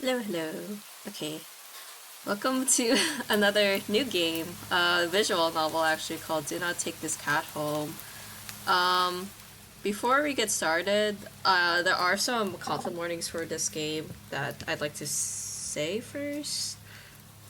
Hello, hello. Okay, welcome to another new game, visual novel actually called Do Not Take This Cat Home. Um, Before we get started, there are some content warnings for this game that I'd like to say first.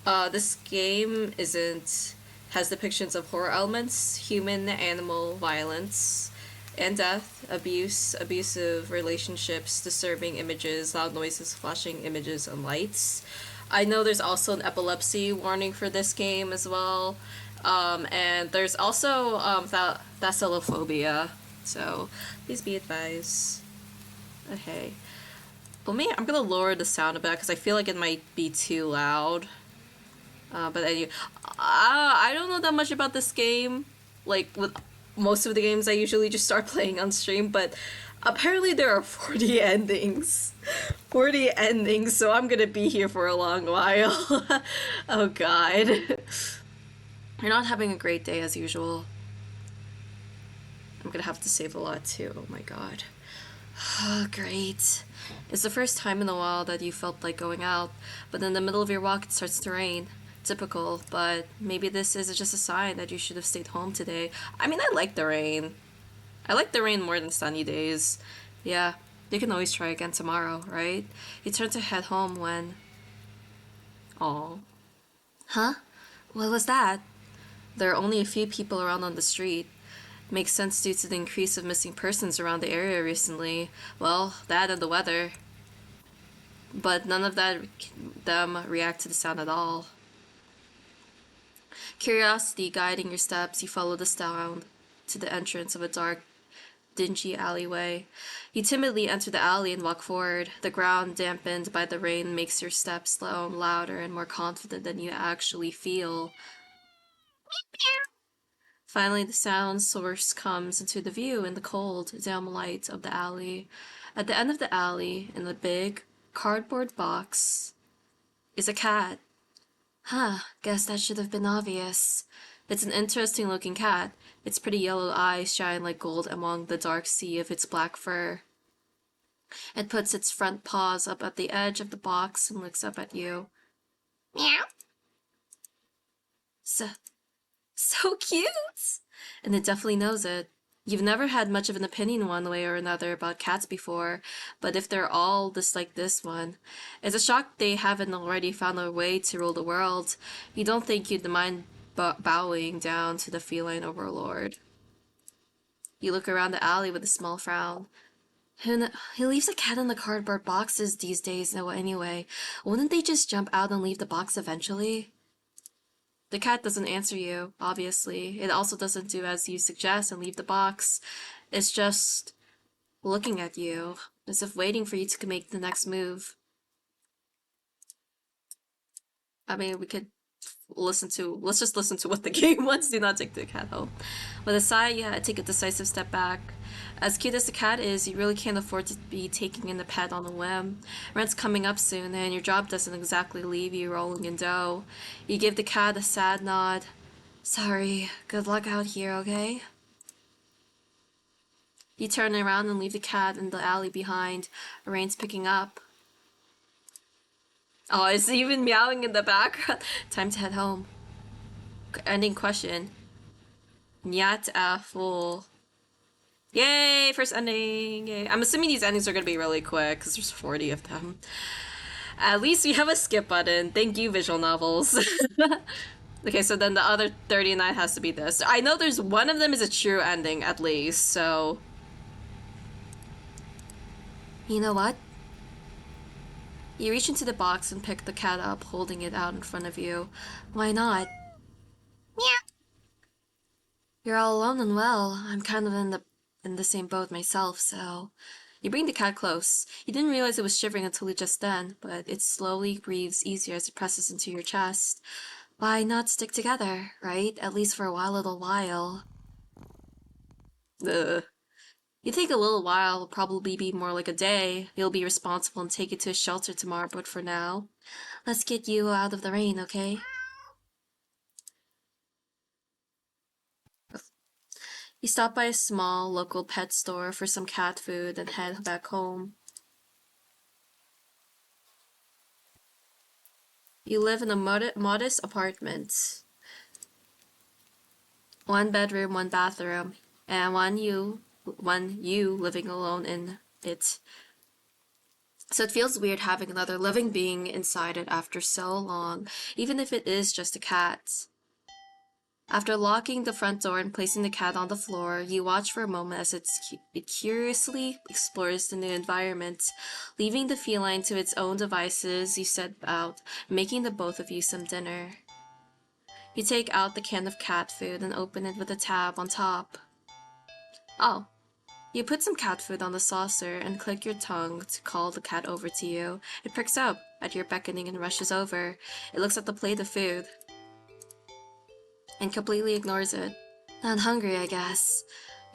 This game isn't has depictions of horror elements, human animal violence, and death, abuse, abusive relationships, disturbing images, loud noises, flashing images, and lights. I know there's also an epilepsy warning for this game as well. And there's also thalassophobia, so please be advised. Okay. Well, me, I'm gonna lower the sound a bit because I feel like it might be too loud. But anyway, I don't know that much about this game. Like with most of the games, I usually just start playing on stream. But apparently, there are 40 endings. 40 endings, so I'm gonna be here for a long while. Oh god. You're not having a great day as usual. I'm gonna have to save a lot too. Oh my god. Oh, great. It's the first time in a while that you felt like going out, but in the middle of your walk it starts to rain. Typical, but maybe this is just a sign that you should have stayed home today. I mean, I like the rain. I like the rain more than sunny days. Yeah, you can always try again tomorrow, right? You turn to head home when... Aw. Huh? What was that? There are only a few people around on the street. Makes sense due to the increase of missing persons around the area recently. Well, that and the weather. But none of them react to the sound at all. Curiosity guiding your steps, you follow the sound to the entrance of a dark, dingy alleyway. You timidly enter the alley and walk forward. The ground, dampened by the rain, makes your steps slow and louder and more confident than you actually feel. Finally, the sound source comes into the view in the cold, dim light of the alley. At the end of the alley, in a big cardboard box, is a cat. Huh, guess that should have been obvious. It's an interesting looking cat. Its pretty yellow eyes shine like gold among the dark sea of its black fur. It puts its front paws up at the edge of the box and looks up at you. Meow. So, so cute! And it definitely knows it. You've never had much of an opinion one way or another about cats before, but if they're all just like this one, it's a shock they haven't already found a way to rule the world. You don't think you'd mind bowing down to the feline overlord. You look around the alley with a small frown. Who leaves a cat in the cardboard boxes these days anyway? Wouldn't they just jump out and leave the box eventually? The cat doesn't answer you, obviously. It also doesn't do as you suggest and leave the box. It's just looking at you, as if waiting for you to make the next move. I mean, let's just listen to what the game wants. Do not take the cat home. With a sigh, you take a decisive step back. As cute as the cat is, you really can't afford to be taking in the pet on a whim. Rent's coming up soon, and your job doesn't exactly leave you rolling in dough. You give the cat a sad nod. Sorry, good luck out here, okay? You turn around and leave the cat in the alley behind. Rain's picking up. Oh, it's even meowing in the background. Time to head home. Ending question. Nyat a fool. Yay! First ending! Yay. I'm assuming these endings are gonna be really quick because there's 40 of them. At least we have a skip button. Thank you, visual novels. Okay, so then the other 39 has to be this. I know there's one of them is a true ending at least, so. You know what? You reach into the box and pick the cat up, holding it out in front of you. Why not? Yeah. You're all alone and well. I'm kind of in the same boat myself, so you bring the cat close. You didn't realize it was shivering until just then, but it slowly breathes easier as it presses into your chest. Why not stick together, right? At least for a little while. Ugh. You think a little while will probably be more like a day. You'll be responsible and take it to a shelter tomorrow, but for now, let's get you out of the rain, okay? You stop by a small local pet store for some cat food and head back home. You live in a modest apartment. 1 bedroom, 1 bathroom, and one you living alone in it. So it feels weird having another living being inside it after so long, even if it is just a cat. After locking the front door and placing the cat on the floor, you watch for a moment as it curiously explores the new environment. Leaving the feline to its own devices, you set out, making the both of you some dinner. You take out the can of cat food and open it with a tab on top. Oh. You put some cat food on the saucer and click your tongue to call the cat over to you. It perks up at your beckoning and rushes over. It looks at the plate of food and completely ignores it. Not hungry, I guess.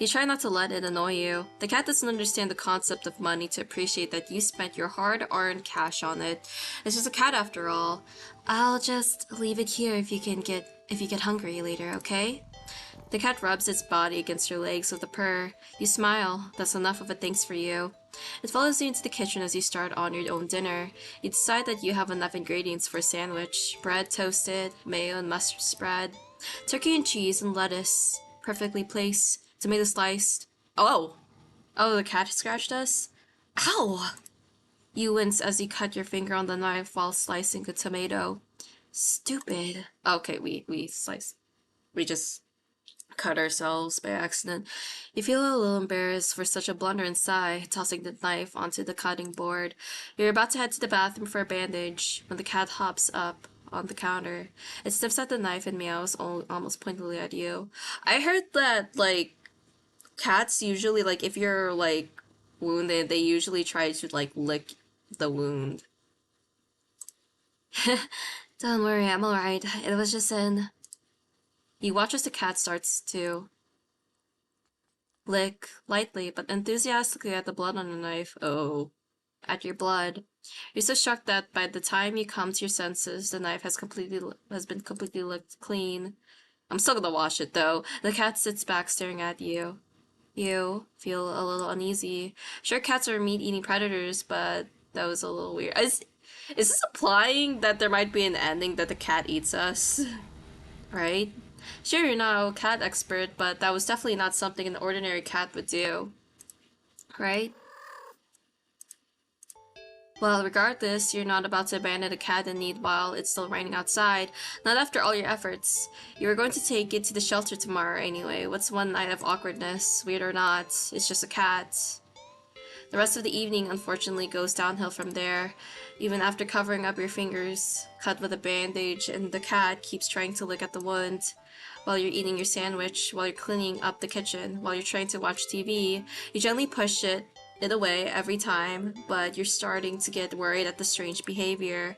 You try not to let it annoy you. The cat doesn't understand the concept of money to appreciate that you spent your hard-earned cash on it. It's just a cat after all. I'll just leave it here if you get hungry later, okay? The cat rubs its body against your legs with a purr. You smile. That's enough of a thanks for you. It follows you into the kitchen as you start on your own dinner. You decide that you have enough ingredients for a sandwich. Bread toasted, mayo and mustard spread, turkey and cheese and lettuce, perfectly placed, tomato sliced. Oh! Oh, the cat scratched us? Ow! You wince as you cut your finger on the knife while slicing the tomato. Stupid. Okay, we sliced. We just cut ourselves by accident. You feel a little embarrassed for such a blunder and sigh, tossing the knife onto the cutting board. You're about to head to the bathroom for a bandage when the cat hops up on the counter. It sniffs at the knife and meows almost pointedly at you. I heard that, like, cats usually, like, if you're, like, wounded, they usually try to, like, lick the wound. Don't worry, I'm alright. It was just an... You watch as the cat starts to lick lightly but enthusiastically at the blood on the knife. Oh, at your blood. You're so shocked that by the time you come to your senses, the knife has been completely licked clean. I'm still gonna wash it though. The cat sits back staring at you. You feel a little uneasy. Sure, cats are meat-eating predators, but that was a little weird. Is this implying that there might be an ending that the cat eats us? Right? Sure, you're not a cat expert, but that was definitely not something an ordinary cat would do. Right? Well, regardless, you're not about to abandon a cat in need while it's still raining outside. Not after all your efforts. You were going to take it to the shelter tomorrow anyway. What's one night of awkwardness? Weird or not, it's just a cat. The rest of the evening, unfortunately, goes downhill from there. Even after covering up your fingers, cut with a bandage, and the cat keeps trying to lick at the wound. While you're eating your sandwich, while you're cleaning up the kitchen, while you're trying to watch TV, you gently push it away every time, but you're starting to get worried at the strange behavior.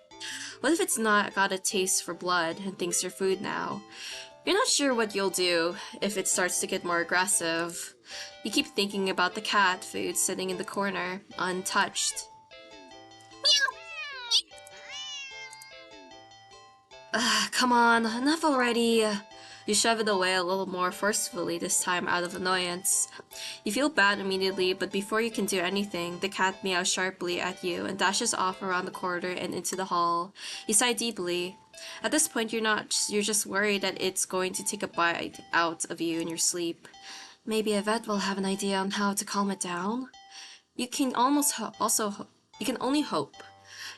What if it's not got a taste for blood and thinks you're food now? You're not sure what you'll do if it starts to get more aggressive. You keep thinking about the cat food sitting in the corner, untouched. Come on, enough already. You shove it away a little more forcefully this time out of annoyance. You feel bad immediately, but before you can do anything, the cat meows sharply at you and dashes off around the corridor and into the hall. You sigh deeply. At this point, you're just worried that it's going to take a bite out of you in your sleep. Maybe a vet will have an idea on how to calm it down. You can you can only hope.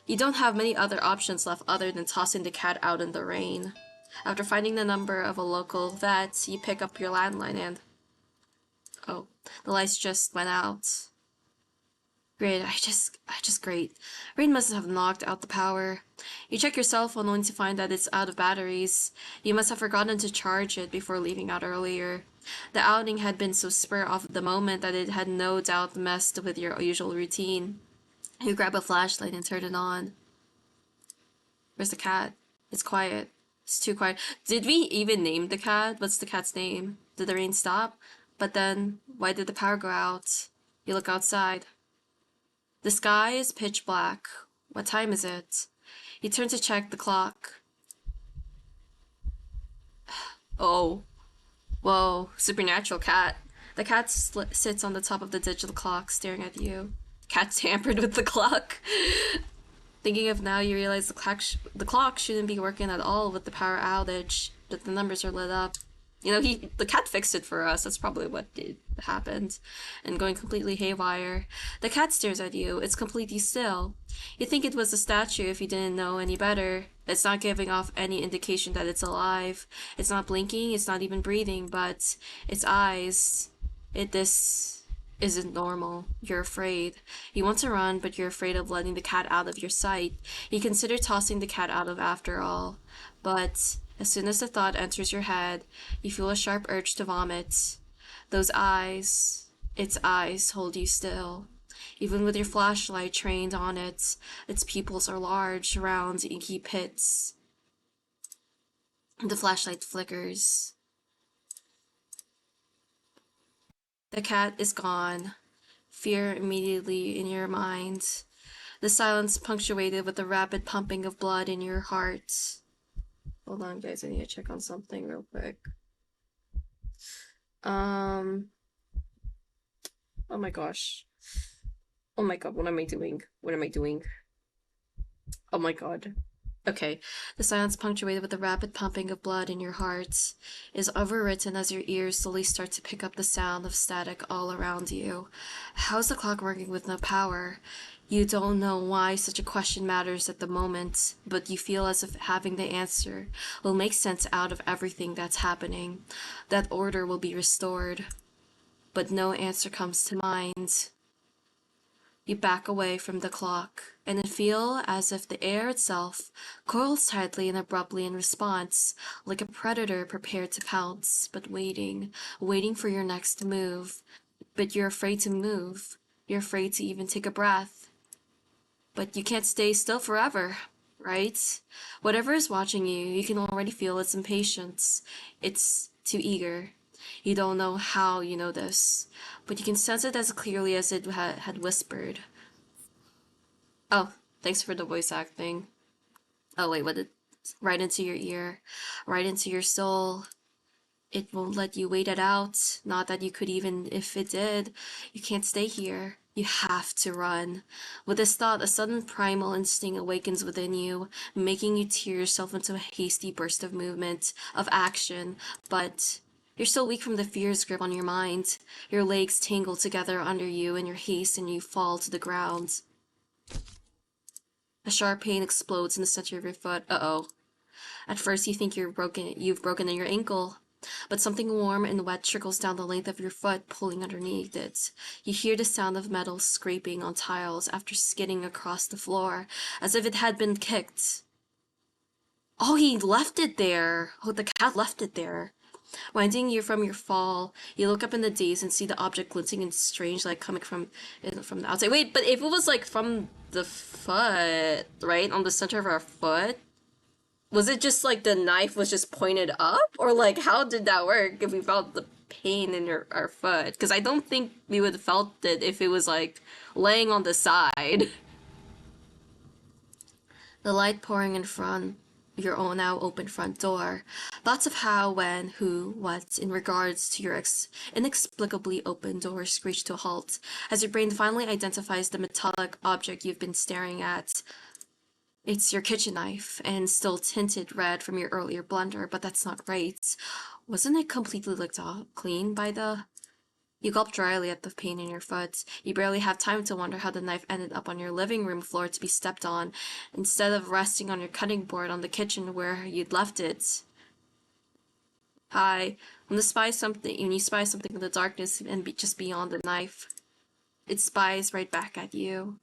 You don't have many other options left other than tossing the cat out in the rain. After finding the number of a local vet, you pick up your landline and... Oh, the lights just went out. Great, great. Rain must have knocked out the power. You check your cell phone only to find that it's out of batteries. You must have forgotten to charge it before leaving out earlier. The outing had been so spur of the moment that it had no doubt messed with your usual routine. You grab a flashlight and turn it on. Where's the cat? It's quiet. It's too quiet. Did we even name the cat? What's the cat's name? Did the rain stop? But then, why did the power go out? You look outside. The sky is pitch black. What time is it? You turn to check the clock. Oh. Whoa, supernatural cat. The cat sits on the top of the digital clock, staring at you. Cat tampered with the clock. Thinking of now, you realize the clock shouldn't be working at all with the power outage, but the numbers are lit up. You know, the cat fixed it for us. That's probably what did happened. And going completely haywire. The cat stares at you. It's completely still. You think it was a statue if you didn't know any better. It's not giving off any indication that it's alive. It's not blinking, it's not even breathing, but its eyes, this isn't normal. You're afraid. You want to run, but you're afraid of letting the cat out of your sight. You consider tossing the cat out of after all. But as soon as the thought enters your head, you feel a sharp urge to vomit. Those eyes, its eyes hold you still. Even with your flashlight trained on it, its pupils are large, round, inky pits. The flashlight flickers. The cat is gone. Fear immediately in your mind. The silence punctuated with the rapid pumping of blood in your heart. Hold on, guys. I need to check on something real quick. Oh my gosh. Oh my god, what am I doing? What am I doing? Oh my god. Okay. The silence punctuated with the rapid pumping of blood in your heart is overwritten as your ears slowly start to pick up the sound of static all around you. How's the clock working with no power? You don't know why such a question matters at the moment, but you feel as if having the answer will make sense out of everything that's happening. That order will be restored. But no answer comes to mind. You back away from the clock, and feel as if the air itself coils tightly and abruptly in response, like a predator prepared to pounce, but waiting for your next move. But you're afraid to move. You're afraid to even take a breath. But you can't stay still forever, right? Whatever is watching you, you can already feel its impatience. It's too eager. You don't know how you know this, but you can sense it as clearly as it had whispered. Oh, thanks for the voice acting. Oh wait, what did... Right into your ear, right into your soul. It won't let you wait it out. Not that you could even if it did. You can't stay here. You have to run. With this thought, a sudden primal instinct awakens within you, making you tear yourself into a hasty burst of movement, of action, but you're still weak from the fear's grip on your mind. Your legs tangle together under you in your haste and you fall to the ground. A sharp pain explodes in the center of your foot. Uh-oh. At first you think you've broken your ankle, but something warm and wet trickles down the length of your foot, pulling underneath it. You hear the sound of metal scraping on tiles after skidding across the floor, as if it had been kicked. Oh, he left it there! Oh, the cat left it there. Winding you from your fall, you look up in the daze and see the object glinting and strange, like coming from the outside. Wait, but if it was like from the foot, right, on the center of our foot, was it just like the knife was just pointed up, or like how did that work if we felt the pain in our foot? Because I don't think we would have felt it if it was like laying on the side. The light pouring in front your own now open front door. Thoughts of how, when, who, what in regards to your inexplicably open door screech to a halt as your brain finally identifies the metallic object you've been staring at. It's your kitchen knife, and still tinted red from your earlier blunder, but that's not right. Wasn't it completely licked off clean by the... You gulp dryly at the pain in your foot. You barely have time to wonder how the knife ended up on your living room floor to be stepped on, instead of resting on your cutting board on the kitchen where you'd left it. Hi. When you spy something in the darkness and just beyond the knife, it spies right back at you.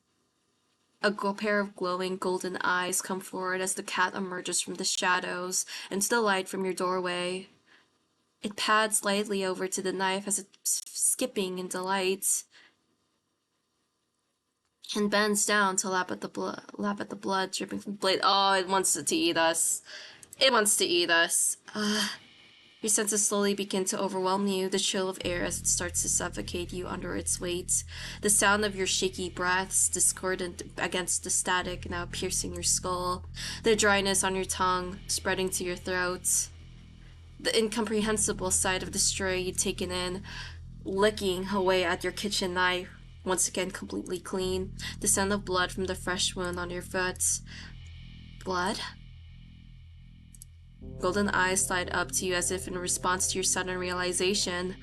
A pair of glowing golden eyes come forward as the cat emerges from the shadows into the light from your doorway. It pads lightly over to the knife as it's skipping in delight, and bends down to lap at the blood dripping from the blade. Oh, it wants to eat us. It wants to eat us. Your senses slowly begin to overwhelm you, the chill of air as it starts to suffocate you under its weight, the sound of your shaky breaths discordant against the static now piercing your skull, the dryness on your tongue spreading to your throat, the incomprehensible sight of the stray you'd taken in, licking away at your kitchen knife, once again completely clean. The scent of blood from the fresh wound on your foot. Blood? Golden eyes slide up to you as if in response to your sudden realization.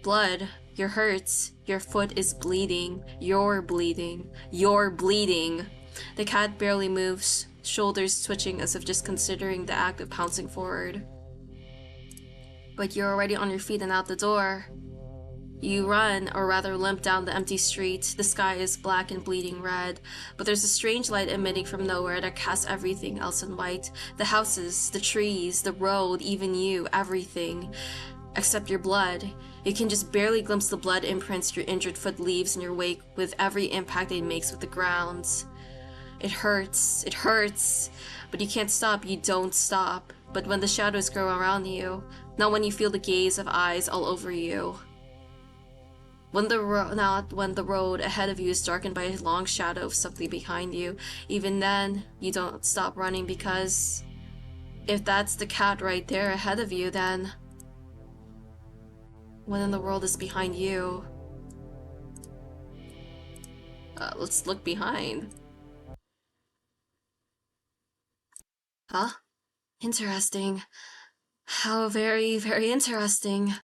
Blood. You're hurt. Your foot is bleeding. You're bleeding. You're bleeding. The cat barely moves, shoulders twitching as if just considering the act of pouncing forward. But you're already on your feet and out the door. You run, or rather limp down the empty street. The sky is black and bleeding red, but there's a strange light emitting from nowhere that casts everything else in white. The houses, the trees, the road, even you, everything. Except your blood. You can just barely glimpse the blood imprints your injured foot leaves in your wake with every impact it makes with the ground. It hurts, but you can't stop, you don't stop. But when the shadows grow around you, not when you feel the gaze of eyes all over you. Not when the road ahead of you is darkened by a long shadow of something behind you. Even then, you don't stop running because if that's the cat right there ahead of you, then what in the world is behind you? Let's look behind. Huh? Interesting. How very, very interesting.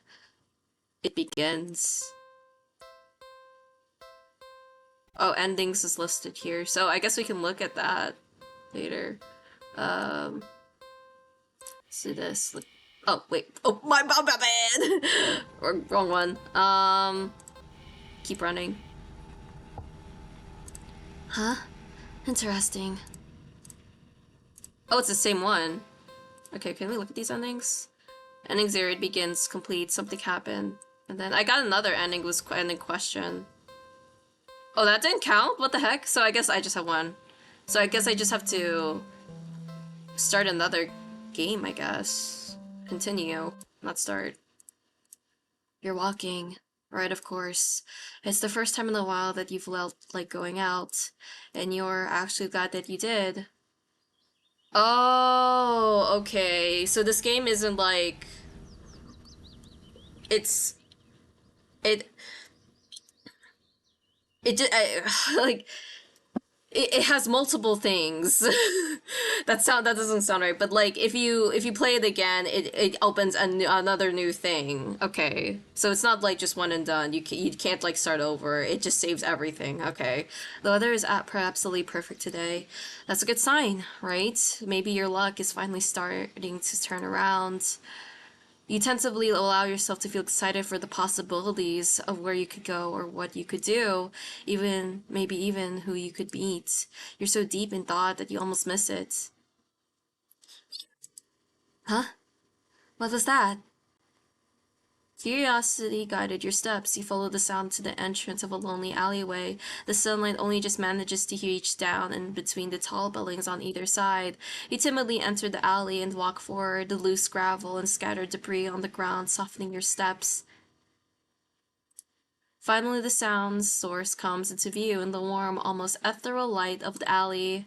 It begins. Oh, endings is listed here, so I guess we can look at that later. Let's do this. Oh, wait. Oh, my bad! Wrong one. Keep running. Huh? Interesting. Oh, it's the same one. Okay, can we look at these endings? Ending 0, it begins, complete, something happened. And then I got another ending, was ending question. Oh, that didn't count? What the heck? So I guess I just have one. So I guess I just have to start another game, I guess. Continue, not start. You're walking. Right, of course. It's the first time in a while that you've felt like going out. And you're actually glad that you did. Oh, okay. So this game isn't like... It just like it has multiple things. That doesn't sound right, but like if you play it again, it opens another new thing. Okay, so it's not like just one and done. You can't like start over. It just saves everything. Okay, the weather is absolutely perfect today. That's a good sign, right? Maybe your luck is finally starting to turn around. You tentatively allow yourself to feel excited for the possibilities of where you could go or what you could do, maybe even who you could meet. You're so deep in thought that you almost miss it. Huh? What was that? Curiosity guided your steps. You follow the sound to the entrance of a lonely alleyway. The sunlight only just manages to reach down in between the tall buildings on either side. You timidly enter the alley and walk forward, the loose gravel and scattered debris on the ground softening your steps. Finally, the sound source comes into view in the warm, almost ethereal light of the alley.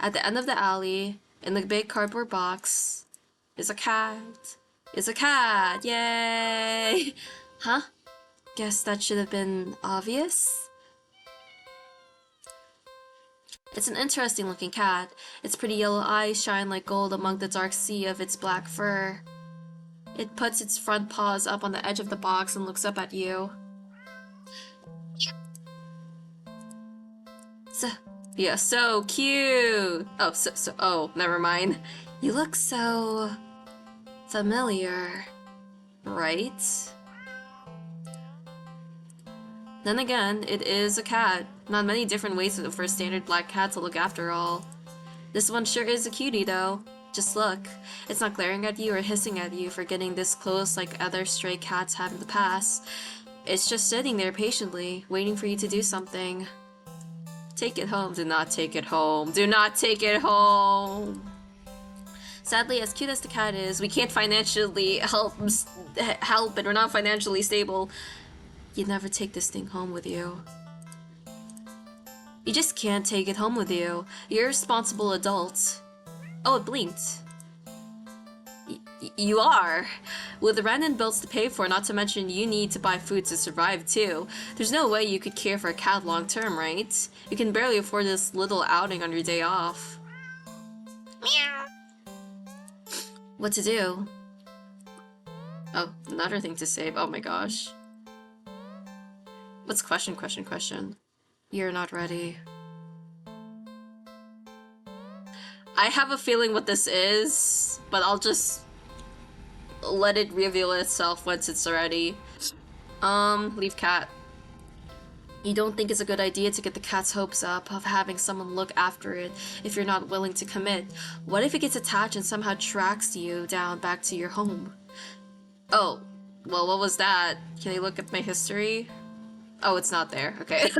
At the end of the alley, in the big cardboard box, is a cat. Is a cat! Yay! Huh? Guess that should have been obvious? It's an interesting looking cat. Its pretty yellow eyes shine like gold among the dark sea of its black fur. It puts its front paws up on the edge of the box and looks up at you. Yeah, so cute! Oh, never mind. You look so... familiar, right? Then again, it is a cat. Not many different ways for a standard black cat to look after all. This one sure is a cutie though. Just look. It's not glaring at you or hissing at you for getting this close like other stray cats have in the past. It's just sitting there patiently, waiting for you to do something. Take it home. Do not take it home. Do not take it home! Sadly, as cute as the cat is, we can't financially help and we're not financially stable. You'd never take this thing home with you. You just can't take it home with you. You're a responsible adult. Oh, it blinked. You are. With rent and bills to pay for, not to mention you need to buy food to survive too. There's no way you could care for a cat long term, right? You can barely afford this little outing on your day off. Meow. What to do? Oh, another thing to save. Oh my gosh. What's question? You're not ready. I have a feeling what this is, but I'll just let it reveal itself once it's ready. Leave cat. You don't think it's a good idea to get the cat's hopes up of having someone look after it if you're not willing to commit. What if it gets attached and somehow tracks you down back to your home? Oh, well, what was that? Can I look at my history? Oh, it's not there. Okay.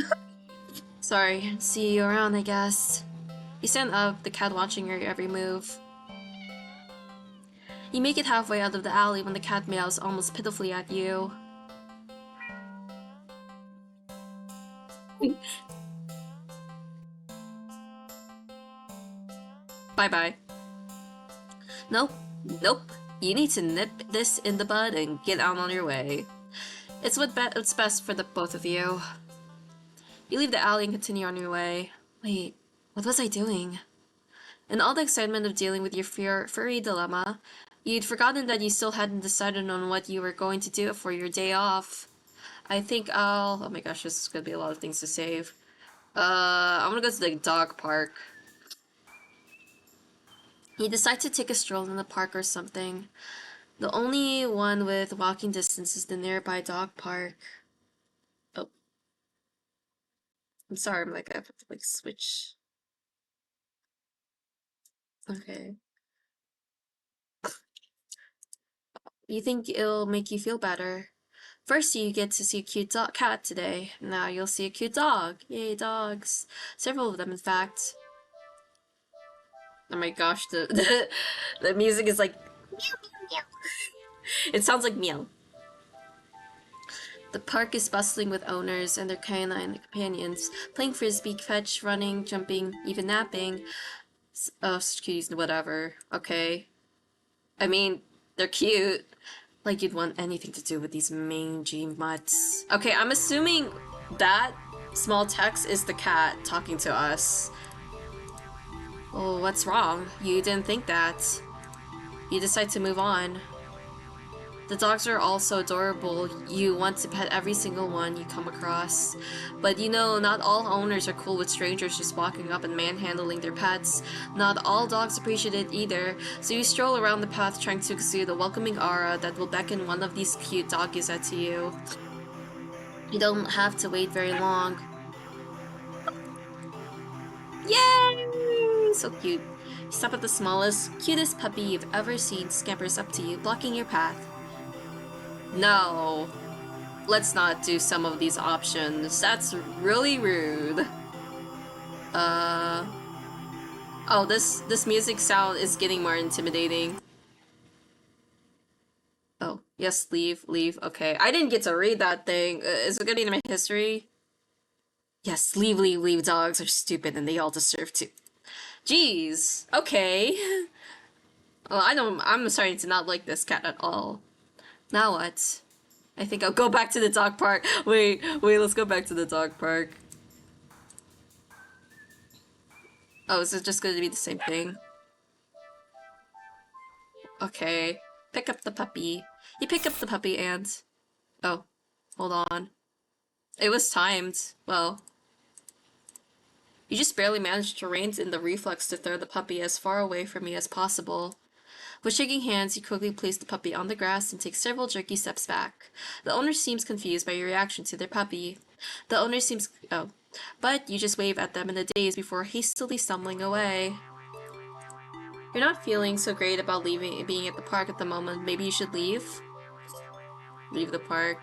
Sorry. See you around, I guess. You stand up, the cat watching your every move. You make it halfway out of the alley when the cat meows almost pitifully at you. Bye-bye. Nope. You need to nip this in the bud and get on your way. It's what's best for the both of you. You leave the alley and continue on your way. Wait, what was I doing? In all the excitement of dealing with your furry dilemma, you'd forgotten that you still hadn't decided on what you were going to do for your day off. I think I'll... Oh my gosh, this is gonna be a lot of things to save. I'm gonna go to the dog park. You decide to take a stroll in the park or something. The only one with walking distance is the nearby dog park. Oh. I'm sorry, I have to switch. Okay. You think it'll make you feel better. First, you get to see a cute cat today. Now you'll see a cute dog. Yay, dogs. Several of them, in fact. Oh my gosh, the music is like... Meow, meow, meow. It sounds like meow. The park is bustling with owners and their canine companions, playing frisbee, fetch, running, jumping, even napping. Oh, cuties, whatever. Okay. I mean, they're cute. Like you'd want anything to do with these mangy mutts. Okay, I'm assuming that small text is the cat talking to us. Oh, what's wrong? You didn't think that. You decide to move on. The dogs are all so adorable, you want to pet every single one you come across. But you know, not all owners are cool with strangers just walking up and manhandling their pets. Not all dogs appreciate it either, so you stroll around the path trying to exude a welcoming aura that will beckon one of these cute doggies to you. You don't have to wait very long. Yay! So cute. You stop at the smallest, cutest puppy you've ever seen scampers up to you, blocking your path. No. Let's not do some of these options. That's really rude. Oh, this music sound is getting more intimidating. Oh, yes, leave. Okay. I didn't get to read that thing. Is it gonna be in my history? Yes, leave. Dogs are stupid and they all deserve to. Jeez. Okay. Well, I'm starting to not like this cat at all. Now what? I think I'll go back to the dog park. Wait, let's go back to the dog park. Oh, is it just gonna be the same thing? Okay. Pick up the puppy. You pick up the puppy and... Oh, hold on. It was timed. Well... You just barely managed to rein in the reflex to throw the puppy as far away from you as possible. With shaking hands, you quickly place the puppy on the grass and take several jerky steps back. The owner seems confused by your reaction to their puppy. Oh. But you just wave at them in a daze before hastily stumbling away. You're not feeling so great about being at the park at the moment. Maybe you should leave? Leave the park.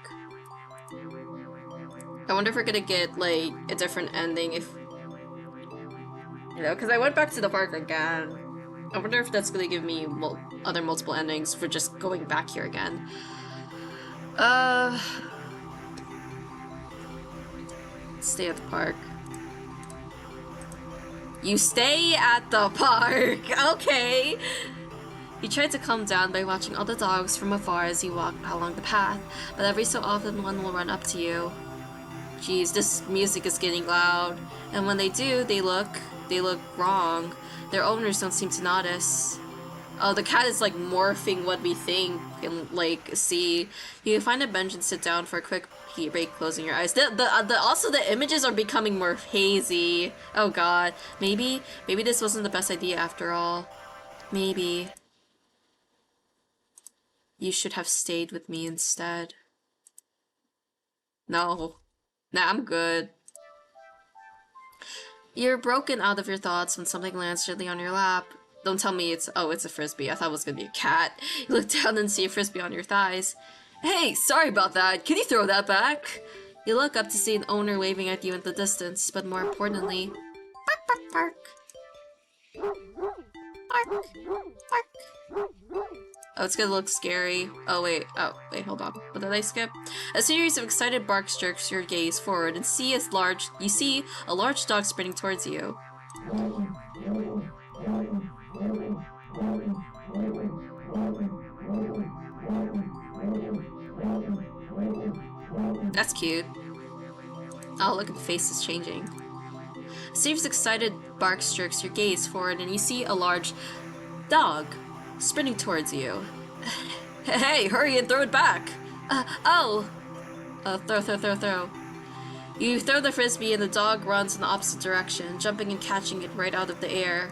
I wonder if we're gonna get, like, a different ending if... You know, because I went back to the park again. I wonder if that's gonna give me other multiple endings for just going back here again. Stay at the park. You stay at the park! Okay! You try to calm down by watching all the dogs from afar as you walk along the path, but every so often one will run up to you. Geez, this music is getting loud. And when they do, they look wrong. Their owners don't seem to notice. Oh, the cat is like morphing what we think and like see. You can find a bench and sit down for a quick heat break, closing your eyes. Also the images are becoming more hazy. Oh god, maybe this wasn't the best idea after all. Maybe you should have stayed with me instead. No. Nah, I'm good. You're broken out of your thoughts when something lands gently on your lap. Don't tell me it's a frisbee. I thought it was gonna be a cat. You look down and see a frisbee on your thighs. Hey, sorry about that. Can you throw that back? You look up to see an owner waving at you in the distance, but more importantly, bark, bark, bark. Bark, bark. Oh, it's gonna look scary. Oh wait, hold on. What did I skip? A series of excited barks jerks your gaze forward and you see a large dog sprinting towards you. That's cute. Oh, look at the faces changing. A series of excited barks jerks your gaze forward and you see a large dog sprinting towards you. Hey, hurry and throw it back! Throw. You throw the frisbee and the dog runs in the opposite direction, jumping and catching it right out of the air.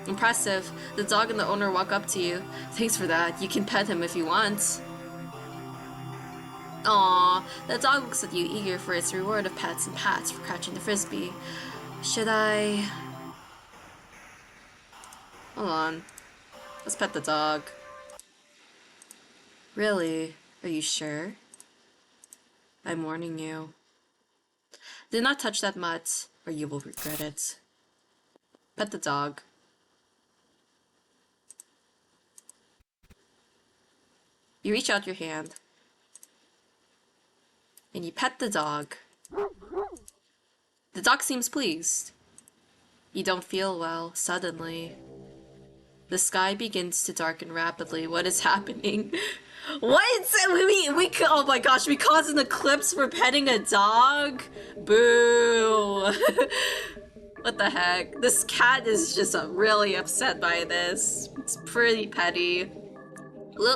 Impressive. The dog and the owner walk up to you. Thanks for that. You can pet him if you want. Aww, the dog looks at you, eager for its reward of pets and pats for catching the frisbee. Should I... Hold on. Let's pet the dog. Really? Are you sure? I'm warning you. Do not touch that mutt, or you will regret it. Pet the dog. You reach out your hand. And you pet the dog. The dog seems pleased. You don't feel well, suddenly. The sky begins to darken rapidly. What is happening? What? Oh my gosh, we caused an eclipse for petting a dog? Boo. What the heck? This cat is just really upset by this. It's pretty petty.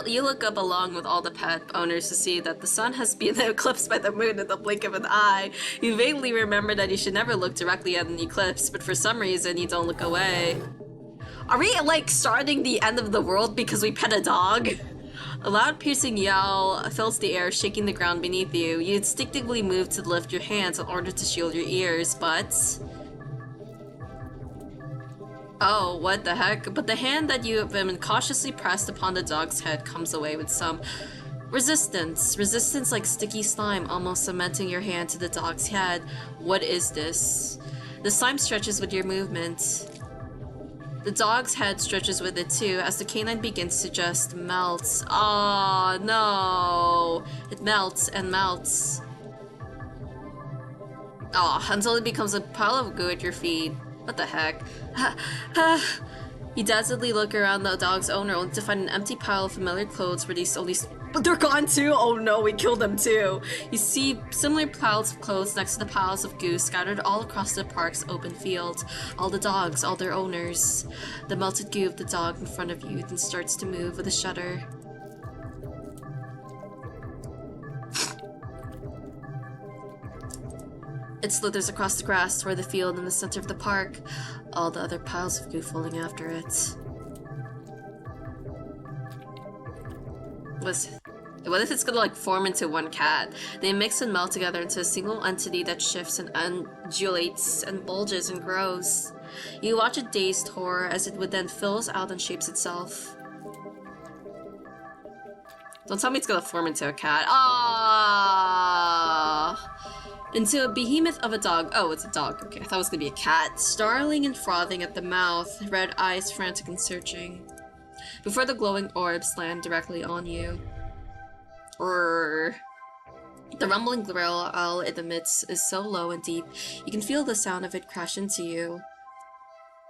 You look up along with all the pet owners to see that the sun has been eclipsed by the moon in the blink of an eye. You vaguely remember that you should never look directly at an eclipse, but for some reason you don't look away. Are we, like, starting the end of the world because we pet a dog? A loud piercing yell fills the air, shaking the ground beneath you. You instinctively move to lift your hands in order to shield your ears, but... Oh, what the heck? But the hand that you have been cautiously pressed upon the dog's head comes away with some resistance. Resistance like sticky slime, almost cementing your hand to the dog's head. What is this? The slime stretches with your movement. The dog's head stretches with it too, as the canine begins to just melt. Oh no! It melts and melts. Oh, until it becomes a pile of goo at your feet. What the heck? You dazedly look around the dog's owner only to find an empty pile of familiar clothes where but they're gone too! Oh no, we killed them too! You see similar piles of clothes next to the piles of goo scattered all across the park's open field. All the dogs, all their owners. The melted goo of the dog in front of you then starts to move with a shudder. It slithers across the grass toward the field in the center of the park, all the other piles of goo falling after it. What if it's gonna like form into one cat? They mix and melt together into a single entity that shifts and undulates and bulges and grows. You watch it dazed horror as it would then fills out and shapes itself. Don't tell me it's gonna form into a cat. Ah! Into a behemoth of a dog. Oh, it's a dog. Okay, I thought it was gonna be a cat. Snarling and frothing at the mouth, red eyes frantic and searching. Before the glowing orbs land directly on you. Brrr. The rumbling growl it emits is so low and deep, you can feel the sound of it crash into you.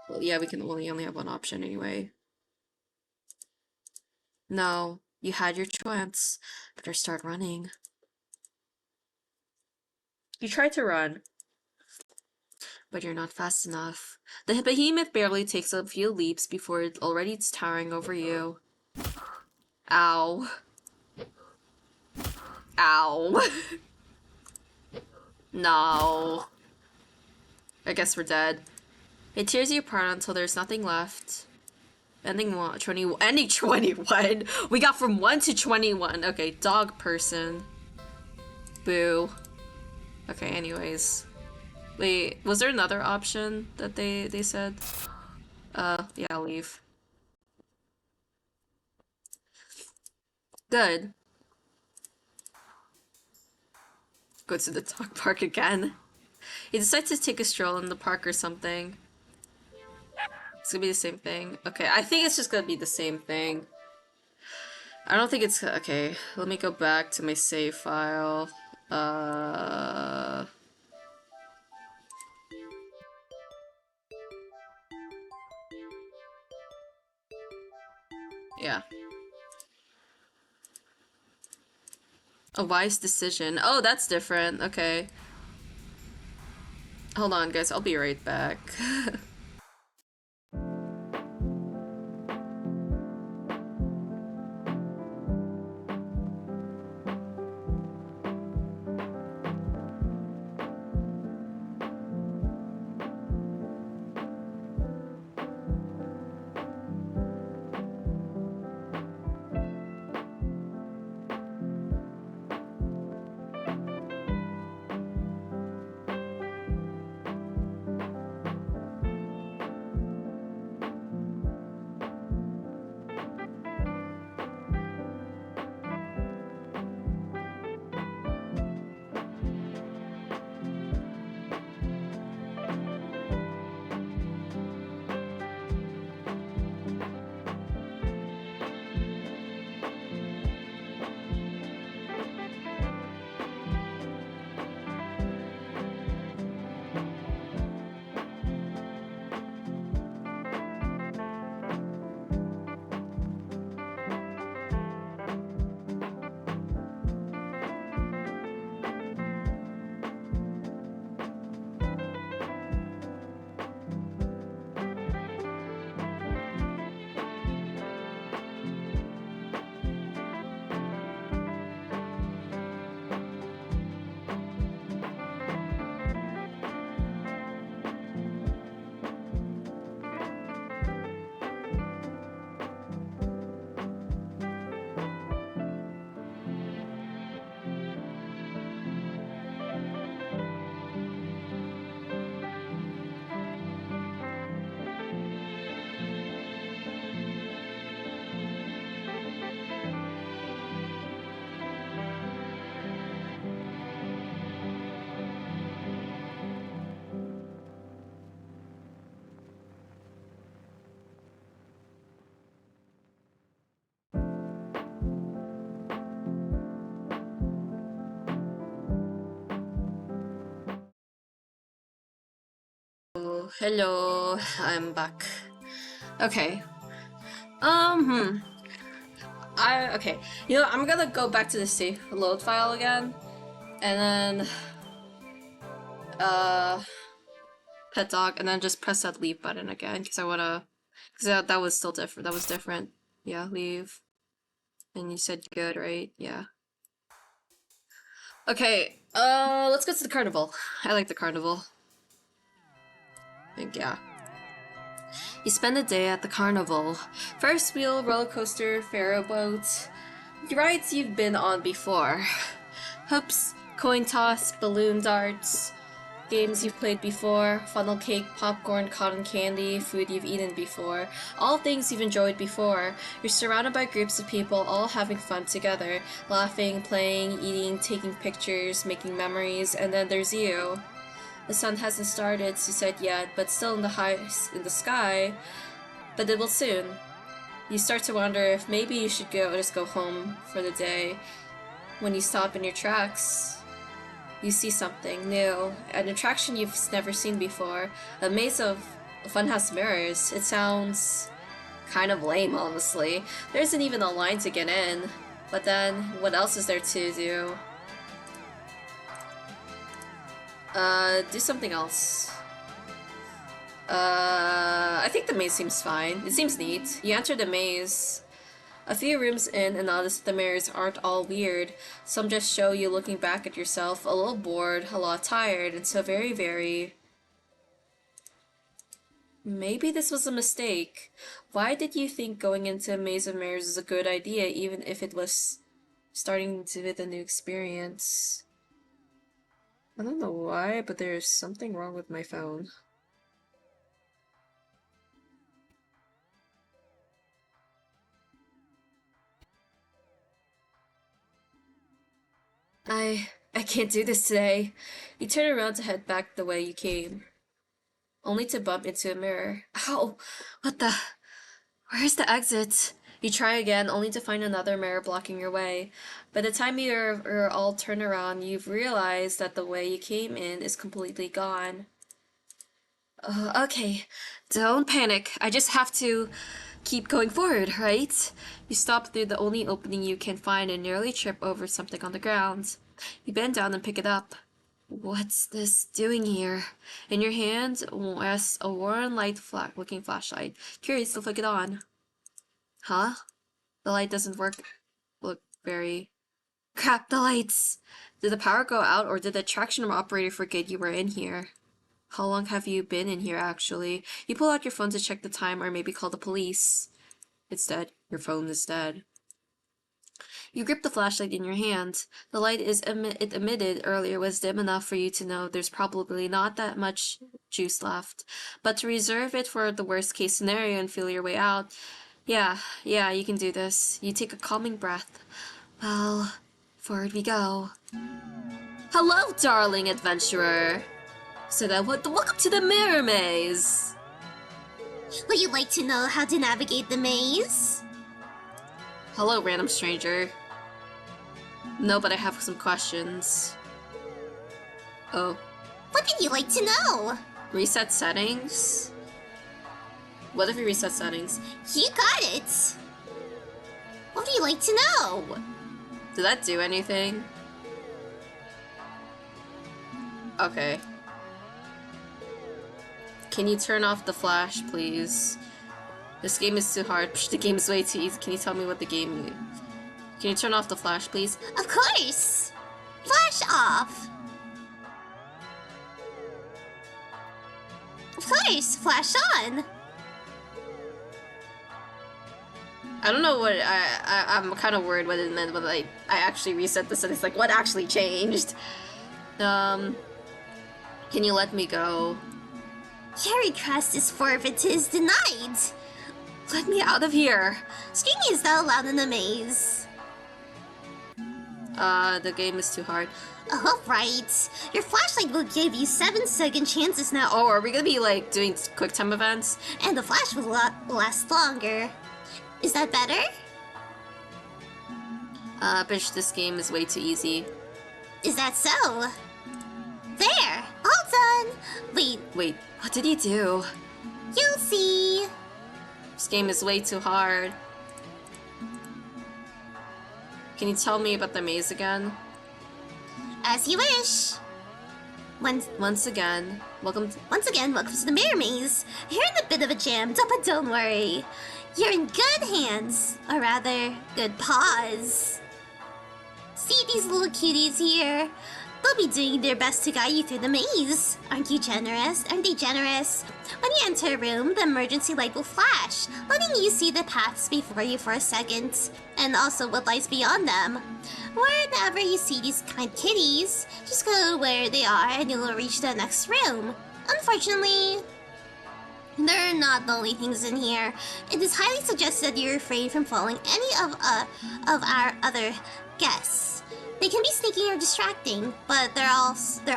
Well, yeah, we only have one option anyway. No, you had your chance. Better start running. You tried to run, but you're not fast enough. The behemoth barely takes a few leaps before it's towering over you. Ow. Ow. No. I guess we're dead. It tears you apart until there's nothing left. Ending 21. We got from 1 to 21. Okay, dog person. Boo. Okay, anyways. Wait, was there another option that they said? Yeah, I'll leave. Good. Go to the dog park again. You decide to take a stroll in the park or something. It's gonna be the same thing. Okay, I think it's just gonna be the same thing. I don't think it's... Okay, let me go back to my save file. Yeah. A wise decision. Oh, that's different. Okay. Hold on, guys. I'll be right back. Oh, hello. I'm back. Okay. Okay. You know, I'm gonna go back to the save load file again, and then pet dog, and then just press that leave button again because I wanna, because that was still different. That was different. Yeah, leave. And you said good, right? Yeah. Okay. Let's go to the carnival. I like the carnival. I think yeah. You spend the day at the carnival. First wheel, roller coaster, ferry boat. Rides you've been on before. Hoops, coin toss, balloon darts. Games you've played before. Funnel cake, popcorn, cotton candy, food you've eaten before. All things you've enjoyed before. You're surrounded by groups of people all having fun together. Laughing, playing, eating, taking pictures, making memories, and then there's you. The sun hasn't started to set yet, but still in the sky. But it will soon. You start to wonder if maybe you should just go home for the day. When you stop in your tracks, you see something new, an attraction you've never seen before. A maze of funhouse mirrors. It sounds kind of lame, honestly. There isn't even a line to get in. But then, what else is there to do? Do something else. I think the maze seems fine. It seems neat. You enter the maze. A few rooms in and notice the mirrors aren't all weird. Some just show you looking back at yourself, a little bored, a lot tired, and so very... Maybe this was a mistake. Why did you think going into a maze of mirrors is a good idea, even if it was starting to with a new experience? I don't know why, but there's something wrong with my phone. I can't do this today. You turn around to head back the way you came, only to bump into a mirror. Ow! What the? Where's the exit? You try again, only to find another mirror blocking your way. By the time you're all turned around, you've realized that the way you came in is completely gone. Okay, don't panic. I just have to keep going forward, right? You stop through the only opening you can find and nearly trip over something on the ground. You bend down and pick it up. What's this doing here? In your hand rests a worn light-looking flashlight. Curious to flick it on. Huh? The light doesn't look very... Crap, the lights! Did the power go out, or did the traction operator forget you were in here? How long have you been in here, actually? You pull out your phone to check the time, or maybe call the police. It's dead. Your phone is dead. You grip the flashlight in your hand. The light it emitted earlier was dim enough for you to know there's probably not that much juice left. But to reserve it for the worst case scenario and feel your way out, yeah, you can do this. You take a calming breath. Well, forward we go. Hello, darling adventurer. So then, welcome to the mirror maze. Would you like to know how to navigate the maze? Hello, random stranger. No, but I have some questions. Oh. What would you like to know? Reset settings? What if we reset settings? You got it! What would you like to know? Did that do anything? Okay. Can you turn off the flash, please? This game is too hard. The game is way too easy. Can you tell me what the game is? Can you turn off the flash, please? Of course! Flash off! Of course, flash on! I don't know what I'm kind of worried what it meant when I actually reset the settings. Like, what actually changed? Can you let me go? Your request is denied! Let me out of here! Screaming is not allowed in the maze. The game is too hard. Alright. Your flashlight will give you 7-second chances now. Oh, are we gonna be, like, doing quick time events? And the flash will last longer. Is that better? Bitch, this game is way too easy. Is that so? There! All done! Wait, what did he do? You'll see! This game is way too hard. Can you tell me about the maze again? As you wish! Once again, welcome to the mirror maze. You're in a bit of a jam, but don't worry. You're in good hands, or rather, good paws. See these little cuties here? They'll be doing their best to guide you through the maze. Aren't you generous? Aren't they generous? When you enter a room, the emergency light will flash, letting you see the paths before you for a second, and also what lies beyond them. Whenever you see these kind kitties, just go where they are and you'll reach the next room. Unfortunately, they're not the only things in here. It is highly suggested you refrain from following any of our other guests. They can be sneaky or distracting, but they're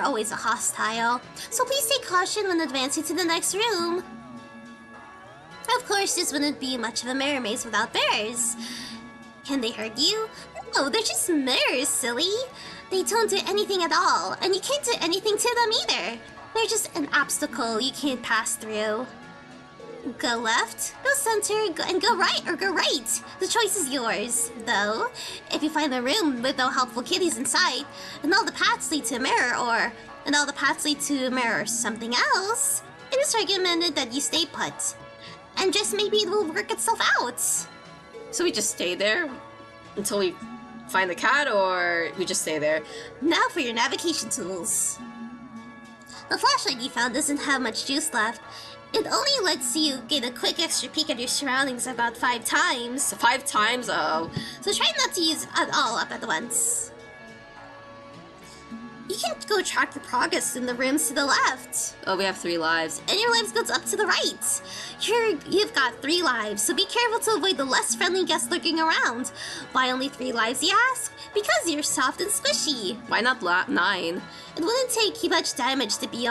always hostile. So please take caution when advancing to the next room. Of course, this wouldn't be much of a mirror maze without bears. Can they hurt you? No, they're just mirrors, silly. They don't do anything at all, and you can't do anything to them either. They're just an obstacle you can't pass through. Go left, go center, and go right or go right. The choice is yours. Though, if you find a room with no helpful kitties inside, and all the paths lead to a mirror, and all the paths lead to a mirror or something else, it is recommended that you stay put. And just maybe it will work itself out. So we just stay there until we find the cat, or we just stay there? Now for your navigation tools. The flashlight you found doesn't have much juice left. It only lets you get a quick extra peek at your surroundings about 5 times. 5 times? Oh. So try not to use it all up at once. You can go track your progress in the rooms to the left. Oh, we have 3 lives. And your lives goes up to the right. You've got 3 lives, so be careful to avoid the less friendly guests lurking around. Why only 3 lives, you ask? Because you're soft and squishy. Why not 9? It wouldn't take you much damage to be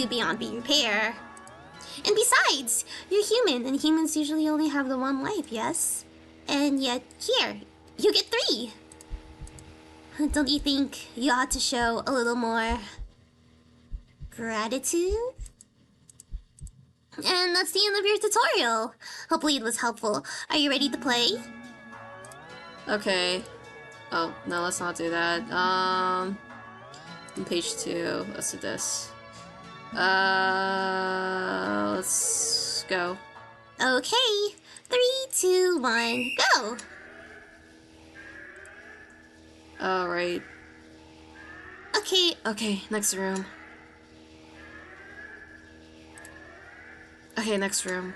beyond repair. And besides, you're human, and humans usually only have the 1 life, yes? And yet, here, you get 3. Don't you think you ought to show a little more gratitude? And that's the end of your tutorial. Hopefully it was helpful. Are you ready to play? Okay. Oh, no, let's not do that. On page 2, let's do this. Let's go. Okay. 3, 2, 1, go! Alright. Okay. Okay, next room. Okay, next room.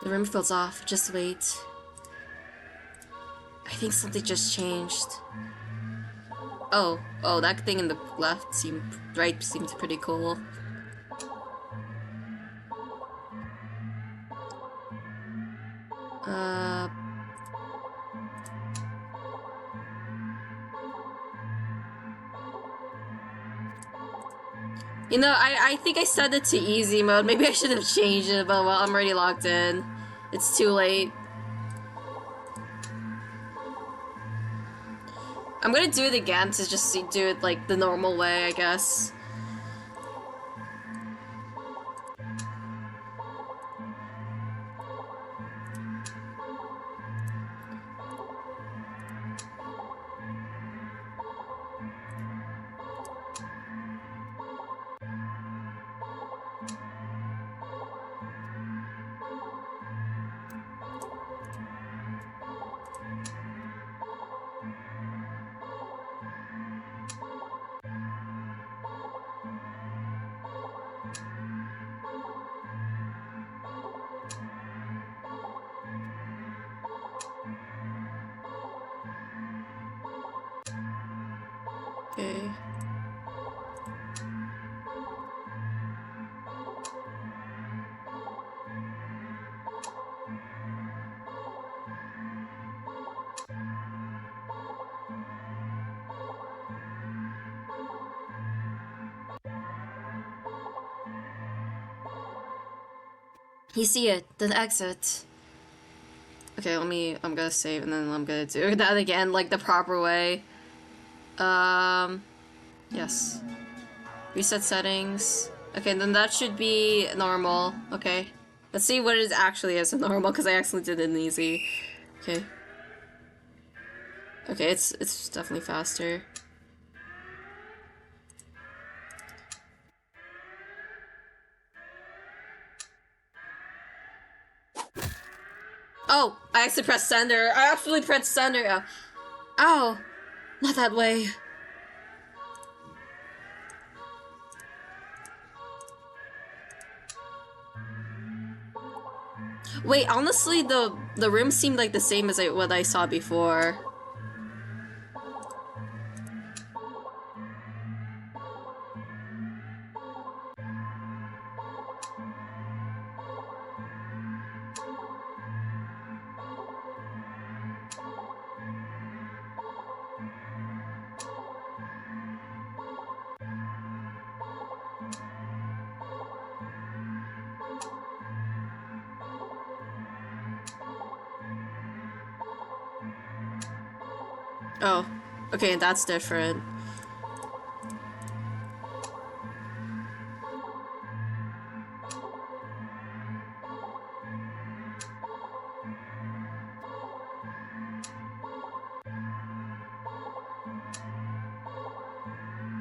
The room feels off. Just wait. I think something just changed. Oh, that thing in the right seemed pretty cool. You know, I think I set it to easy mode. Maybe I should have changed it, but well, I'm already logged in. It's too late. I'm gonna do it again to just do it like the normal way, I guess. Okay. You see it, the exit. Okay, I'm gonna save and then I'm gonna do that again, like the proper way. Yes. Reset settings. Okay, then that should be normal. Okay. Let's see what it actually is in normal, because I actually did it in easy. Okay. Okay, it's definitely faster. Oh, I actually pressed sender. I actually pressed sender. Ow. Not that way. Wait, honestly, the room seemed like the same as what I saw before. Oh, okay, that's different.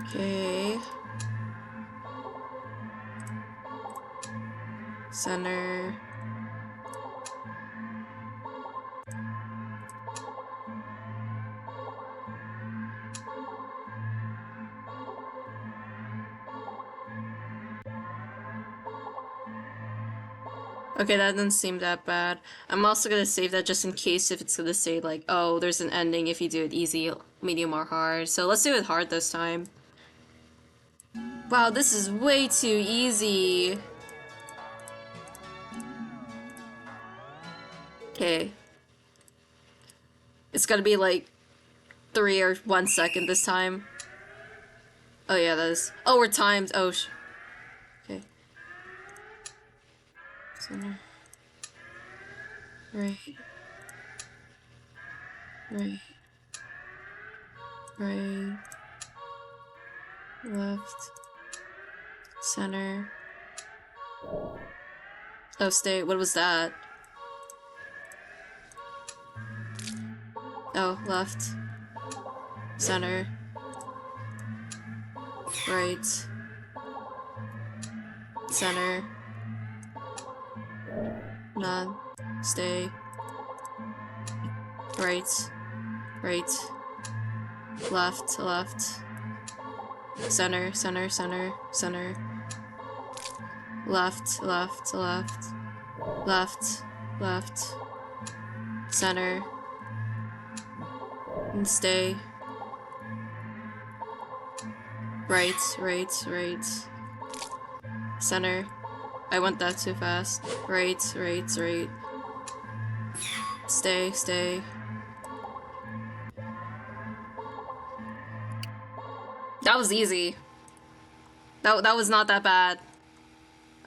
Okay. Center. Okay, that doesn't seem that bad. I'm also gonna save that just in case if it's gonna say like, oh, there's an ending if you do it easy, medium, or hard. So let's do it hard this time. Wow, this is way too easy. Okay. It's gonna be like 3 or 1 second this time. Oh yeah, that is. Oh, we're timed. Oh, okay. Center. Right. Right. Right. Left. Center. Oh, stay. What was that? Oh, left. Center. Right. Center. None. Stay. Right. Right. Left. Left. Center. Center. Center. Center. Left. Left. Left. Left. Left. Center. And stay. Right. Right. Right. Center. I went that too fast. Right, right, right. Stay, stay. That was easy. That was not that bad.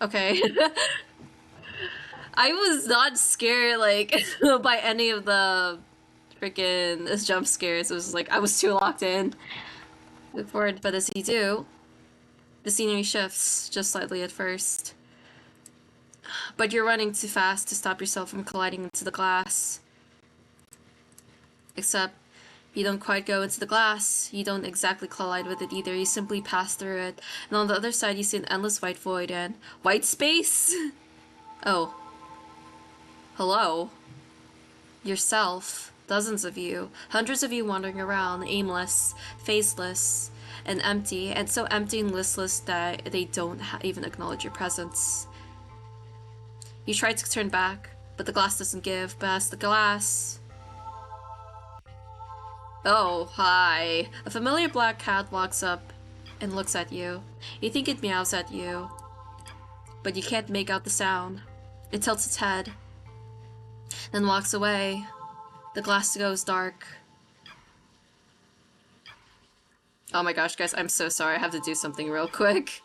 Okay. I was not scared like by any of the freaking jump scares. It was like I was too locked in. Look forward, but as you do, the scenery shifts just slightly at first. But you're running too fast to stop yourself from colliding into the glass. Except, you don't quite go into the glass. You don't exactly collide with it either. You simply pass through it. And on the other side, you see an endless white void and... White space? Oh. Hello? Yourself. Dozens of you. Hundreds of you wandering around, aimless, faceless, and empty. And so empty and listless that they don't even acknowledge your presence. You try to turn back, but the glass doesn't give. But as the glass... Oh, hi. A familiar black cat walks up and looks at you. You think it meows at you, but you can't make out the sound. It tilts its head, then walks away. The glass goes dark. Oh my gosh, guys, I'm so sorry. I have to do something real quick.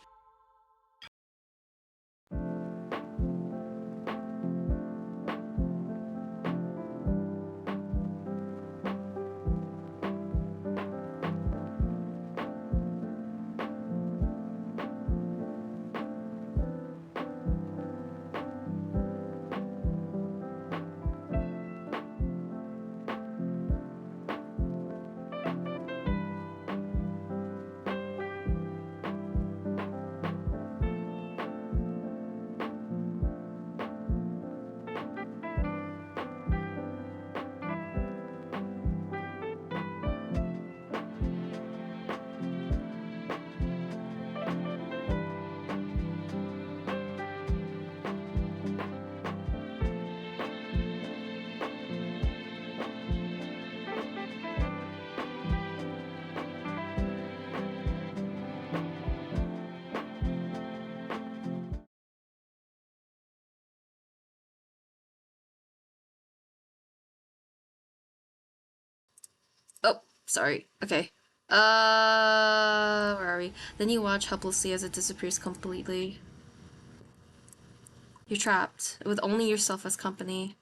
Oh, sorry. Okay. Where are we? Then you watch helplessly as it disappears completely. You're trapped, with only yourself as company.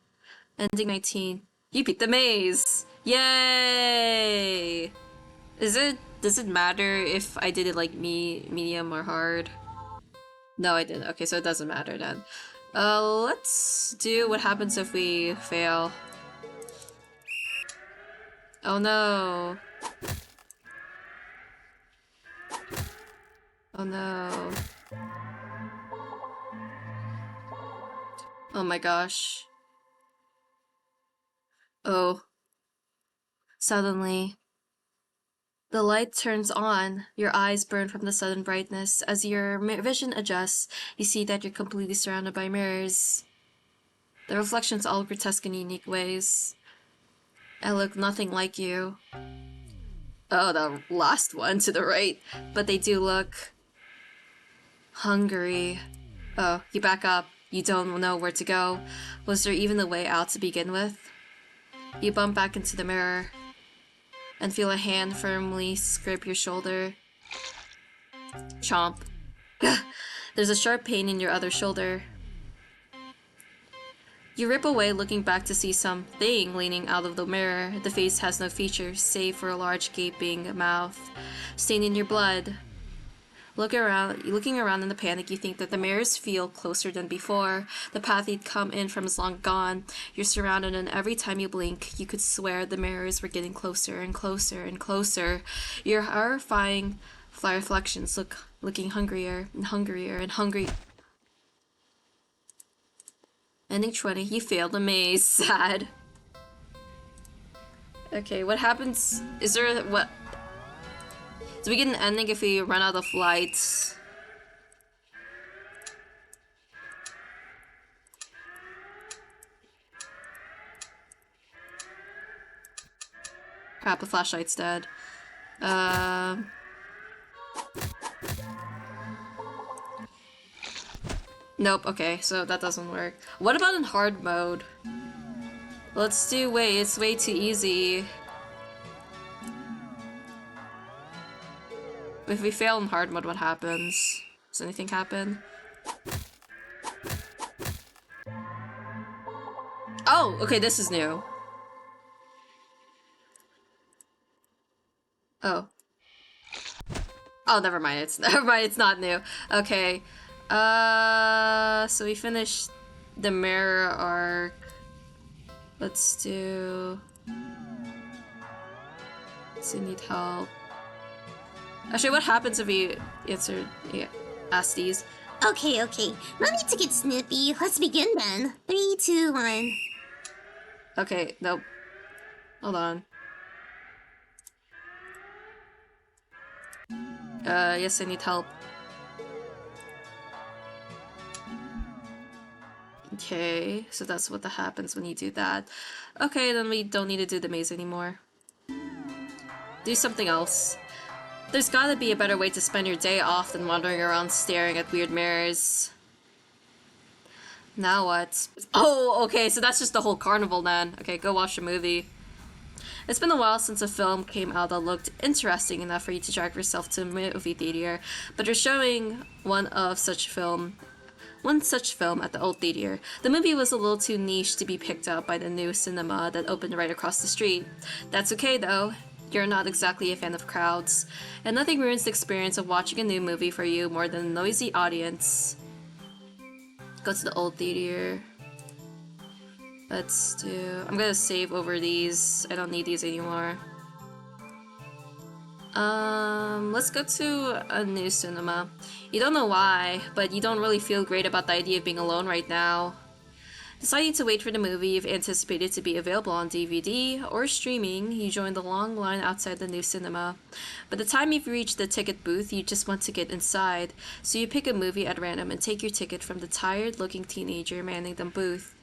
Ending 19. You beat the maze! Yay! Does it matter if I did it like medium or hard? No, I didn't. Okay, so it doesn't matter then. Let's do what happens if we fail. Oh no. Oh no. Oh my gosh. Oh. Suddenly, the light turns on. Your eyes burn from the sudden brightness. As your vision adjusts, you see that you're completely surrounded by mirrors. The reflections all grotesque in unique ways. And look nothing like you. Oh, the last one to the right. But they do look hungry. Oh, you back up. You don't know where to go. Was there even a way out to begin with? You bump back into the mirror and feel a hand firmly scrape your shoulder. Chomp. There's a sharp pain in your other shoulder. You rip away, looking back to see something leaning out of the mirror. The face has no features, save for a large gaping mouth, stained in your blood. Looking around in the panic, you think that the mirrors feel closer than before. The path you'd come in from is long gone. You're surrounded, and every time you blink, you could swear the mirrors were getting closer and closer and closer. Your horrifying fly reflections looking hungrier and hungrier and hungry. Ending 20, you failed the maze. Sad. Okay, what happens? Is there what? Do we get an ending if we run out of lights? Crap, the flashlight's dead. Nope, okay, so that doesn't work. What about in hard mode? Let's do, wait, it's way too easy. If we fail in hard mode, what happens? Does anything happen? Oh, okay, this is new. Oh. Oh, never mind, it's not new. Okay. So we finished the mirror arc. Let's do... Does it need help? Actually, what happens if we ask these? Okay. No need to get snippy. Let's begin then. 3, 2, 1. Okay, nope. Hold on. Yes, I need help. Okay, so that's what happens when you do that. Okay, then we don't need to do the maze anymore. Do something else. There's gotta be a better way to spend your day off than wandering around staring at weird mirrors. Now what? Oh, okay, so that's just the whole carnival then. Okay, go watch a movie. It's been a while since a film came out that looked interesting enough for you to drag yourself to a movie theater, but they're showing one such film at the old theater. The movie was a little too niche to be picked up by the new cinema that opened right across the street. That's okay though. You're not exactly a fan of crowds, and nothing ruins the experience of watching a new movie for you more than a noisy audience. Go to the old theater. Let's do... I'm gonna save over these. I don't need these anymore. Let's go to a new cinema. You don't know why, but you don't really feel great about the idea of being alone right now. Deciding to wait for the movie you've anticipated to be available on DVD or streaming, you join the long line outside the new cinema. By the time you've reached the ticket booth, you just want to get inside, so you pick a movie at random and take your ticket from the tired-looking teenager manning the booth.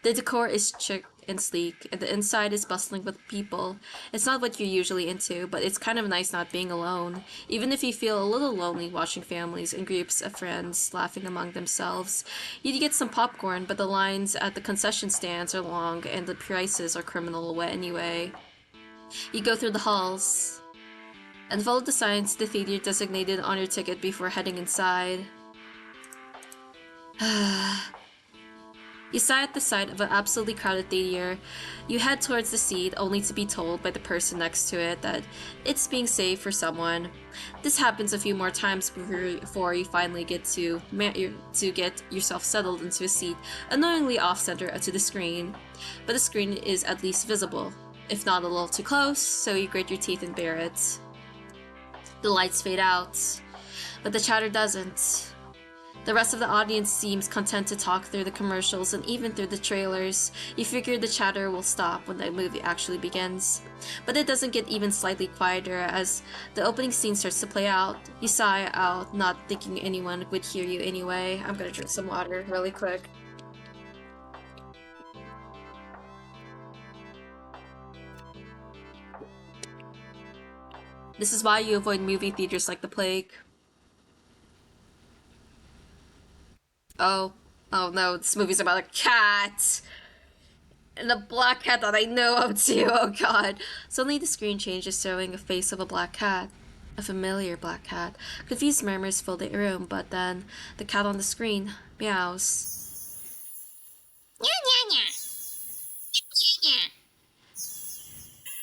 The decor is chic and sleek, and the inside is bustling with people. It's not what you're usually into, but it's kind of nice not being alone, even if you feel a little lonely watching families and groups of friends laughing among themselves. You get some popcorn, but the lines at the concession stands are long, and the prices are criminal anyway. You go through the halls, and follow the signs to the theater designated on your ticket before heading inside. You sigh at the sight of an absolutely crowded theater. You head towards the seat, only to be told by the person next to it that it's being saved for someone. This happens a few more times before you finally get to get yourself settled into a seat, annoyingly off-center to the screen. But the screen is at least visible, if not a little too close, so you grit your teeth and bear it. The lights fade out, but the chatter doesn't. The rest of the audience seems content to talk through the commercials and even through the trailers. You figure the chatter will stop when the movie actually begins. But it doesn't get even slightly quieter as the opening scene starts to play out. You sigh out, not thinking anyone would hear you anyway. I'm gonna drink some water really quick. This is why you avoid movie theaters like the plague. Oh no, this movie's about a cat! And a black cat that I know of too, oh god. Suddenly the screen changes, showing a face of a black cat. A familiar black cat. Confused murmurs fill the room, but then the cat on the screen meows.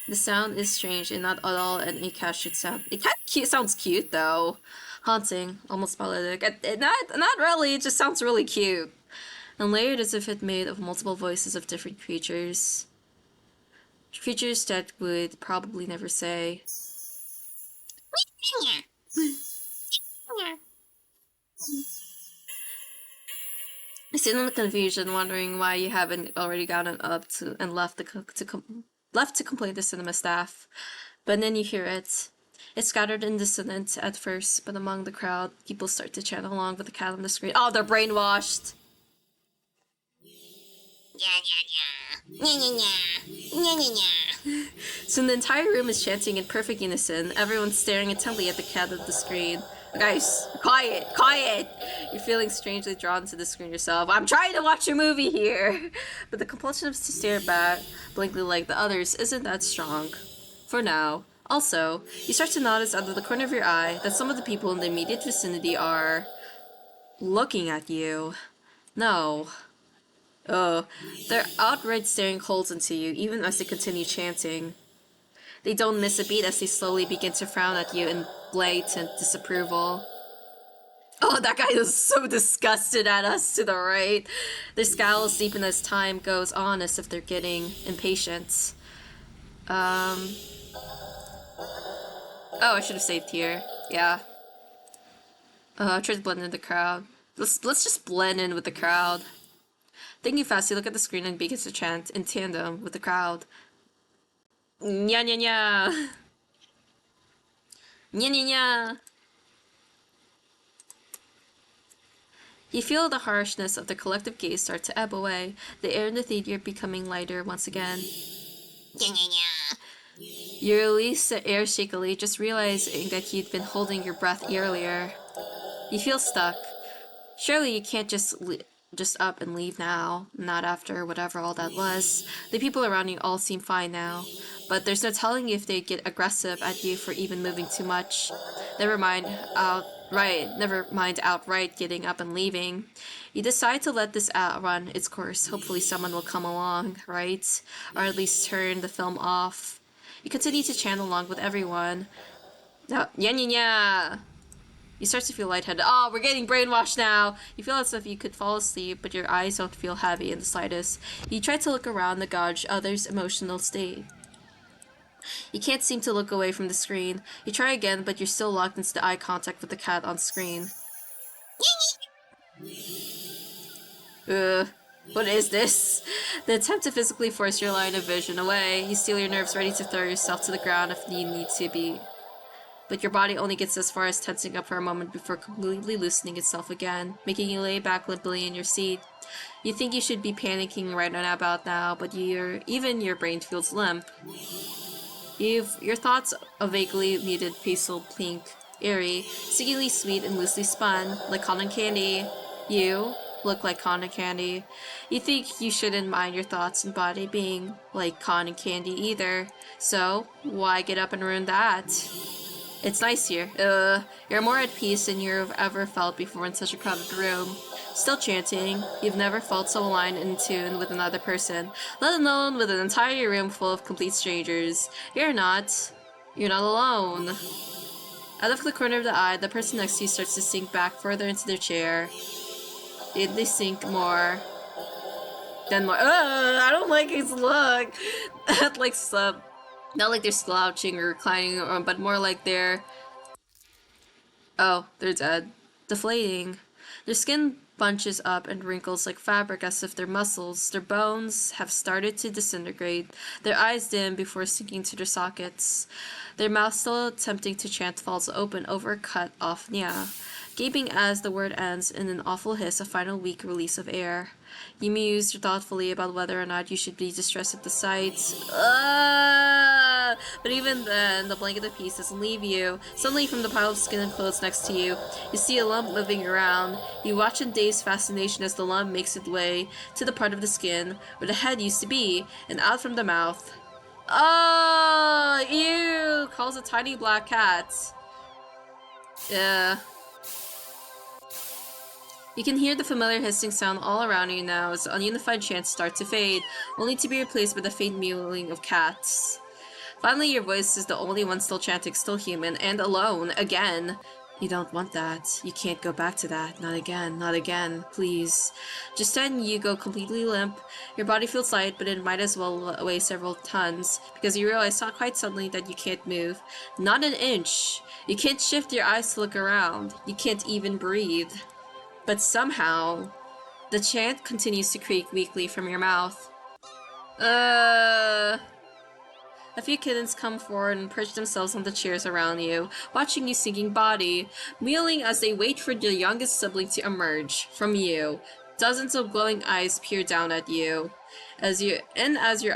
The sound is strange and not at all an a cat should sound. It kind of sounds cute though. Haunting, almost poetic. Not really, it just sounds really cute. And layered as if it made of multiple voices of different creatures. Creatures that would probably never say. I sit in the confusion, wondering why you haven't already gotten up to and left to complain to cinema staff. But then you hear it. It's scattered and dissonant at first, but among the crowd, people start to chant along with the cat on the screen. Oh, they're brainwashed! Soon the entire room is chanting in perfect unison, everyone staring intently at the cat at the screen. Guys, quiet, quiet! You're feeling strangely drawn to the screen yourself. I'm trying to watch a movie here! But the compulsion to stare back, blankly like the others, isn't that strong. For now. Also, you start to notice out of the corner of your eye that some of the people in the immediate vicinity are looking at you. No. Oh, they're outright staring holes into you, even as they continue chanting. They don't miss a beat as they slowly begin to frown at you in blatant disapproval. Oh, that guy is so disgusted at us to the right. Their scowls deepen as time goes on, as if they're getting impatient. Oh, I should have saved here. Yeah. I tried to blend in the crowd. Let's just blend in with the crowd. Thinking fast, you look at the screen and begins to chant in tandem with the crowd. Nya nya nya! Nya nya nya! You feel the harshness of the collective gaze start to ebb away, the air in the theater becoming lighter once again. Nya nya nya! You release the air shakily, just realizing that you'd been holding your breath earlier. You feel stuck. Surely you can't just up and leave now, not after whatever all that was. The people around you all seem fine now, but there's no telling if they'd get aggressive at you for even moving too much. Never mind outright getting up and leaving. You decide to let this run its course. Hopefully someone will come along, right? Or at least turn the film off. You continue to chant along with everyone. Nya nya nya! You start to feel lightheaded. Oh, we're getting brainwashed now! You feel as if you could fall asleep, but your eyes don't feel heavy in the slightest. You try to look around to gauge others' emotional state. You can't seem to look away from the screen. You try again, but you're still locked into the eye contact with the cat on screen. What is this? The attempt to physically force your line of vision away. You steel your nerves ready to throw yourself to the ground if you need to be. But your body only gets as far as tensing up for a moment before completely loosening itself again, making you lay back limply in your seat. You think you should be panicking right about now, but even your brain feels limp. Your thoughts a vaguely muted pastel pink, airy, stickily sweet and loosely spun, like cotton candy. You look like cotton candy. You think you shouldn't mind your thoughts and body being like cotton candy either, so why get up and ruin that? It's nice here. You're more at peace than you've ever felt before in such a crowded room. Still chanting, you've never felt so aligned and in tune with another person, let alone with an entire room full of complete strangers. You're not alone. Out of the corner of the eye, the person next to you starts to sink back further into their chair. They sink more. Then more. I don't like his look. Like not like they're slouching or reclining, but more like they're. Oh, they're dead. Deflating. Their skin bunches up and wrinkles like fabric as if their muscles, their bones, have started to disintegrate. Their eyes dim before sinking to their sockets. Their mouth still attempting to chant falls open over a cut off Nya, gaping as the word ends in an awful hiss, a final weak release of air. You muse thoughtfully about whether or not you should be distressed at the sight. But even then, the blanket of peace doesn't leave you. Suddenly, from the pile of skin and clothes next to you, you see a lump moving around. You watch in dazed fascination as the lump makes its way to the part of the skin where the head used to be, and out from the mouth. Oh, ew! Calls a tiny black cat. Yeah. You can hear the familiar hissing sound all around you now as the ununified chants start to fade, only to be replaced by the faint mewling of cats. Finally, your voice is the only one still chanting, still human, and alone, again. You don't want that. You can't go back to that. Not again. Not again. Please. Just then, you go completely limp. Your body feels light, but it might as well weigh several tons, because you realize quite suddenly that you can't move. Not an inch. You can't shift your eyes to look around. You can't even breathe. But somehow, the chant continues to creak weakly from your mouth. A few kittens come forward and perch themselves on the chairs around you, watching your sinking body, mealing as they wait for their youngest sibling to emerge from you. Dozens of glowing eyes peer down at you. As your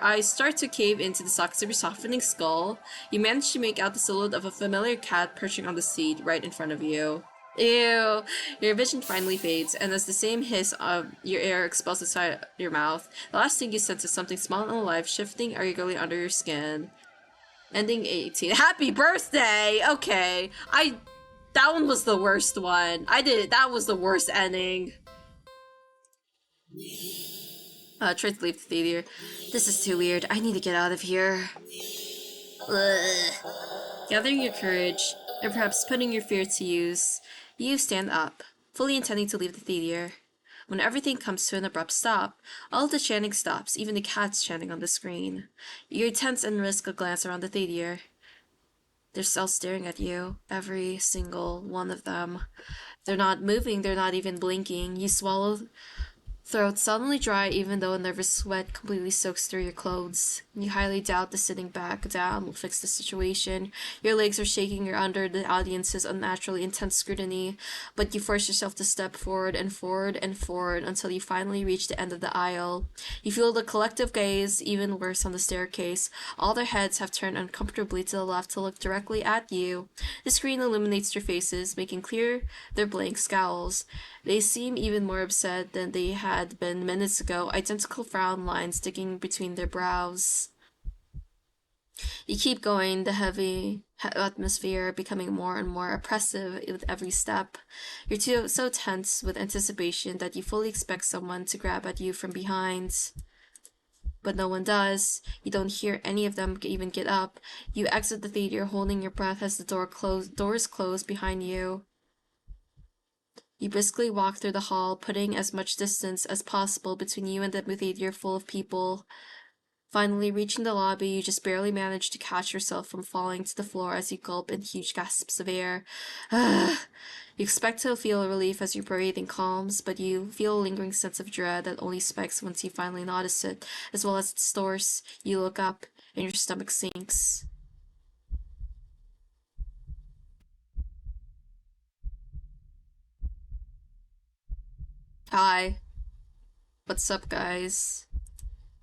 eyes start to cave into the sockets of your softening skull, you manage to make out the silhouette of a familiar cat perching on the seat right in front of you. Ew! Your vision finally fades, and as the same hiss of your air expels inside your mouth, the last thing you sense is something small and alive shifting irregularly under your skin. Ending 18. Happy birthday! Okay. That one was the worst one. That was the worst ending. Try to leave the theater. This is too weird. I need to get out of here. Ugh. Gathering your courage, and perhaps putting your fear to use, you stand up, fully intending to leave the theater. When everything comes to an abrupt stop, all of the chanting stops, even the cats chanting on the screen. You're tense and risk a glance around the theater. They're still staring at you, every single one of them. They're not moving, they're not even blinking. You swallow, throat suddenly dry even though a nervous sweat completely soaks through your clothes. You highly doubt the sitting back down will fix the situation. Your legs are shaking, you're under the audience's unnaturally intense scrutiny, but you force yourself to step forward and forward and forward until you finally reach the end of the aisle. You feel the collective gaze even worse on the staircase. All their heads have turned uncomfortably to the left to look directly at you. The screen illuminates their faces, making clear their blank scowls. They seem even more upset than they had been minutes ago, identical frown lines sticking between their brows. You keep going, the heavy atmosphere becoming more and more oppressive with every step. You're so tense with anticipation that you fully expect someone to grab at you from behind. But no one does. You don't hear any of them even get up. You exit the theater holding your breath as the doors close behind you. You briskly walk through the hall, putting as much distance as possible between you and the theater full of people. Finally, reaching the lobby, you just barely manage to catch yourself from falling to the floor as you gulp in huge gasps of air. You expect to feel relief as your breathing calms, but you feel a lingering sense of dread that only spikes once you finally notice it, as well as it distorts. You look up, and your stomach sinks. Hi. What's up, guys?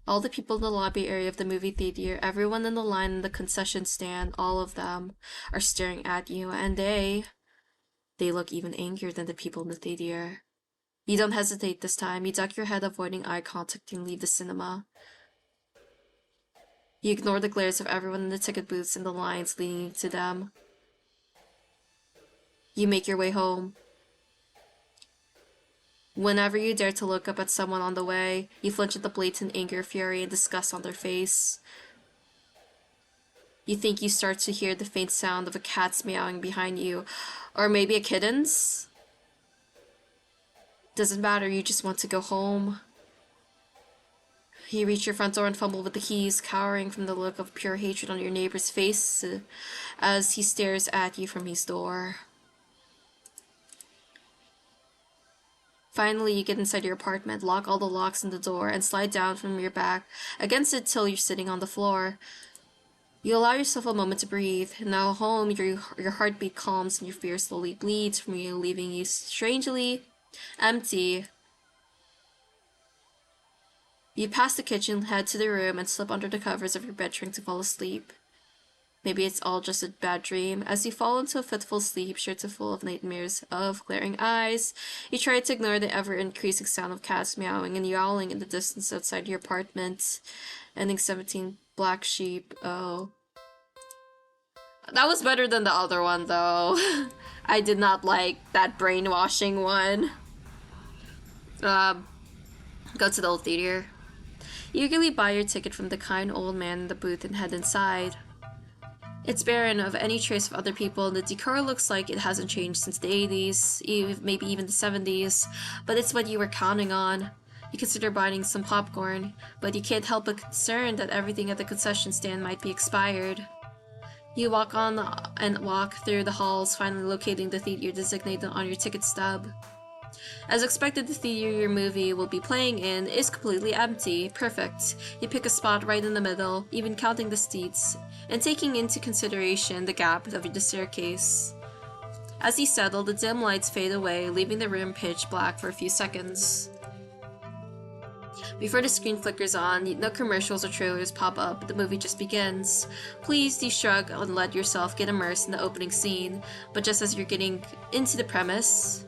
All the people in the lobby area of the movie theater, everyone in the line in the concession stand, all of them, are staring at you, and they look even angrier than the people in the theater. You don't hesitate this time. You duck your head, avoiding eye contact, and leave the cinema. You ignore the glares of everyone in the ticket booths and the lines leading to them. You make your way home. Whenever you dare to look up at someone on the way, you flinch at the blatant anger, fury, and disgust on their face. You think you start to hear the faint sound of a cat's meowing behind you, or maybe a kitten's. Doesn't matter, you just want to go home. You reach your front door and fumble with the keys, cowering from the look of pure hatred on your neighbor's face as he stares at you from his door. Finally, you get inside your apartment, lock all the locks in the door, and slide down from your back against it till you're sitting on the floor. You allow yourself a moment to breathe. Now home, your heartbeat calms and your fear slowly bleeds from you, leaving you strangely empty. You pass the kitchen, head to the room, and slip under the covers of your bed trying to fall asleep. Maybe it's all just a bad dream. As you fall into a fitful sleep, sure to full of nightmares of glaring eyes, you try to ignore the ever-increasing sound of cats meowing and yowling in the distance outside your apartment. Ending 17, Black Sheep. Oh. That was better than the other one, though. I did not like that brainwashing one. Go to the old theater. You eagerly buy your ticket from the kind old man in the booth and head inside. It's barren of any trace of other people, and the decor looks like it hasn't changed since the 80s, maybe even the 70s, but it's what you were counting on. You consider buying some popcorn, but you can't help but concerned that everything at the concession stand might be expired. You walk on and walk through the halls, finally locating the theater designated on your ticket stub. As expected, the theater your movie will be playing in is completely empty. Perfect. You pick a spot right in the middle, even counting the seats, and taking into consideration the gap of the staircase. As you settle, the dim lights fade away, leaving the room pitch black for a few seconds. Before the screen flickers on, no commercials or trailers pop up, the movie just begins. Pleased, you shrug and let yourself get immersed in the opening scene, but just as you're getting into the premise,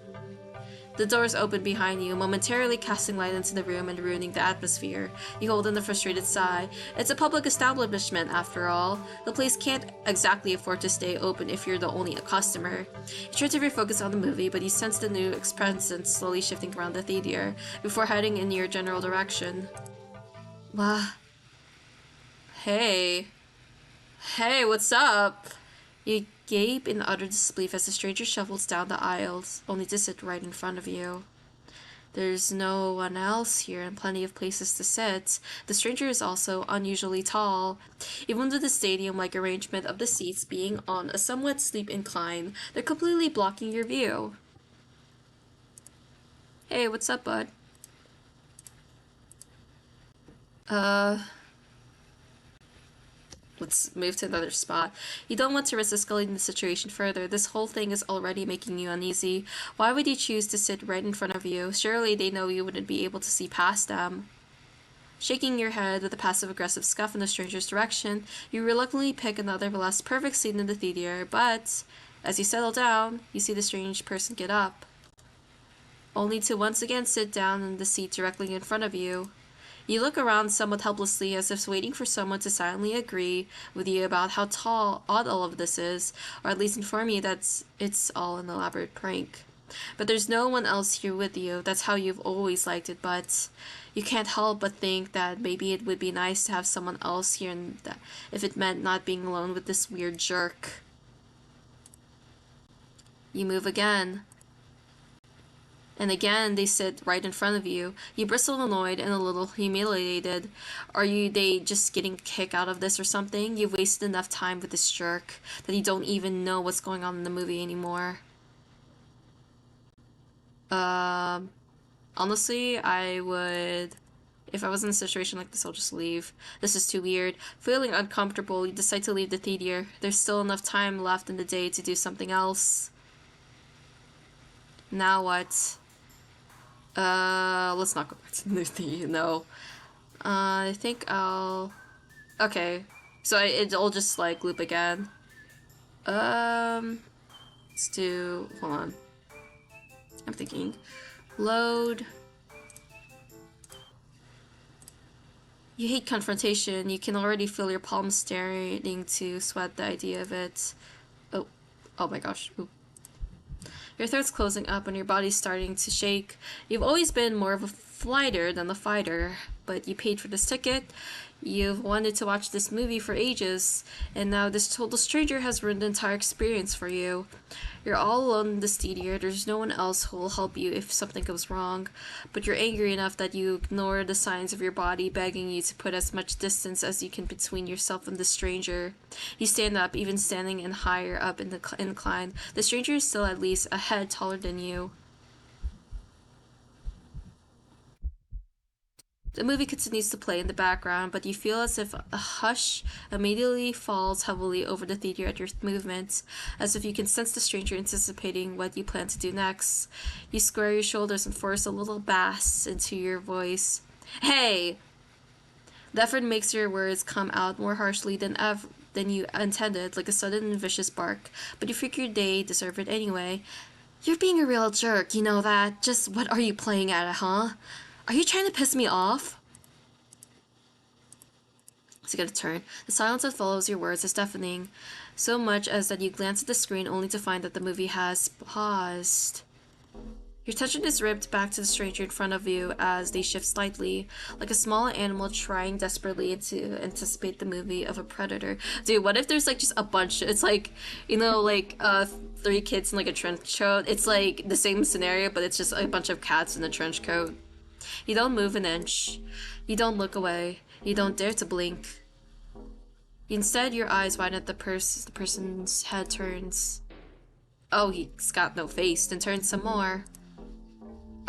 the doors open behind you, momentarily casting light into the room and ruining the atmosphere. You hold in a frustrated sigh. It's a public establishment, after all. The place can't exactly afford to stay open if you're the only customer. You try to refocus on the movie, but you sense the new presence slowly shifting around the theater before heading in your general direction. Hey. Hey, what's up? You gape in utter disbelief as the stranger shuffles down the aisles, only to sit right in front of you. There's no one else here and plenty of places to sit. The stranger is also unusually tall. Even with the stadium-like arrangement of the seats being on a somewhat steep incline, they're completely blocking your view. Hey, what's up, bud? Let's move to another spot. You don't want to risk escalating the situation further. This whole thing is already making you uneasy. Why would you choose to sit right in front of you? Surely they know you wouldn't be able to see past them. Shaking your head with a passive-aggressive scuff in the stranger's direction, you reluctantly pick another less perfect seat in the theater, but as you settle down, you see the strange person get up, only to once again sit down in the seat directly in front of you. You look around somewhat helplessly as if waiting for someone to silently agree with you about how odd all of this is, or at least inform you that it's all an elaborate prank. But there's no one else here with you. That's how you've always liked it, but you can't help but think that maybe it would be nice to have someone else here, and if it meant not being alone with this weird jerk. You move again. And again, they sit right in front of you. You bristle annoyed and a little humiliated. Are they just getting a kick out of this or something? You've wasted enough time with this jerk that you don't even know what's going on in the movie anymore. Honestly, I would... If I was in a situation like this, I'll just leave. This is too weird. Feeling uncomfortable, you decide to leave the theater. There's still enough time left in the day to do something else. Now what? Let's not go back to the theater, no. I think I'll... Okay, so it'll just, like, loop again. Let's do... Hold on. I'm thinking. Load. You hate confrontation. You can already feel your palms starting to sweat the idea of it. Oh my gosh. Ooh. Your throat's closing up and your body's starting to shake. You've always been more of a flighter than the fighter, but you paid for this ticket. You've wanted to watch this movie for ages, and now this total stranger has ruined the entire experience for you. You're all alone in this theater. There's no one else who will help you if something goes wrong, but you're angry enough that you ignore the signs of your body begging you to put as much distance as you can between yourself and the stranger. You stand up, even standing and higher up in the incline. The stranger is still at least a head taller than you. The movie continues to play in the background, but you feel as if a hush immediately falls heavily over the theater at your movements, as if you can sense the stranger anticipating what you plan to do next. You square your shoulders and force a little bass into your voice. Hey! The effort makes your words come out more harshly than you intended, like a sudden and vicious bark, but you figure they deserve it anyway. You're being a real jerk, you know that. Just what are you playing at, huh? Are you trying to piss me off? So you get a turn. The silence that follows your words is deafening, so much as that you glance at the screen only to find that the movie has paused. Your attention is ripped back to the stranger in front of you as they shift slightly, like a small animal trying desperately to anticipate the movie of a predator. Dude, what if there's like just a bunch? It's like, you know, like three kids in like a trench coat. It's like the same scenario, but it's just a bunch of cats in a trench coat. You don't move an inch. You don't look away. You don't dare to blink. Instead, your eyes widen at the person's head turns. Oh, he's got no face. Then turns some more.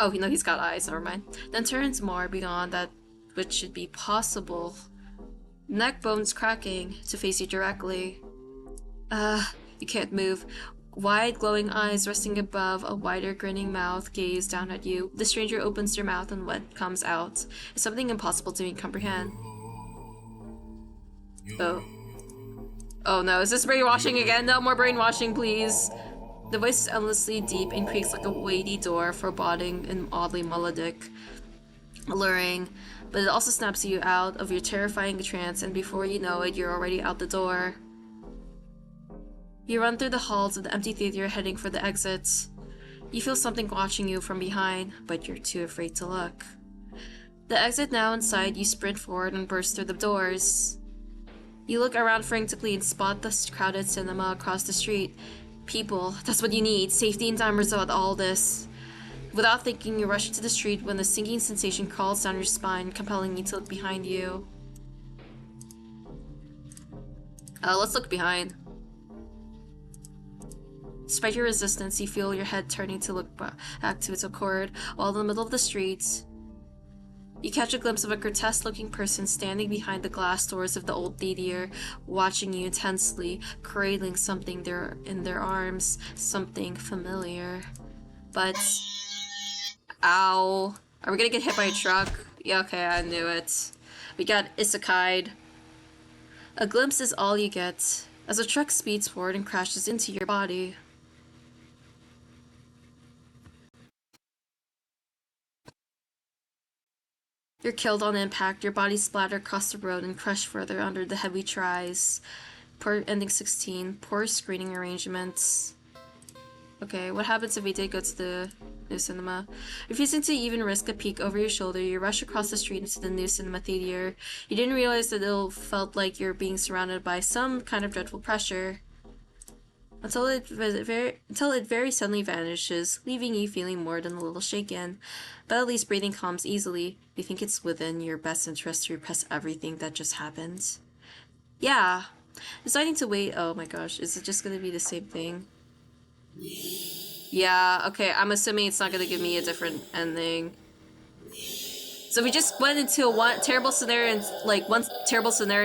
Oh, no, he's got eyes. Never mind. Then turns more beyond that which should be possible. Neck bones cracking to face you directly. You can't move. Wide, glowing eyes resting above a wider, grinning mouth gaze down at you. The stranger opens their mouth and what comes out is something impossible to comprehend. Oh. Oh no, is this brainwashing again? No more brainwashing, please. The voice is endlessly deep and creaks like a weighty door, foreboding and oddly melodic, alluring, but it also snaps you out of your terrifying trance, and before you know it, you're already out the door. You run through the halls of the empty theater heading for the exits. You feel something watching you from behind, but you're too afraid to look. The exit now inside, you sprint forward and burst through the doors. You look around frantically and spot the crowded cinema across the street. People, that's what you need. Safety and time result all this. Without thinking, you rush into the street when the sinking sensation crawls down your spine, compelling you to look behind you. Let's look behind. Despite your resistance, you feel your head turning to look back to its accord, while in the middle of the street, you catch a glimpse of a grotesque-looking person standing behind the glass doors of the old theater, watching you intensely, cradling something there in their arms, something familiar. But... Ow. Are we gonna get hit by a truck? Yeah, okay, I knew it. We got isekai'd. A glimpse is all you get, as a truck speeds forward and crashes into your body. You're killed on impact, your body splattered across the road and crushed further under the heavy tries. Poor ending 16, poor screening arrangements. Okay, what happens if we did go to the new cinema? Refusing to even risk a peek over your shoulder, you rush across the street into the new cinema theater. You didn't realize that it felt like you're being surrounded by some kind of dreadful pressure. Until it very suddenly vanishes, leaving you feeling more than a little shaken. But at least breathing calms easily. You think it's within your best interest to repress everything that just happened? Yeah. Deciding to wait, oh my gosh, is it just gonna be the same thing? Yeah, okay, I'm assuming it's not gonna give me a different ending. So we just went into one terrible scenario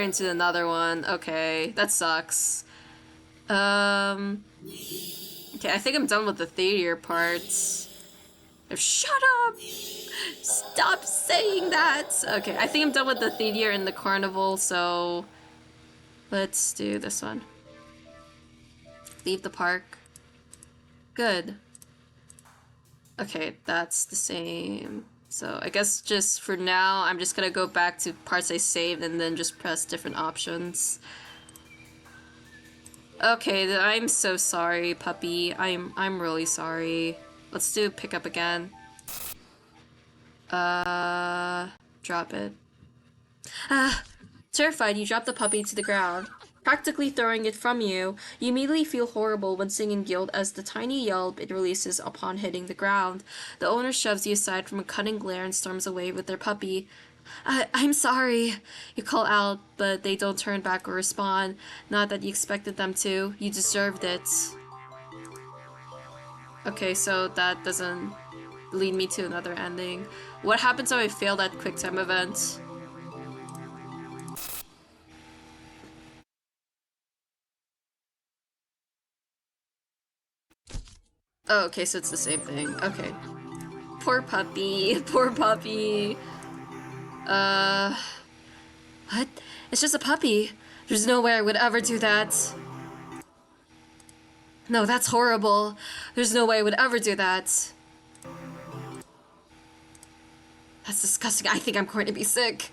into another one. Okay, that sucks. Okay, I think I'm done with the theater parts. Shut up! Stop saying that! Okay, I think I'm done with the theater and the carnival, so... Let's do this one. Leave the park. Good. Okay, that's the same. So I guess just for now, I'm just gonna go back to parts I saved and then just press different options. Okay, I'm so sorry, puppy. I'm really sorry. Let's do pick up again. Drop it. Ah, terrified, you drop the puppy to the ground, practically throwing it from you. You immediately feel horrible when singing guilt as the tiny yelp it releases upon hitting the ground. The owner shoves you aside from a cutting glare and storms away with their puppy. I'm sorry, you call out, but they don't turn back or respond. Not that you expected them to. You deserved it. Okay, so that doesn't lead me to another ending. What happens if I fail that quick time event? Oh, okay, so it's the same thing. Okay. Poor puppy. Poor puppy. Uh... What? It's just a puppy. There's no way I would ever do that. No, that's horrible. There's no way I would ever do that. That's disgusting. I think I'm going to be sick.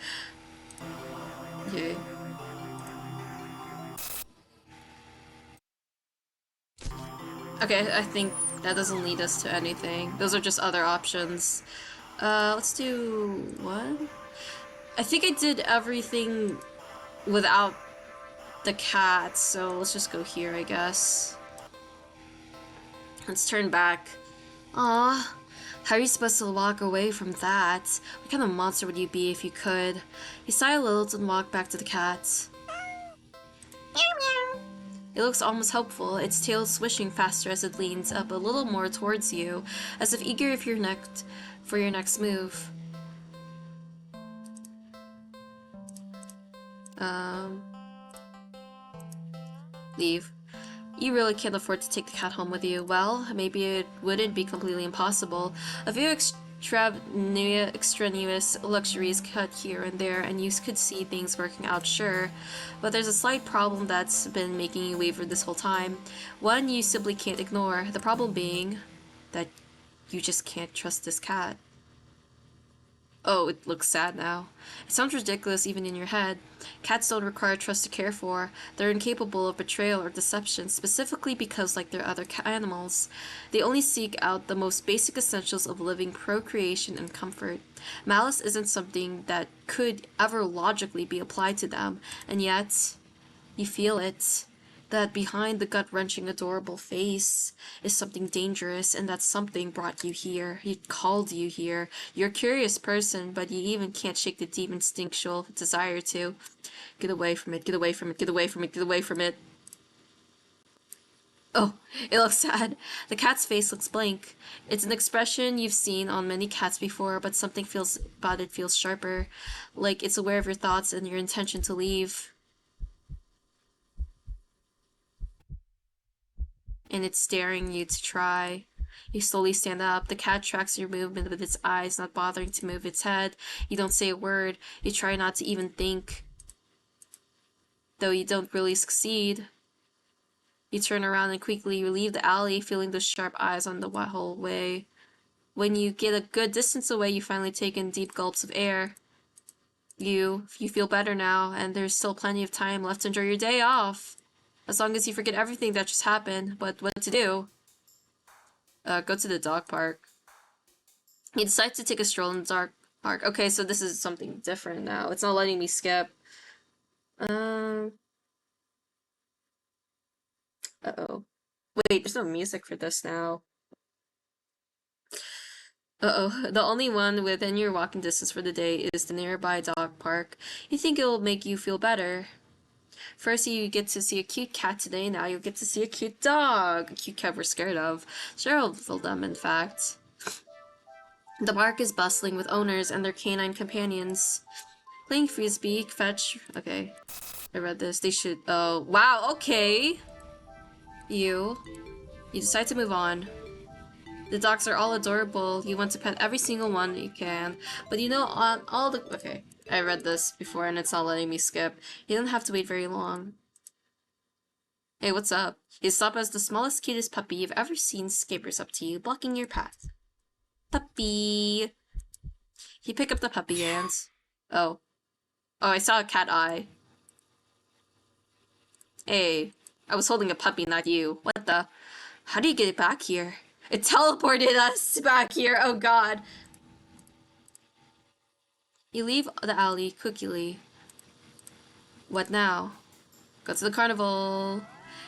Okay. Okay, I think that doesn't lead us to anything. Those are just other options. Let's do... what? I think I did everything without the cat, so let's just go here, I guess. Let's turn back. Aw, how are you supposed to walk away from that? What kind of monster would you be if you could? You sigh a little and walk back to the cat. Meow meow. It looks almost hopeful, its tail swishing faster as it leans up a little more towards you, as if eager for your next move. Leave. You really can't afford to take the cat home with you. Well, maybe it wouldn't be completely impossible. A few extraneous luxuries cut here and there, and you could see things working out, sure. But there's a slight problem that's been making you waver this whole time. One you simply can't ignore. The problem being that you just can't trust this cat. Oh, it looks sad now. It sounds ridiculous even in your head. Cats don't require trust to care for. They're incapable of betrayal or deception, specifically because, like their other animals, they only seek out the most basic essentials of living, procreation, and comfort. Malice isn't something that could ever logically be applied to them, and yet, you feel it. That behind the gut-wrenching adorable face is something dangerous, and that something brought you here. It called you here. You're a curious person, but you even can't shake the deep instinctual desire to. Get away from it, get away from it, get away from it, get away from it. Oh, it looks sad. The cat's face looks blank. It's an expression you've seen on many cats before, but something feels about it feels sharper. Like it's aware of your thoughts and your intention to leave. And it's staring you to try. You slowly stand up. The cat tracks your movement with its eyes, not bothering to move its head. You don't say a word. You try not to even think. Though you don't really succeed. You turn around and quickly leave the alley, feeling those sharp eyes on the whole way. When you get a good distance away, you finally take in deep gulps of air. You feel better now, and there's still plenty of time left to enjoy your day off. As long as you forget everything that just happened. But what to do? Go to the dog park. You decide to take a stroll in the dog park. Okay, so this is something different now. It's not letting me skip. Uh-oh. Wait, there's no music for this now. Uh-oh. The only one within your walking distance for the day is the nearby dog park. You think it will make you feel better. First, you get to see a cute cat today. Now you'll get to see a cute dog. A cute cat we're scared of. Several of them, in fact. The park is bustling with owners and their canine companions. Playing frisbee, fetch. Okay, I read this. They should. Oh, wow. Okay. You decide to move on. The dogs are all adorable. You want to pet every single one that you can. But you know, on all the... Okay, I read this before and it's not letting me skip. You don't have to wait very long. Hey, what's up? You stop as the smallest, cutest puppy you've ever seen scampers up to you, blocking your path. Puppy! You pick up the puppy hands. Oh. Oh, I saw a cat eye. Hey. I was holding a puppy, not you. What the? How do you get it back here? It teleported us back here, oh god. You leave the alley quickly. What now? Go to the carnival.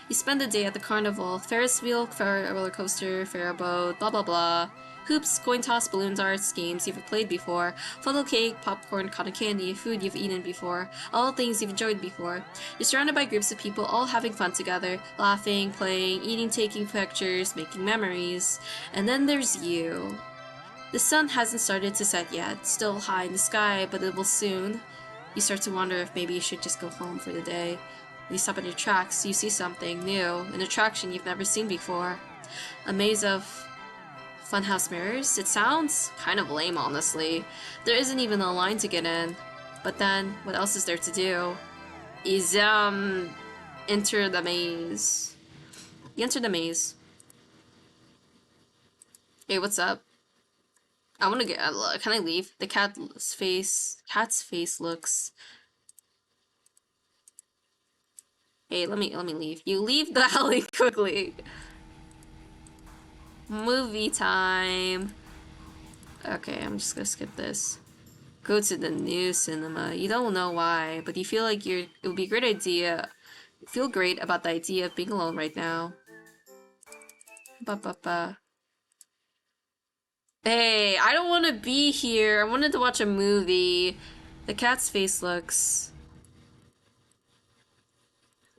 You spend the day at the carnival. Ferris wheel, roller coaster, ferry boat, blah blah blah. Hoops, coin toss, balloon darts, games you've played before, funnel cake, popcorn, cotton candy, food you've eaten before, all things you've enjoyed before. You're surrounded by groups of people all having fun together, laughing, playing, eating, taking pictures, making memories. And then there's you. The sun hasn't started to set yet, still high in the sky, but it will soon. You start to wonder if maybe you should just go home for the day. You stop at your tracks, you see something new, an attraction you've never seen before. A maze of funhouse mirrors? It sounds kind of lame, honestly. There isn't even a line to get in. But then, what else is there to do? Enter the maze. You enter the maze. Hey, what's up? I wanna get, can I leave? The cat's face looks... Hey, let me leave. You leave the alley quickly. Movie time. Okay, I'm just gonna skip this. Go to the new cinema. You don't know why, but you feel like it would be a great idea. You feel great about the idea of being alone right now. Ba. Hey, I don't want to be here. I wanted to watch a movie. The cat's face looks...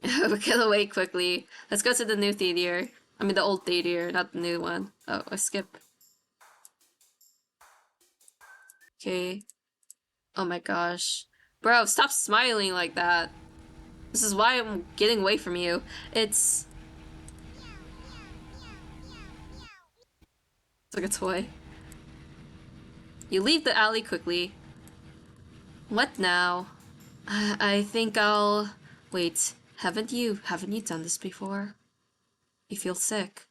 Get away quickly. Let's go to the new theater. I mean the old theater, not the new one. Oh, I skip. Okay. Oh my gosh. Bro, stop smiling like that. This is why I'm getting away from you. It's like a toy. You leave the alley quickly. What now? I think I'll... Wait, haven't you done this before? You feel sick.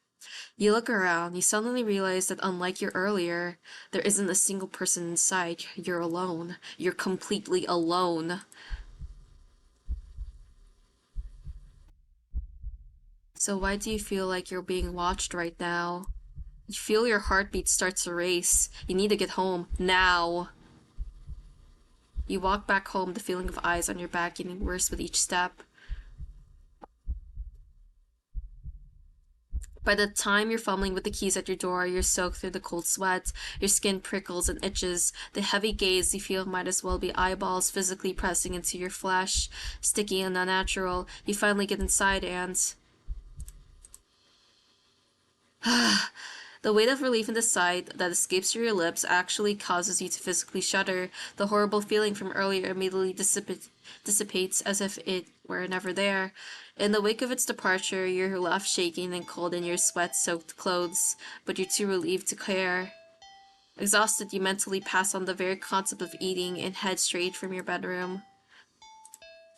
You look around, you suddenly realize that unlike your earlier, there isn't a single person in sight. You're alone. You're completely alone. So why do you feel like you're being watched right now? You feel your heartbeat start to race. You need to get home. Now. You walk back home, the feeling of eyes on your back getting worse with each step. By the time you're fumbling with the keys at your door, you're soaked through the cold sweat. Your skin prickles and itches. The heavy gaze you feel might as well be eyeballs physically pressing into your flesh. Sticky and unnatural. You finally get inside and... The weight of relief in the sight that escapes through your lips actually causes you to physically shudder. The horrible feeling from earlier immediately dissipates as if it were never there. In the wake of its departure, you're left shaking and cold in your sweat-soaked clothes, but you're too relieved to care. Exhausted, you mentally pass on the very concept of eating and head straight from your bedroom.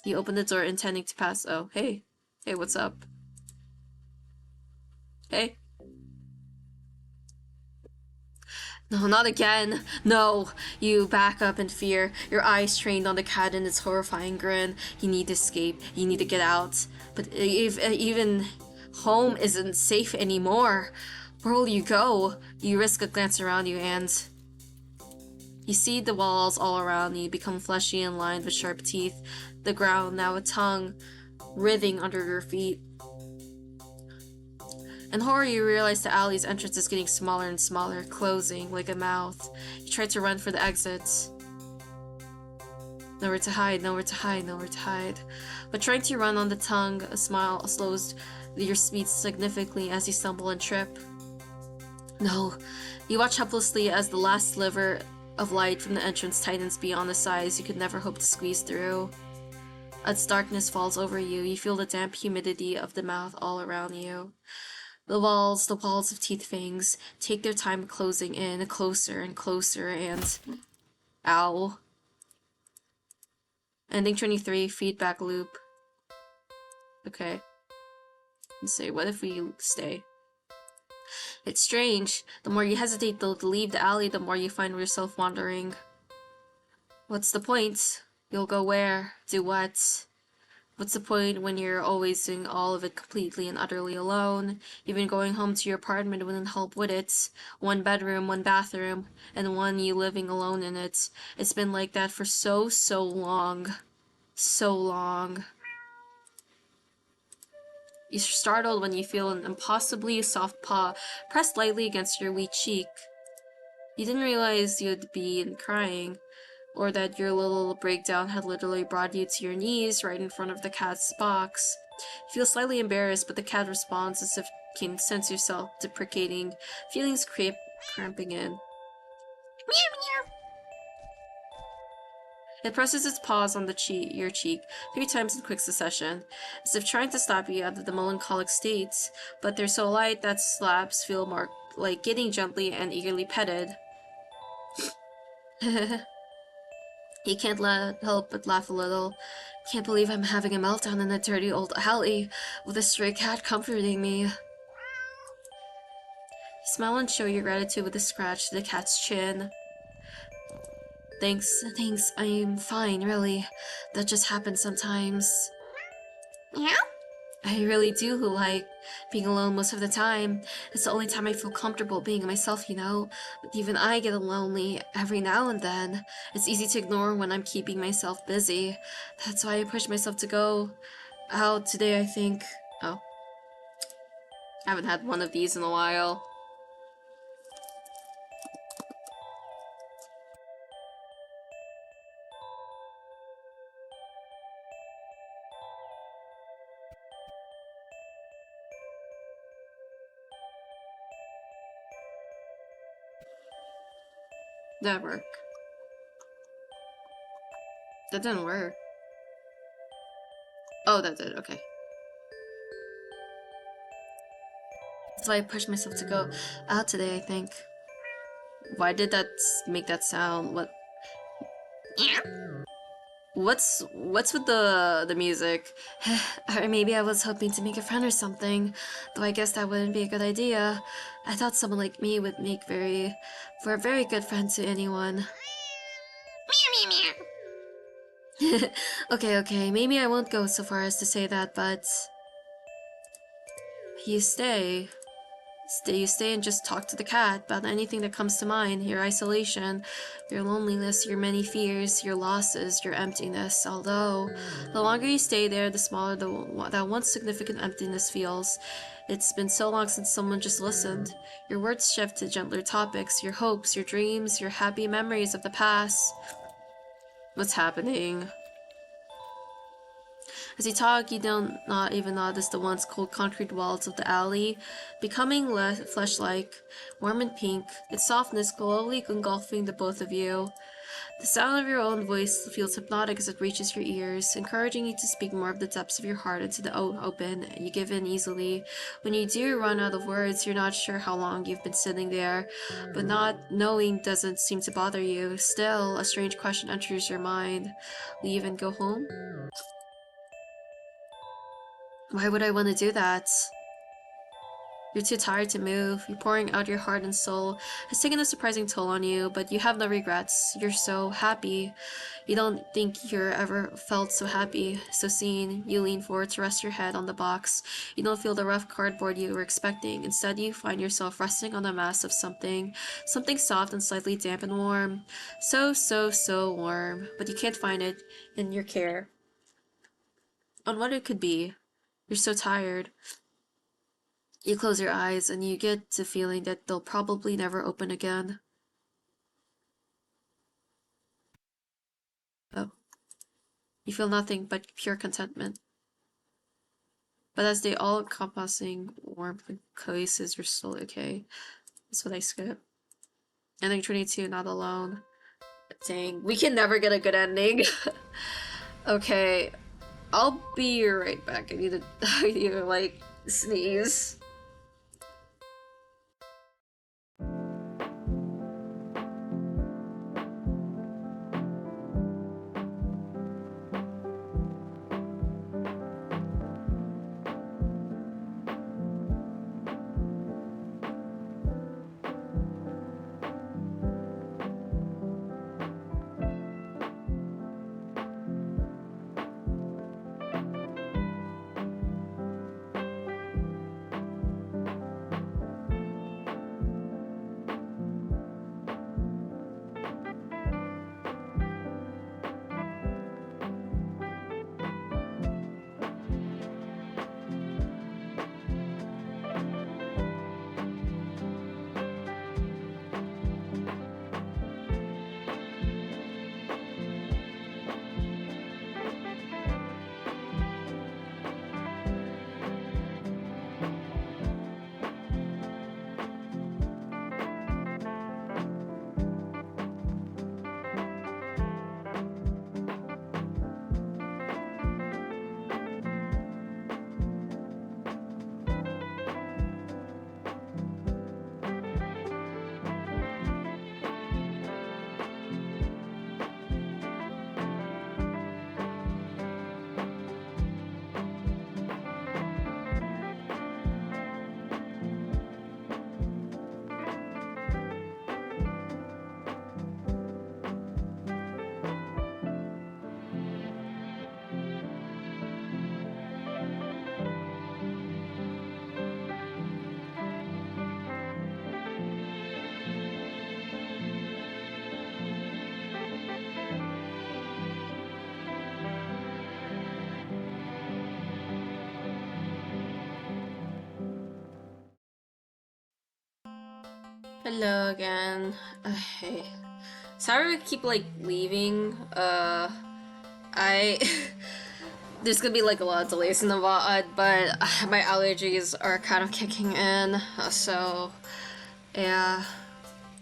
You open the door intending to pass. Oh, hey. Hey, what's up? Hey. No, not again. No. You back up in fear, your eyes trained on the cat and its horrifying grin. You need to escape. You need to get out. But if even home isn't safe anymore, where will you go? You risk a glance around you and... You see the walls all around you become fleshy and lined with sharp teeth. The ground, now a tongue, writhing under your feet. In horror, you realize the alley's entrance is getting smaller and smaller, closing like a mouth. You try to run for the exits. Nowhere to hide, nowhere to hide, nowhere to hide. But trying to run on the tongue, a smile slows your speed significantly as you stumble and trip. No. You watch helplessly as the last sliver of light from the entrance tightens beyond the size you could never hope to squeeze through. As darkness falls over you, you feel the damp humidity of the mouth all around you. The walls of teeth fangs take their time closing in, closer and closer, and... Ow. Ending 23, feedback loop. Okay. Let's see, what if we stay? It's strange. The more you hesitate to leave the alley, the more you find yourself wandering. What's the point? You'll go where? Do what? What's the point when you're always doing all of it completely and utterly alone? Even going home to your apartment wouldn't help with it. One bedroom, one bathroom, and one you living alone in it. It's been like that for so long. So long. You're startled when you feel an impossibly soft paw pressed lightly against your weak cheek. You didn't realize you'd be crying, or that your little breakdown had literally brought you to your knees right in front of the cat's box. You feel slightly embarrassed, but the cat responds as if you can sense yourself deprecating feelings cramping in. Meow meow. It presses its paws on your cheek 3 times in quick succession, as if trying to stop you out of the melancholic state, but they're so light that slaps feel more like getting gently and eagerly petted. He can't help but laugh a little. Can't believe I'm having a meltdown in a dirty old alley with a stray cat comforting me. You smile and show your gratitude with a scratch to the cat's chin. Thanks, I'm fine, really. That just happens sometimes. Meow? I really do like being alone most of the time. It's the only time I feel comfortable being myself, you know? But even I get lonely every now and then. It's easy to ignore when I'm keeping myself busy. That's why I push myself to go out today, I think. Oh. I haven't had one of these in a while. That work. That didn't work. Oh, that did, okay. That's why I pushed myself to go out today, I think. Why did that make that sound? What? What's with the music? Or maybe I was hoping to make a friend or something, though I guess that wouldn't be a good idea. I thought someone like me would make for a very good friend to anyone. Meow meow meow. Okay, maybe I won't go so far as to say that, but you stay. You stay and just talk to the cat about anything that comes to mind, your isolation, your loneliness, your many fears, your losses, your emptiness. Although, the longer you stay there, the smaller that once significant emptiness feels. It's been so long since someone just listened. Your words shift to gentler topics, your hopes, your dreams, your happy memories of the past. What's happening? As you talk, you don't not even notice the once cold concrete walls of the alley, becoming less flesh-like, warm and pink, its softness slowly engulfing the both of you. The sound of your own voice feels hypnotic as it reaches your ears, encouraging you to speak more of the depths of your heart into the open. You give in easily. When you do run out of words, you're not sure how long you've been sitting there, but not knowing doesn't seem to bother you. Still, a strange question enters your mind. Leave and go home? Why would I want to do that? You're too tired to move. You're pouring out your heart and soul. It's taken a surprising toll on you, but you have no regrets. You're so happy. You don't think you're ever felt so happy, so seen. You lean forward to rest your head on the box. You don't feel the rough cardboard you were expecting. Instead, you find yourself resting on the mass of something soft and slightly damp and warm. So warm. But you can't find it in your care on what it could be. You're so tired. You close your eyes and you get the feeling that they'll probably never open again. Oh. You feel nothing but pure contentment. But as the all-encompassing warmth coalesces your soul, okay. That's what I skip. Ending 22, not alone. Dang, we can never get a good ending. Okay, I'll be right back. I need to like, sneeze. Hello again. Hey. Sorry to keep like leaving. I there's gonna be like a lot of delays in the VOD, but my allergies are kind of kicking in. So yeah.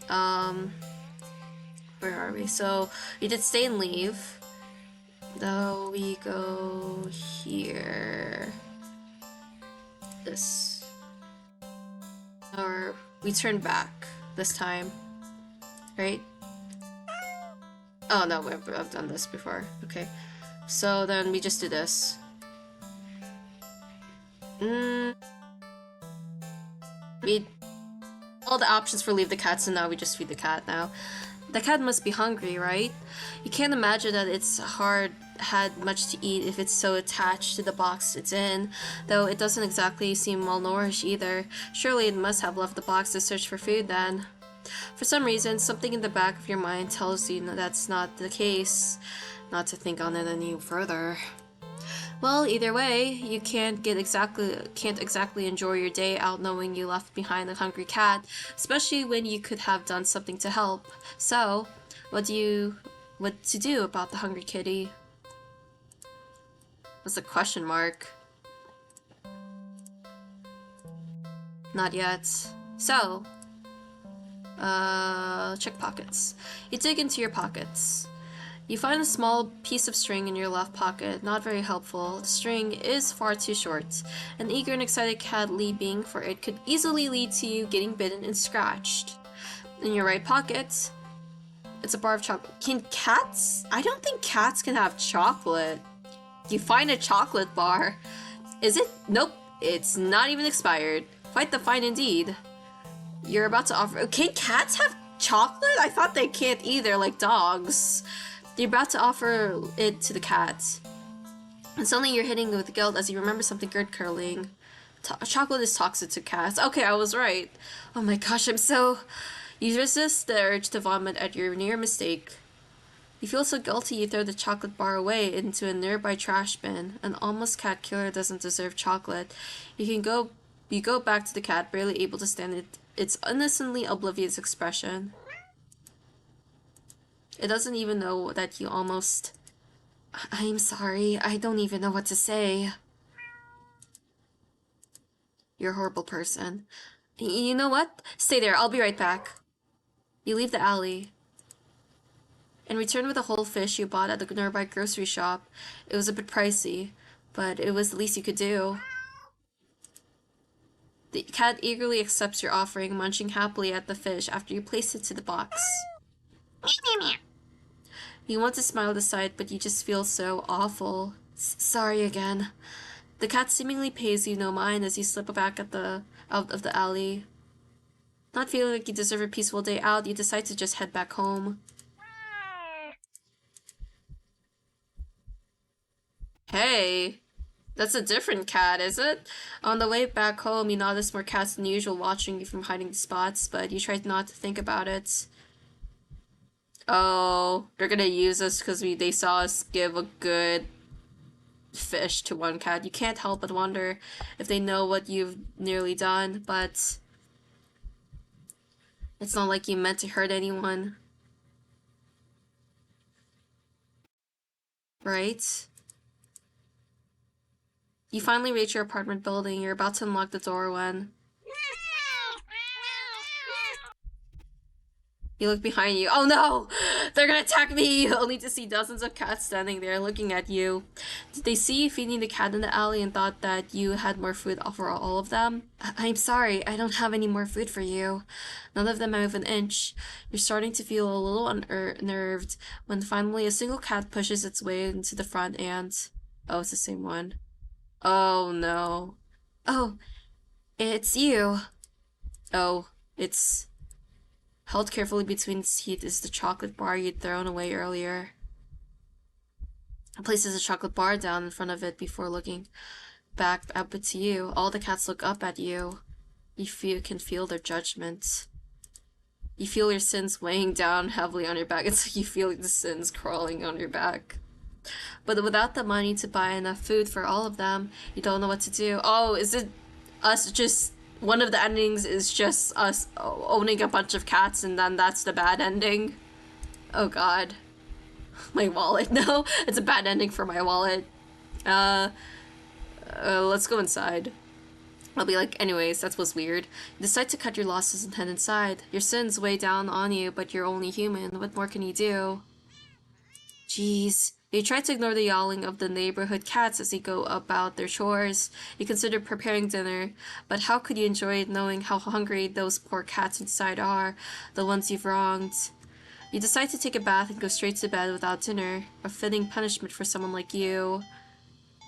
Um, where are we? So we did stay and leave. Though we go here. This. Or we turn back this time. Right? Oh no, I've done this before. Okay. So then we just do this. We all the options for leave the cat, so now we just feed the cat now. The cat must be hungry, right? You can't imagine that it's had much to eat if it's so attached to the box it's in, though it doesn't exactly seem well-nourished either. Surely it must have left the box to search for food then. For some reason, something in the back of your mind tells you that's not the case, not to think on it any further. Well, either way, you can't exactly enjoy your day out knowing you left behind a hungry cat, especially when you could have done something to help. So, what to do about the hungry kitty? What's the question mark? Not yet. So, check pockets. You dig into your pockets. You find a small piece of string in your left pocket, not very helpful. The string is far too short. An eager and excited cat leaping for it could easily lead to you getting bitten and scratched. In your right pocket, it's a bar of chocolate. Can cats? I don't think cats can have chocolate. You find a chocolate bar. Is it? Nope, it's not even expired. Quite the find indeed. You're about to offer. Can cats have chocolate? I thought they can't either, like dogs. You're about to offer it to the cat. And suddenly you're hitting with guilt as you remember something good-curling. Chocolate is toxic to cats. Okay, I was right. Oh my gosh, I'm so... You resist the urge to vomit at your near mistake. You feel so guilty you throw the chocolate bar away into a nearby trash bin. An almost cat killer doesn't deserve chocolate. You go back to the cat, barely able to stand its innocently oblivious expression. It doesn't even know that you almost... I'm sorry, I don't even know what to say. You're a horrible person. You know what? Stay there, I'll be right back. You leave the alley and return with a whole fish you bought at the nearby grocery shop. It was a bit pricey, but it was the least you could do. The cat eagerly accepts your offering, munching happily at the fish after you place it to the box. You want to smile at the sight, but you just feel so awful. Sorry again. The cat seemingly pays you no mind as you slip back out of the alley. Not feeling like you deserve a peaceful day out, you decide to just head back home. Hey, that's a different cat, is it? On the way back home, you notice more cats than usual watching you from hiding spots, but you try not to think about it. Oh, they're gonna use us because they saw us give a good fish to one cat. You can't help but wonder if they know what you've nearly done, but it's not like you meant to hurt anyone. Right? You finally reach your apartment building. You're about to unlock the door when... You look behind you. Oh no! They're gonna attack me! Only to see dozens of cats standing there looking at you. Did they see you feeding the cat in the alley and thought that you had more food for all of them? I'm sorry, I don't have any more food for you. None of them move an inch. You're starting to feel a little unnerved when finally a single cat pushes its way into the front and... Oh, it's the same one. Oh no. Oh, it's you. Oh, it's... Held carefully between its teeth is the chocolate bar you'd thrown away earlier. It places a chocolate bar down in front of it before looking back up to you. All the cats look up at you. You can feel their judgment. You feel your sins weighing down heavily on your back. It's like you feel the sins crawling on your back. But without the money to buy enough food for all of them, you don't know what to do. Oh, is it us just one of the endings is just us owning a bunch of cats, and then that's the bad ending. Oh god. My wallet. No, it's a bad ending for my wallet. Let's go inside. I'll be like, anyways, that was weird. You decide to cut your losses and head inside. Your sins weigh down on you, but you're only human. What more can you do? Jeez. You try to ignore the yowling of the neighborhood cats as they go about their chores. You consider preparing dinner, but how could you enjoy it knowing how hungry those poor cats inside are, the ones you've wronged? You decide to take a bath and go straight to bed without dinner, a fitting punishment for someone like you.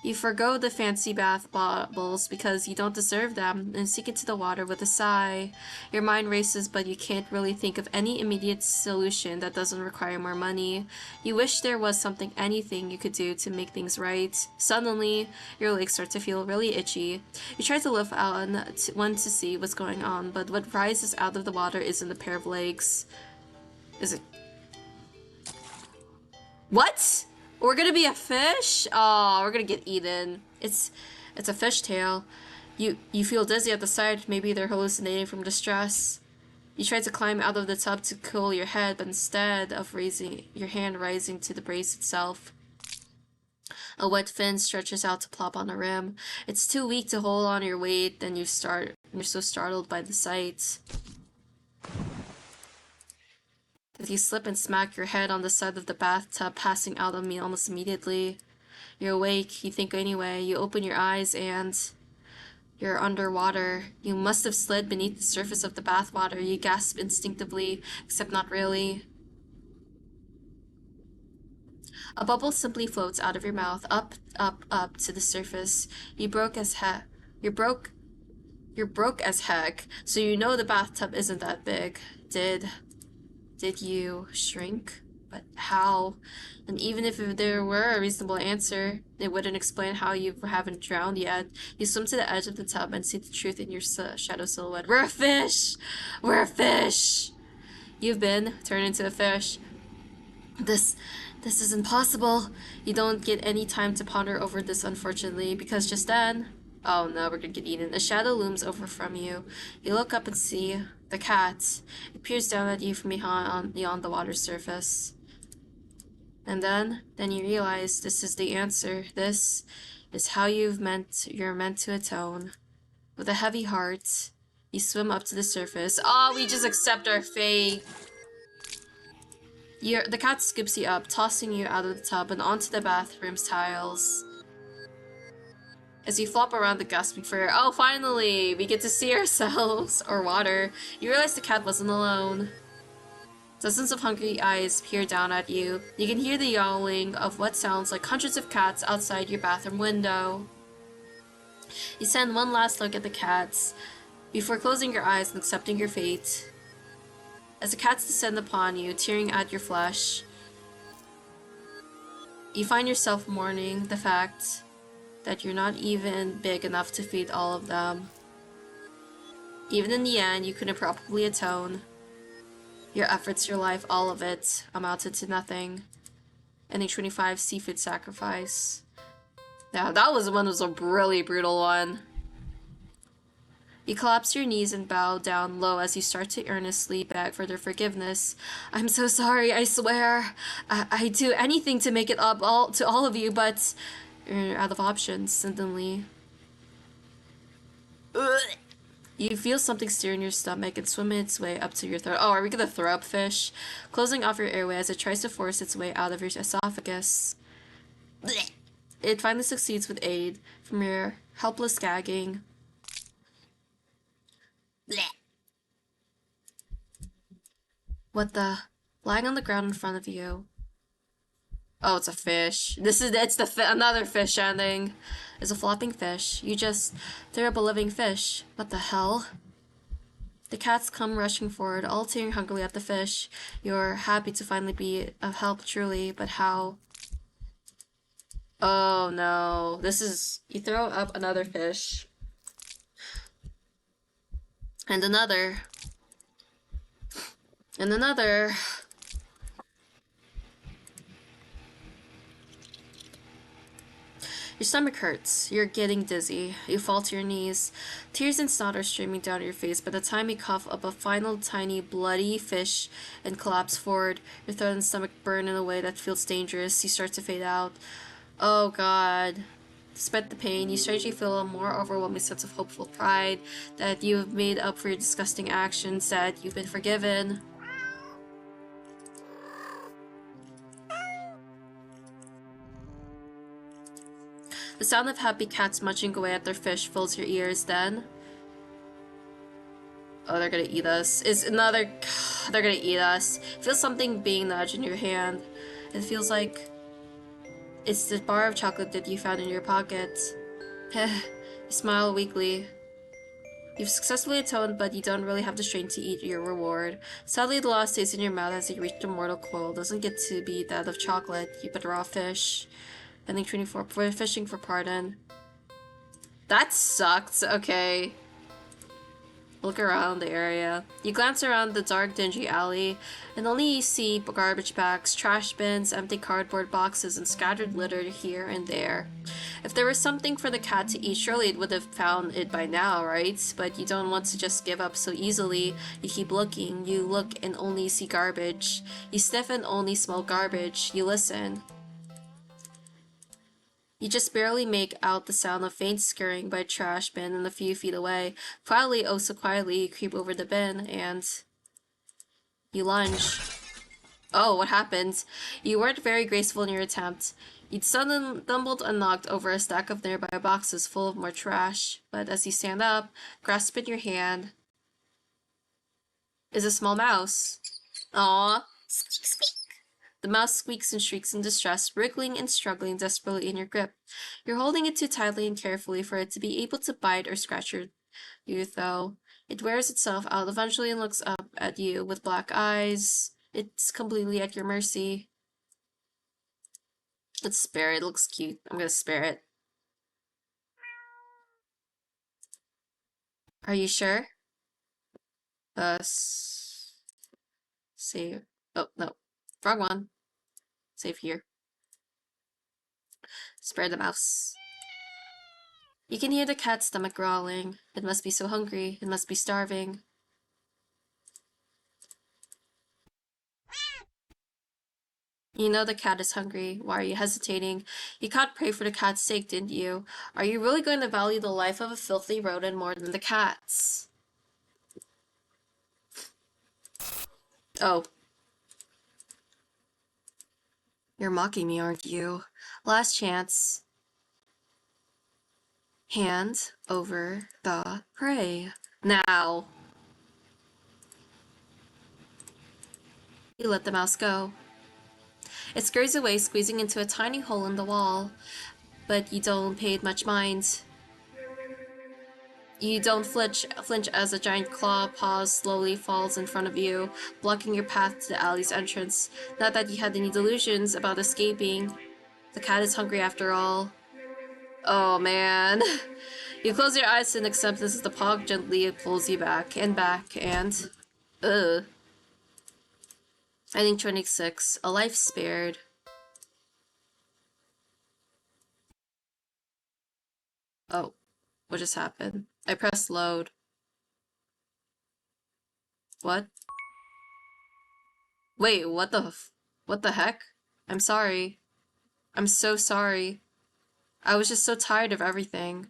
You forgo the fancy bath bubbles because you don't deserve them and sink into the water with a sigh. Your mind races, but you can't really think of any immediate solution that doesn't require more money. You wish there was anything you could do to make things right. Suddenly, your legs start to feel really itchy. You try to lift out one to see what's going on, but what rises out of the water isn't a pair of legs. Is it? What? We're gonna be a fish? Oh, we're gonna get eaten. It's a fishtail. You feel dizzy at the sight. Maybe they're hallucinating from distress. You try to climb out of the tub to cool your head, but instead of raising your hand rising to the brace itself, a wet fin stretches out to plop on the rim. It's too weak to hold on your weight, and you're so startled by the sight that you slip and smack your head on the side of the bathtub, passing out on me almost immediately. You're awake, you think anyway. You open your eyes and you're underwater. You must have slid beneath the surface of the bathwater. You gasp instinctively, except not really. A bubble simply floats out of your mouth, up, up, up to the surface. You're broke as heck, so you know the bathtub isn't that big. Did you shrink? But how? And even if there were a reasonable answer, it wouldn't explain how you haven't drowned yet. You swim to the edge of the tub and see the truth in your shadow silhouette. We're a fish! We're a fish! You've been turned into a fish. This is impossible. You don't get any time to ponder over this, unfortunately, because just then... Oh no, we're gonna get eaten. A shadow looms over from you. You look up and see the cat. It peers down at you from beyond the water's surface. And then you realize this is the answer. This is how you're meant to atone. With a heavy heart, you swim up to the surface. Oh, we just accept our fate. The cat scoops you up, tossing you out of the tub and onto the bathroom's tiles. As you flop around the gasping for air. Oh, finally! We get to see ourselves, or water. You realize the cat wasn't alone. Dozens of hungry eyes peer down at you. You can hear the yowling of what sounds like hundreds of cats outside your bathroom window. You send one last look at the cats, before closing your eyes and accepting your fate. As the cats descend upon you, tearing at your flesh, you find yourself mourning the fact that you're not even big enough to feed all of them. Even in the end, you couldn't probably atone. Your efforts, your life, all of it, amounted to nothing. Ending 25, seafood sacrifice. Yeah, that was a really brutal one. You collapse to your knees and bow down low as you start to earnestly beg for their forgiveness. I'm so sorry, I swear. I'd do anything to make it up to all of you, but you're out of options, suddenly. Ugh. You feel something stir in your stomach and swim its way up to your throat. Oh, are we gonna throw up, fish? Closing off your airway as it tries to force its way out of your esophagus. Blech. It finally succeeds with aid from your helpless gagging. Blech. What the? Lying on the ground in front of you. Oh, it's a fish. Another fish ending. It's a flopping fish. You just threw up a living fish. What the hell? The cats come rushing forward, all tearing hungrily at the fish. You're happy to finally be of help, truly, but how? Oh no. You throw up another fish. And another. And another. Your stomach hurts. You're getting dizzy. You fall to your knees. Tears and snot are streaming down your face by the time you cough up a final tiny bloody fish and collapse forward. Your throat and stomach burn in a way that feels dangerous. You start to fade out. Oh god. Despite the pain, you strangely feel a more overwhelming sense of hopeful pride that you have made up for your disgusting actions, that you've been forgiven. The sound of happy cats munching away at their fish fills your ears. Then, oh, they're gonna eat us. Is another. They're gonna eat us. Feel something being nudged in your hand. It feels like it's the bar of chocolate that you found in your pocket. You smile weakly. You've successfully atoned, but you don't really have the strength to eat your reward. Sadly, the last taste in your mouth as you reach the mortal coil doesn't get to be that of chocolate, but raw fish. Ending 24 for fishing for pardon. That sucked. Okay. Look around the area. You glance around the dark, dingy alley, and only you see garbage bags, trash bins, empty cardboard boxes, and scattered litter here and there. If there was something for the cat to eat, surely it would have found it by now, right? But you don't want to just give up so easily. You keep looking. You look and only see garbage. You sniff and only smell garbage. You listen. You just barely make out the sound of faint scurrying by a trash bin and a few feet away. Quietly, oh so quietly, you creep over the bin and you lunge. Oh, what happened? You weren't very graceful in your attempt. You'd stumbled and knocked over a stack of nearby boxes full of more trash. But as you stand up, grasp in your hand, is a small mouse. Aww. Squeak, squeak. The mouse squeaks and shrieks in distress, wriggling and struggling desperately in your grip. You're holding it too tightly and carefully for it to be able to bite or scratch you, though. It wears itself out eventually and looks up at you with black eyes. It's completely at your mercy. Let's spare it. It looks cute. I'm gonna spare it. Are you sure? Save. Oh, no. Wrong one. Save here. Spare the mouse. You can hear the cat's stomach growling. It must be so hungry. It must be starving. You know the cat is hungry. Why are you hesitating? You caught prey for the cat's sake, didn't you? Are you really going to value the life of a filthy rodent more than the cat's? Oh. You're mocking me, aren't you? Last chance. Hand over the prey. Now. You let the mouse go. It scurries away, squeezing into a tiny hole in the wall. But you don't pay it much mind. You don't flinch as a giant claw paw slowly falls in front of you, blocking your path to the alley's entrance. Not that you had any delusions about escaping. The cat is hungry after all. Oh man. You close your eyes in acceptance as the paw gently pulls you back, and ugh. Ending 26. A life spared. Oh. What just happened? I pressed load. What? Wait, what the heck? I'm sorry. I'm so sorry. I was just so tired of everything.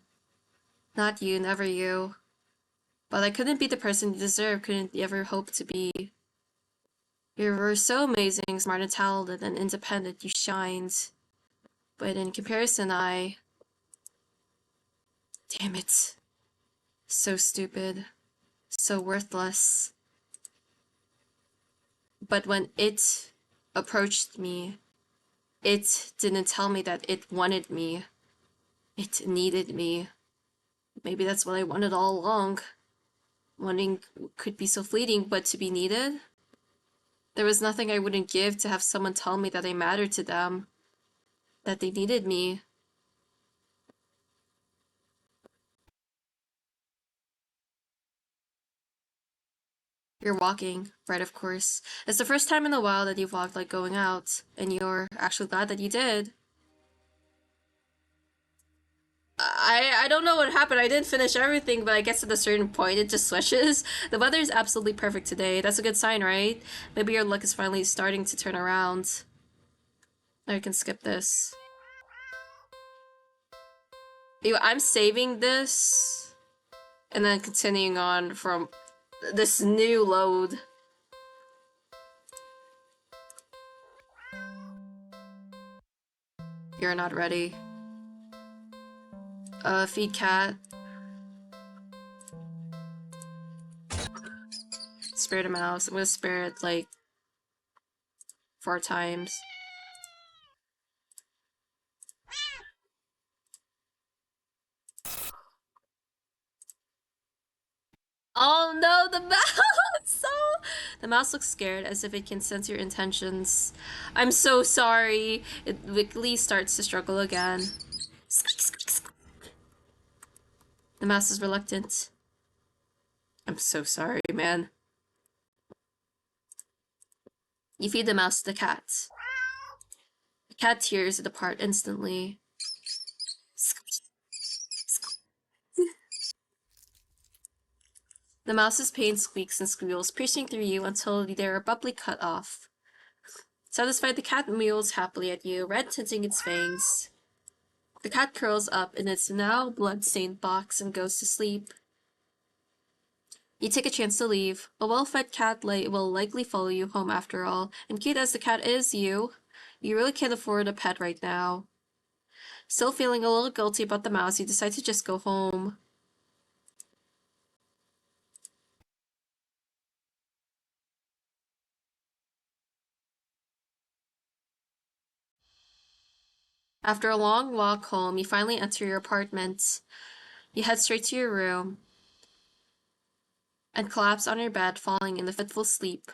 Not you, never you. But I couldn't be the person you deserve, couldn't ever hope to be. You were so amazing, smart and talented and independent, you shined. But in comparison, damn it. So stupid. So worthless. But when it approached me, it didn't tell me that it wanted me. It needed me. Maybe that's what I wanted all along. Wanting could be so fleeting, but to be needed? There was nothing I wouldn't give to have someone tell me that I mattered to them. That they needed me. You're walking, right, of course. It's the first time in a while that you've walked like going out, and you're actually glad that you did. I don't know what happened. I didn't finish everything, but I guess at a certain point it just switches. The weather is absolutely perfect today. That's a good sign, right? Maybe your luck is finally starting to turn around. I can skip this. Anyway, I'm saving this and then continuing on from this new load. You're not ready. Feed cat. Spirit a mouse. I'm gonna spare it like 4 times. Oh no, the mouse! So the mouse looks scared, as if it can sense your intentions. I'm so sorry. It weakly starts to struggle again. Squeak, squeak, squeak. The mouse is reluctant. I'm so sorry, man. You feed the mouse to the cat. The cat tears it apart instantly. The mouse's pain squeaks and squeals, piercing through you until they're abruptly cut off. Satisfied, the cat meows happily at you, red tinting its fangs. The cat curls up in its now blood-stained box and goes to sleep. You take a chance to leave. A well-fed cat will likely follow you home after all, and cute as the cat is, you really can't afford a pet right now. Still feeling a little guilty about the mouse, you decide to just go home. After a long walk home, you finally enter your apartment. You head straight to your room and collapse on your bed, falling in a fitful sleep.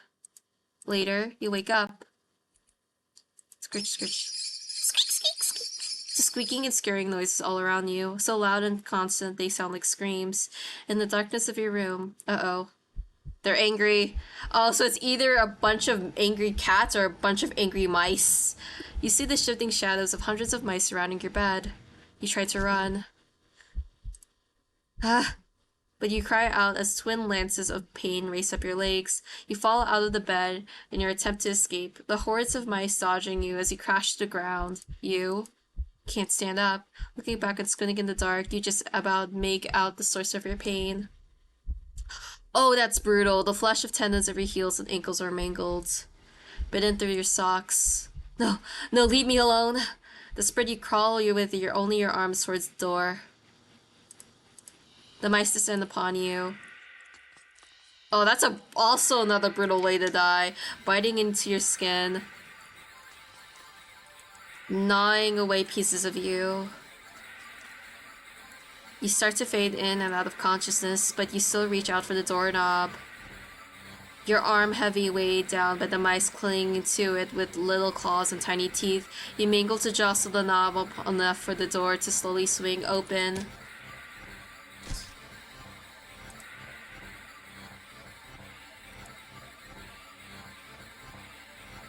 Later, you wake up. Scritch, scritch. Squeak, squeak, squeak. The squeaking and scaring noises all around you, so loud and constant they sound like screams. In the darkness of your room, uh-oh. They're angry. Oh, so it's either a bunch of angry cats or a bunch of angry mice. You see the shifting shadows of hundreds of mice surrounding your bed. You try to run. But you cry out as twin lances of pain race up your legs. You fall out of the bed in your attempt to escape, the hordes of mice dodging you as you crash to the ground. You can't stand up. Looking back and squinting in the dark, you just about make out the source of your pain. Oh, that's brutal. The flesh of tendons of your heels and ankles are mangled, bitten through your socks. No, no, leave me alone. Desperate, you crawl you with only your arms towards the door. The mice descend upon you. Oh, that's also another brutal way to die. Biting into your skin. Gnawing away pieces of you. You start to fade in and out of consciousness, but you still reach out for the doorknob. Your arm heavy, weighed down by the mice clinging to it with little claws and tiny teeth. You mangle to jostle the knob up enough for the door to slowly swing open.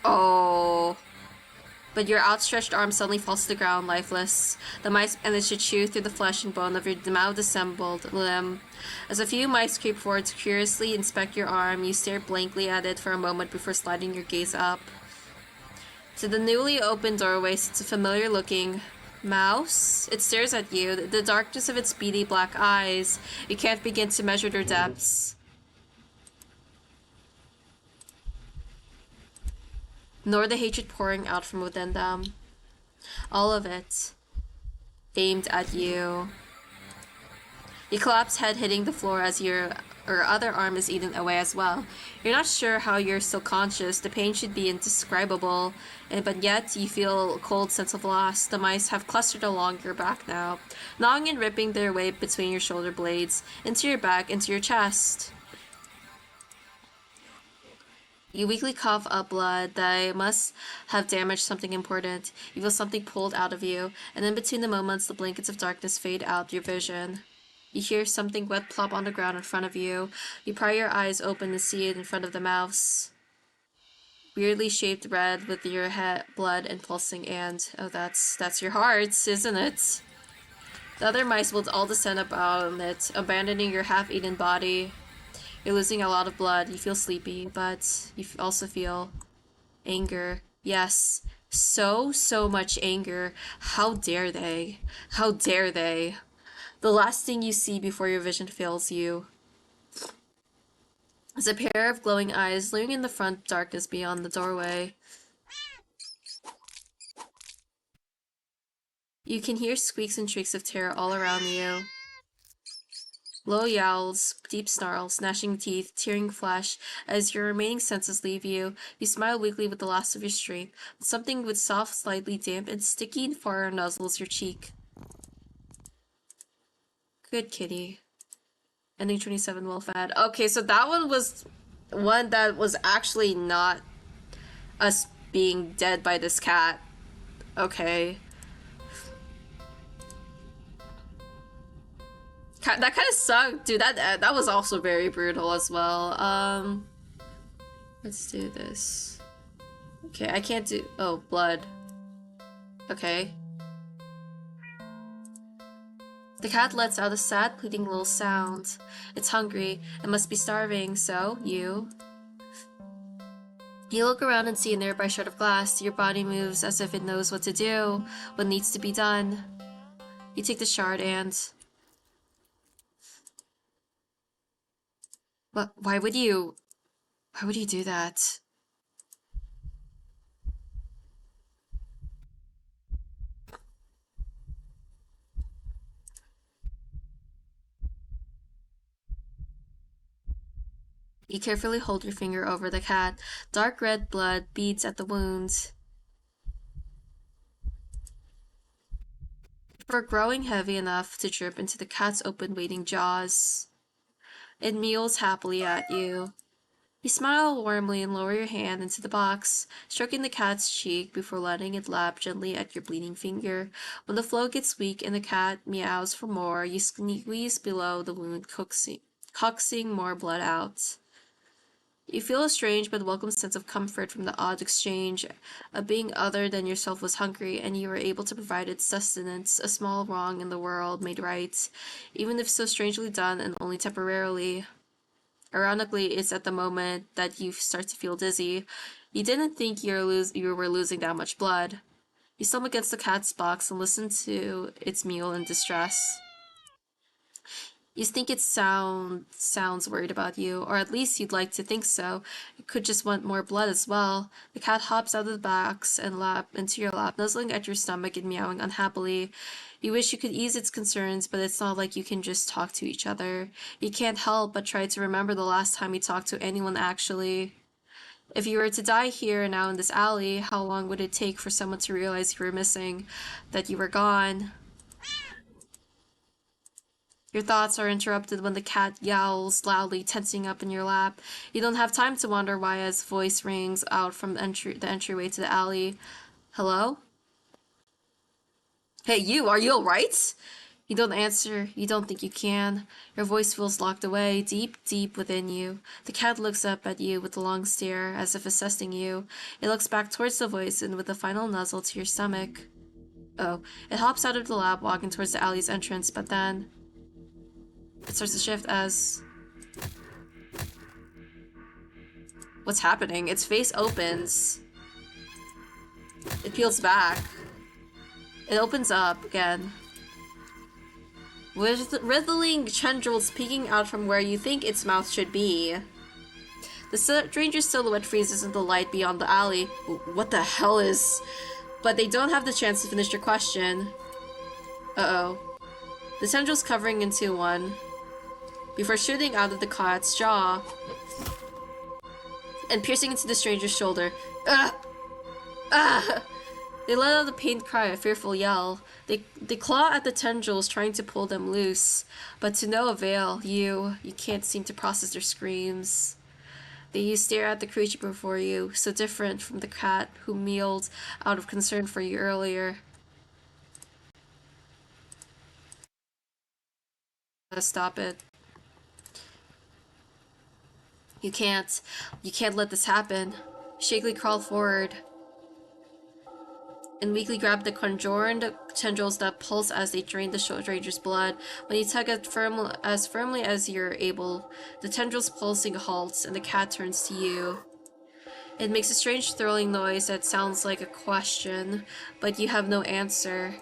Oh. But your outstretched arm suddenly falls to the ground, lifeless. The mice manage to chew through the flesh and bone of your now dissembled limb. As a few mice creep forward to curiously inspect your arm, you stare blankly at it for a moment before sliding your gaze up. To the newly opened doorway sits a familiar-looking mouse. It stares at you, the darkness of its beady black eyes. You can't begin to measure their depths, nor the hatred pouring out from within them. All of it aimed at you. You collapse, head hitting the floor as your other arm is eaten away as well. You're not sure how you're still conscious. The pain should be indescribable, but yet you feel a cold sense of loss. The mice have clustered along your back now, gnawing and ripping their way between your shoulder blades, into your back, into your chest. You weakly cough up blood that must have damaged something important. You feel something pulled out of you, and in between the moments, the blankets of darkness fade out your vision. You hear something wet plop on the ground in front of you. You pry your eyes open to see it in front of the mouse. Weirdly shaped red with your head, blood and pulsing, and oh, that's your heart, isn't it? The other mice will all descend upon it, abandoning your half-eaten body. You're losing a lot of blood. You feel sleepy, but you also feel anger. Yes, so much anger. How dare they? How dare they? The last thing you see before your vision fails you is a pair of glowing eyes leering in the front darkness beyond the doorway. You can hear squeaks and shrieks of terror all around you. Low yowls, deep snarls, gnashing teeth, tearing flesh. As your remaining senses leave you, you smile weakly with the last of your strength. Something with soft, slightly damp, and sticky fur nuzzles your cheek. Good kitty. Ending 27 well fed. Okay, so that one was one that was actually not us being dead by this cat. Okay. That kind of sucked, dude. That was also very brutal as well. Let's do this. Okay, I can't do. Oh, blood. Okay. The cat lets out a sad, pleading little sound. It's hungry. It must be starving. So you look around and see a nearby shard of glass. Your body moves as if it knows what to do, what needs to be done. You take the shard and. But why would you? Why would you do that? You carefully hold your finger over the cat. Dark red blood beads at the wounds. Before growing heavy enough to drip into the cat's open waiting jaws. It mews happily at you. You smile warmly and lower your hand into the box, stroking the cat's cheek before letting it lap gently at your bleeding finger. When the flow gets weak and the cat meows for more, you squeeze below the wound, coaxing more blood out. You feel a strange but welcome sense of comfort from the odd exchange. A being other than yourself was hungry, and you were able to provide its sustenance, a small wrong in the world made right, even if so strangely done and only temporarily. Ironically, it's at the moment that you start to feel dizzy. You didn't think you were losing that much blood. You stumble against the cat's box and listen to its mew in distress. You think it sounds worried about you, or at least you'd like to think so. It could just want more blood as well. The cat hops out of the box and into your lap, nuzzling at your stomach and meowing unhappily. You wish you could ease its concerns, but it's not like you can just talk to each other. You can't help but try to remember the last time you talked to anyone actually. If you were to die here now in this alley, how long would it take for someone to realize you were missing, that you were gone? Your thoughts are interrupted when the cat yowls loudly, tensing up in your lap. You don't have time to wonder why his voice rings out from the entryway to the alley. Hello? Hey, you, are you alright? You don't answer. You don't think you can. Your voice feels locked away, deep within you. The cat looks up at you with a long stare, as if assessing you. It looks back towards the voice and with a final nuzzle to your stomach. Oh, it hops out of the lab, walking towards the alley's entrance, but then it starts to shift as... What's happening? Its face opens. It peels back. It opens up again. With wriggling tendrils peeking out from where you think its mouth should be. The stranger's silhouette freezes in the light beyond the alley. What the hell is... But they don't have the chance to finish your question. Uh-oh. The tendrils covering into one before shooting out of the cat's jaw and piercing into the stranger's shoulder. Ah! Ah! They let out a pained cry, a fearful yell. They claw at the tendrils, trying to pull them loose, but to no avail. You can't seem to process their screams. You stare at the creature before you, so different from the cat who meowed out of concern for you earlier. Stop it. You can't let this happen. Shakily crawl forward. and weakly grab the conjoined tendrils that pulse as they drain the stranger's blood. When you tug as firmly as you're able, the tendrils pulsing halts and the cat turns to you. It makes a strange thrilling noise that sounds like a question, but you have no answer.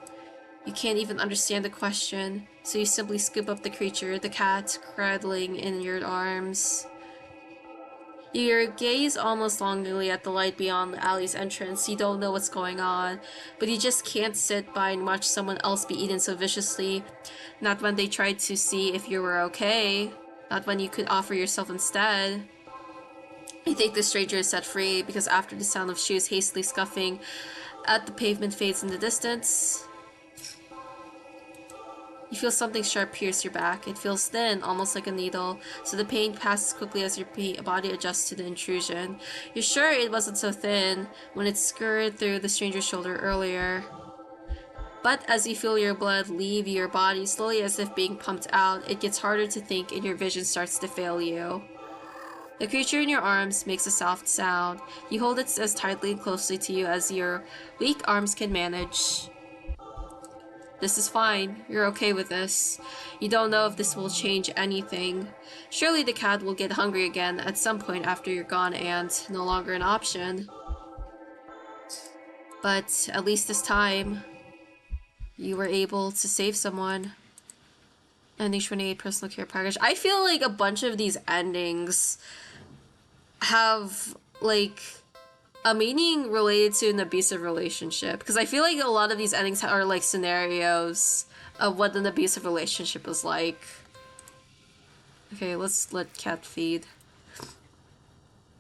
You can't even understand the question, so you simply scoop up the creature, the cat, cradling in your arms. You gaze almost longingly at the light beyond the alley's entrance. You don't know what's going on, but you just can't sit by and watch someone else be eaten so viciously. Not when they tried to see if you were okay. Not when you could offer yourself instead. You think the stranger is set free because after the sound of shoes hastily scuffing at the pavement fades in the distance, you feel something sharp pierce your back. It feels thin, almost like a needle, so the pain passes quickly as your body adjusts to the intrusion. You're sure it wasn't so thin when it scurried through the stranger's shoulder earlier. But as you feel your blood leave your body slowly as if being pumped out, it gets harder to think and your vision starts to fail you. The creature in your arms makes a soft sound. You hold it as tightly and closely to you as your weak arms can manage. This is fine. You're okay with this. You don't know if this will change anything. Surely the cat will get hungry again at some point after you're gone and no longer an option. But at least this time, you were able to save someone. Ending 28 personal care package. I feel like a bunch of these endings have, like, a meaning related to an abusive relationship, because I feel like a lot of these endings are like scenarios of what an abusive relationship is like. Okay, let's let cat feed.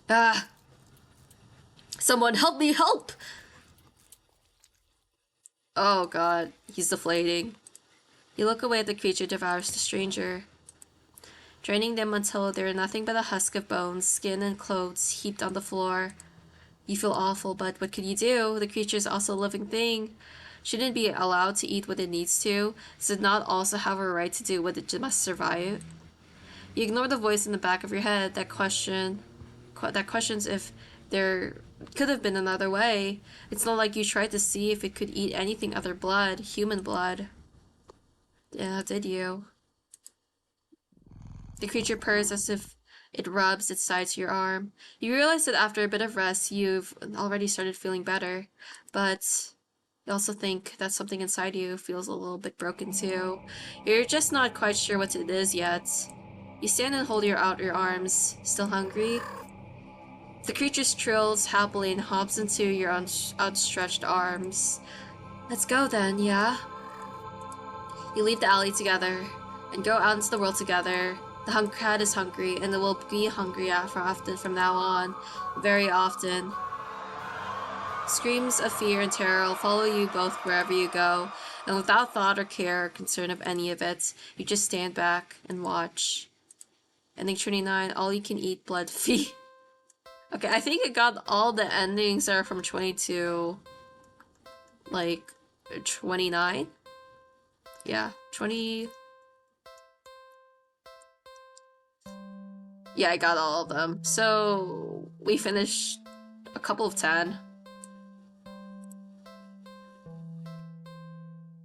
Ah! Someone help me, help! Oh god, he's deflating. You look away at the creature devours the stranger, draining them until they're nothing but a husk of bones, skin, and clothes heaped on the floor. You feel awful, but what could you do? The creature is also a living thing. Shouldn't it be allowed to eat what it needs to? Does it not also have a right to do what it must survive? You ignore the voice in the back of your head that questions if there could have been another way. It's not like you tried to see if it could eat anything other blood, human blood. Yeah, did you? The creature purrs as if it rubs its side to your arm. You realize that after a bit of rest, you've already started feeling better, but you also think that something inside you feels a little bit broken too. You're just not quite sure what it is yet. You stand and hold out your arms. Still hungry? The creature trills happily and hops into your outstretched arms. Let's go then, yeah? You leave the alley together and go out into the world together. The cat is hungry, and it will be hungry from now on. Very often. Screams of fear and terror follow you both wherever you go, and without thought or care or concern of any of it, you just stand back and watch. Ending 29, all you can eat blood feed. Okay, I think I got all the endings that are from 22, like, 29? Yeah, 20... Yeah, I got all of them. So, we finished a couple of 10.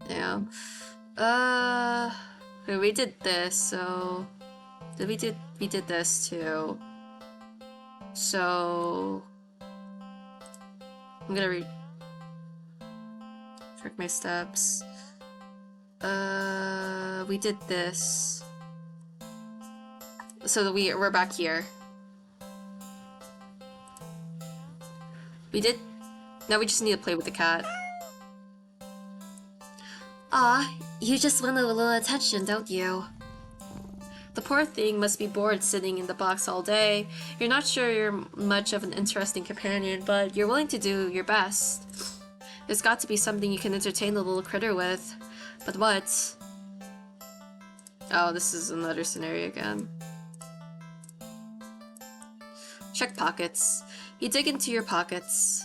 Yeah. Okay, we did this, so... We did this too. So... I'm gonna track my steps. We did this. So we're back here. We did... Now we just need to play with the cat. Ah, you just want a little attention, don't you? The poor thing must be bored sitting in the box all day. You're not sure you're much of an interesting companion, but you're willing to do your best. There's got to be something you can entertain the little critter with. But what? Oh, this is another scenario again. Check pockets. You dig into your pockets.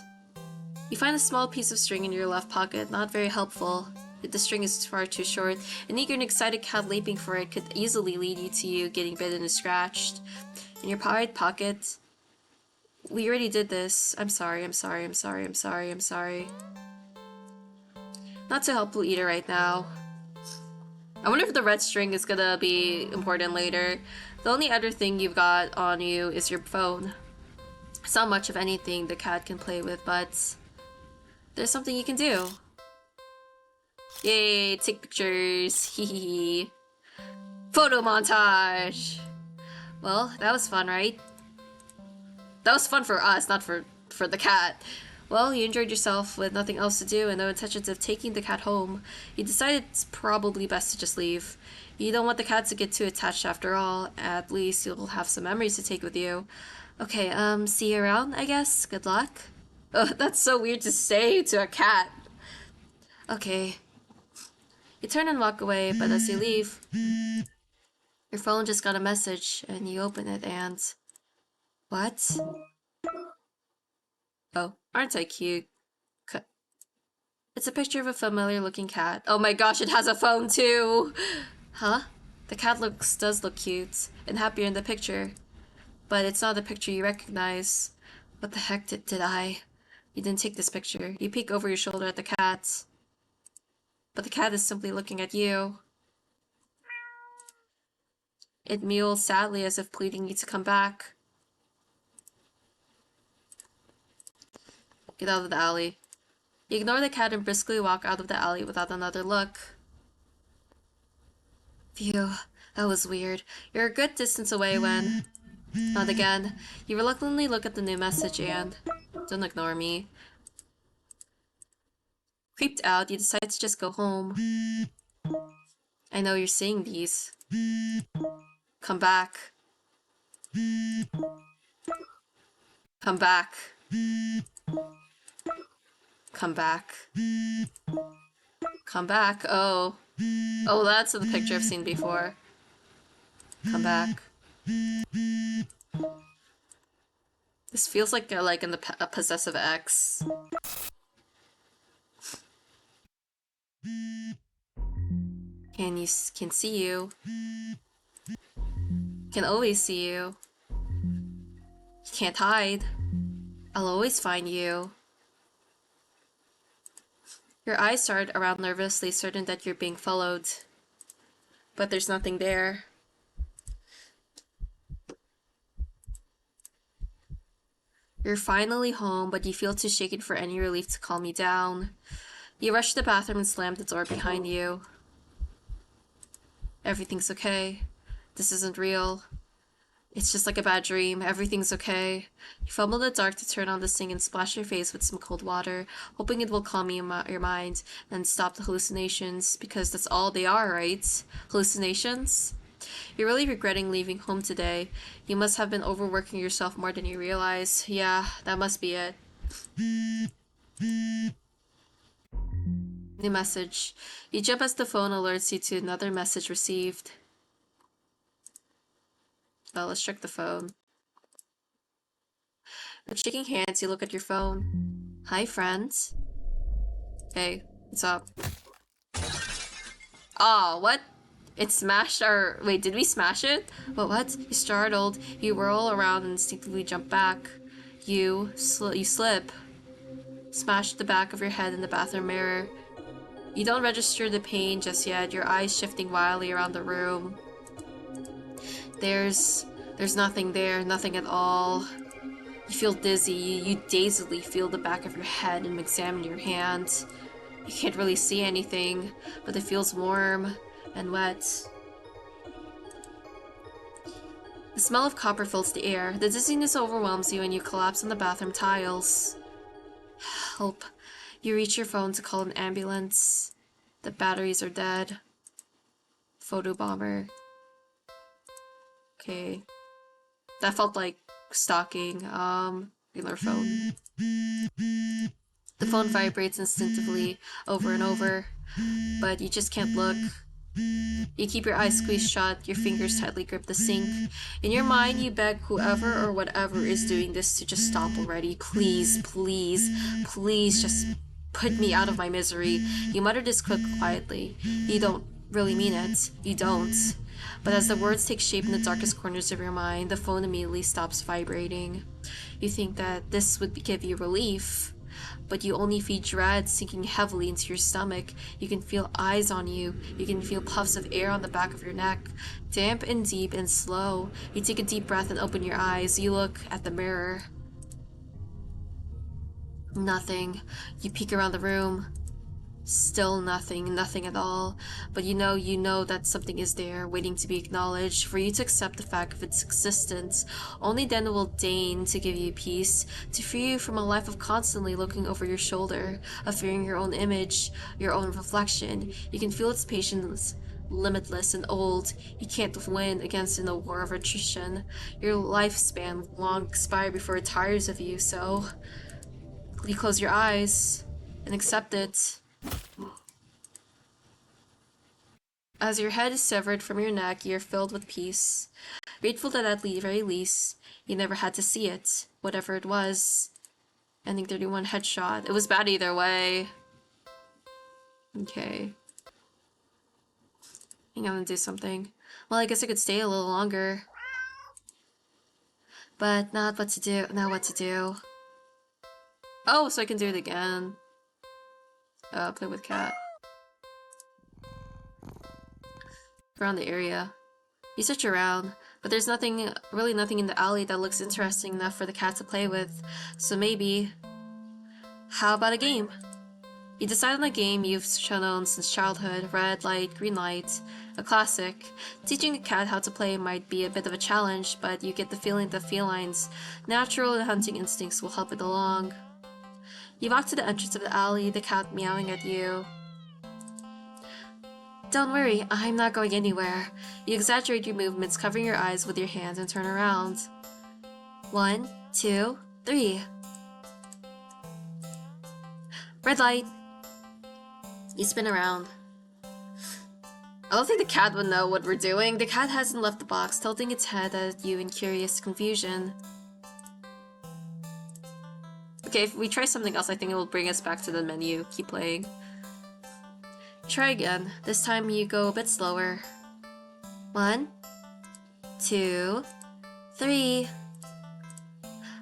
You find a small piece of string in your left pocket, not very helpful. The string is far too short. An eager and excited cat leaping for it could easily lead to you getting bitten and scratched. In your right pocket... We already did this. I'm sorry, I'm sorry, I'm sorry, I'm sorry, I'm sorry. Not too helpful either right now. I wonder if the red string is gonna be important later. The only other thing you've got on you is your phone. It's not much of anything the cat can play with, but there's something you can do. Yay, take pictures. Hee hee hee. Photo montage! Well, that was fun, right? That was fun for us, not for the cat. Well, you enjoyed yourself with nothing else to do and no intentions of taking the cat home. You decided it's probably best to just leave. You don't want the cat to get too attached after all. At least you'll have some memories to take with you. Okay, see you around, I guess. Good luck. Oh, that's so weird to say to a cat. Okay. You turn and walk away, but as you leave, your phone just got a message, and you open it and... What? Oh, aren't I cute? It's a picture of a familiar-looking cat. Oh my gosh, it has a phone too! Huh? The cat does look cute and happier in the picture. But it's not the picture you recognize. What the heck did I? You didn't take this picture. You peek over your shoulder at the cat. But the cat is simply looking at you. It mews sadly as if pleading you to come back. Get out of the alley. You ignore the cat and briskly walk out of the alley without another look. Phew, that was weird. You're a good distance away when... Not again. You reluctantly look at the new message and... Don't ignore me. Creeped out, you decide to just go home. I know you're seeing these. Come back. Come back. Come back. Come back. Oh. Oh, that's the picture I've seen before. Come back. This feels like in a possessive X. Can see you. Can always see you. You can't hide. I'll always find you. Your eyes start around nervously, certain that you're being followed. But there's nothing there. You're finally home, but you feel too shaken for any relief to calm you down. You rush to the bathroom and slam the door behind you. Everything's okay. This isn't real. It's just like a bad dream. Everything's okay. You fumble in the dark to turn on the sink and splash your face with some cold water, hoping it will calm your mind and stop the hallucinations, because that's all they are, right? Hallucinations? You're really regretting leaving home today. You must have been overworking yourself more than you realize. Yeah, that must be it. New message. You jump as the phone alerts you to another message received. Well, let's check the phone. With shaking hands, you look at your phone. Hi, friends. Hey, what's up? Aw, what? It smashed our... Wait, did we smash it? What? You startled. You whirl around and instinctively jump back. You slip. Smash the back of your head in the bathroom mirror. You don't register the pain just yet, your eyes shifting wildly around the room. There's nothing there, nothing at all. You feel dizzy, you dazedly feel the back of your head and examine your hand. You can't really see anything, but it feels warm and wet. The smell of copper fills the air. The dizziness overwhelms you and you collapse on the bathroom tiles. Help. You reach your phone to call an ambulance. The batteries are dead. Photo bomber. Okay. That felt like stalking. Regular phone. The phone vibrates instinctively over and over, but you just can't look. You keep your eyes squeezed shut, your fingers tightly grip the sink. In your mind, you beg whoever or whatever is doing this to just stop already. Please, please, please just put me out of my misery. You mutter this quietly. You don't really mean it. You don't. But as the words take shape in the darkest corners of your mind, the phone immediately stops vibrating. You think that this would give you relief, but you only feel dread sinking heavily into your stomach. You can feel eyes on you. You can feel puffs of air on the back of your neck. Damp and deep and slow. You take a deep breath and open your eyes. You look at the mirror. Nothing. You peek around the room. Still nothing, nothing at all. But you know that something is there, waiting to be acknowledged, for you to accept the fact of its existence. Only then it will deign to give you peace, to free you from a life of constantly looking over your shoulder, of fearing your own image, your own reflection. You can feel its patience, limitless and old. You can't win against in a war of attrition. Your lifespan will long expire before it tires of you, so you close your eyes and accept it. As your head is severed from your neck, you're filled with peace. Grateful that at the very least, you never had to see it, whatever it was. Ending 31 headshot. It was bad either way. Okay. I'm gonna do something. Well, I guess I could stay a little longer. But not what to do. Not what to do. Oh, so I can do it again. Play with cat. Around the area. You search around, but there's really nothing in the alley that looks interesting enough for the cat to play with. So maybe, how about a game? You decide on a game you've known since childhood, red light, green light, a classic. Teaching the cat how to play might be a bit of a challenge, but you get the feeling that felines' natural and hunting instincts will help it along. You walk to the entrance of the alley, the cat meowing at you. Don't worry, I'm not going anywhere. You exaggerate your movements, covering your eyes with your hands, and turn around. 1, 2, 3. Red light. You spin around. I don't think the cat would know what we're doing. The cat hasn't left the box, tilting its head at you in curious confusion. Okay, if we try something else, I think it will bring us back to the menu. Keep playing. Try again. This time you go a bit slower. 1, 2, 3.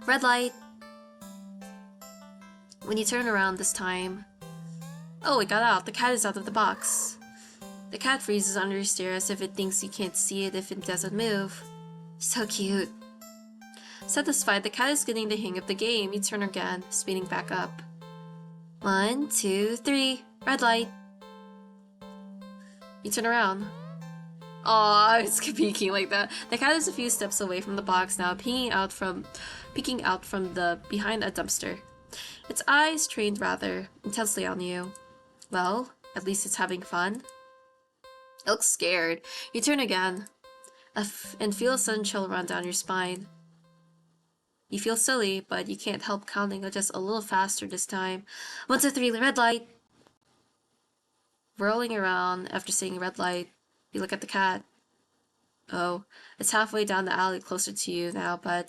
Red light. When you turn around this time... Oh, it got out. The cat is out of the box. The cat freezes under your stare as if it thinks you can't see it if it doesn't move. So cute. Satisfied, the cat is getting the hang of the game. You turn again, speeding back up. 1, 2, 3. Red light. You turn around. Aww, it's peeking like that. The cat is a few steps away from the box now, peeking out from the behind a dumpster. Its eyes trained rather intensely on you. Well, at least it's having fun. It looks scared. You turn again, and feel a sudden chill run down your spine. You feel silly, but you can't help counting just a little faster this time. 1, 2, 3, red light! Rolling around after seeing red light, you look at the cat. Oh, it's halfway down the alley closer to you now, but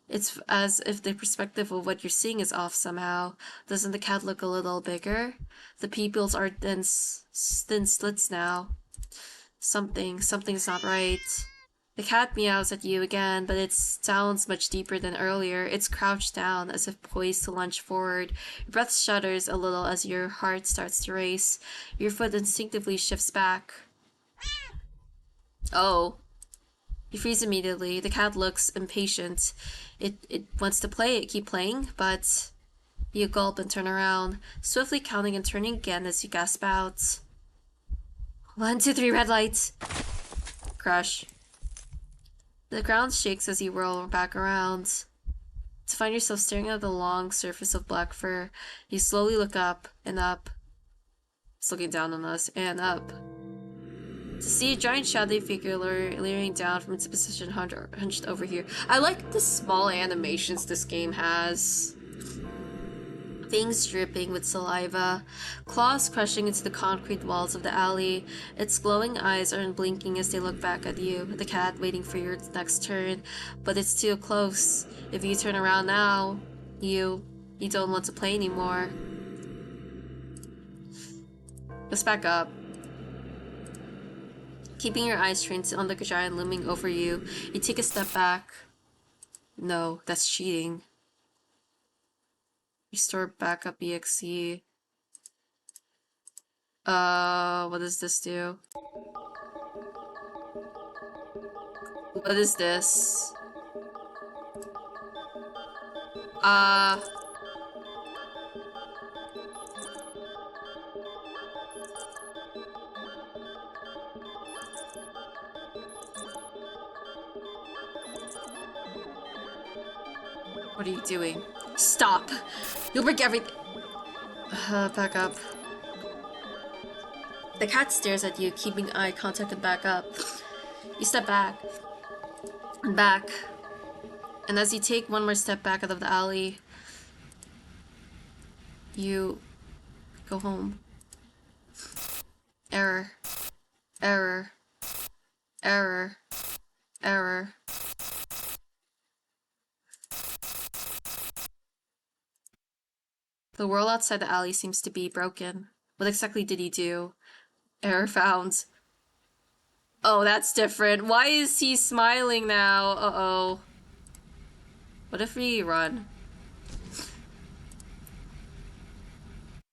it's as if the perspective of what you're seeing is off somehow. Doesn't the cat look a little bigger? The pupils are thin slits now. Something's not right. The cat meows at you again, but it sounds much deeper than earlier. It's crouched down, as if poised to lunge forward. Your breath shudders a little as your heart starts to race. Your foot instinctively shifts back. Oh. You freeze immediately. The cat looks impatient. It wants to keep playing, but you gulp and turn around, swiftly counting and turning again as you gasp out. 1, 2, 3, red lights. Crash. The ground shakes as you whirl back around. To find yourself staring at the long surface of black fur, you slowly look up and up. It's looking down on us, and up. To see a giant shadowy figure leering down from its position hunched over here. I like the small animations this game has. Things dripping with saliva, claws crushing into the concrete walls of the alley. Its glowing eyes are unblinking as they look back at you, the cat waiting for your next turn. But it's too close. If you turn around now, you don't want to play anymore. Let's back up. Keeping your eyes trained on the giant looming over you, you take a step back. No, that's cheating. Restore backup exe. What does this do? What is this? What are you doing? Stop! You'll break everything. Back up. The cat stares at you, keeping eye contact and back up. You step back. And back. And as you take one more step back out of the alley, you go home. Error. Error. Error. Error. The world outside the alley seems to be broken. What exactly did he do? Error found. Oh, that's different. Why is he smiling now? Uh-oh. What if we run?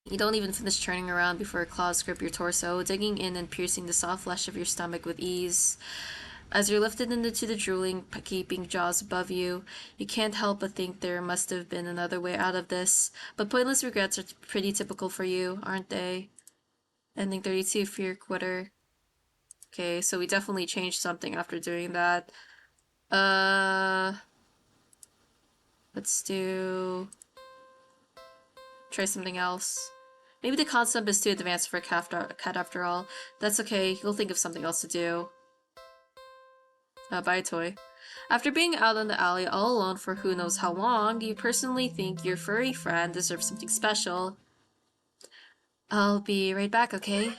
You don't even finish turning around before claws grip your torso, digging in and piercing the soft flesh of your stomach with ease. As you're lifted into the drooling, gaping jaws above you, you can't help but think there must have been another way out of this. But pointless regrets are pretty typical for you, aren't they? Ending 32, Fear Quitter. Okay, so we definitely changed something after doing that. Let's try something else. Maybe the concept is too advanced for a cat after all. That's okay, you'll think of something else to do. Buy a toy. After being out in the alley all alone for who knows how long, you personally think your furry friend deserves something special. I'll be right back, okay?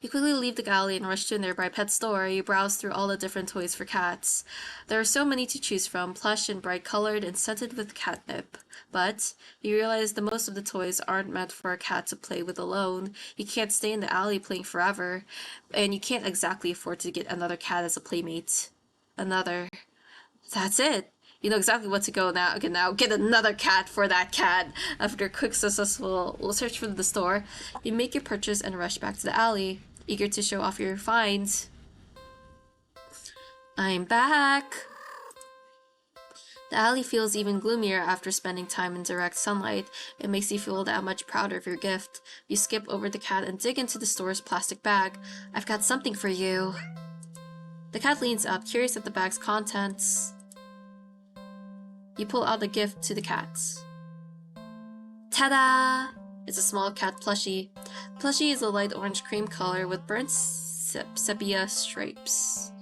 You quickly leave the alley and rush to a nearby pet store. You browse through all the different toys for cats. There are so many to choose from, plush and bright colored and scented with catnip. But you realize that most of the toys aren't meant for a cat to play with alone. You can't stay in the alley playing forever, and you can't exactly afford to get another cat as a playmate. That's it. You know exactly what to go now. Okay, now get another cat for that cat. After a quick successful search for the store, you make your purchase and rush back to the alley, eager to show off your finds. I'm back. The alley feels even gloomier after spending time in direct sunlight. It makes you feel that much prouder of your gift. You skip over the cat and dig into the store's plastic bag. I've got something for you. The cat leans up, curious at the bag's contents. You pull out the gift to the cat. Ta-da! It's a small cat plushie. The plushie is a light orange cream color with burnt sepia stripes,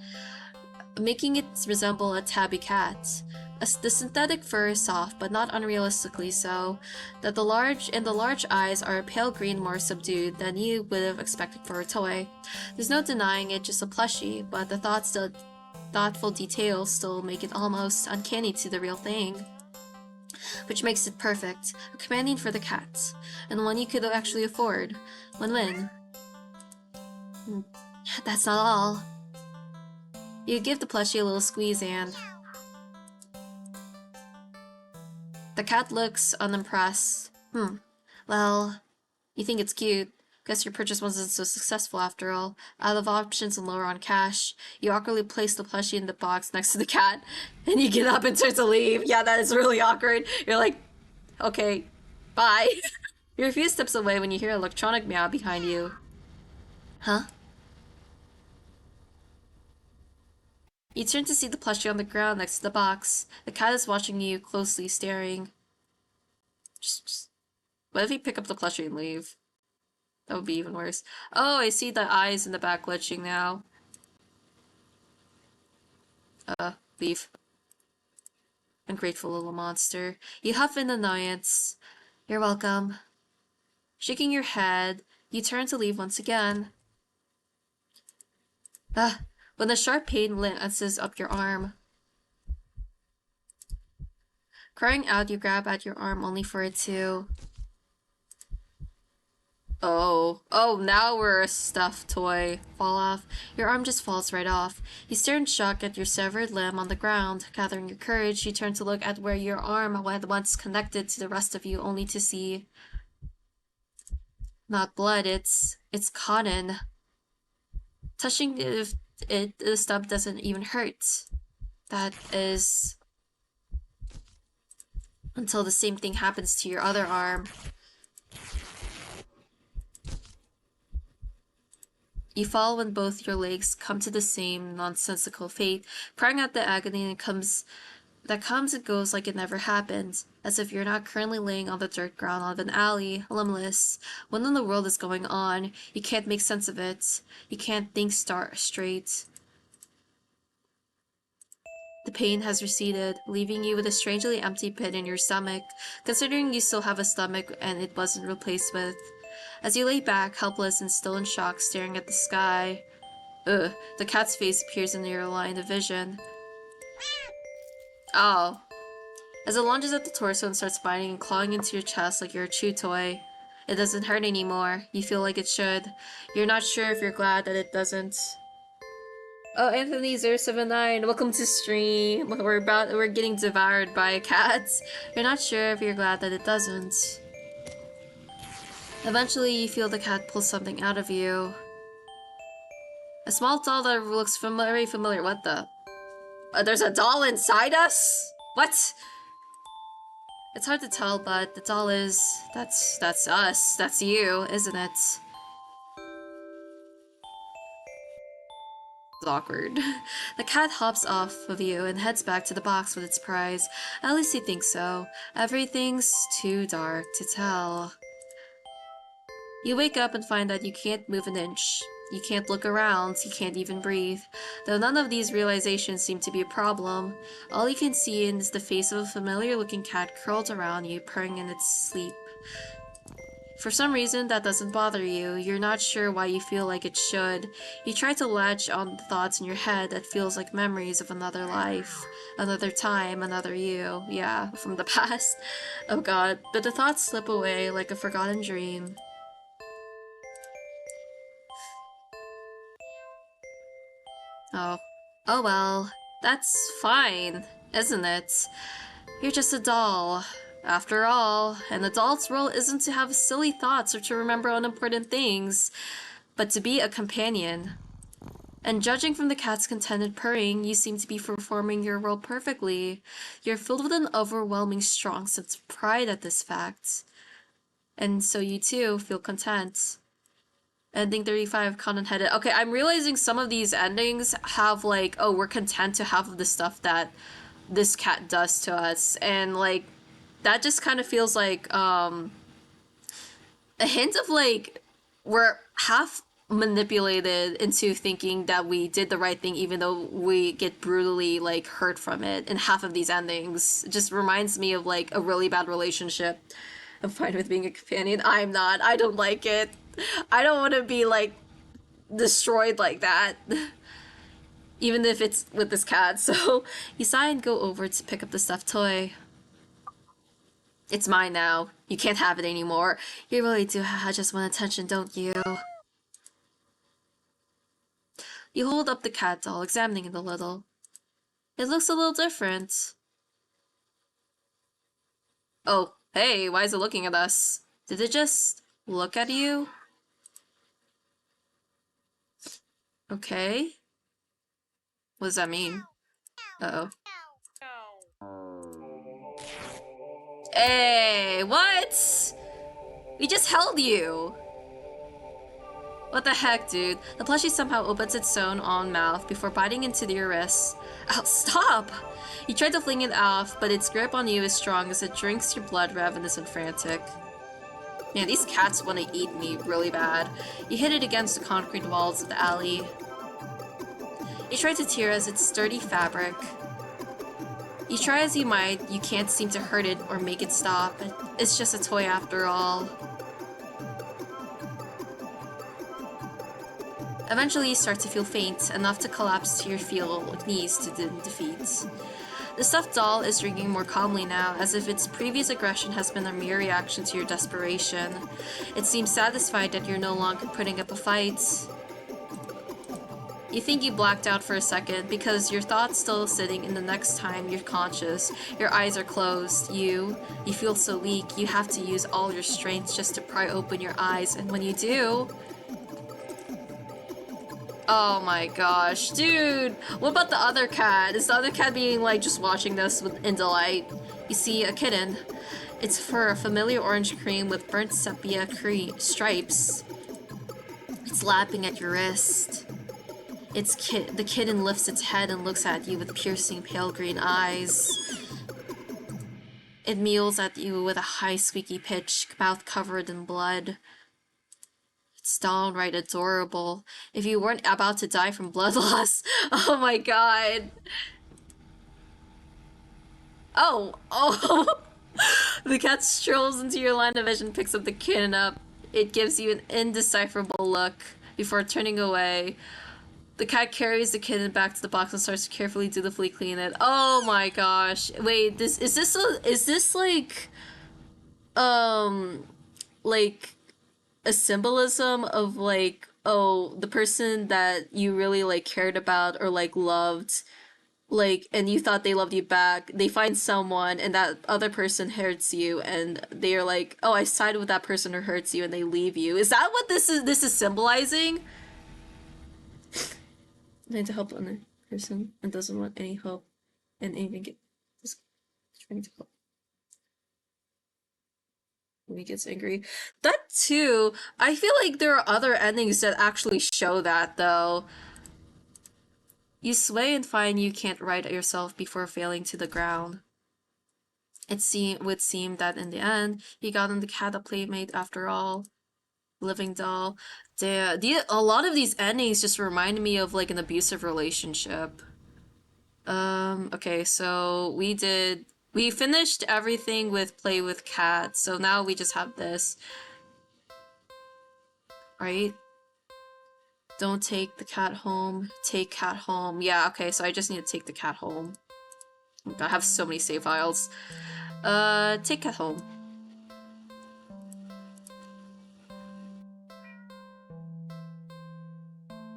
making it resemble a tabby cat. The synthetic fur is soft, but not unrealistically so, that the large eyes are a pale green, more subdued than you would have expected for a toy. There's no denying it, just a plushie, but the thoughtful details still make it almost uncanny to the real thing. Which makes it perfect, a companion for the cat, and one you could actually afford. Win-win. That's not all. You give the plushie a little squeeze and... The cat looks unimpressed. Well, you think it's cute. Guess your purchase wasn't so successful after all. Out of options and lower on cash, you awkwardly place the plushie in the box next to the cat, and you get up and turn to leave. Yeah, that is really awkward. You're like, okay, bye. You're a few steps away when you hear an electronic meow behind you. Huh? You turn to see the plushie on the ground next to the box. The cat is watching you closely, staring. What if you pick up the plushie and leave? That would be even worse. Oh, I see the eyes in the back glitching now. Leave. Ungrateful little monster. You huff in annoyance. You're welcome. Shaking your head, you turn to leave once again. When a sharp pain lances up your arm. Crying out, you grab at your arm only for it to... Oh, now we're a stuffed toy. Fall off. Your arm just falls right off. You stare in shock at your severed limb on the ground. Gathering your courage, you turn to look at where your arm had once connected to the rest of you, only to see not blood, it's cotton. Touching the stub doesn't even hurt. That is until the same thing happens to your other arm. You fall when both your legs come to the same nonsensical fate, crying out the agony that comes and goes like it never happened, as if you're not currently laying on the dirt ground of an alley, limbless. What in the world is going on? You can't make sense of it. You can't think straight. The pain has receded, leaving you with a strangely empty pit in your stomach, considering you still have a stomach and it wasn't replaced with. As you lay back, helpless and still in shock, staring at the sky, the cat's face appears in your line of vision. Oh. As it lunges at the torso and starts biting and clawing into your chest like you're a chew toy. It doesn't hurt anymore. You feel like it should. You're not sure if you're glad that it doesn't. Oh, Anthony079, welcome to stream. We're getting devoured by cats. You're not sure if you're glad that it doesn't. Eventually, you feel the cat pull something out of you. A small doll that looks very familiar. What the? There's a doll inside us? What? It's hard to tell, but the doll is... That's us. That's you, isn't it? It's awkward. The cat hops off of you and heads back to the box with its prize. At least you think so. Everything's too dark to tell. You wake up and find that you can't move an inch. You can't look around, you can't even breathe. Though none of these realizations seem to be a problem, all you can see is the face of a familiar-looking cat curled around you, purring in its sleep. For some reason, that doesn't bother you. You're not sure why you feel like it should. You try to latch on the thoughts in your head that feels like memories of another life, another time, another you. Yeah, from the past. Oh god. But the thoughts slip away like a forgotten dream. Oh well, that's fine, isn't it? You're just a doll, after all, and a doll's role isn't to have silly thoughts or to remember unimportant things, but to be a companion. And judging from the cat's contented purring, you seem to be performing your role perfectly. You're filled with an overwhelming strong sense of pride at this fact. And so you too feel content. Ending 35, content-headed. Okay, I'm realizing some of these endings have like, oh, we're content to have the stuff that this cat does to us. And like, that just kind of feels like a hint of like, we're half manipulated into thinking that we did the right thing even though we get brutally like hurt from it in half of these endings. It just reminds me of like a really bad relationship. I'm fine with being a companion. I'm not. I don't like it. I don't want to be, like, destroyed like that. Even if it's with this cat. So, you sigh and go over to pick up the stuffed toy. It's mine now. You can't have it anymore. You really do just want attention, don't you? You hold up the cat doll, examining it a little. It looks a little different. Oh, hey, why is it looking at us? Did it just look at you? Okay. What does that mean? Uh-oh. Hey, what? We just held you. What the heck, dude? The plushie somehow opens its own mouth before biting into your wrist. Oh, stop! You try to fling it off, but its grip on you is strong as it drinks your blood ravenous and frantic. Man, these cats want to eat me really bad. You hit it against the concrete walls of the alley. You try to tear as its sturdy fabric. You try as you might, you can't seem to hurt it or make it stop. It's just a toy after all. Eventually you start to feel faint, enough to collapse to your knees to defeat. The stuffed doll is drinking more calmly now, as if its previous aggression has been a mere reaction to your desperation. It seems satisfied that you're no longer putting up a fight. You think you blacked out for a second, because your thoughts still sitting in the next time you're conscious. Your eyes are closed. You feel so weak, you have to use all your strength just to pry open your eyes, and when you do... Oh my gosh, dude! What about the other cat? Is the other cat being like just watching this in delight? You see a kitten. Its fur, a familiar orange cream with burnt sepia stripes. It's lapping at your wrist. The kitten lifts its head and looks at you with piercing pale green eyes. It mews at you with a high squeaky pitch, mouth covered in blood. It's downright adorable. If you weren't about to die from blood loss. Oh my god. Oh. The cat strolls into your line of vision, picks up the kitten up. It gives you an indecipherable look before turning away. The cat carries the kitten back to the box and starts to carefully dutifully clean it. Oh my gosh. Wait, is this like a symbolism of like, oh, the person that you really like cared about or like loved, like, and you thought they loved you back, they find someone and that other person hurts you and they're like, oh, I sided with that person who hurts you, and they leave you. Is that what this is symbolizing? Trying to help another person and doesn't want any help and even just trying to help when he gets angry. That too, I feel like there are other endings that actually show that though. You sway and find you can't right yourself before failing to the ground. It would seem that in the end, you got in the cat a playmate after all. Living doll. A lot of these endings just remind me of like an abusive relationship. Okay, so we finished everything with play with cat, so now we just have this. Right? Don't take the cat home. Take cat home. Yeah, okay, so I just need to take the cat home. I have so many save files. Take cat home.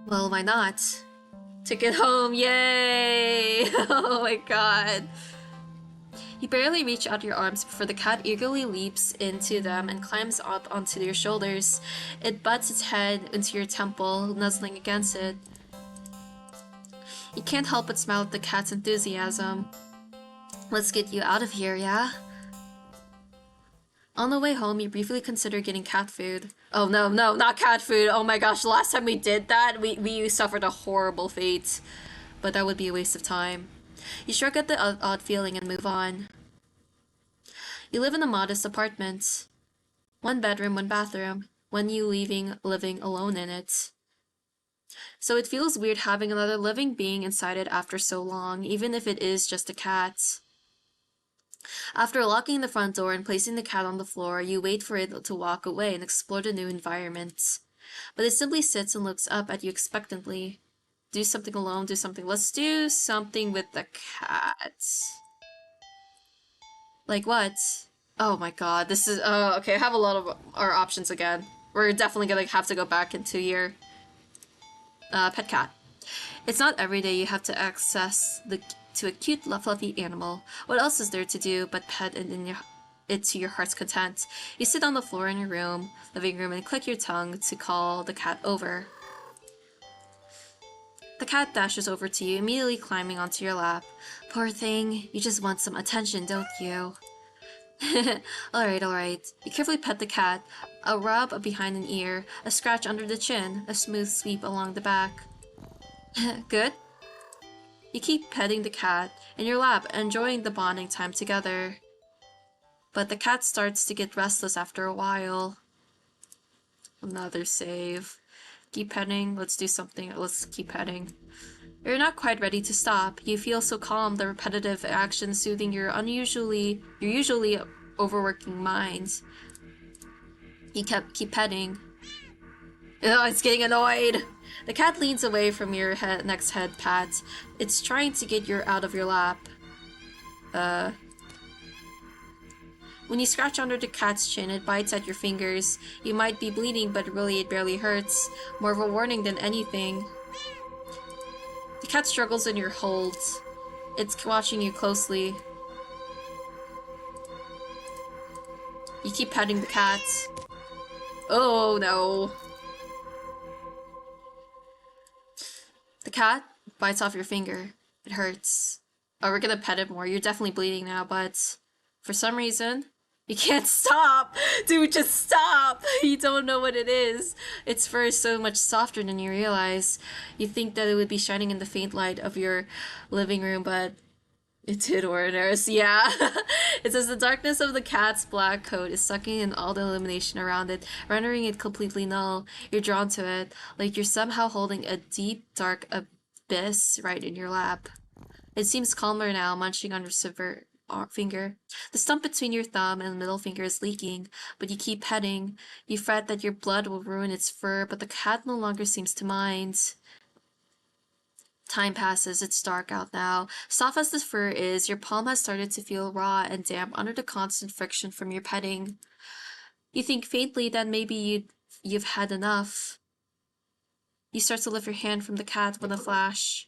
Well, why not? Take it home, yay! Oh my god. You barely reach out your arms before the cat eagerly leaps into them and climbs up onto your shoulders. It butts its head into your temple, nuzzling against it. You can't help but smile at the cat's enthusiasm. Let's get you out of here, yeah? On the way home, you briefly consider getting cat food. Oh no, not cat food! Oh my gosh, the last time we did that, we suffered a horrible fate. But that would be a waste of time. You shrug at the odd feeling and move on. You live in a modest apartment. 1 bedroom, 1 bathroom. When you living alone in it. So it feels weird having another living being inside it after so long, even if it is just a cat. After locking the front door and placing the cat on the floor, you wait for it to walk away and explore the new environment. But it simply sits and looks up at you expectantly. Do something alone, do something. Let's do something with the cat. Like what? Oh my god, this is, okay, I have a lot of our options again. We're definitely gonna have to go back into your, pet cat. It's not every day you have to access to a cute, fluffy animal. What else is there to do but pet it to your heart's content? You sit on the floor in your living room and click your tongue to call the cat over. The cat dashes over to you, immediately climbing onto your lap. Poor thing, you just want some attention, don't you? Alright. You carefully pet the cat, a rub behind an ear, a scratch under the chin, a smooth sweep along the back. Good? You keep petting the cat in your lap, enjoying the bonding time together. But the cat starts to get restless after a while. Another save. Keep petting, let's do something, let's keep petting. You're not quite ready to stop. You feel so calm, the repetitive action soothing your usually overworking mind. You keep petting. Oh, it's getting annoyed! The cat leans away from your next head pat. It's trying to get you out of your lap. When you scratch under the cat's chin, it bites at your fingers. You might be bleeding, but really it barely hurts. More of a warning than anything. The cat struggles in your hold. It's watching you closely. You keep petting the cat. Oh no. The cat bites off your finger. It hurts. Oh, we're gonna pet it more. You're definitely bleeding now, but for some reason, you can't stop! Dude, just stop! You don't know what it is. Its fur is so much softer than you realize. You think that it would be shining in the faint light of your living room, but it did, Warners. Yeah. It says the darkness of the cat's black coat is sucking in all the illumination around it, rendering it completely null. You're drawn to it, like you're somehow holding a deep, dark abyss right in your lap. It seems calmer now, munching on your silver finger. The stump between your thumb and middle finger is leaking, but you keep petting. You fret that your blood will ruin its fur, but the cat no longer seems to mind. Time passes, it's dark out now. Soft as the fur is, your palm has started to feel raw and damp under the constant friction from your petting. You think faintly that maybe you've had enough. You start to lift your hand from the cat with a flash.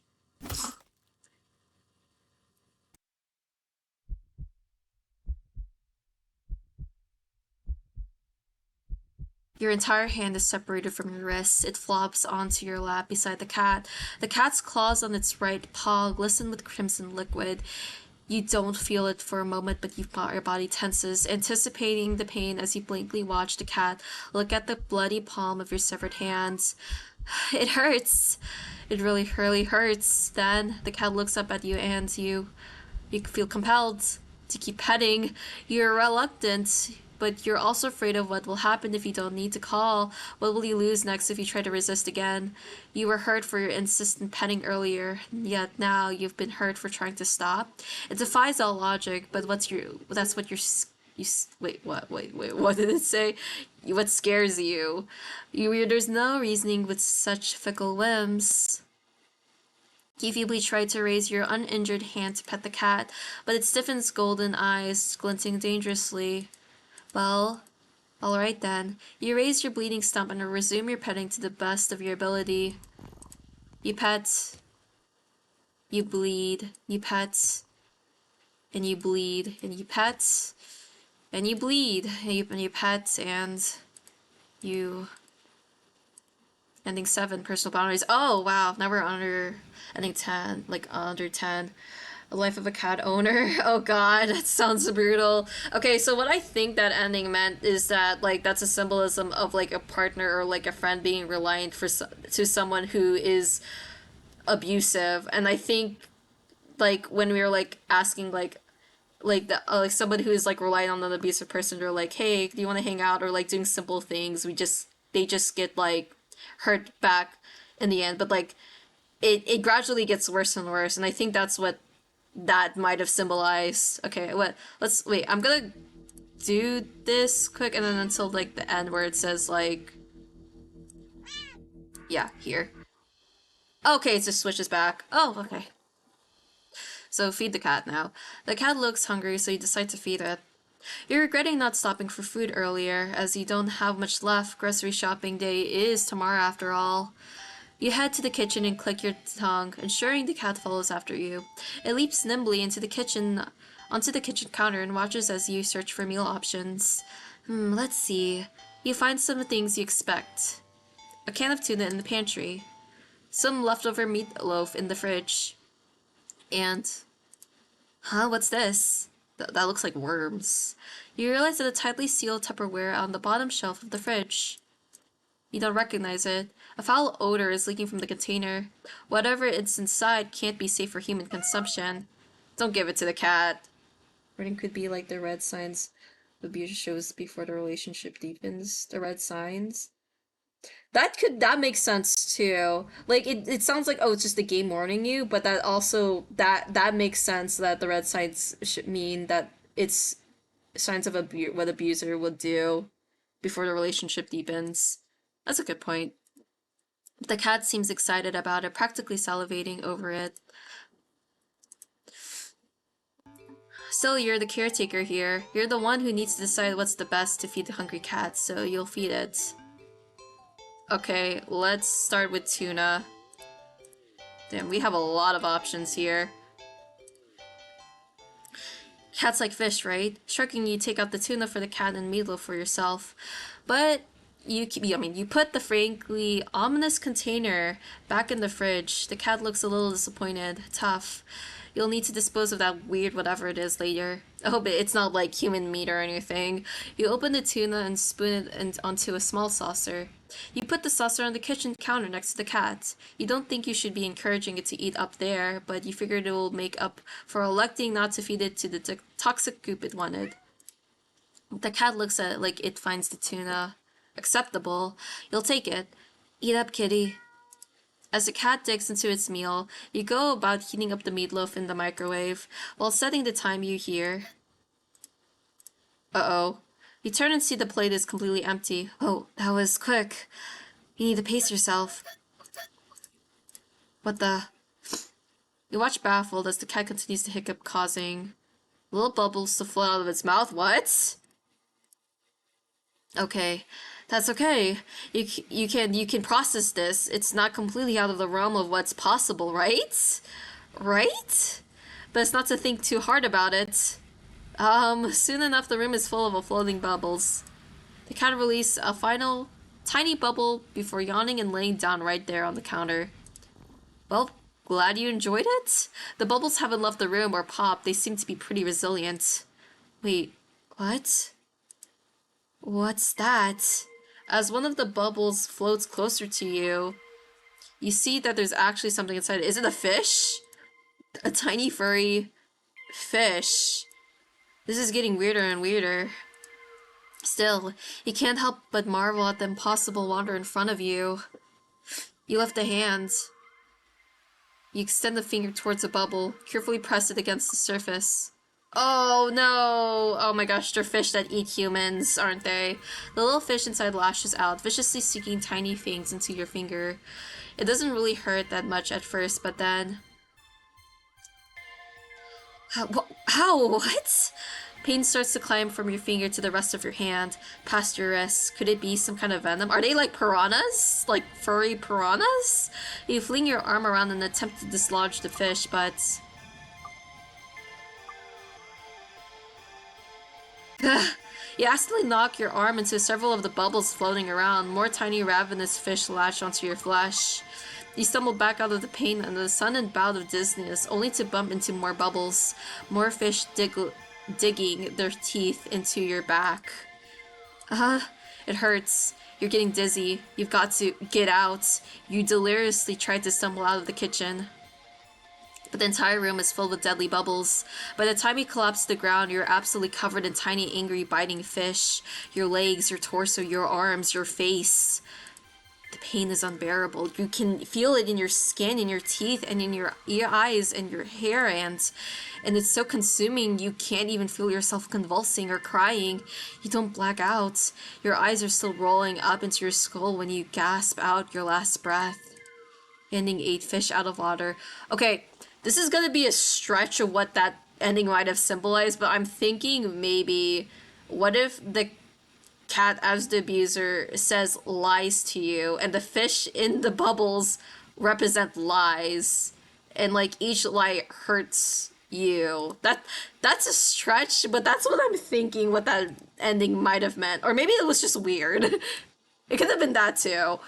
Your entire hand is separated from your wrist. It flops onto your lap beside the cat. The cat's claws on its right paw glisten with crimson liquid. You don't feel it for a moment, but your body tenses, anticipating the pain as you blankly watch the cat look at the bloody palm of your severed hands. It hurts. It really, really hurts. Then the cat looks up at you and you feel compelled to keep petting. You're reluctant, but you're also afraid of what will happen if you don't need to call. What will you lose next if you try to resist again? You were hurt for your insistent petting earlier, yet now you've been hurt for trying to stop. It defies all logic, but that's what wait, what did it say? What scares you? There's no reasoning with such fickle whims. You feebly try to raise your uninjured hand to pet the cat, but it stiffens golden eyes, glinting dangerously. Well, alright then. You raise your bleeding stump and resume your petting to the best of your ability. You pet. You bleed. You pet. And you bleed. And you pet. And you bleed. And you pet. And you... Ending 7, personal boundaries. Oh, wow. Now we're under... Ending 10. Like, under 10. A life of a cat owner. Oh god, that sounds brutal. Okay, so what I think that ending meant is that, like, that's a symbolism of, like, a partner or, like, a friend being reliant to someone who is abusive. And I think, like, when we were, like, asking, like someone who is, like, relying on an abusive person, they're like, hey, do you want to hang out? Or, like, doing simple things. They just get, like, hurt back in the end. But, like, it gradually gets worse and worse. And I think that's what that might have symbolized. Okay, wait, I'm gonna do this quick and then until, like, the end where it says, like, yeah, here. Okay, it just switches back. Oh, okay. So feed the cat now. The cat looks hungry, so you decide to feed it. You're regretting not stopping for food earlier, as you don't have much left. Grocery shopping day is tomorrow after all. You head to the kitchen and click your tongue, ensuring the cat follows after you. It leaps nimbly onto the kitchen counter and watches as you search for meal options. Let's see. You find some things you expect. A can of tuna in the pantry. Some leftover meatloaf in the fridge. And... what's this? That looks like worms. You realize that a tightly sealed Tupperware on the bottom shelf of the fridge. You don't recognize it. A foul odor is leaking from the container. Whatever is inside can't be safe for human consumption. Don't give it to the cat. Wording could be like the red signs the abuse shows before the relationship deepens. The red signs. That makes sense too. Like it sounds like, oh, it's just the game warning you, but that also that makes sense that the red signs should mean that it's signs of what abuser would do before the relationship deepens. That's a good point. The cat seems excited about it, practically salivating over it. Still, you're the caretaker here. You're the one who needs to decide what's the best to feed the hungry cat, so you'll feed it. Okay, let's start with tuna. Damn, we have a lot of options here. Cats like fish, right? Shrugging, you take out the tuna for the cat and meatloaf for yourself. But you put the frankly ominous container back in the fridge. The cat looks a little disappointed. Tough. You'll need to dispose of that weird whatever it is later. I hope it's not like human meat or anything. You open the tuna and spoon it onto a small saucer. You put the saucer on the kitchen counter next to the cat. You don't think you should be encouraging it to eat up there, but you figured it will make up for electing not to feed it to the toxic goop it wanted. The cat looks at it like it finds the tuna acceptable. You'll take it. Eat up, kitty. As the cat digs into its meal, you go about heating up the meatloaf in the microwave. While setting the time, you hear... Uh-oh. You turn and see the plate is completely empty. Oh, that was quick. You need to pace yourself. What the... You watch baffled as the cat continues to hiccup, causing little bubbles to float out of its mouth. What? Okay. That's okay. You can process this. It's not completely out of the realm of what's possible, right? Right? But it's not to think too hard about it. Soon enough the room is full of floating bubbles. The cat released a final tiny bubble before yawning and laying down right there on the counter. Well, glad you enjoyed it? The bubbles haven't left the room or popped. They seem to be pretty resilient. Wait, what? What's that? As one of the bubbles floats closer to you, you see that there's actually something inside it. Is it a fish? A tiny furry fish. This is getting weirder and weirder. Still, you can't help but marvel at the impossible wonder in front of you. You lift a hand. You extend the finger towards a bubble, carefully press it against the surface. Oh no! Oh my gosh, they're fish that eat humans, aren't they? The little fish inside lashes out, viciously sinking tiny fangs into your finger. It doesn't really hurt that much at first, but then... How? What? Pain starts to climb from your finger to the rest of your hand, past your wrist. Could it be some kind of venom? Are they like piranhas? Like furry piranhas? You fling your arm around in an attempt to dislodge the fish, but... You accidentally knock your arm into several of the bubbles floating around. More tiny ravenous fish latch onto your flesh. You stumble back out of the pain and a sudden bout of dizziness, only to bump into more bubbles. More fish digging their teeth into your back. It hurts. You're getting dizzy. You've got to get out. You deliriously try to stumble out of the kitchen. But the entire room is filled with deadly bubbles. By the time you collapse to the ground, you're absolutely covered in tiny, angry, biting fish. Your legs, your torso, your arms, your face. The pain is unbearable. You can feel it in your skin, in your teeth, and in your eyes and your hair, and it's so consuming you can't even feel yourself convulsing or crying. You don't black out. Your eyes are still rolling up into your skull when you gasp out your last breath. Ending 8 fish out of water. Okay, this is gonna be a stretch of what that ending might have symbolized, but I'm thinking maybe, what if the cat as the abuser says lies to you, and the fish in the bubbles represent lies, and like each lie hurts you. That's a stretch, but that's what I'm thinking what that ending might have meant. Or maybe it was just weird. It could have been that too.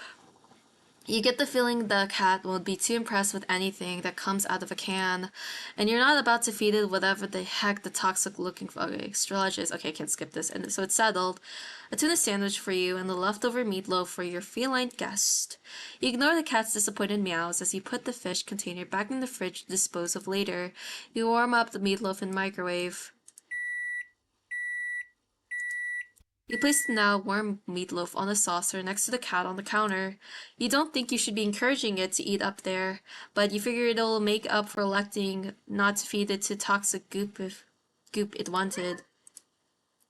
You get the feeling the cat won't be too impressed with anything that comes out of a can, and you're not about to feed it whatever the heck the toxic looking for. Okay, strategies. Okay, I can't skip this. And so it's settled. A tuna sandwich for you and the leftover meatloaf for your feline guest. You ignore the cat's disappointed meows as you put the fish container back in the fridge to dispose of later. You warm up the meatloaf in the microwave. You place the now warm meatloaf on a saucer next to the cat on the counter. You don't think you should be encouraging it to eat up there, but you figure it'll make up for electing not to feed it to toxic goop it wanted.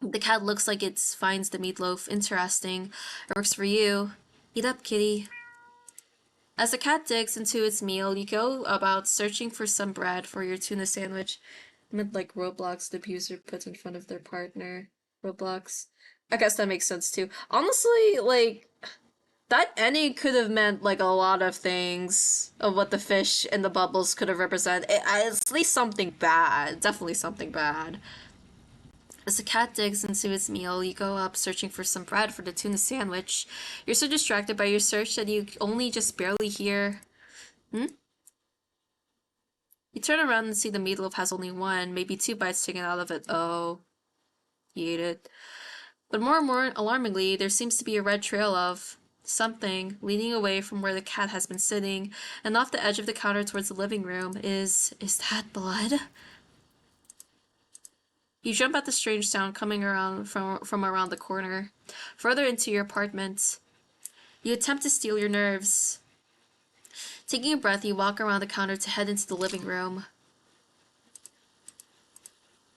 The cat looks like it finds the meatloaf interesting. It works for you. Eat up, kitty. As the cat digs into its meal, you go about searching for some bread for your tuna sandwich. meant like Roblox, the abuser puts in front of their partner. Roblox. I guess that makes sense too. Honestly, like, that ending could have meant like a lot of things of what the fish and the bubbles could have represented. At least something bad. Definitely something bad. As the cat digs into its meal, you go up searching for some bread for the tuna sandwich. You're so distracted by your search that you only just barely hear. Hmm? You turn around and see the meatloaf has only one, maybe two bites taken out of it. Oh, he ate it. But more and more alarmingly, there seems to be a red trail of something leading away from where the cat has been sitting, and off the edge of the counter towards the living room is that blood? You jump at the strange sound coming around from around the corner. Further into your apartment, you attempt to steel your nerves. Taking a breath, you walk around the counter to head into the living room.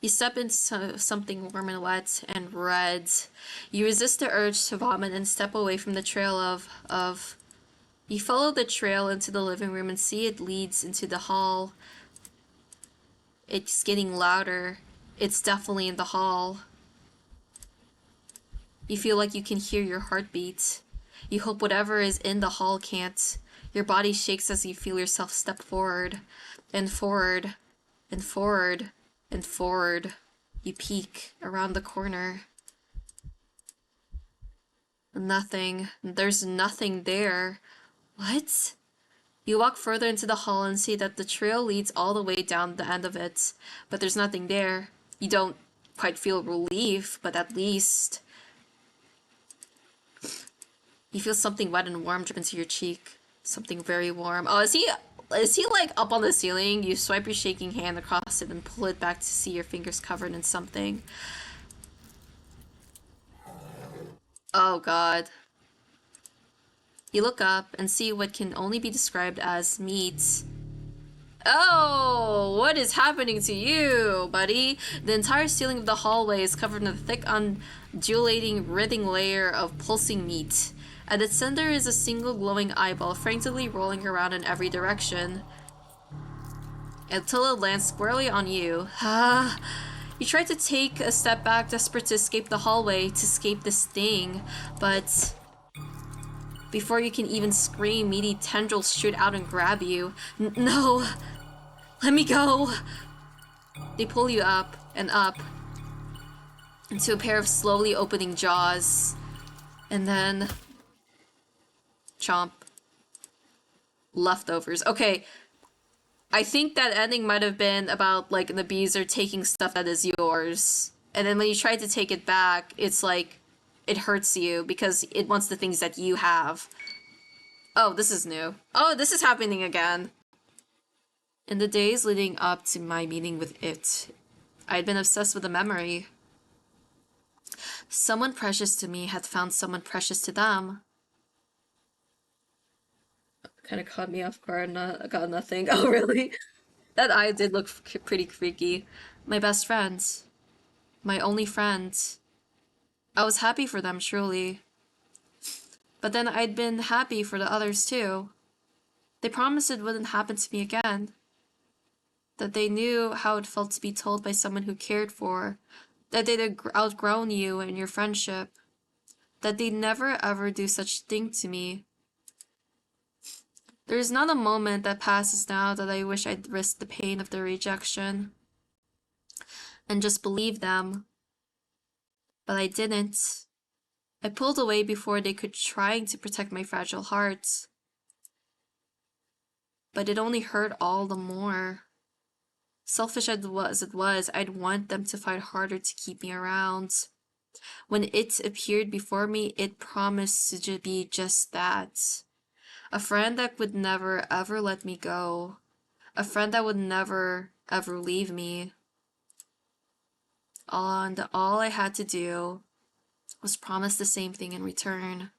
You step into something warm and wet and red. You resist the urge to vomit and step away from the trail of... You follow the trail into the living room and see it leads into the hall. It's getting louder. It's definitely in the hall. You feel like you can hear your heartbeat. You hope whatever is in the hall can't. Your body shakes as you feel yourself step forward, and forward, and forward, and forward. You peek around the corner. Nothing. There's nothing there. What? You walk further into the hall and see that the trail leads all the way down the end of it, but there's nothing there. You don't quite feel relief, but at least you feel something wet and warm drip into your cheek. Something very warm. Oh, is he like up on the ceiling? You swipe your shaking hand across it and pull it back to see your fingers covered in something. Oh god. You look up and see what can only be described as meat. Oh, what is happening to you, buddy? The entire ceiling of the hallway is covered in a thick, undulating, writhing layer of pulsing meat. At its center is a single glowing eyeball, frantically rolling around in every direction, until it lands squarely on you. You try to take a step back, desperate to escape the hallway, to escape this thing, but before you can even scream, meaty tendrils shoot out and grab you. No! Let me go! They pull you up and up into a pair of slowly opening jaws, and then chomp. Leftovers. Okay, I think that ending might have been about, like, the bees are taking stuff that is yours. And then when you try to take it back, it's like, it hurts you because it wants the things that you have. Oh, this is new. Oh, this is happening again. In the days leading up to my meeting with it, I had been obsessed with a memory. Someone precious to me had found someone precious to them. Kind of caught me off guard. Got nothing. Oh, really? That eye did look pretty freaky. My best friend. My only friend. I was happy for them, truly. But then I'd been happy for the others, too. They promised it wouldn't happen to me again. That they knew how it felt to be told by someone who cared for. That they'd outgrown you and your friendship. That they'd never ever do such thing to me. There is not a moment that passes now that I wish I'd risked the pain of their rejection and just believe them. But I didn't. I pulled away before they could, trying to protect my fragile heart. But it only hurt all the more. Selfish as it was, I'd want them to fight harder to keep me around. When it appeared before me, it promised to be just that. A friend that would never ever let me go. A friend that would never ever leave me. And all I had to do was promise the same thing in return.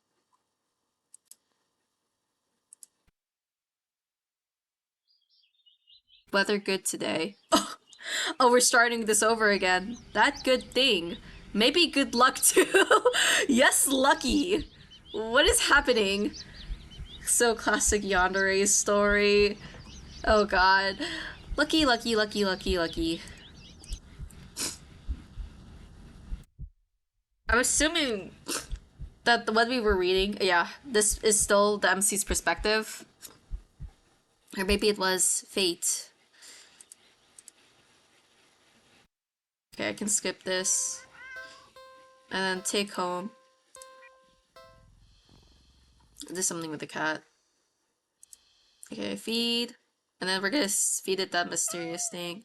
Weather good today. Oh, we're starting this over again. That good thing. Maybe good luck too. Yes, lucky. What is happening? So classic Yandere's story. Oh god. Lucky, lucky, lucky, lucky, lucky. I'm assuming that what we were reading, yeah, this is still the MC's perspective. Or maybe it was Fate. Okay, I can skip this. And then take home. Do something with the cat. Okay, feed. And then we're gonna feed it that mysterious thing.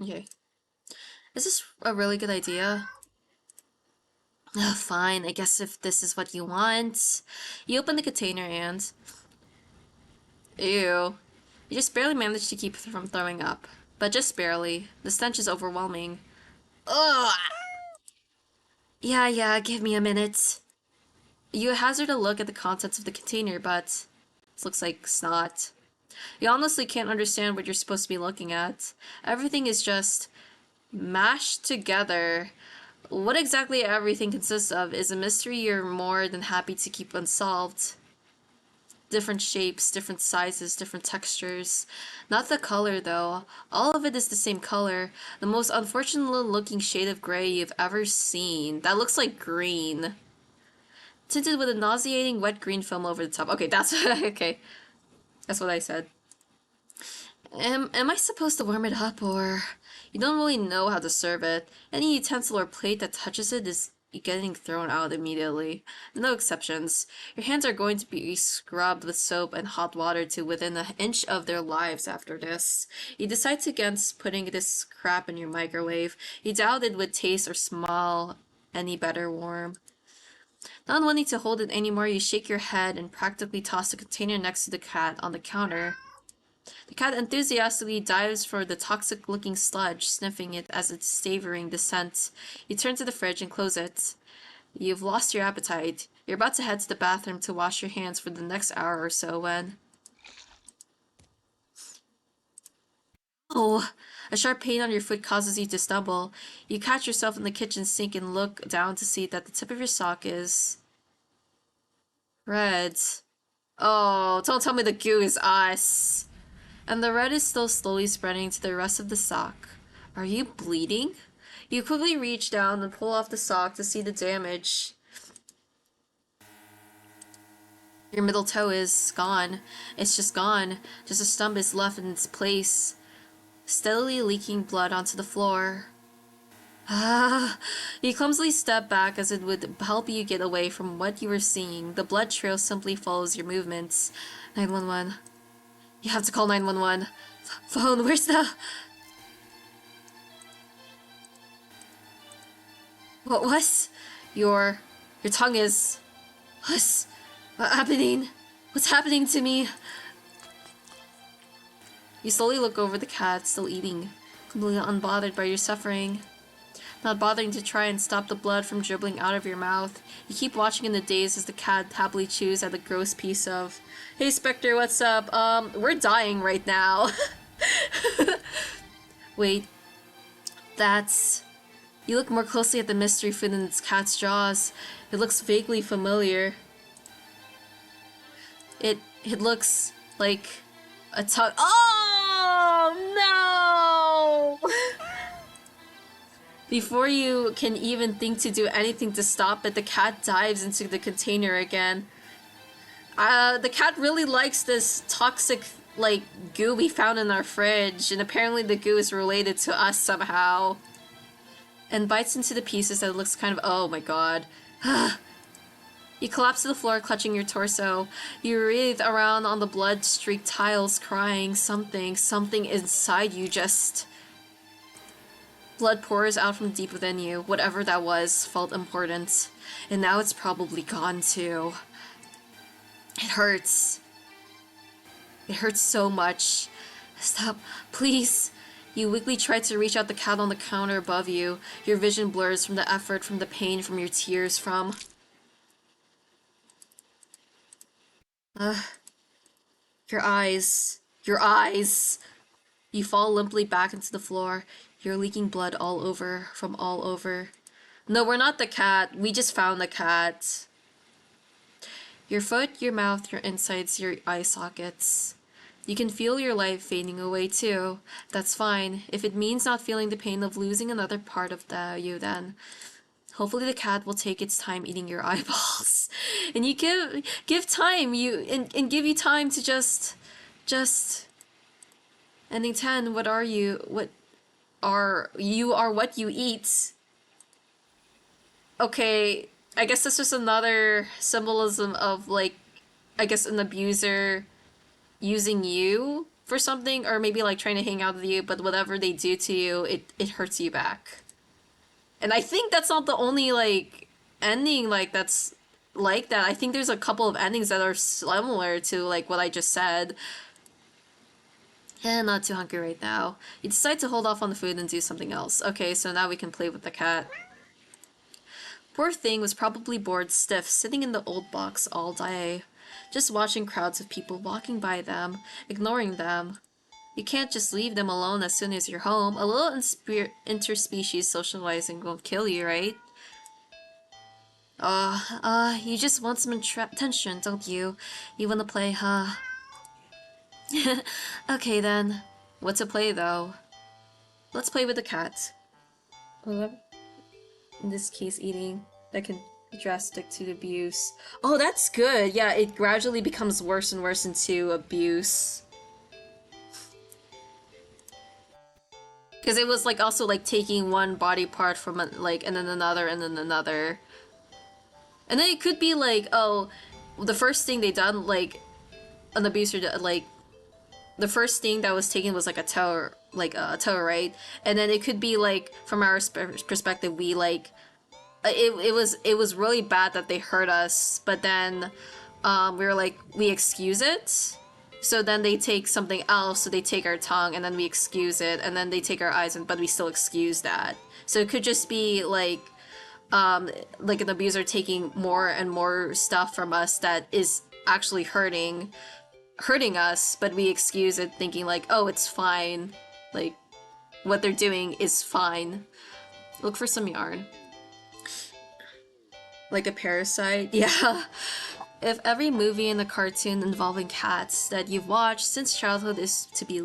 Okay. Is this a really good idea? Oh, fine, I guess if this is what you want. You open the container and... Ew. You just barely managed to keep from throwing up. But just barely. The stench is overwhelming. Ugh! Yeah, give me a minute. You hazard a look at the contents of the container, but... This looks like snot. You honestly can't understand what you're supposed to be looking at. Everything is just... mashed together. What exactly everything consists of is a mystery you're more than happy to keep unsolved. Different shapes, different sizes, different textures. Not the color, though. All of it is the same color. The most unfortunate looking shade of gray you've ever seen. That looks like green. Tinted with a nauseating wet green film over the top. Okay, that's... okay. That's what I said. Am I supposed to warm it up, or... You don't really know how to serve it. Any utensil or plate that touches it is getting thrown out immediately. No exceptions. Your hands are going to be scrubbed with soap and hot water to within an inch of their lives after this. You decide against putting this crap in your microwave. You doubt it would taste or smell any better warm. Not wanting to hold it anymore, you shake your head and practically toss the container next to the cat on the counter. The cat enthusiastically dives for the toxic-looking sludge, sniffing it as it's savoring the scent. You turn to the fridge and close it. You've lost your appetite. You're about to head to the bathroom to wash your hands for the next hour or so when... Oh! A sharp pain on your foot causes you to stumble. You catch yourself in the kitchen sink and look down to see that the tip of your sock is... red. Oh, don't tell me the goo is us. And the red is still slowly spreading to the rest of the sock. Are you bleeding? You quickly reach down and pull off the sock to see the damage. Your middle toe is gone. It's just gone. Just a stump is left in its place, steadily leaking blood onto the floor. Ah, you clumsily step back as it would help you get away from what you were seeing. The blood trail simply follows your movements. 911. You have to call 911. Phone, where's the... What was? Your tongue is... What's happening? What's happening to me? You slowly look over the cat, still eating, completely unbothered by your suffering. Not bothering to try and stop the blood from dribbling out of your mouth. You keep watching in the daze as the cat happily chews at the gross piece of... Hey Spectre, what's up? We're dying right now. Wait. That's... You look more closely at the mystery food in its cat's jaws. It looks vaguely familiar. It looks like a tongue. Oh no! Before you can even think to do anything to stop it, the cat dives into the container again. The cat really likes this toxic, like, goo we found in our fridge, and apparently the goo is related to us somehow. And bites into the pieces that looks kind of... Oh my god. You collapse to the floor, clutching your torso. You writhe around on the blood-streaked tiles, crying. Something inside you just... Blood pours out from deep within you. Whatever that was felt important. And now it's probably gone too. It hurts. It hurts so much. Stop, please. You weakly try to reach out the cat on the counter above you. Your vision blurs from the effort, from the pain, from your tears, from... Your eyes. Your eyes. You fall limply back into the floor. You're leaking blood all over, from all over. No, we're not the cat. We just found the cat. Your foot, your mouth, your insides, your eye sockets. You can feel your life fading away too. That's fine. If it means not feeling the pain of losing another part of you, then hopefully the cat will take its time eating your eyeballs. And you give time, and give you time to just ending 10, what are you? What are what you eat. Okay, I guess that's just another symbolism of like, I guess an abuser using you for something, or maybe like trying to hang out with you, but whatever they do to you, it hurts you back. And I think that's not the only like ending like that's like that. I think there's a couple of endings that are similar to like what I just said. And not too hungry right now. You decide to hold off on the food and do something else. Okay, so now we can play with the cat. Poor thing was probably bored stiff, sitting in the old box all day, just watching crowds of people walking by them, ignoring them. You can't just leave them alone as soon as you're home. A little interspecies socializing won't kill you, right? You just want some attention, don't you? You wanna play, huh? Okay then. What to play though? Let's play with the cat. In this case, eating. That can be drastic to abuse. Oh, that's good. Yeah, it gradually becomes worse and worse into abuse. Because it was like also like taking one body part from like, and then another, and then another. And then it could be like, oh, the first thing they done, like, an abuser, like, the first thing that was taken was like a toe, right? And then it could be like, from our perspective, we like, it was really bad that they hurt us, but then we were like, we excuse it. So then they take something else, so they take our tongue, and then we excuse it, and then they take our eyes, but we still excuse that. So it could just be like an abuser taking more and more stuff from us that is actually hurting us, but we excuse it, thinking like, oh, it's fine. Like, what they're doing is fine. Look for some yarn. Like a parasite? Yeah. If every movie and a cartoon involving cats that you've watched since childhood is to be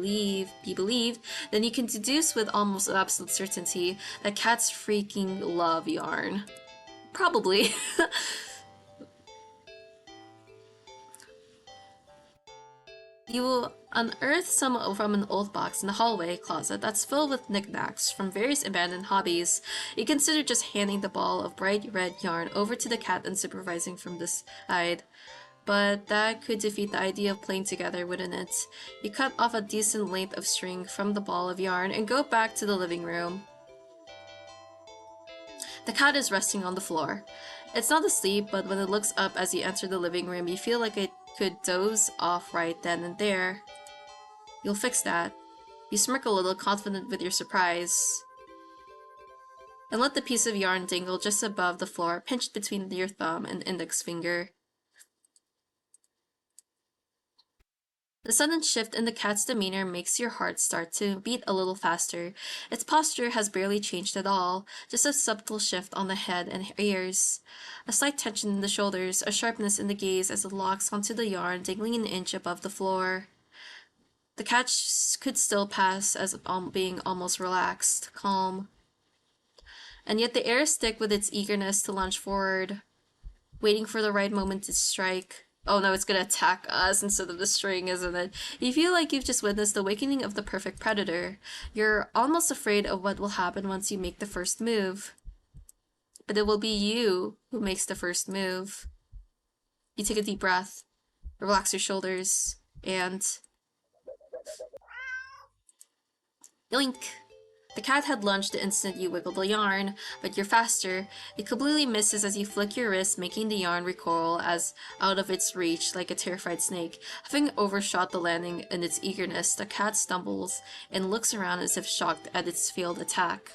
believed, then you can deduce with almost absolute certainty that cats freaking love yarn. Probably. You will unearth some from an old box in the hallway closet that's filled with knickknacks from various abandoned hobbies. You consider just handing the ball of bright red yarn over to the cat and supervising from the side. But that could defeat the idea of playing together, wouldn't it? You cut off a decent length of string from the ball of yarn and go back to the living room. The cat is resting on the floor. It's not asleep, but when it looks up as you enter the living room, you feel like it could doze off right then and there. You'll fix that. You smirk a little, confident with your surprise, and let the piece of yarn dangle just above the floor, pinched between your thumb and index finger. The sudden shift in the cat's demeanor makes your heart start to beat a little faster. Its posture has barely changed at all, just a subtle shift on the head and ears. A slight tension in the shoulders, a sharpness in the gaze as it locks onto the yarn dangling an inch above the floor. The cat could still pass as being almost relaxed, calm. And yet the air is thick with its eagerness to lunge forward, waiting for the right moment to strike. Oh no, it's gonna attack us instead of the string, isn't it? You feel like you've just witnessed the awakening of the perfect predator. You're almost afraid of what will happen once you make the first move. But it will be you who makes the first move. You take a deep breath, relax your shoulders, and... yoink! The cat had lunged the instant you wiggled the yarn, but you're faster. It completely misses as you flick your wrist, making the yarn recoil as out of its reach like a terrified snake. Having overshot the landing in its eagerness, the cat stumbles and looks around as if shocked at its failed attack.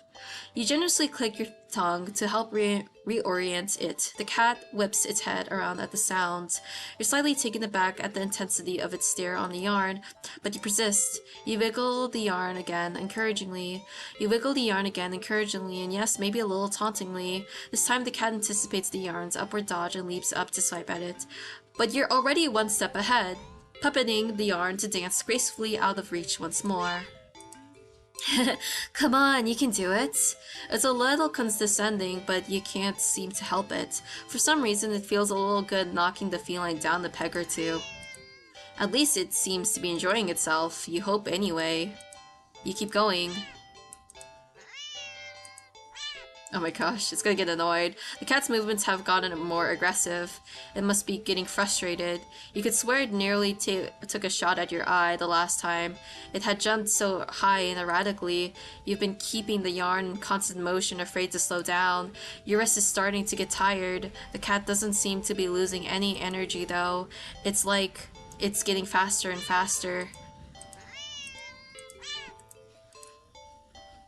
You generously click your tongue to help reorient it. The cat whips its head around at the sound. You're slightly taken aback at the intensity of its stare on the yarn, but you persist. You wiggle the yarn again, encouragingly. And yes, maybe a little tauntingly. This time the cat anticipates the yarn's upward dodge and leaps up to swipe at it. But you're already one step ahead. puppeting the yarn to dance gracefully out of reach once more. Come on, you can do it. It's a little condescending, but you can't seem to help it. For some reason, it feels a little good knocking the feline down a peg or two. At least it seems to be enjoying itself. You hope anyway. You keep going. Oh my gosh, it's gonna get annoyed. The cat's movements have gotten more aggressive. It must be getting frustrated. You could swear it nearly took a shot at your eye the last time. It had jumped so high and erratically. You've been keeping the yarn in constant motion, afraid to slow down. Your wrist is starting to get tired. The cat doesn't seem to be losing any energy though. It's like it's getting faster and faster.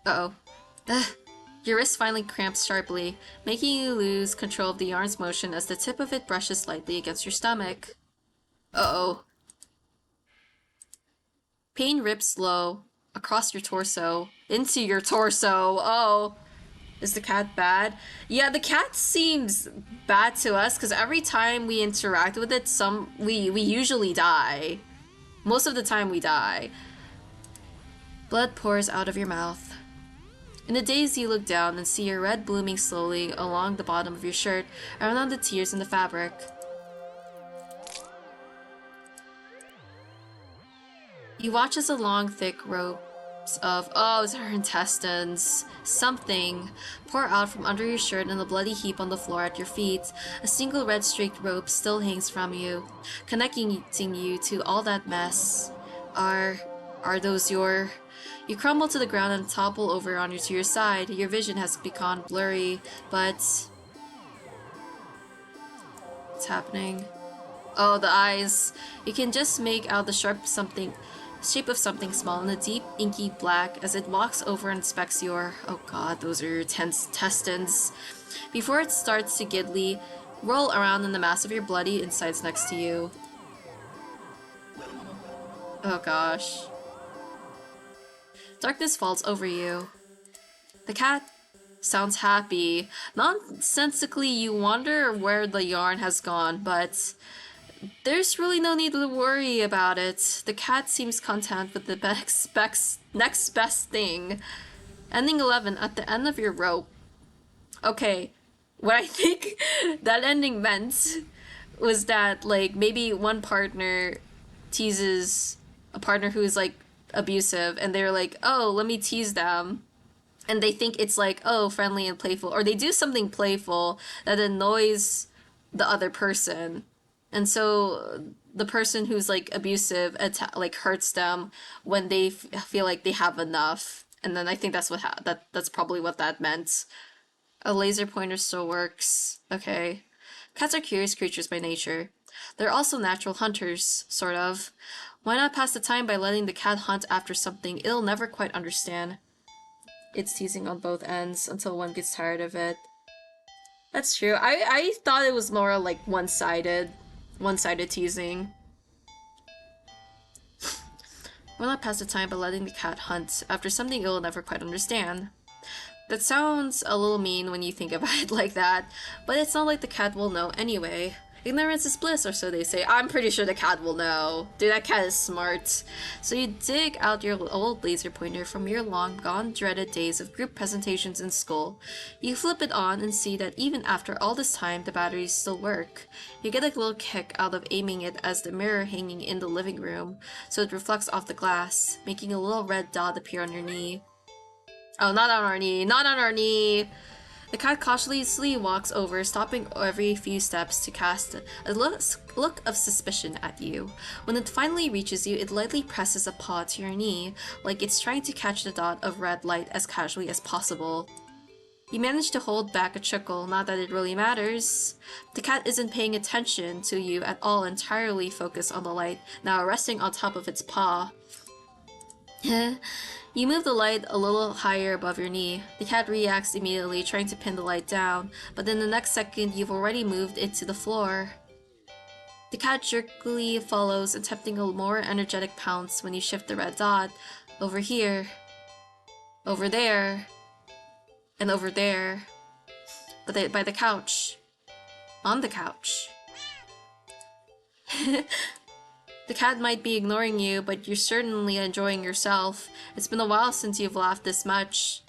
Uh-oh. Ugh. Your wrist finally cramps sharply, making you lose control of the yarn's motion as the tip of it brushes lightly against your stomach. Uh-oh. Pain rips low, across your torso, into your torso. Oh. Is the cat bad? Yeah, the cat seems bad to us, because every time we interact with it, we usually die. Most of the time we die. Blood pours out of your mouth. In a daze, you look down and see your red blooming slowly along the bottom of your shirt, around the tears in the fabric. You watch as the long, thick ropes of, oh, it's her intestines, something, pour out from under your shirt in a bloody heap on the floor at your feet. A single red-streaked rope still hangs from you, connecting you to all that mess. Are those your... You crumble to the ground and topple over to your side. Your vision has become blurry, but... What's happening? Oh, the eyes. You can just make out the shape of something small in the deep, inky black as it walks over and inspects your... Oh god, those are your intestines. Before it starts to giddily roll around in the mass of your bloody insides next to you. Oh gosh. Darkness falls over you. The cat sounds happy. Nonsensically, you wonder where the yarn has gone, but there's really no need to worry about it. The cat seems content with the next best thing. Ending 11 at the end of your rope. Okay, what I think that ending meant was that, like, maybe one partner teases a partner who's, like, abusive, and they're like, oh, let me tease them, and they think it's like, oh, friendly and playful, or they do something playful that annoys the other person, and so the person who's like abusive like hurts them when they feel like they have enough, and then I think that's what that's probably what that meant. A laser pointer still works. Okay. Cats are curious creatures by nature. They're also natural hunters, sort of. Why not pass the time by letting the cat hunt after something it'll never quite understand? It's teasing on both ends until one gets tired of it. That's true. I thought it was more like one-sided teasing. Why not pass the time by letting the cat hunt after something it'll never quite understand? That sounds a little mean when you think about it like that, but it's not like the cat will know anyway. Ignorance is bliss, or so they say. I'm pretty sure the cat will know. Dude, that cat is smart. So you dig out your old laser pointer from your long gone dreaded days of group presentations in school. You flip it on and see that even after all this time, the batteries still work. You get a little kick out of aiming it as the mirror hanging in the living room, so it reflects off the glass, making a little red dot appear on your knee. Oh, not on our knee, not on our knee! The cat cautiously walks over, stopping every few steps to cast a look of suspicion at you. When it finally reaches you, it lightly presses a paw to your knee, like it's trying to catch the dot of red light as casually as possible. You manage to hold back a chuckle, not that it really matters. The cat isn't paying attention to you at all, entirely focused on the light, now resting on top of its paw. You move the light a little higher above your knee. The cat reacts immediately, trying to pin the light down, but in the next second you've already moved it to the floor. The cat jerkily follows, attempting a more energetic pounce when you shift the red dot. Over here. Over there. And over there. But by the couch. On the couch. The cat might be ignoring you, but you're certainly enjoying yourself. It's been a while since you've laughed this much.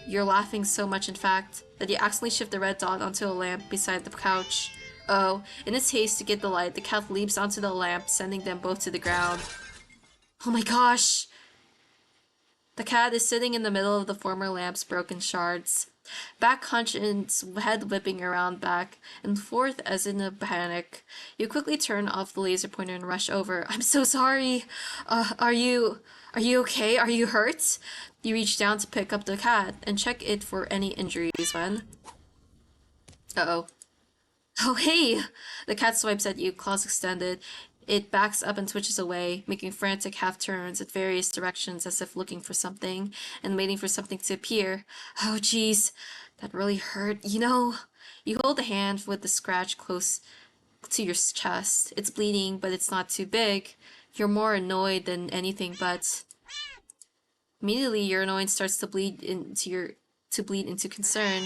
You're laughing so much, in fact, that you accidentally shift the red dot onto a lamp beside the couch. Oh, in its haste to get the light, the cat leaps onto the lamp, sending them both to the ground. Oh my gosh! The cat is sitting in the middle of the former lamp's broken shards. Back hunched and its head whipping around back and forth as in a panic. You quickly turn off the laser pointer and rush over. I'm so sorry. Are you okay? Are you hurt? You reach down to pick up the cat and check it for any injuries when... Uh-oh. Oh, hey! The cat swipes at you, claws extended. It backs up and twitches away, making frantic half-turns at various directions as if looking for something, and waiting for something to appear. Oh, jeez. That really hurt. You know, you hold the hand with the scratch close to your chest. It's bleeding, but it's not too big. You're more annoyed than anything, but... Immediately, your annoyance starts to bleed into concern.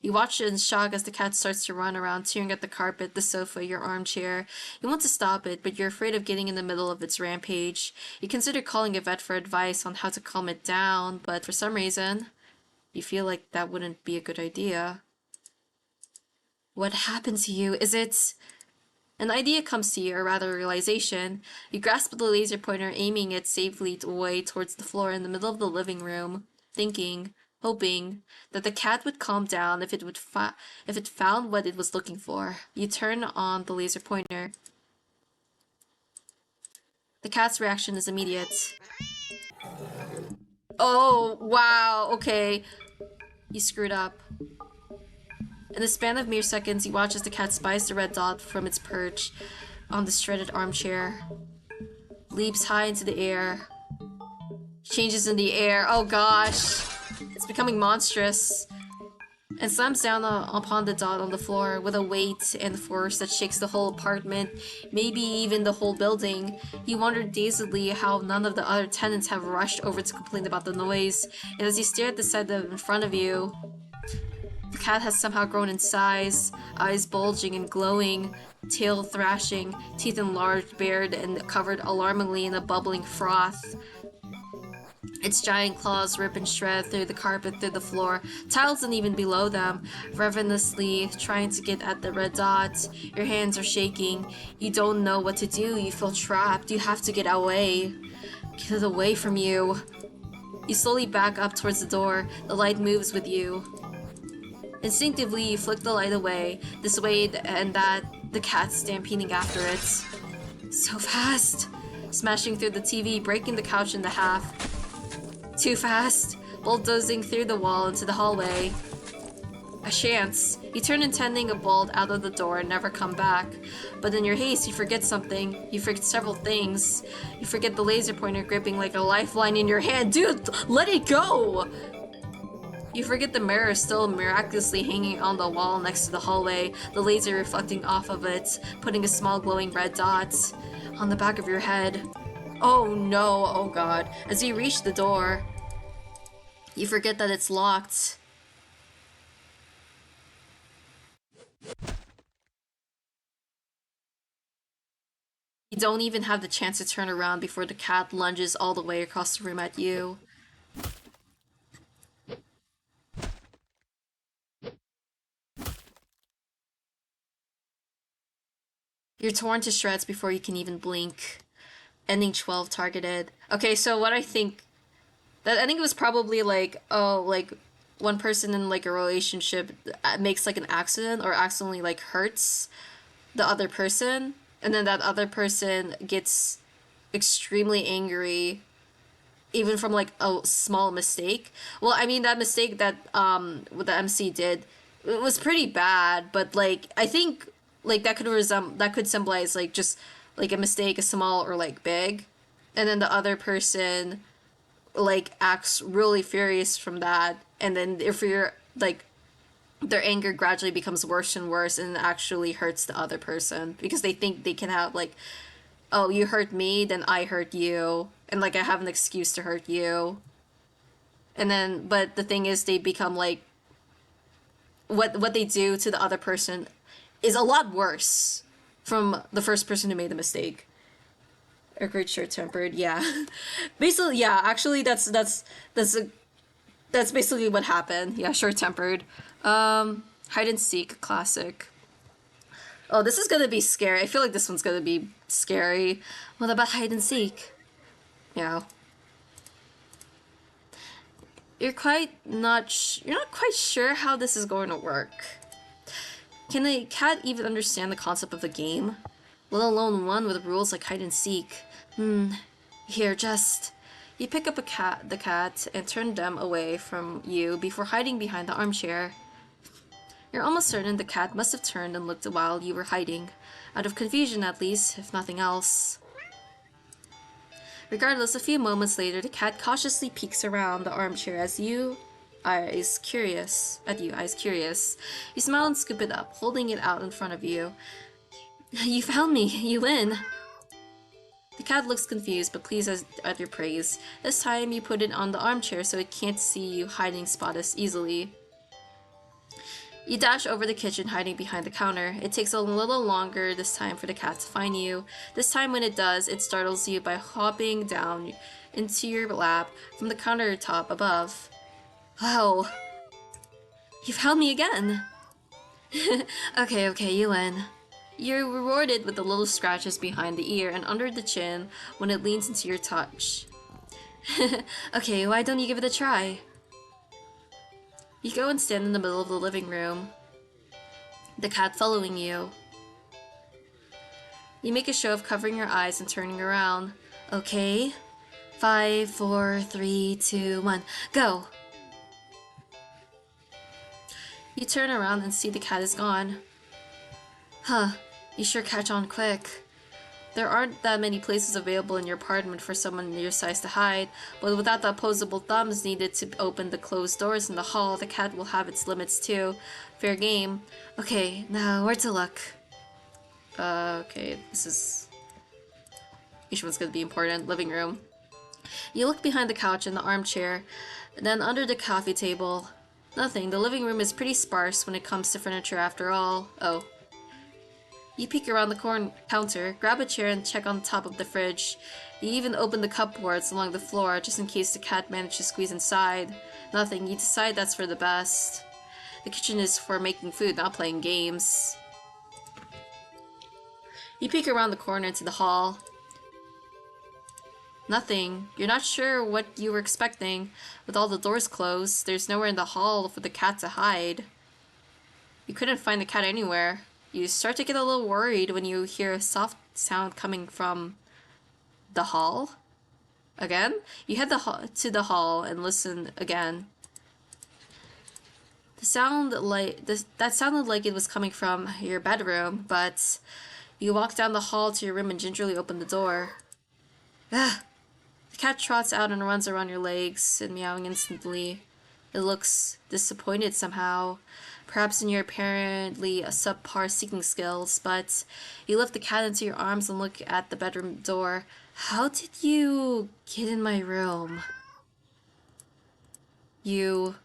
You watch it in shock as the cat starts to run around, tearing at the carpet, the sofa, your armchair. You want to stop it, but you're afraid of getting in the middle of its rampage. You consider calling a vet for advice on how to calm it down, but for some reason, you feel like that wouldn't be a good idea. What happened to you? Is it... An idea comes to you, or rather a realization. You grasp the laser pointer, aiming it safely away towards the floor in the middle of the living room, thinking, hoping, that the cat would calm down if it found what it was looking for. You turn on the laser pointer. The cat's reaction is immediate. Oh, wow, okay. You screwed up. In the span of mere seconds, you watch as the cat spies the red dot from its perch on the shredded armchair. Leaps high into the air. Changes in the air. Oh gosh. It's becoming monstrous. And slams down upon the dot on the floor with a weight and force that shakes the whole apartment, maybe even the whole building. You wonder dazedly how none of the other tenants have rushed over to complain about the noise, and as you stare at the set in front of you, the cat has somehow grown in size, eyes bulging and glowing, tail thrashing, teeth enlarged, bared, and covered alarmingly in a bubbling froth. Its giant claws rip and shred through the carpet, through the floor, tiles and even below them, ravenously trying to get at the red dot. Your hands are shaking. You don't know what to do. You feel trapped. You have to get away. Get it away from you. You slowly back up towards the door. The light moves with you. Instinctively, you flick the light away, this way and that, the cat stampeding after it. So fast! Smashing through the TV, breaking the couch into half. Too fast! Bulldozing through the wall into the hallway. A chance. You turn intending to bolt out of the door and never come back. But in your haste, you forget something. You forget several things. You forget the laser pointer gripping like a lifeline in your hand. Dude, let it go! You forget the mirror still miraculously hanging on the wall next to the hallway, the laser reflecting off of it, putting a small glowing red dot on the back of your head. Oh no, oh god. As you reach the door, you forget that it's locked. You don't even have the chance to turn around before the cat lunges all the way across the room at you. You're torn to shreds before you can even blink. Ending 12 targeted. Okay, so what I think it was probably like, oh, like one person in like a relationship makes like an accident or accidentally like hurts the other person, and then that other person gets extremely angry even from like a small mistake. Well, I mean that mistake that what the MC did, it was pretty bad, but like I think like that could symbolize like just like a mistake, a small or like big, and then the other person like acts really furious from that, and then if you're like their anger gradually becomes worse and worse and actually hurts the other person because they think they can have like, oh, you hurt me, then I hurt you, and like I have an excuse to hurt you. And then but the thing is they become like what they do to the other person is a lot worse from the first person who made the mistake. A great short-tempered, yeah. Basically, yeah. Actually, that's basically what happened. Yeah, short-tempered. Hide and seek, classic. Oh, this is gonna be scary. I feel like this one's gonna be scary. What about hide and seek? Yeah. You're not quite sure how this is going to work. Can a cat even understand the concept of the game? Let alone one with rules like hide and seek. Here, just... You pick up the cat, and turn them away from you before hiding behind the armchair. You're almost certain the cat must have turned and looked while you were hiding. Out of confusion, at least, if nothing else. Regardless, a few moments later, the cat cautiously peeks around the armchair as you eyes curious. You smile and scoop it up, holding it out in front of you. You found me. You win. The cat looks confused but pleased at your praise. This time, you put it on the armchair so it can't see you hiding spot as easily. You dash over the kitchen, hiding behind the counter. It takes a little longer this time for the cat to find you. This time when it does, it startles you by hopping down into your lap from the countertop above. Wow. You found me again! Okay, you win. You're rewarded with the little scratches behind the ear and under the chin when it leans into your touch. Okay, why don't you give it a try? You go and stand in the middle of the living room, the cat following you. You make a show of covering your eyes and turning around. Okay. 5, 4, 3, 2, 1, go! You turn around and see the cat is gone. Huh, you sure catch on quick. There aren't that many places available in your apartment for someone your size to hide, but without the opposable thumbs needed to open the closed doors in the hall, the cat will have its limits too. Fair game. Okay, now where to look? Okay, this is... Each one's gonna be important. Living room. You look behind the couch and the armchair, then under the coffee table. Nothing. The living room is pretty sparse when it comes to furniture after all. Oh. You peek around the counter, grab a chair and check on top of the fridge. You even open the cupboards along the floor just in case the cat managed to squeeze inside. Nothing. You decide that's for the best. The kitchen is for making food, not playing games. You peek around the corner into the hall. Nothing. You're not sure what you were expecting. With all the doors closed, there's nowhere in the hall for the cat to hide. You couldn't find the cat anywhere. You start to get a little worried when you hear a soft sound coming from the hall. Again? You head to the hall and listen again. That sounded like it was coming from your bedroom, but you walk down the hall to your room and gingerly open the door. Ugh. The cat trots out and runs around your legs and meowing instantly. It looks disappointed somehow. Perhaps in your apparently subpar seeking skills, but you lift the cat into your arms and look at the bedroom door. How did you get in my room? You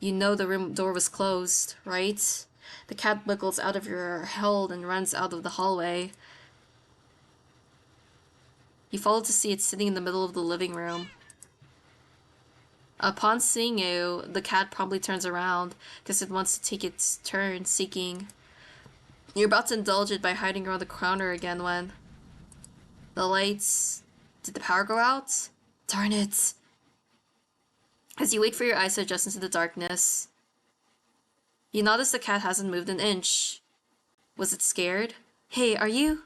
know the room door was closed, right? The cat wiggles out of your hold and runs out of the hallway. You follow to see it sitting in the middle of the living room. Upon seeing you, the cat promptly turns around because it wants to take its turn seeking. You're about to indulge it by hiding around the counter again when... The lights... Did the power go out? Darn it. As you wait for your eyes to adjust into the darkness, you notice the cat hasn't moved an inch. Was it scared? Hey, are you...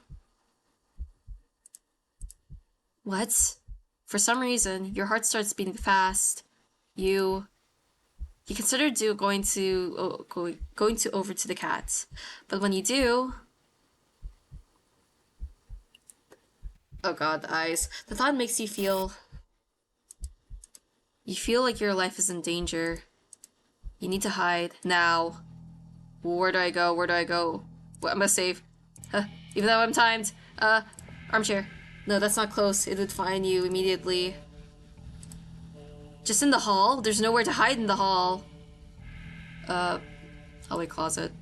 What? For some reason, your heart starts beating fast. You consider going over to the cat, but when you do, oh god, the eyes. The thought makes you feel. You feel like your life is in danger. You need to hide now. Where do I go? Where do I go? What, I must save. Even though I'm timed. Armchair. No, that's not close. It would find you immediately. Just in the hall? There's nowhere to hide in the hall. Hallway closet.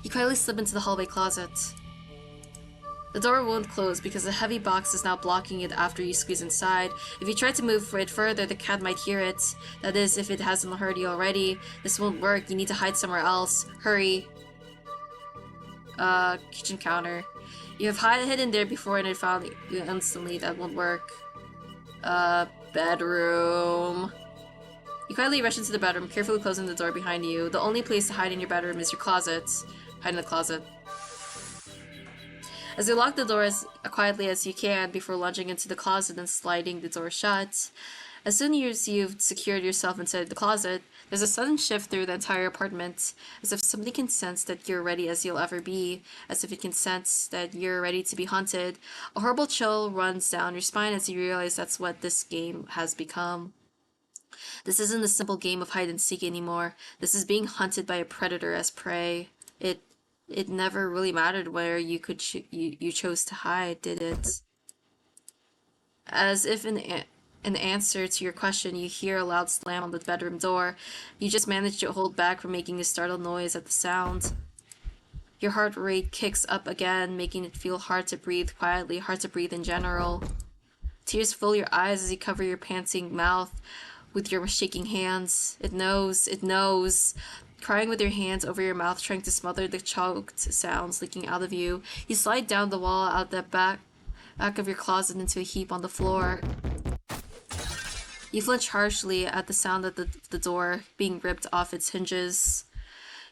You quietly slip into the hallway closet. The door won't close because a heavy box is now blocking it after you squeeze inside. If you try to move it further, the cat might hear it. That is, if it hasn't heard you already. This won't work. You need to hide somewhere else. Hurry. Kitchen counter. You have hidden there before and it found you instantly. That won't work. Bedroom. You quietly rush into the bedroom, carefully closing the door behind you. The only place to hide in your bedroom is your closet. Hide in the closet. As you lock the door as quietly as you can before lunging into the closet and sliding the door shut. As soon as you've secured yourself inside the closet, there's a sudden shift through the entire apartment, as if somebody can sense that you're ready as you'll ever be, as if it can sense that you're ready to be haunted. A horrible chill runs down your spine as you realize that's what this game has become. This isn't a simple game of hide and seek anymore. This is being hunted by a predator as prey. It never really mattered where you could you chose to hide, did it? As if in answer to your question, you hear a loud slam on the bedroom door. You just manage to hold back from making a startled noise at the sound. Your heart rate kicks up again, making it feel hard to breathe quietly, hard to breathe in general. Tears fill your eyes as you cover your panting mouth with your shaking hands. It knows, it knows. Crying with your hands over your mouth, trying to smother the choked sounds leaking out of you. You slide down the wall out the back of your closet into a heap on the floor. You flinch harshly at the sound of the door being ripped off its hinges.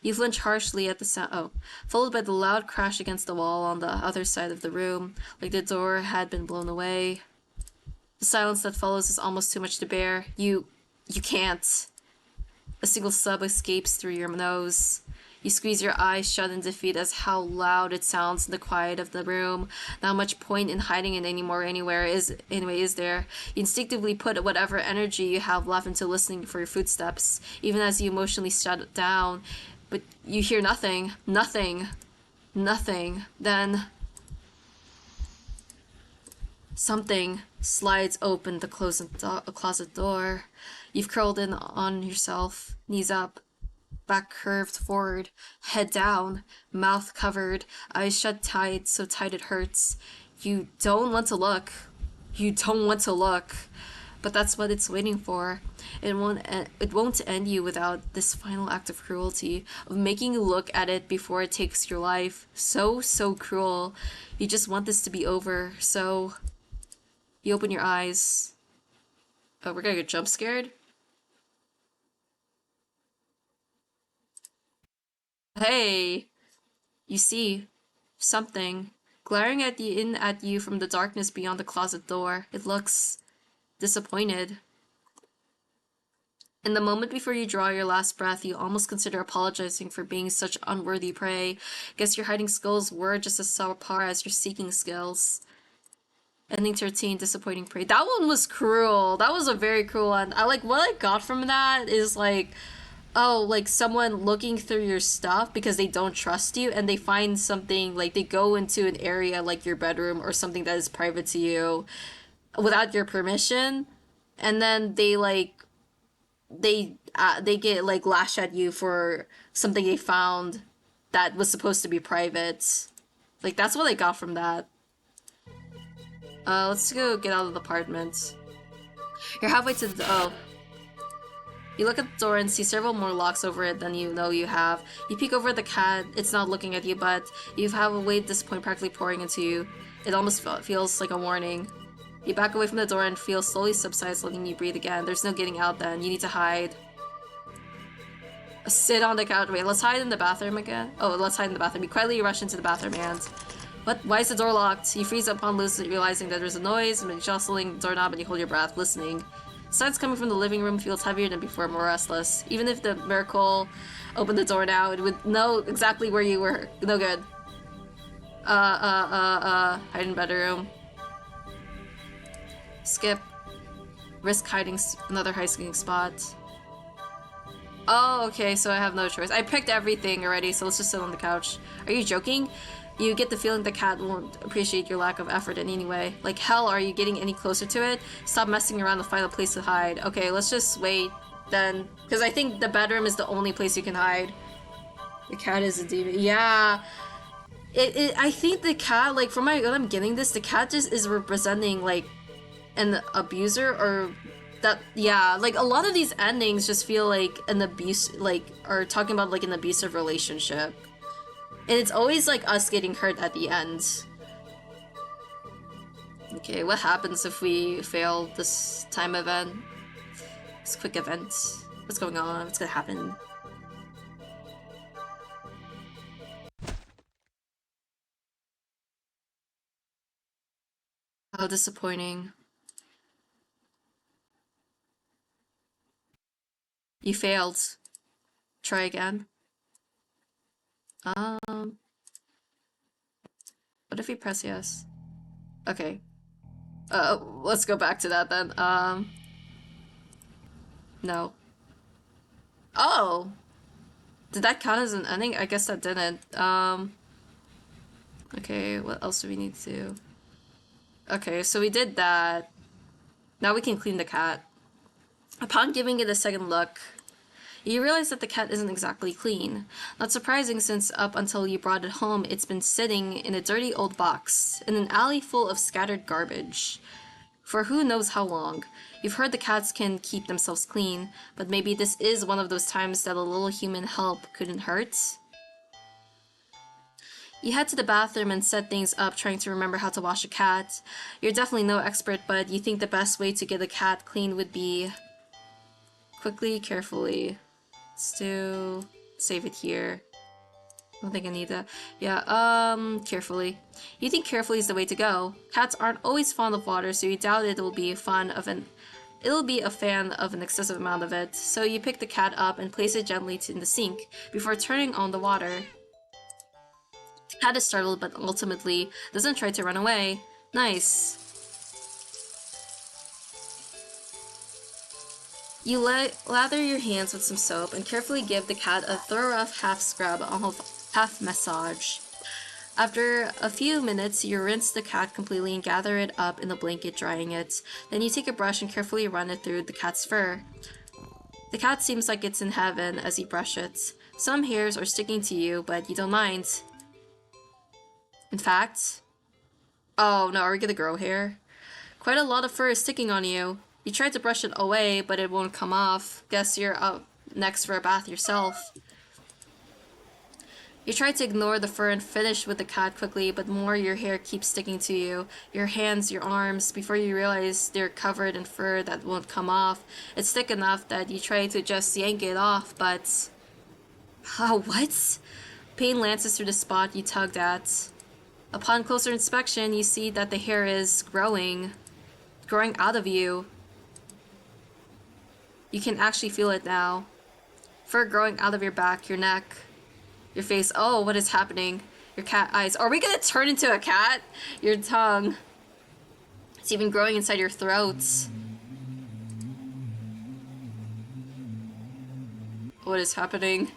You flinch harshly at the sound, followed by the loud crash against the wall on the other side of the room, like the door had been blown away. The silence that follows is almost too much to bear. You can't. A single sob escapes through your nose. You squeeze your eyes shut in defeat as how loud it sounds in the quiet of the room. Not much point in hiding it anywhere is there. You instinctively put whatever energy you have left into listening for your footsteps, even as you emotionally shut down. But you hear nothing. Nothing. Then something slides open the closet door. You've curled in on yourself, knees up, back curved forward, head down, mouth covered, eyes shut tight, so tight it hurts. You don't want to look. But that's what it's waiting for. It won't end you without this final act of cruelty, of making you look at it before it takes your life. So cruel. You just want this to be over, so you open your eyes. Oh, we're gonna get jump scared? Hey, you see something glaring at you from the darkness beyond the closet door. It looks disappointed. In the moment before you draw your last breath, you almost consider apologizing for being such unworthy prey. Guess your hiding skills were just as subpar as your seeking skills. Ending 13, disappointing prey. That one was cruel. That was a very cruel one. What I got from that is someone looking through your stuff because they don't trust you and they find something, they go into an area like your bedroom or something that is private to you without your permission, and then they get lash at you for something they found that was supposed to be private. That's what I got from that. Let's go get out of the apartment. You're halfway to the You look at the door and see several more locks over it than you know you have. You peek over at the cat. It's not looking at you, but you have a weight of disappointment practically pouring into you. It almost feels like a warning. You back away from the door and feel slowly subsides, letting you breathe again. There's no getting out then. You need to hide. Sit on the couch. Wait, let's hide in the bathroom again. Oh, let's hide in the bathroom. You quietly rush into the bathroom and... What? Why is the door locked? You freeze upon realizing that there's a noise, and jostling the doorknob, and you hold your breath, listening. Sounds coming from the living room feels heavier than before, more restless. Even if the miracle opened the door now, it would know exactly where you were. No good. Hide in bedroom. Skip. Risk hiding another hiding spot. Oh, okay, so I have no choice. I picked everything already, so let's just sit on the couch. Are you joking? You get the feeling the cat won't appreciate your lack of effort in any way. Like hell, are you getting any closer to it? Stop messing around to find a place to hide. Okay, let's just wait then. Because I think the bedroom is the only place you can hide. The cat is a demon. Yeah. I think the cat, like, from what I'm getting this, the cat just is representing, like, an abuser or that, yeah, like, a lot of these endings just feel like an abuse, like, are talking about, like, an abusive relationship. And it's always, like, us getting hurt at the end. Okay, what happens if we fail this time event? This quick event? What's going on? What's gonna happen? How disappointing. You failed. Try again. Um, what if we press yes? Okay. Let's go back to that then. No. Oh! Did that count as an ending? I guess that didn't. Okay, what else do we need to do? Okay, so we did that. Now we can clean the cat. Upon giving it a second look, you realize that the cat isn't exactly clean. Not surprising since up until you brought it home, it's been sitting in a dirty old box, in an alley full of scattered garbage. For who knows how long. You've heard the cats can keep themselves clean, but maybe this is one of those times that a little human help couldn't hurt? You head to the bathroom and set things up trying to remember how to wash a cat. You're definitely no expert, but you think the best way to get a cat clean would be quickly, carefully. Let's do... save it here. I don't think I need that. Yeah, carefully. You think carefully is the way to go. Cats aren't always fond of water, so you doubt it'll be a fan of an excessive amount of it. So you pick the cat up and place it gently in the sink before turning on the water. The cat is startled, but ultimately doesn't try to run away. Nice. You lather your hands with some soap and carefully give the cat a thorough half scrub, half massage. After a few minutes, you rinse the cat completely and gather it up in a blanket, drying it. Then you take a brush and carefully run it through the cat's fur. The cat seems like it's in heaven as you brush it. Some hairs are sticking to you, but you don't mind. In fact... Oh no, are we gonna grow hair? Quite a lot of fur is sticking on you. You tried to brush it away, but it won't come off. Guess you're up next for a bath yourself. You try to ignore the fur and finish with the cat quickly, but more your hair keeps sticking to you. Your hands, your arms, before you realize they're covered in fur that won't come off. It's thick enough that you try to just yank it off, but... what? Pain lances through the spot you tugged at. Upon closer inspection, you see that the hair is growing out of you. You can actually feel it now. Fur growing out of your back, your neck, your face. Oh, what is happening? Your cat eyes. Are we gonna turn into a cat? Your tongue. It's even growing inside your throats. What is happening?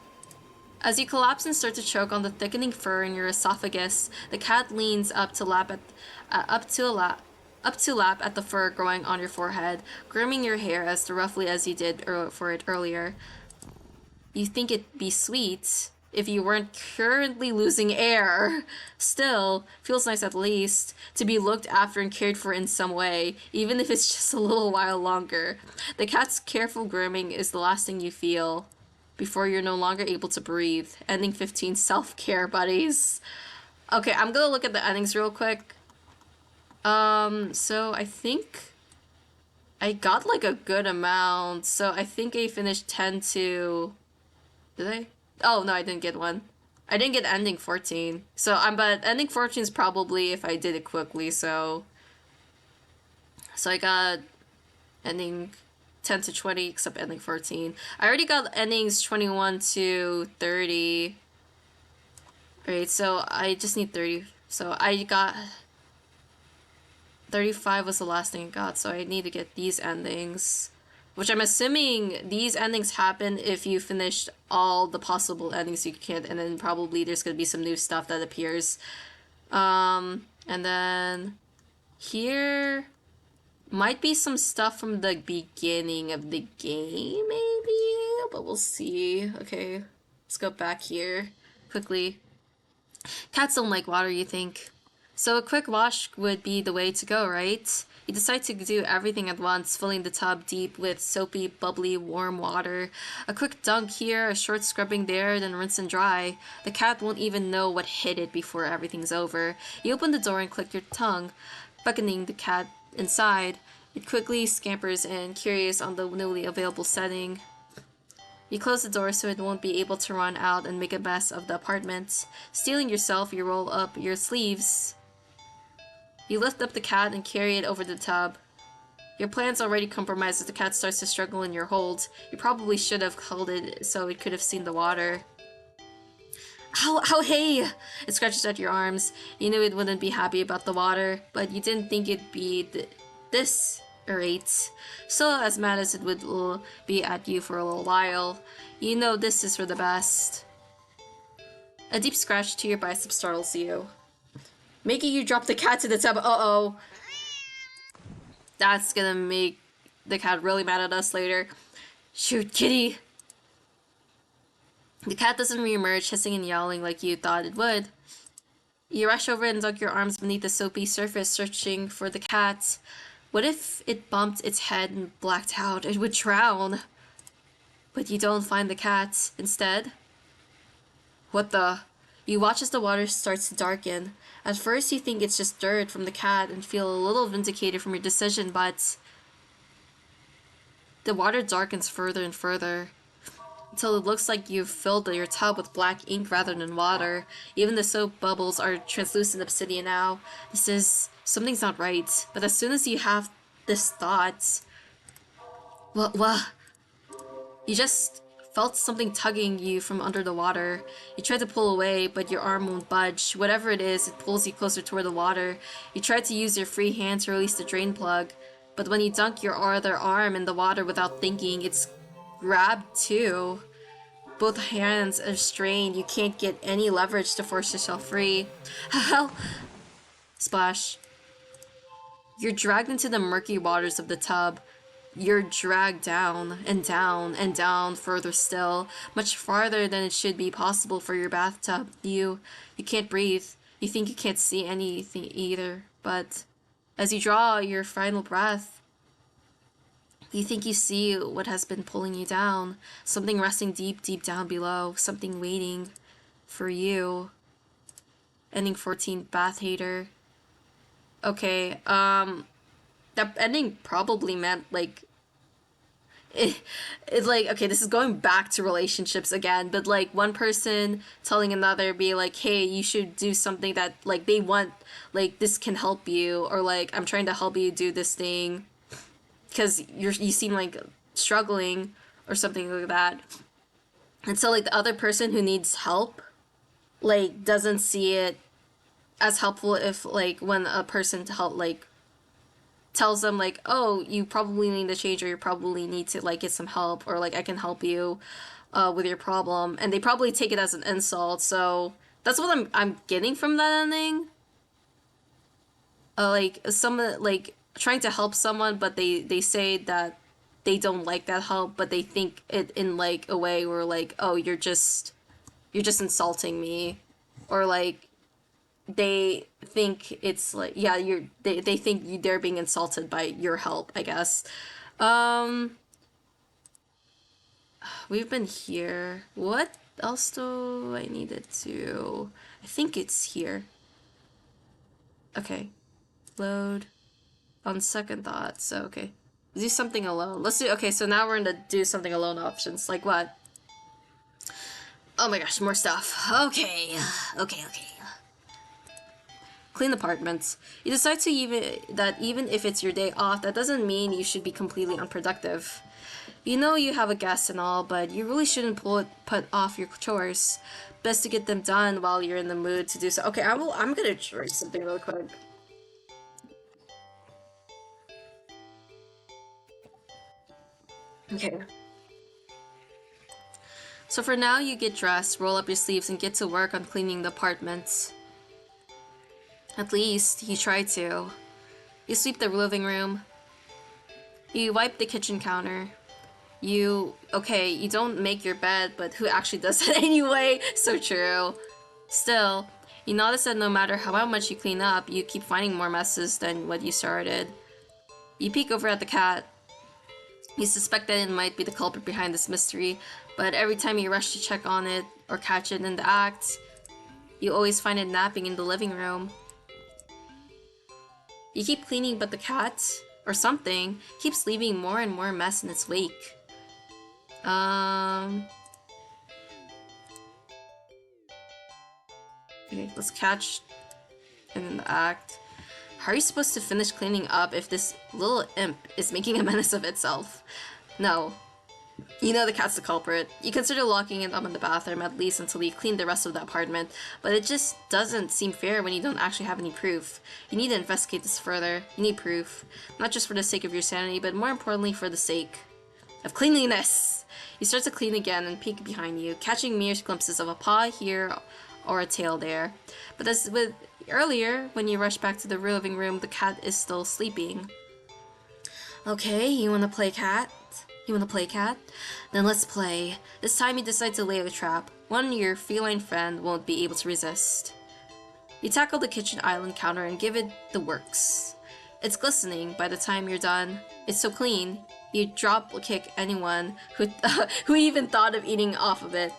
As you collapse and start to choke on the thickening fur in your esophagus, the cat leans up to lap at the fur growing on your forehead, grooming your hair as roughly as you did for it earlier. You think it'd be sweet if you weren't currently losing air. Still, feels nice at least to be looked after and cared for in some way, even if it's just a little while longer. The cat's careful grooming is the last thing you feel before you're no longer able to breathe. Ending 15, self-care, buddies. Okay, I'm gonna look at the endings real quick. So I think I got like a good amount. So I think I finished 10 to... Did I? Oh, no, I didn't get one. I didn't get ending 14. So but ending 14 is probably if I did it quickly, so I got ending 10 to 20 except ending 14. I already got endings 21 to 30. Alright, so I just need 30. So I got 35 was the last thing I got, so I need to get these endings. Which I'm assuming these endings happen if you finished all the possible endings you can, and then probably there's gonna be some new stuff that appears. And then here might be some stuff from the beginning of the game, maybe? But we'll see. Okay, let's go back here quickly. Cats don't like water, you think. So a quick wash would be the way to go, right? You decide to do everything at once, filling the tub deep with soapy, bubbly, warm water. A quick dunk here, a short scrubbing there, then rinse and dry. The cat won't even know what hit it before everything's over. You open the door and click your tongue, beckoning the cat inside. It quickly scampers in, curious on the newly available setting. You close the door so it won't be able to run out and make a mess of the apartment. Stealing yourself, you roll up your sleeves. You lift up the cat and carry it over the tub. Your plan's already compromised as the cat starts to struggle in your hold. You probably should have held it so it could have seen the water. Ow, hey! It scratches at your arms. You knew it wouldn't be happy about the water, but you didn't think it'd be this irate. Still as mad as it would be at you for a little while. You know this is for the best. A deep scratch to your bicep startles you, making you drop the cat to the tub. Uh-oh. That's gonna make the cat really mad at us later. Shoot, kitty! The cat doesn't reemerge, hissing and yowling like you thought it would. You rush over and dug your arms beneath the soapy surface, searching for the cat. What if it bumped its head and blacked out? It would drown. But you don't find the cat. Instead, what the? You watch as the water starts to darken. At first you think it's just dirt from the cat and feel a little vindicated from your decision, but the water darkens further and further until it looks like you've filled your tub with black ink rather than water. Even the soap bubbles are translucent obsidian now. Something's not right. But as soon as you have this thought, what? You just felt something tugging you from under the water. You tried to pull away, but your arm won't budge. Whatever it is, it pulls you closer toward the water. You try to use your free hand to release the drain plug, but when you dunk your other arm in the water without thinking, it's grabbed too. Both hands are strained. You can't get any leverage to force yourself free. Hell! Splash. You're dragged into the murky waters of the tub. You're dragged down and down and down, further still, much farther than it should be possible for your bathtub. You can't breathe. You think you can't see anything either, but as you draw your final breath, you think you see what has been pulling you down. Something resting deep, deep down below. Something waiting for you. Ending 14, Bath Hater. Okay, that ending probably meant, like, it's like, okay, this is going back to relationships again, but, like, one person telling another, be like, hey, you should do something that, like, they want, like, this can help you, or, like, I'm trying to help you do this thing, because you seem like struggling, or something like that. And so, like, the other person who needs help, like, doesn't see it as helpful if, like, when a person to help, like, tells them, like, oh, you probably need to change, or you probably need to, like, get some help, or, like, I can help you with your problem, and they probably take it as an insult. So that's what I'm getting from that ending. Like, someone, like, trying to help someone, but they say that they don't like that help, but they think it in, like, a way where, like, oh, you're just insulting me, or, like, they think it's like, yeah, they think they're being insulted by your help, I guess. We've been here. What else do I needed to? I think it's here. Okay. Load. On second thought, so okay. Do something alone. Let's do, okay, so now we're gonna do something alone options. Like what? Oh my gosh, more stuff. Okay. Okay. Clean apartments. You decide to even if it's your day off, that doesn't mean you should be completely unproductive. You know you have a guest and all, but you really shouldn't put off your chores. Best to get them done while you're in the mood to do so. Okay, I'm gonna try something really quick. Okay. So for now, you get dressed, roll up your sleeves, and get to work on cleaning the apartment. At least, you try to. You sweep the living room. You wipe the kitchen counter. You don't make your bed, but who actually does that anyway? So true. Still, You notice that no matter how much you clean up, you keep finding more messes than what you started. You peek over at the cat. You suspect that it might be the culprit behind this mystery, but every time you rush to check on it or catch it in the act, you always find it napping in the living room. You keep cleaning, but the cat, or something, keeps leaving more and more mess in its wake. Okay, let's catch it in the act. How are you supposed to finish cleaning up if this little imp is making a menace of itself? No. You know the cat's the culprit. You consider locking it up in the bathroom at least until you clean the rest of the apartment, but it just doesn't seem fair when you don't actually have any proof. You need to investigate this further. You need proof. Not just for the sake of your sanity, but more importantly for the sake of cleanliness. You start to clean again and peek behind you, catching mere glimpses of a paw here or a tail there. But as with earlier, when you rush back to the living room, the cat is still sleeping. Okay, you wanna play cat? You wanna play cat? Then let's play. This time you decide to lay a trap, one your feline friend won't be able to resist. You tackle the kitchen island counter and give it the works. It's glistening by the time you're done. It's so clean, you drop kick anyone who even thought of eating off of it.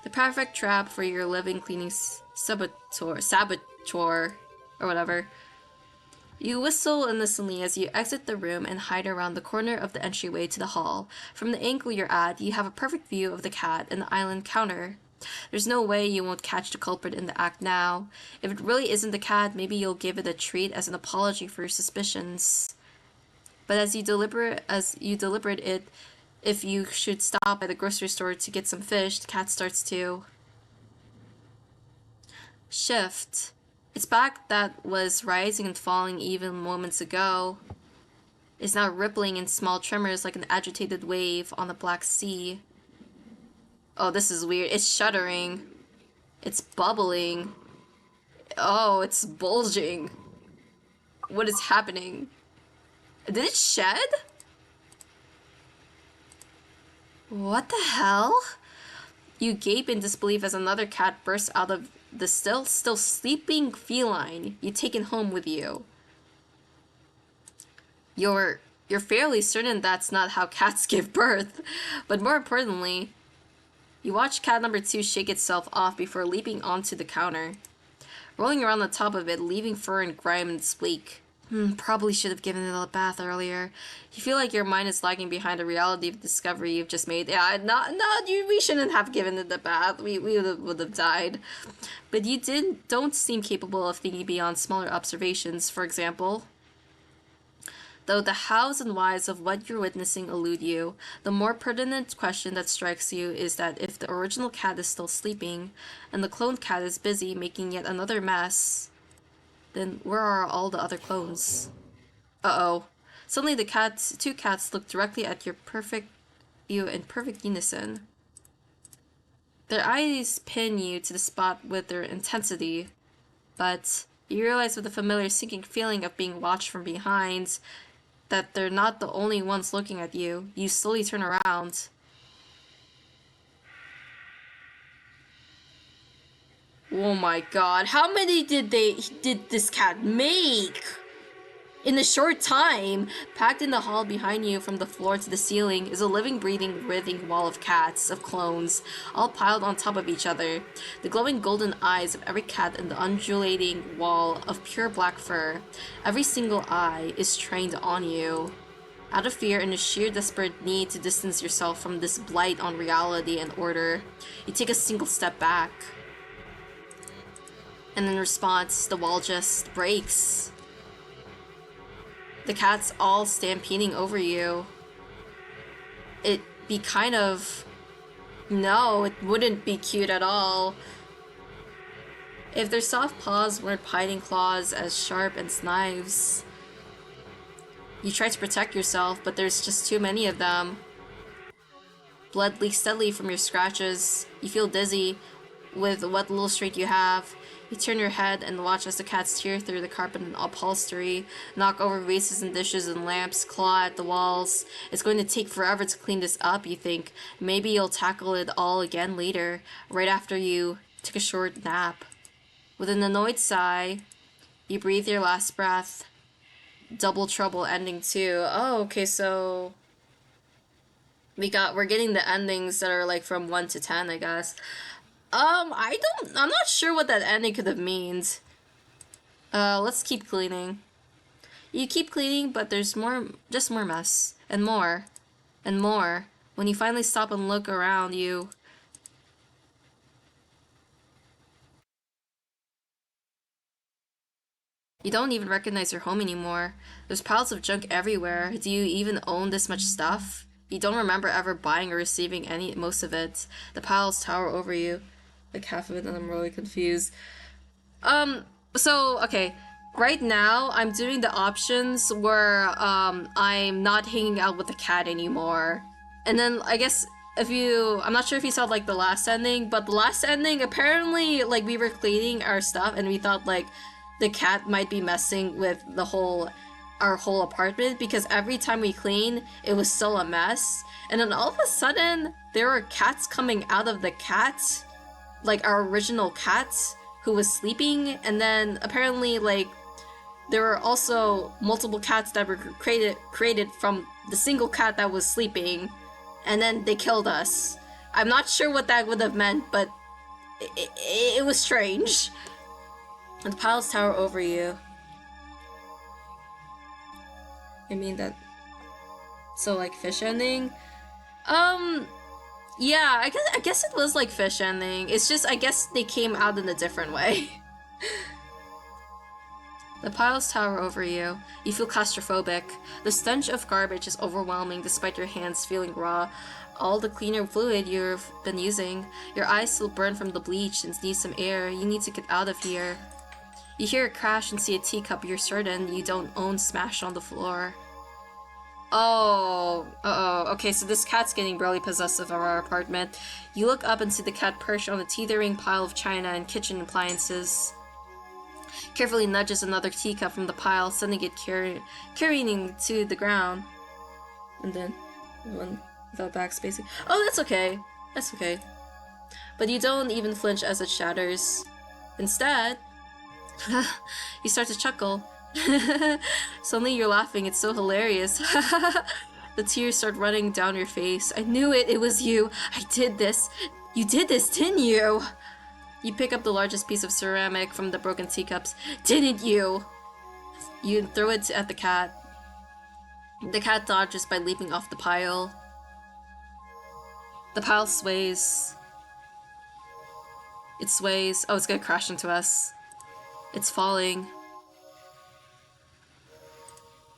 The perfect trap for your living cleaning saboteur, or whatever. You whistle innocently as you exit the room and hide around the corner of the entryway to the hall. From the angle you're at, you have a perfect view of the cat and the island counter. There's no way you won't catch the culprit in the act now. If it really isn't the cat, maybe you'll give it a treat as an apology for your suspicions. But as you deliberate it, if you should stop by the grocery store to get some fish, the cat starts to shift. Its back that was rising and falling even moments ago is now rippling in small tremors like an agitated wave on the Black Sea. Oh, this is weird. It's shuddering. It's bubbling. Oh, it's bulging. What is happening? Did it shed? What the hell? You gape in disbelief as another cat bursts out of the still sleeping feline you've taken home with you. You're fairly certain that's not how cats give birth, but more importantly, you watch cat number 2 shake itself off before leaping onto the counter, rolling around the top of it, leaving fur and grime in its wake. Probably should have given it a bath earlier. You feel like your mind is lagging behind the reality of the discovery you've just made. Yeah, we shouldn't have given it a bath. We would have died. But you don't seem capable of thinking beyond smaller observations. For example, though the hows and whys of what you're witnessing elude you, the more pertinent question that strikes you is that if the original cat is still sleeping, and the cloned cat is busy making yet another mess, then where are all the other clones? Uh-oh. Suddenly the two cats look directly at you in perfect unison. Their eyes pin you to the spot with their intensity, but you realize with a familiar sinking feeling of being watched from behind that they're not the only ones looking at you. You slowly turn around. Oh my god, how many did this cat make? In a short time, packed in the hall behind you from the floor to the ceiling is a living, breathing, writhing wall of cats, of clones, all piled on top of each other. The glowing golden eyes of every cat in the undulating wall of pure black fur. Every single eye is trained on you. Out of fear and a sheer desperate need to distance yourself from this blight on reality and order, you take a single step back. And in response, the wall just breaks. The cats all stampeding over you. It'd be kind of... No, it wouldn't be cute at all. If their soft paws weren't biting claws as sharp as knives. You try to protect yourself, but there's just too many of them. Blood leaks steadily from your scratches. You feel dizzy with what little strength you have. You turn your head and watch as the cats tear through the carpet and upholstery, knock over vases and dishes and lamps, claw at the walls. It's going to take forever to clean this up, you think. Maybe you'll tackle it all again later, right after you take a short nap. With an annoyed sigh, you breathe your last breath. Double trouble ending 2. Oh, okay, so we're getting the endings that are like from 1 to 10, I guess. I'm not sure what that ending could have means. Let's keep cleaning. You keep cleaning, but there's just more mess. And more. And more. When you finally stop and look around you, you don't even recognize your home anymore. There's piles of junk everywhere. Do you even own this much stuff? You don't remember ever buying or receiving most of it. The piles tower over you. Like half of it, and I'm really confused. So, okay. Right now, I'm doing the options where, I'm not hanging out with the cat anymore. And then, I guess, I'm not sure if you saw, like, the last ending, but the last ending, apparently, like, we were cleaning our stuff, and we thought, like, the cat might be messing with our whole apartment, because every time we clean, it was still a mess. And then all of a sudden, there were cats coming out of the cat, like, our original cat, who was sleeping, and then apparently, like, there were also multiple cats that were created from the single cat that was sleeping, and then they killed us. I'm not sure what that would have meant, but it was strange. And the piles tower over you. I mean that. So like fish ending. Yeah, I guess it was like fish ending. It's just I guess they came out in a different way. The piles tower over you. You feel claustrophobic. The stench of garbage is overwhelming despite your hands feeling raw. All the cleaner fluid you've been using. Your eyes still burn from the bleach and need some air. You need to get out of here. You hear a crash and see a teacup you're certain you don't own smashed on the floor. Oh, uh-oh. Okay, so this cat's getting really possessive of our apartment. You look up and see the cat perched on a teetering pile of china and kitchen appliances. Carefully nudges another teacup from the pile, sending it careening to the ground. And then, one without backspacing. Oh, that's okay. That's okay. But you don't even flinch as it shatters. Instead, you start to chuckle. Suddenly you're laughing, it's so hilarious. The tears start running down your face. I knew it, it was you. I did this. You did this, didn't you? You pick up the largest piece of ceramic from the broken teacups. Didn't you? You throw it at the cat. The cat dodges by leaping off the pile. The pile sways. It sways. Oh, it's gonna crash into us. It's falling.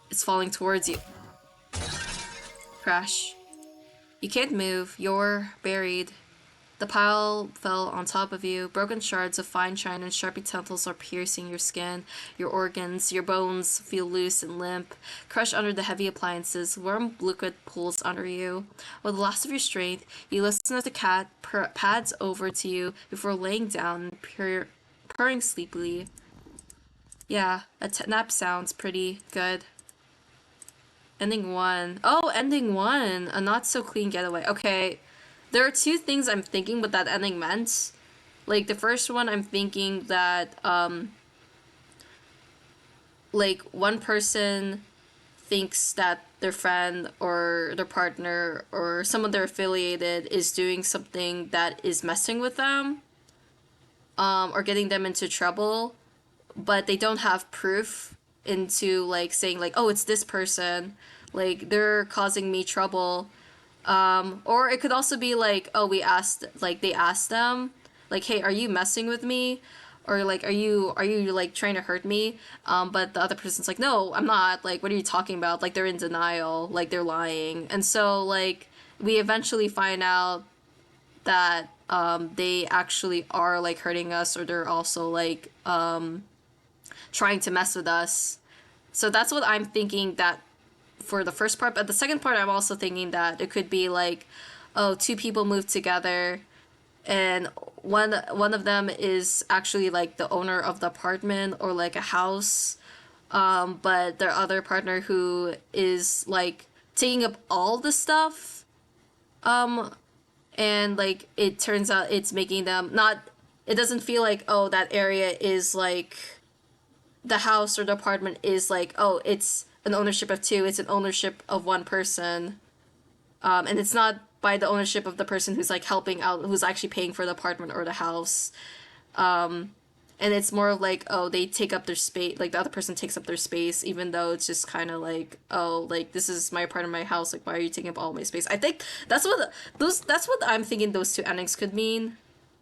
It's falling towards you. Crash. You can't move. You're buried. The pile fell on top of you. Broken shards of fine china and sharp utensils are piercing your skin, your organs, your bones feel loose and limp. Crushed under the heavy appliances, warm liquid pools under you. With the last of your strength, you listen as the cat pads over to you before laying down and purring sleepily. Yeah, a nap sounds pretty good. Ending 1. Oh, ending 1! A not so clean getaway. Okay. There are two things I'm thinking what that ending meant. Like, the first one, I'm thinking that, like, one person thinks that their friend or their partner or someone they're affiliated is doing something that is messing with them, or getting them into trouble, but they don't have proof into, like, saying, like, oh, it's this person. Like, they're causing me trouble. Or it could also be like, oh, they asked them, like, hey, are you messing with me? Or like, are you like trying to hurt me? But the other person's like, no, I'm not. Like, what are you talking about? Like, they're in denial, like they're lying. And so like, we eventually find out that, they actually are like hurting us, or they're also like, trying to mess with us. So that's what I'm thinking that for the first part, but the second part I'm also thinking that it could be like, oh, two people moved together and one of them is actually like the owner of the apartment or like a house, but their other partner who is like taking up all the stuff, and like it turns out it's making them not It doesn't feel like, oh, that area is like the house or the apartment is like, oh, it's an ownership of two, it's an ownership of one person. And it's not by the ownership of the person who's like helping out, who's actually paying for the apartment or the house. And it's more of like, oh, they take up their space, like the other person takes up their space, even though it's just kind of like, oh, like this is my part of my house, like why are you taking up all my space? I think that's what I'm thinking those two endings could mean.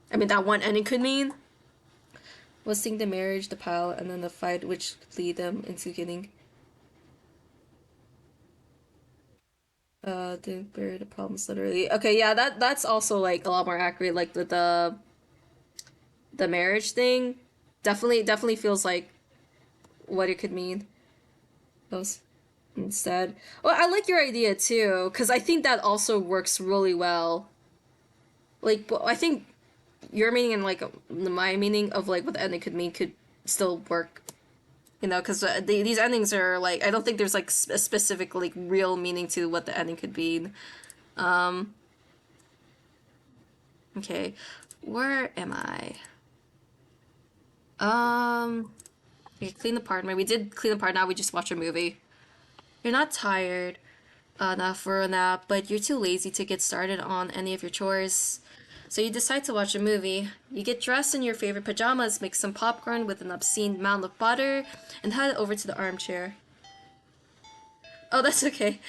I mean, that one ending could mean was seeing the marriage, the pile, and then the fight, which could lead them into getting the bury the problems literally. Okay, yeah, that's also like a lot more accurate. Like the marriage thing, definitely feels like what it could mean. Those instead. Well, I like your idea too, because I think that also works really well. Like, I think your meaning and like my meaning of like what the ending could mean could still work. You know, because these endings are like, I don't think there's like a specific like real meaning to what the ending could be. Um. Okay, where am I? Okay, clean the apartment. We did clean the part. Now we just watch a movie. You're not tired enough for a nap, but you're too lazy to get started on any of your chores. So you decide to watch a movie. You get dressed in your favorite pajamas, make some popcorn with an obscene amount of butter, and head over to the armchair. Oh, that's okay.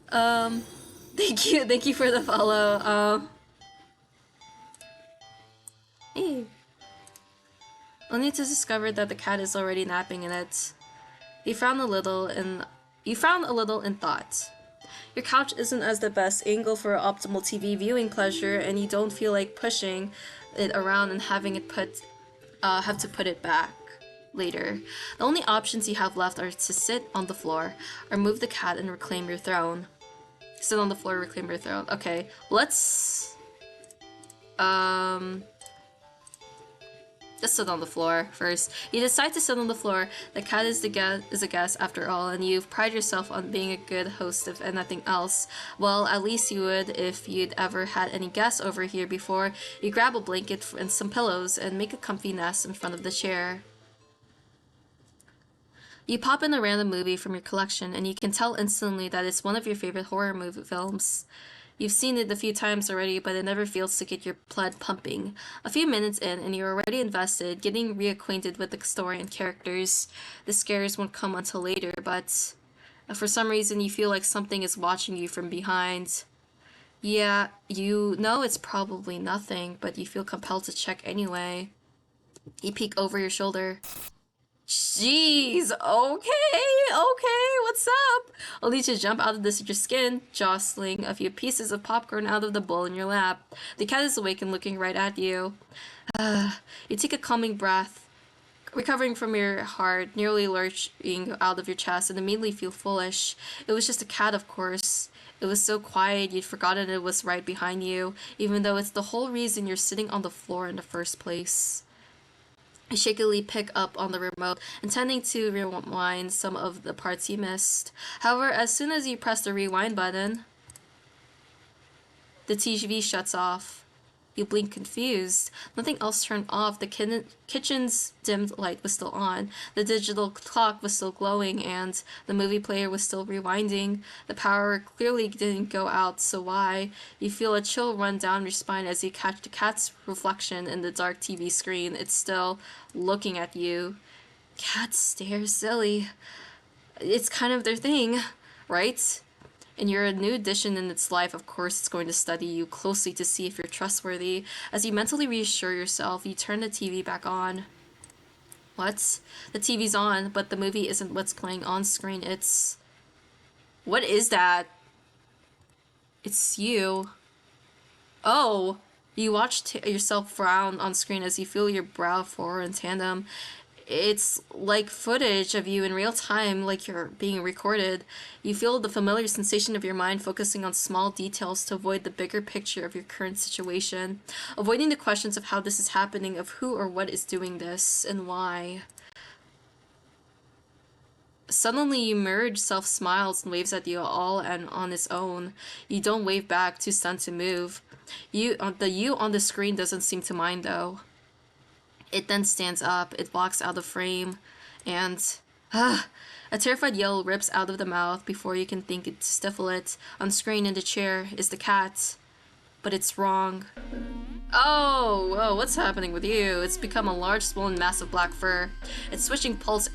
Um, thank you for the follow. Hey. Only to discover that the cat is already napping in it. You frown a little in thought. Your couch isn't as the best angle for optimal TV viewing pleasure, and you don't feel like pushing it around and having it have to put it back later. The only options you have left are to sit on the floor, or move the cat and reclaim your throne. Sit on the floor, reclaim your throne. Okay, let's just sit on the floor first. You decide to sit on the floor. The cat is a guest after all, and you've prided yourself on being a good host if nothing else. Well, at least you would if you'd ever had any guests over here before. You grab a blanket and some pillows and make a comfy nest in front of the chair. You pop in a random movie from your collection, and you can tell instantly that it's one of your favorite horror movie films. You've seen it a few times already, but it never fails to get your blood pumping. A few minutes in, and you're already invested, getting reacquainted with the story and characters. The scares won't come until later, but for some reason you feel like something is watching you from behind. Yeah, you know it's probably nothing, but you feel compelled to check anyway. You peek over your shoulder. Jeez, okay, what's up? Only to jump out of your skin, jostling a few pieces of popcorn out of the bowl in your lap. The cat is awake and looking right at you. You take a calming breath, recovering from your heart, nearly lurching out of your chest, and immediately feel foolish. It was just a cat, of course. It was so quiet you'd forgotten it was right behind you, even though it's the whole reason you're sitting on the floor in the first place. You shakily pick up on the remote, intending to rewind some of the parts you missed. However, as soon as you press the rewind button, the TV shuts off. You blink confused. Nothing else turned off. The kitchen's dimmed light was still on. The digital clock was still glowing, and the movie player was still rewinding. The power clearly didn't go out, so why? You feel a chill run down your spine as you catch the cat's reflection in the dark TV screen. It's still looking at you. Cats stare silly. It's kind of their thing, right? And you're a new addition in its life, of course it's going to study you closely to see if you're trustworthy. As you mentally reassure yourself, you turn the TV back on. What? The TV's on, but the movie isn't what's playing on screen. It's... What is that? It's you. Oh! You watch yourself frown on screen as you feel your brow furrow in tandem. It's like footage of you in real time, like you're being recorded. You feel the familiar sensation of your mind focusing on small details to avoid the bigger picture of your current situation, avoiding the questions of how this is happening, of who or what is doing this, and why. Suddenly, you merge self smiles and waves at you all and on its own. You don't wave back, too stunned to move. You on the screen doesn't seem to mind though. It then stands up, it walks out of frame, and a terrified yell rips out of the mouth before you can think to stifle it. On screen in the chair is the cat, but it's wrong. Oh, whoa, what's happening with you? It's become a large, swollen mass of black fur. Its switching pulse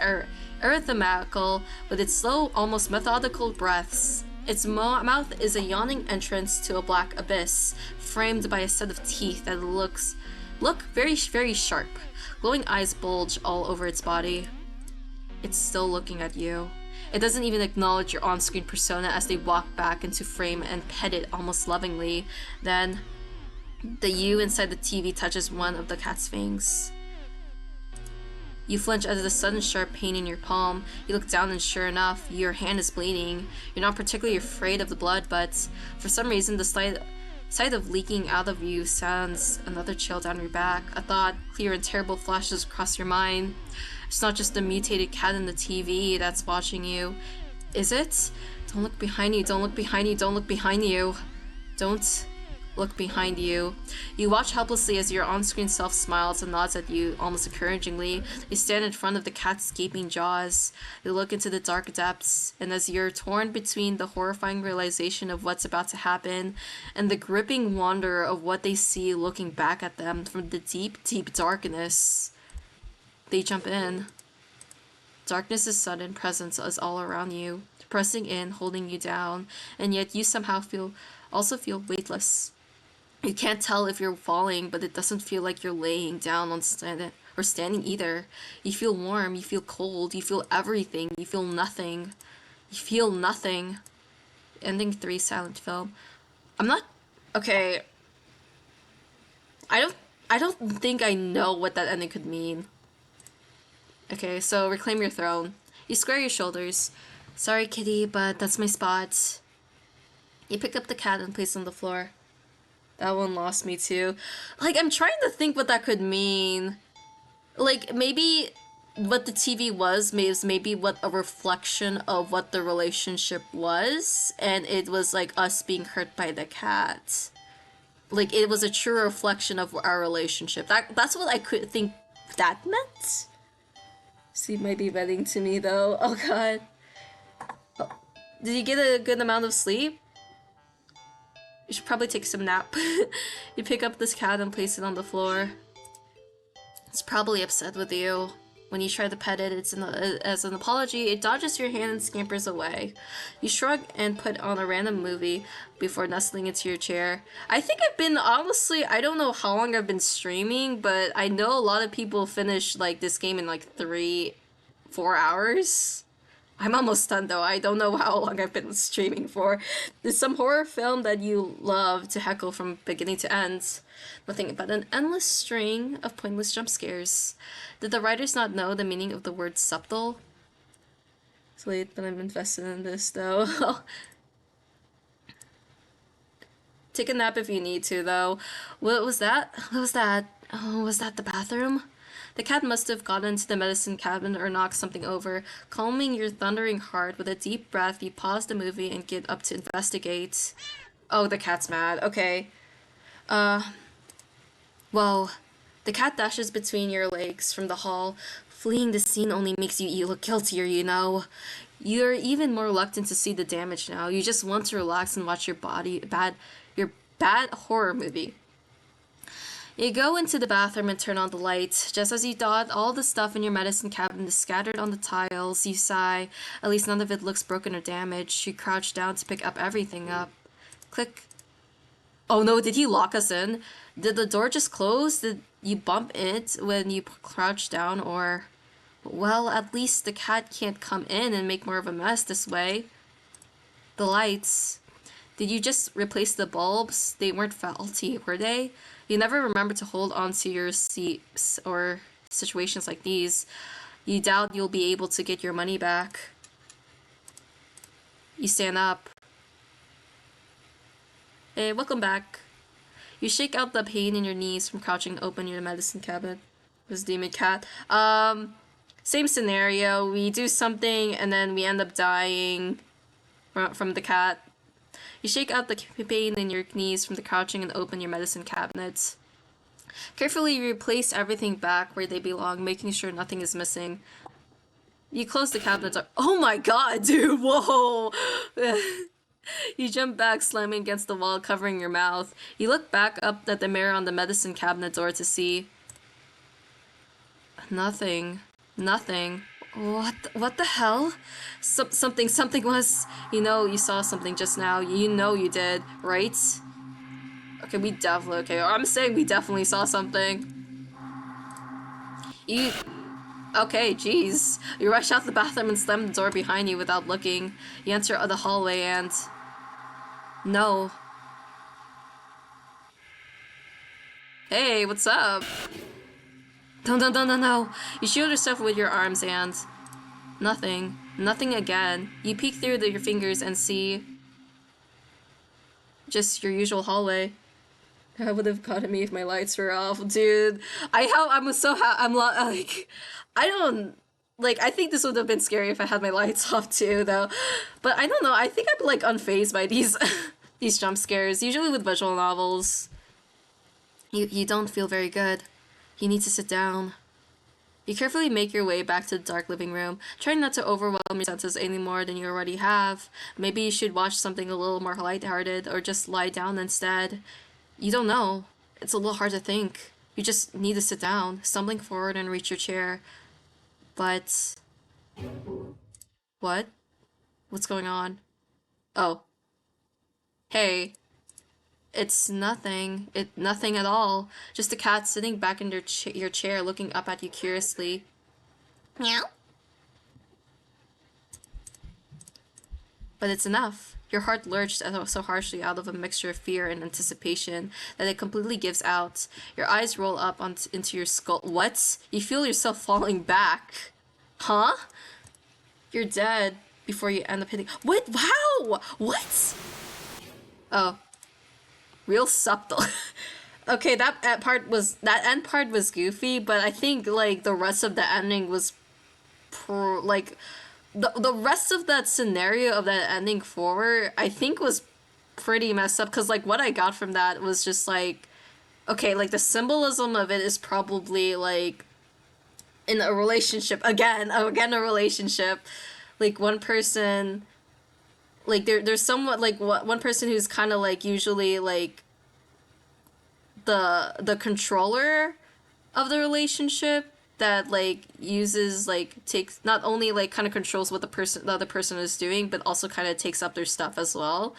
arithmetical with its slow, almost methodical breaths. Its mouth is a yawning entrance to a black abyss, framed by a set of teeth that look very, very sharp. Glowing eyes bulge all over its body. It's still looking at you. It doesn't even acknowledge your on-screen persona as they walk back into frame and pet it almost lovingly. Then, the you inside the TV touches one of the cat's fangs. You flinch at the sudden sharp pain in your palm. You look down and sure enough, your hand is bleeding. You're not particularly afraid of the blood, but for some reason the sight of leaking out of you sends another chill down your back. A thought, clear and terrible, flashes across your mind. It's not just the mutated cat in the TV that's watching you. Is it? Don't look behind you, don't look behind you, don't look behind you. Don't look behind you. You watch helplessly as your on-screen self smiles and nods at you almost encouragingly. You stand in front of the cat's gaping jaws. They look into the dark depths, and as you're torn between the horrifying realization of what's about to happen and the gripping wonder of what they see looking back at them from the deep, deep darkness, they jump in. Darkness's sudden presence is all around you, pressing in, holding you down, and yet you somehow also feel weightless. You can't tell if you're falling, but it doesn't feel like you're laying down on standing either. You feel warm, you feel cold, you feel everything, you feel nothing. You feel nothing. Ending 3 silent film. Okay. I don't think I know what that ending could mean. Okay, so reclaim your throne. You square your shoulders. Sorry, kitty, but that's my spot. You pick up the cat and place it on the floor. That one lost me too. Like, I'm trying to think what that could mean. Like, maybe what the TV was maybe what a reflection of what the relationship was, and it was like us being hurt by the cat. Like, it was a true reflection of our relationship. That's what I could think that meant. She might be venting to me though. Oh god. Oh. Did you get a good amount of sleep? You should probably take some nap. You pick up this cat and place it on the floor. It's probably upset with you. When you try to pet it, as an apology, it dodges your hand and scampers away. You shrug and put on a random movie before nestling into your chair. I think honestly, I don't know how long I've been streaming, but I know a lot of people finish like this game in like 3-4 hours. I'm almost done though. I don't know how long I've been streaming for. There's some horror film that you love to heckle from beginning to end. Nothing but an endless string of pointless jump scares. Did the writers not know the meaning of the word subtle? It's late, but I'm invested in this though. Take a nap if you need to though. What was that? What was that? Oh, was that the bathroom? The cat must have gotten into the medicine cabinet or knocked something over. Calming your thundering heart with a deep breath, you pause the movie and get up to investigate. Oh, the cat's mad. Okay. Well, the cat dashes between your legs from the hall. Fleeing the scene only makes you look guiltier, you know. You're even more reluctant to see the damage now. You just want to relax and watch your bad horror movie. You go into the bathroom and turn on the light. Just as you thought, all the stuff in your medicine cabinet is scattered on the tiles. You sigh. At least none of it looks broken or damaged. You crouch down to pick up everything up. Click. Oh no, did he lock us in? Did the door just close? Did you bump it when you crouched down? Or... well, at least the cat can't come in and make more of a mess this way. The lights. Did you just replace the bulbs? They weren't faulty, were they? You never remember to hold on to your seats or situations like these. You doubt you'll be able to get your money back. You stand up. Hey, welcome back. You shake out the pain in your knees from crouching open your medicine cabinet. This demon cat. Same scenario. We do something and then we end up dying from the cat. You shake out the pain in your knees from the crouching and open your medicine cabinet. Carefully replace everything back where they belong, making sure nothing is missing. You close the cabinet door. Oh my god, dude, whoa! You jump back, slamming against the wall, covering your mouth. You look back up at the mirror on the medicine cabinet door to see... Nothing. Nothing. What the hell? Something was... You know, you saw something just now. You know you did, right? Okay, we definitely... Okay, I'm saying we definitely saw something. You... Okay, jeez. You rush out the bathroom and slam the door behind you without looking. You enter the hallway and... No. Hey, what's up? No. You shield yourself with your arms and... Nothing. Nothing again. You peek through your fingers and see... Just your usual hallway. That would have gotten me if my lights were off, dude. I'm like... I don't... Like, I think this would have been scary if I had my lights off too, though. But I don't know, I think I'm, like, unfazed by these... these jump scares. Usually with visual novels, you don't feel very good. You need to sit down. You carefully make your way back to the dark living room, trying not to overwhelm your senses any more than you already have. Maybe you should watch something a little more lighthearted, or just lie down instead. You don't know. It's a little hard to think. You just need to sit down, stumbling forward and reach your chair. But... What? What's going on? Oh. Hey. It's nothing. Nothing at all. Just a cat sitting back in your chair looking up at you curiously. Meow? But it's enough. Your heart lurched so harshly out of a mixture of fear and anticipation that it completely gives out. Your eyes roll up into your skull. What? You feel yourself falling back. Huh? You're dead before you end up hitting... What? Wow! What? Oh. Real subtle. Okay, that end part was goofy, but I think like the rest of the ending was like the rest of that scenario of that ending forward, I think was pretty messed up, because like what I got from that was just like, okay, like the symbolism of it is probably like in a relationship again a relationship, like one person, like there's somewhat like one person who's kind of like usually like the controller of the relationship, that like uses like takes not only like kind of controls what the other person is doing, but also kind of takes up their stuff as well.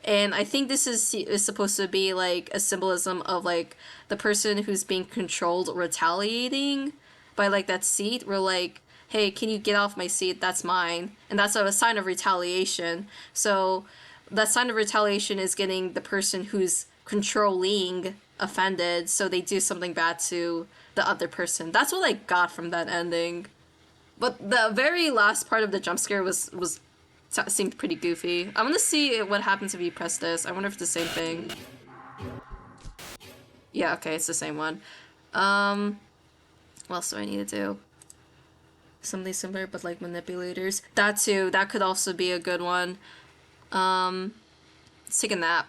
And I think this is supposed to be like a symbolism of like the person who's being controlled retaliating by like that seat, where like, hey, can you get off my seat? That's mine. And that's a sign of retaliation. So that sign of retaliation is getting the person who's controlling offended, so they do something bad to the other person. That's what I got from that ending. But the very last part of the jump scare seemed pretty goofy. I want to see what happens if you press this. I wonder if it's the same thing. Yeah, okay, it's the same one. What else do I need to do? Something similar, but like manipulators. That too, that could also be a good one. Let's take a nap.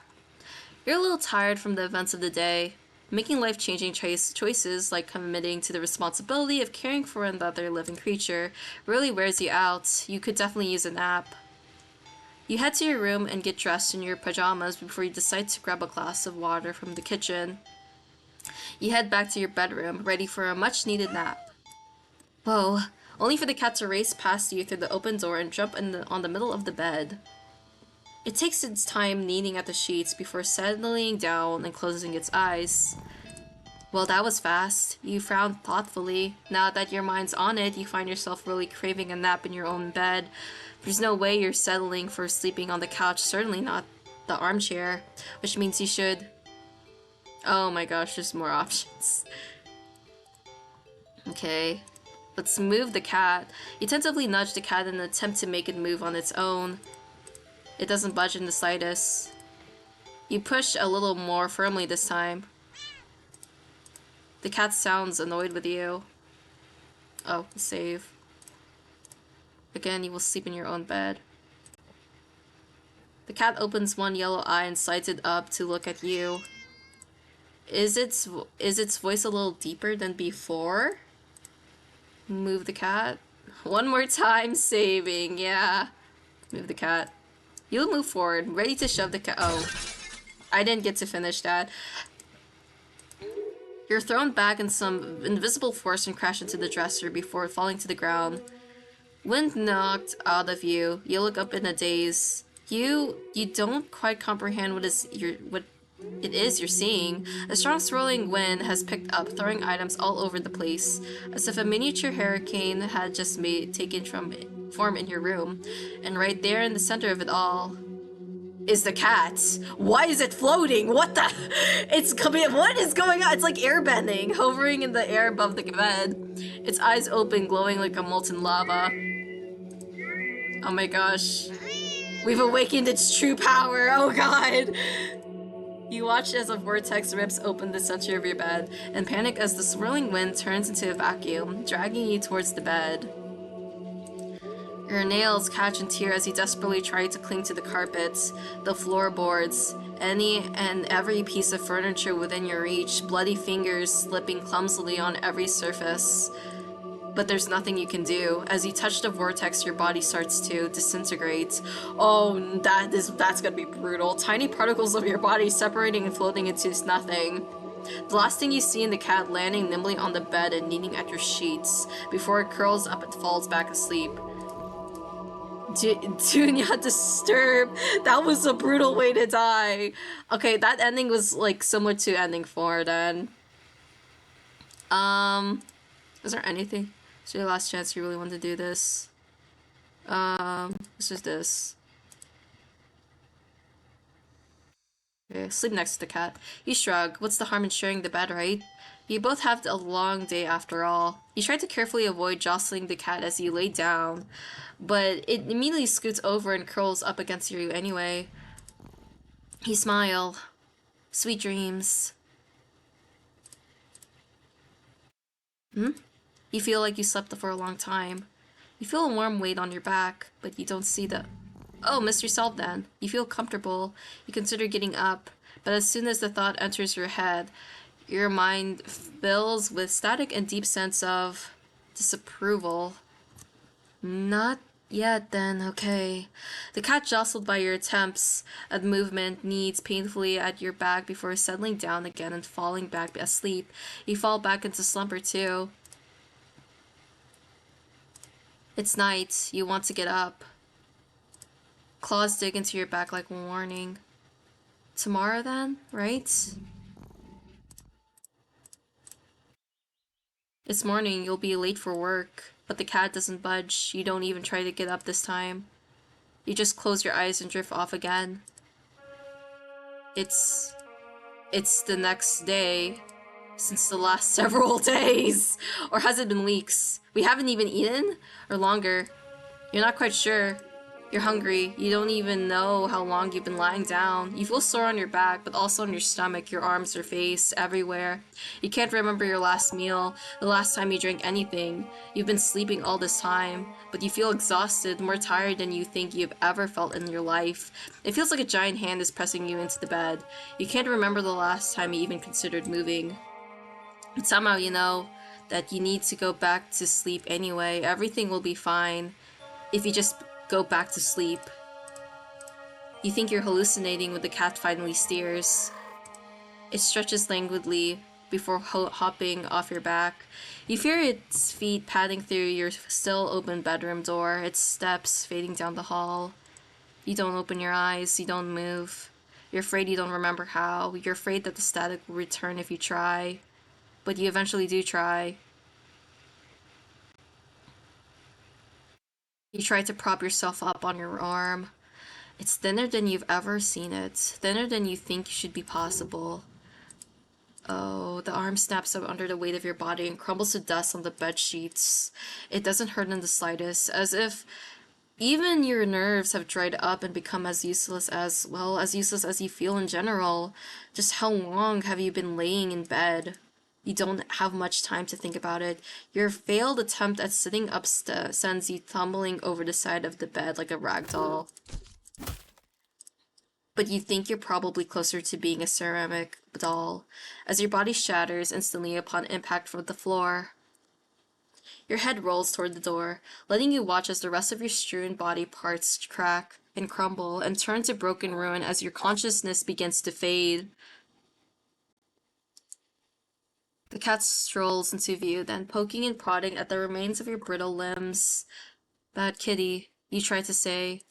You're a little tired from the events of the day. Making life-changing choices, like committing to the responsibility of caring for another living creature, really wears you out. You could definitely use a nap. You head to your room and get dressed in your pajamas before you decide to grab a glass of water from the kitchen. You head back to your bedroom, ready for a much-needed nap. Whoa, only for the cat to race past you through the open door and jump on the middle of the bed. It takes its time kneading at the sheets before settling down and closing its eyes. Well, that was fast. You frowned thoughtfully. Now that your mind's on it, you find yourself really craving a nap in your own bed. There's no way you're settling for sleeping on the couch, certainly not the armchair, which means you should... Oh my gosh, there's more options. Okay, let's move the cat. You tentatively nudge the cat in an attempt to make it move on its own. It doesn't budge in the slightest. You push a little more firmly this time. The cat sounds annoyed with you. Oh, save. Again, you will sleep in your own bed. The cat opens one yellow eye and slides it up to look at you. Is its voice a little deeper than before? Move the cat. One more time, saving. Yeah. Move the cat. You'll move forward, ready to shove the cat. Oh, I didn't get to finish that. You're thrown back in some invisible force and crash into the dresser before falling to the ground. Wind knocked out of you. You look up in a daze. You don't quite comprehend what it is you're seeing. A strong swirling wind has picked up, throwing items all over the place, as if a miniature hurricane had just taken form in your room. And right there in the center of it all is the cat. Why is it floating? What the? It's coming. What is going on? It's like airbending, hovering in the air above the bed. Its eyes open, glowing like a molten lava. Oh my gosh. We've awakened its true power. Oh god. You watch as a vortex rips open the center of your bed, and panic as the swirling wind turns into a vacuum, dragging you towards the bed. Your nails catch and tear as you desperately try to cling to the carpets, the floorboards, any and every piece of furniture within your reach, bloody fingers slipping clumsily on every surface. But there's nothing you can do. As you touch the vortex, your body starts to disintegrate. Oh, that's gonna be brutal. Tiny particles of your body separating and floating into nothing. The last thing you see in the cat landing nimbly on the bed and kneading at your sheets before it curls up and falls back asleep. Do not disturb. That was a brutal way to die. Okay, that ending was like similar to ending 4 then. Is there anything? It's your last chance. You really want to do this. This is this. Okay, sleep next to the cat. You shrug. What's the harm in sharing the bed, right? You both have a long day after all. You try to carefully avoid jostling the cat as you lay down, but it immediately scoots over and curls up against you anyway. You smile. Sweet dreams. You feel like you slept for a long time. You feel a warm weight on your back, but you don't see the... Oh, miss yourself then. You feel comfortable. You consider getting up, but as soon as the thought enters your head, your mind fills with static and deep sense of disapproval. Not yet then, okay. The cat jostled by your attempts at movement kneads painfully at your back before settling down again and falling back asleep. You fall back into slumber too. It's night. You want to get up. Claws dig into your back like warning. Tomorrow then, right? It's morning. You'll be late for work. But the cat doesn't budge. You don't even try to get up this time. You just close your eyes and drift off again. It's the next day since the last several days. Or has it been weeks? We haven't even eaten? Or longer? You're not quite sure. You're hungry. You don't even know how long you've been lying down. You feel sore on your back, but also on your stomach, your arms, your face, everywhere. You can't remember your last meal, the last time you drank anything. You've been sleeping all this time, but you feel exhausted, more tired than you think you've ever felt in your life. It feels like a giant hand is pressing you into the bed. You can't remember the last time you even considered moving. But somehow you know that you need to go back to sleep anyway. Everything will be fine if you just go back to sleep. You think you're hallucinating when the cat finally steers. It stretches languidly before hopping off your back. You fear its feet padding through your still open bedroom door, its steps fading down the hall. You don't open your eyes, you don't move. You're afraid you don't remember how. You're afraid that the static will return if you try. But you eventually do try. You try to prop yourself up on your arm. It's thinner than you've ever seen it. Thinner than you think should be possible. Oh, the arm snaps up under the weight of your body and crumbles to dust on the bed sheets. It doesn't hurt in the slightest, as if even your nerves have dried up and become as useless as, well, as useless as you feel in general. Just how long have you been laying in bed? You don't have much time to think about it. Your failed attempt at sitting up sends you tumbling over the side of the bed like a rag doll. but you think you're probably closer to being a ceramic doll, as your body shatters instantly upon impact with the floor. Your head rolls toward the door, letting you watch as the rest of your strewn body parts crack and crumble and turn to broken ruin as your consciousness begins to fade. The cat strolls into view, then poking and prodding at the remains of your brittle limbs. Bad kitty, you try to say,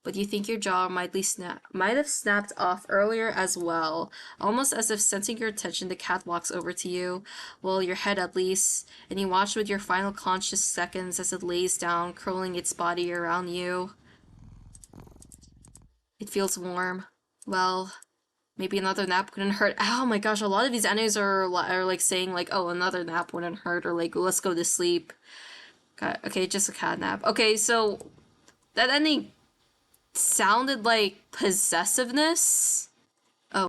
but you think your jaw might have snapped off earlier as well, almost as if sensing your attention the cat walks over to you, well, your head at least, and you watch with your final conscious seconds as it lays down, curling its body around you. It feels warm. Well, maybe another nap wouldn't hurt. Oh my gosh, a lot of these enemies are like saying like, oh, another nap wouldn't hurt, or like, let's go to sleep. Okay, just a cat nap. Okay, so that ending sounded like possessiveness. Oh,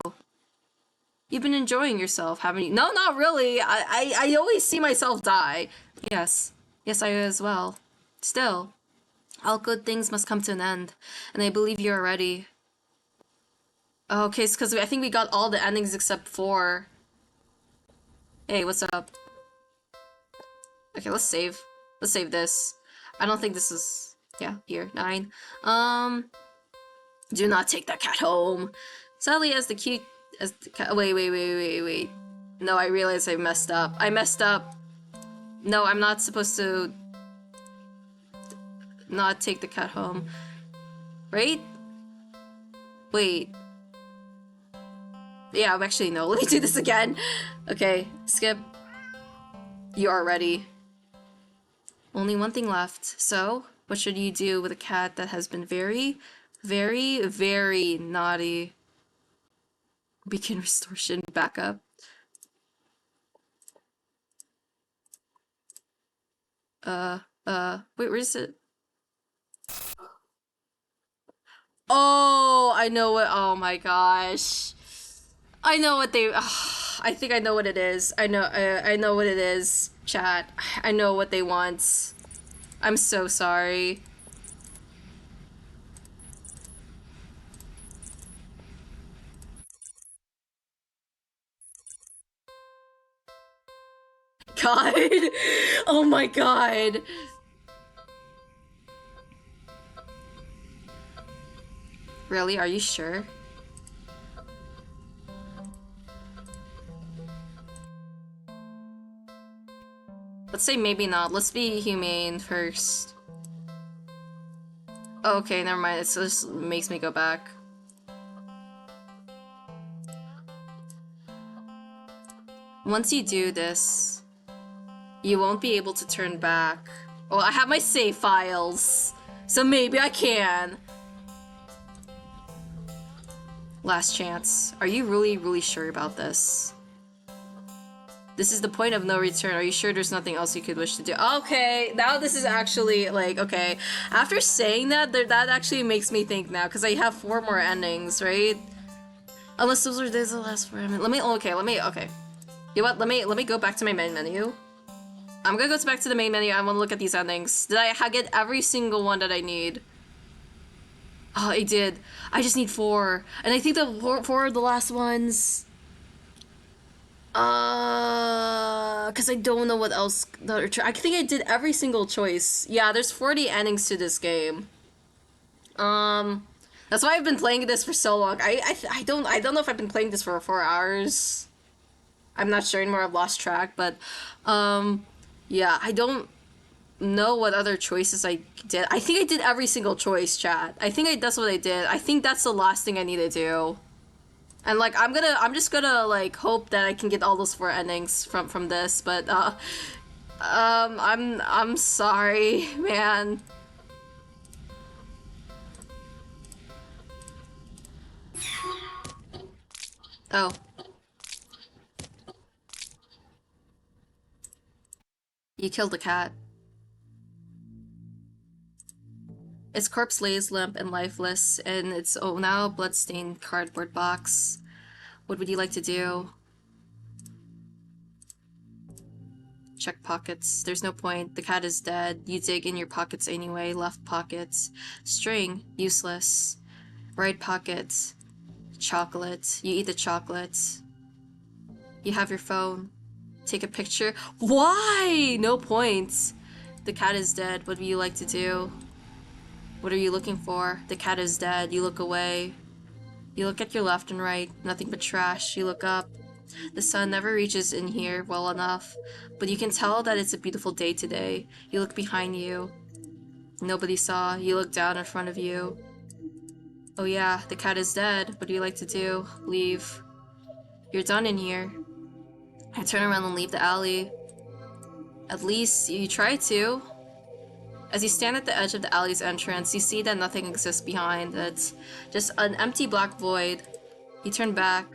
you've been enjoying yourself, haven't you? No, not really. I always see myself die. Yes, I as well. Still, all good things must come to an end, and I believe you are ready. Okay, it's because I think we got all the endings except 4. Hey, what's up? Okay, let's save. Let's save this. I don't think this is... Yeah, here, 9. Do not take that cat home. Sadly, as the cat... Wait. No, I realize I messed up. No, I'm not supposed to... not take the cat home. Right? Wait. Yeah, actually, no. Let me do this again. Okay, skip. You are ready. Only one thing left. So, what should you do with a cat that has been very, very, very naughty? Begin restoration backup. Wait, where is it? Oh, I know what, oh my gosh. I know what they, I think I know what it is. I know what it is, chat. I know what they want. I'm so sorry. God. Oh my god. Really? Are you sure? Let's say maybe not. Let's be humane first. Oh, okay, never mind. It just makes me go back. Once you do this, you won't be able to turn back. Well, I have my save files, so maybe I can. Last chance. Are you really, really sure about this? This is the point of no return. Are you sure there's nothing else you could wish to do? Okay, now this is actually, like, okay. After saying that, that actually makes me think now, because I have 4 more endings, right? Unless those are the last 4 endings. Okay. You know what, let me go back to my main menu. I'm gonna go back to the main menu. I want to look at these endings. Did I get every single one that I need? Oh, I did. I just need 4. And I think the 4 are the last ones. Because I don't know what else. I think I did every single choice. Yeah, there's 40 endings to this game. That's why I've been playing this for so long. I don't know if I've been playing this for 4 hours. I'm not sure anymore. I've lost track, but yeah, I don't know what other choices I did. I think I did every single choice, chat. I think that's what I did. I think that's the last thing I need to do. And like I'm just gonna like hope that I can get all those 4 endings from this, but I'm sorry, man. Oh. You killed the cat. Its corpse lays limp and lifeless in its now blood-stained cardboard box. What would you like to do? Check pockets. There's no point. The cat is dead. You dig in your pockets anyway. Left pocket. String. Useless. Right pocket. chocolate. You eat the chocolate. You have your phone. Take a picture. Why? No points. The cat is dead. What do you like to do? What are you looking for? The cat is dead. You look away. You look at your left and right. Nothing but trash. You look up. The sun never reaches in here well enough, but you can tell that it's a beautiful day today. You look behind you. Nobody saw. You look down in front of you. Oh yeah, the cat is dead. What do you like to do? Leave. You're done in here. I turn around and leave the alley. At least you try to. As you stand at the edge of the alley's entrance, you see that nothing exists behind. It's just an empty black void. You turn back.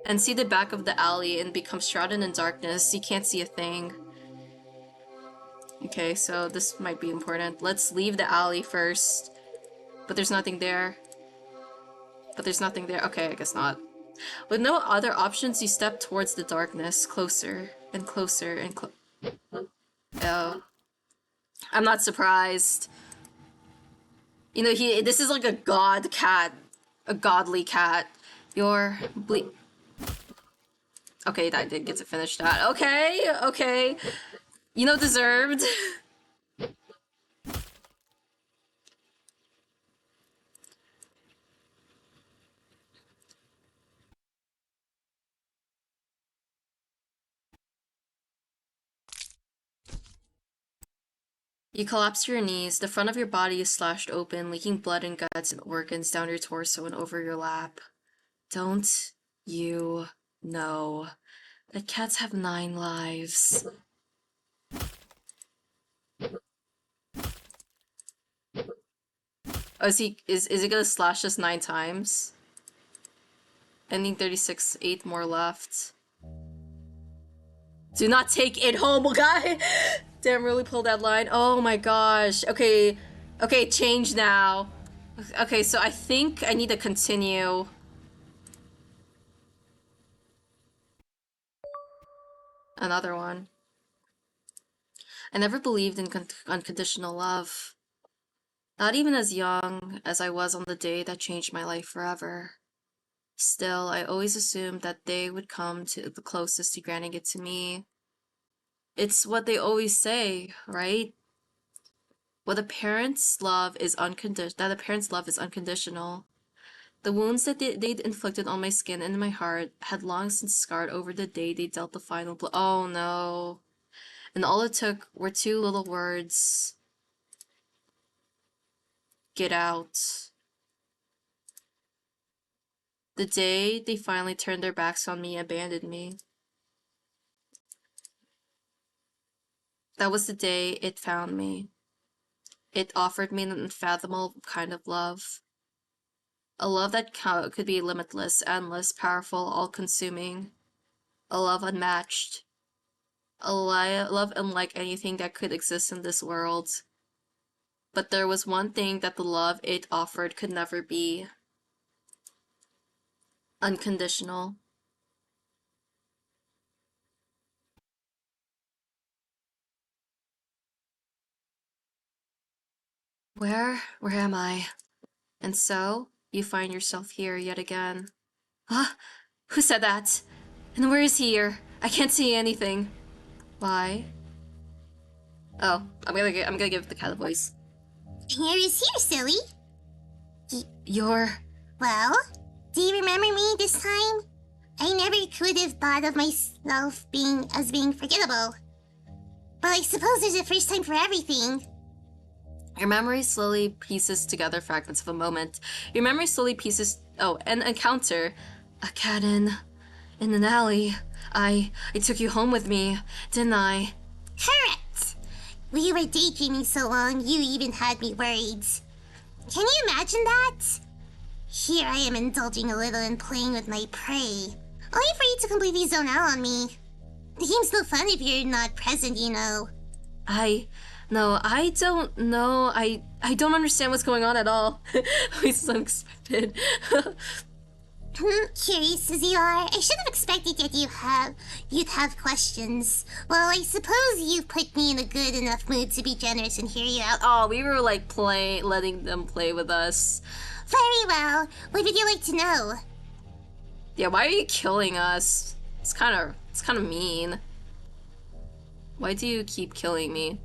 And see the back of the alley and become shrouded in darkness. You can't see a thing. Okay, so this might be important. Let's leave the alley first. But there's nothing there. But there's nothing there. Okay, I guess not. With no other options, you step towards the darkness, closer and closer and Oh. I'm not surprised. You know, this is like a god cat. A godly cat. You're Okay, that did get to finish that. Okay, okay. You know, deserved. You collapse to your knees, the front of your body is slashed open, leaking blood and guts and organs down your torso and over your lap. Don't you know that cats have 9 lives? Oh, is he gonna slash us 9 times? Ending 36, 8 more left. Do not take it home, guy! Damn, really pulled that line. Oh my gosh. Okay, okay, change now. Okay, so I think I need to continue. Another one. I never believed in unconditional love. Not even as young as I was on the day that changed my life forever. Still, I always assumed that they would come to the closest to granting it to me. It's what they always say, right? What a parent's love is unconditional. The wounds that they'd inflicted on my skin and my heart had long since scarred over the day they dealt the final blow. Oh no. And all it took were 2 little words. Get out. The day they finally turned their backs on me and abandoned me. That was the day it found me. It offered me an unfathomable kind of love. A love that could be limitless, endless, powerful, all-consuming. A love unmatched. A love unlike anything that could exist in this world. But there was one thing that the love it offered could never be. Unconditional. Where am I? And so, you find yourself here yet again. Huh? Who said that? And where is he here? I can't see anything. Why? Oh, I'm gonna give the cat a voice. Here is here, silly. You're... Well, do you remember me this time? I never could have thought of myself being forgettable. But I suppose there's a first time for everything. Your memory slowly pieces together fragments of a moment. Your memory slowly pieces... Oh, an encounter. A cat in an alley. I took you home with me, didn't I? Correct. We were daydreaming so long, you even had me worried. Can you imagine that? Here I am indulging a little and playing with my prey, only for you to completely zone out on me. The game's no fun if you're not present, you know. No, I don't know. I don't understand what's going on at all. It's unexpected. Curious as you are, I should have expected that you'd have questions. Well, I suppose you've put me in a good enough mood to be generous and hear you out. Oh, we were like letting them play with us. Very well. What would you like to know? Yeah, why are you killing us? It's kind of mean. Why do you keep killing me?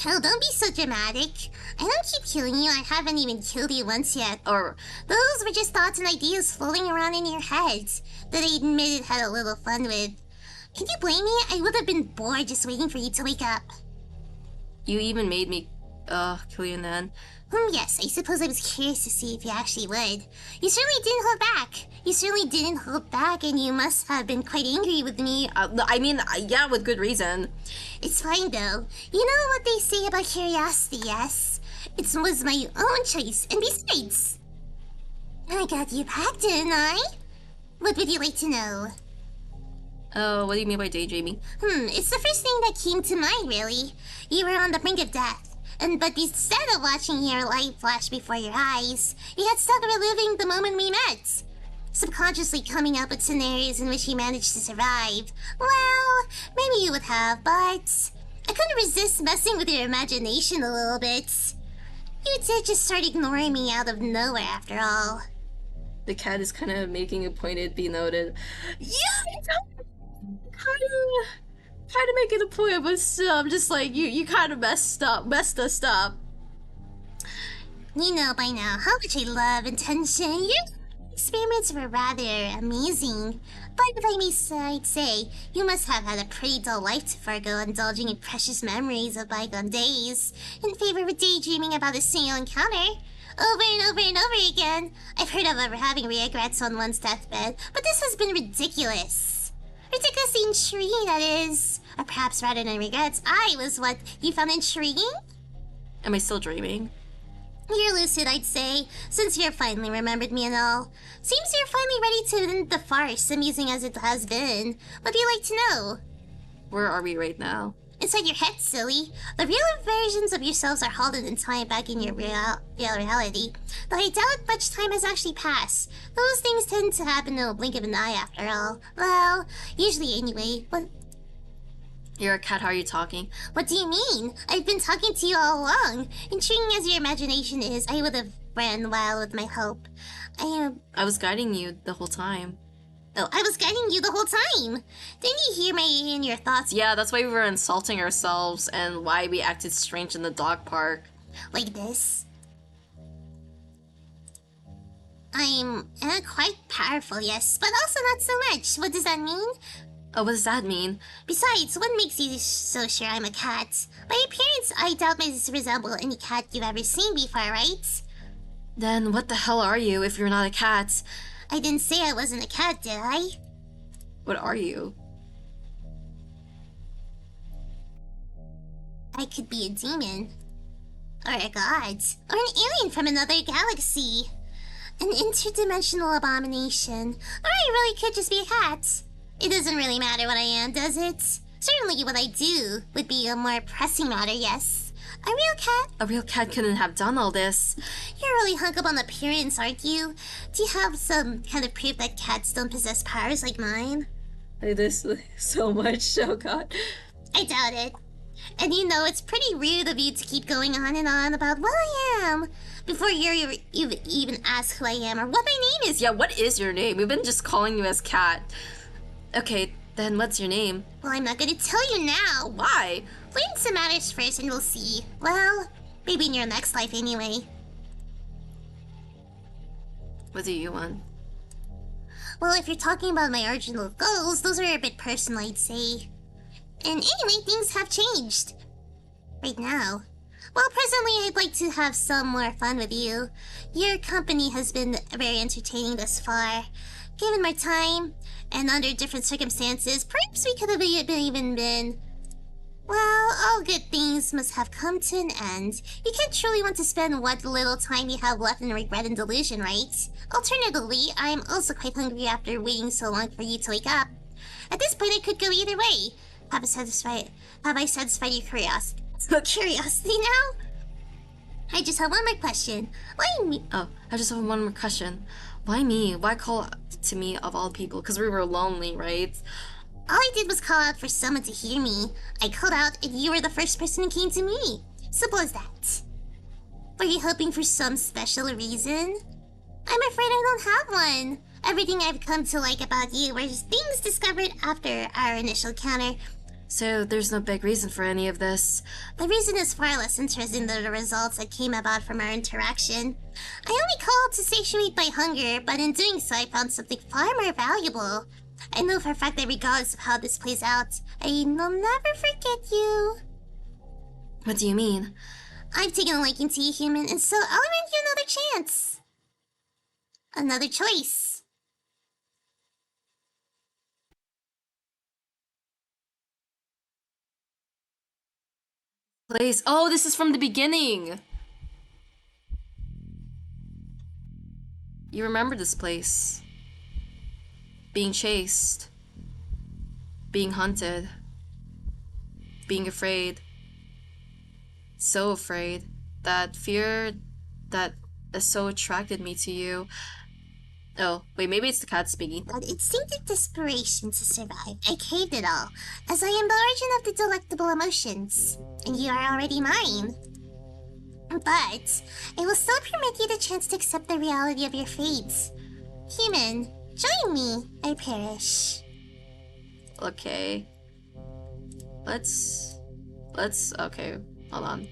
Oh, don't be so dramatic. I don't keep killing you. I haven't even killed you once yet. Or Those were just thoughts and ideas floating around in your head that I admitted had a little fun with. Can you blame me? I would have been bored just waiting for you to wake up. you even made me kill you then. Yes, I suppose I was curious to see if you actually would. You certainly didn't hold back. You certainly didn't hold back, and you must have been quite angry with me. I mean, yeah, with good reason. It's fine, though. You know what they say about curiosity, yes? It was my own choice, and besides, I got you back, didn't I? What would you like to know? Oh, what do you mean by daydreaming? It's the first thing that came to mind, really. You were on the brink of death. But instead of watching your life flash before your eyes, you got stuck reliving the moment we met. Subconsciously coming up with scenarios in which you managed to survive. Well, maybe you would have, but I couldn't resist messing with your imagination a little bit. You did just start ignoring me out of nowhere after all. The cat is kind of making a point it be noted. Yeah, kind of making a point, but still, I'm just like, you kind of messed us up. You know by now how much I love attention. Your experiments were rather amazing. But if I may say, you must have had a pretty dull life to forego indulging in precious memories of bygone days in favor of daydreaming about a single encounter. Over and over and over again. I've heard of ever having regrets on one's deathbed, but this has been ridiculous. Ridiculously intriguing, that is. Or perhaps rather than regrets, I was what you found intriguing? Am I still dreaming? You're lucid, I'd say, since you've finally remembered me and all. Seems you're finally ready to end the farce, amusing as it has been. What do you like to know? Where are we right now? Inside your head, silly. The real versions of yourselves are halted in time back in your real reality. Though I doubt much time has actually passed. Those things tend to happen in a blink of an eye after all. Well, usually anyway. You're a cat, how are you talking? What do you mean? I've been talking to you all along. Intriguing as your imagination is, I would have ran wild with my hope. I was guiding you the whole time. Oh, I was guiding you the whole time. Didn't you hear me in your thoughts? Yeah, that's why we were insulting ourselves and why we acted strange in the dog park. Like this. I'm quite powerful, yes, but also not so much. What does that mean? Oh, what does that mean? Besides, what makes you so sure I'm a cat? By appearance, I doubt I resemble any cat you've ever seen before, right? Then what the hell are you if you're not a cat? I didn't say I wasn't a cat, did I? What are you? I could be a demon. Or a god. Or an alien from another galaxy. An interdimensional abomination. Or I really could just be a cat. It doesn't really matter what I am, does it? Certainly what I do would be a more pressing matter, yes. A real cat? A real cat couldn't have done all this. You're really hung up on appearance, aren't you? Do you have some kind of proof that cats don't possess powers like mine? This so much, oh god. I doubt it. And you know, it's pretty rude of you to keep going on and on about what I am before you've even asked who I am or what my name is. Yeah, what is your name? We've been just calling you as Cat. Okay, then what's your name? Well, I'm not going to tell you now. Why? Learn some matters first and we'll see. Well, maybe in your next life anyway. What do you want? Well, if you're talking about my original goals, those are a bit personal, I'd say. And anyway, things have changed. Right now. Well, presently I'd like to have some more fun with you. Your company has been very entertaining thus far. Given my time, and under different circumstances, perhaps we could have even been... Well, all good things must have come to an end. You can't truly want to spend what little time you have left in regret and delusion, right? Alternatively, I'm also quite hungry after waiting so long for you to wake up. At this point, it could go either way. Have I satisfied your curiosity? Curiosity now? I just have one more question. Why me? Oh, I just have one more question. Why me? Why call to me of all people? Because we were lonely, right? All I did was call out for someone to hear me. I called out and you were the first person who came to me. Simple as that. Were you hoping for some special reason? I'm afraid I don't have one. Everything I've come to like about you were things discovered after our initial encounter. So there's no big reason for any of this. The reason is far less interesting than the results that came about from our interaction. I only called to satiate my hunger, but in doing so I found something far more valuable. I know for a fact that regardless of how this plays out, I will never forget you. What do you mean? I've taken a liking to you, human, and so I'll grant you another chance. Another choice. Place. Oh, this is from the beginning. You remember this place. Being chased. Being hunted. Being afraid. So afraid. That fear that so attracted me to you. Oh, wait, maybe it's the cat speaking. But instinctive desperation to survive. I craved it all, as I am the origin of the delectable emotions, and you are already mine. But I will still permit you the chance to accept the reality of your fates. Human, join me, I perish. Okay. Let's... Okay, hold on.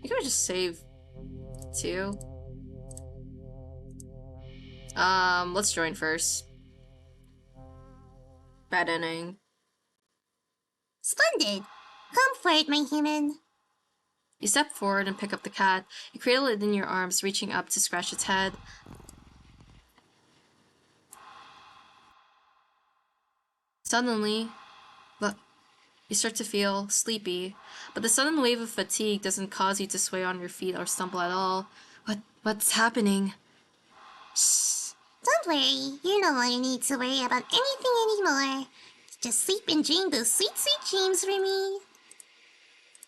You can just save too. Let's join first. Bad ending. Splendid. Come for it, my human. You step forward and pick up the cat. You cradle it in your arms, reaching up to scratch its head. Suddenly, but you start to feel sleepy, but the sudden wave of fatigue doesn't cause you to sway on your feet or stumble at all. What's happening? Shh. Don't worry. You no longer need to worry about anything anymore. Just sleep and dream those sweet, sweet dreams for me.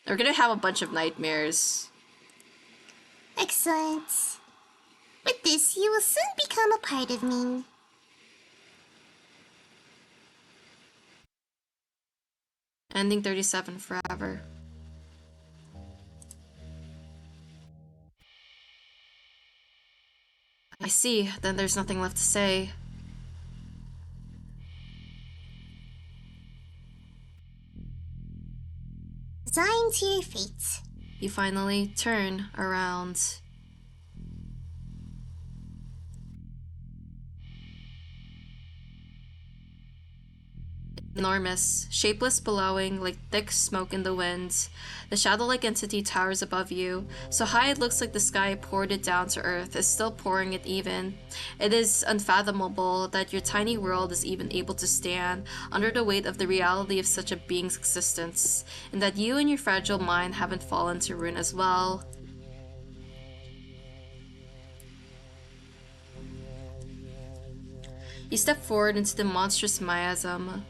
We're gonna have a bunch of nightmares. Excellent. With this, you will soon become a part of me. Ending 37 forever. I see, then there's nothing left to say. Resigned to your fate. You finally turn around. Enormous, shapeless, billowing like thick smoke in the wind. The shadow-like entity towers above you, so high it looks like the sky poured it down to earth, is still pouring it even. It is unfathomable that your tiny world is even able to stand under the weight of the reality of such a being's existence, and that you and your fragile mind haven't fallen to ruin as well. You step forward into the monstrous miasm.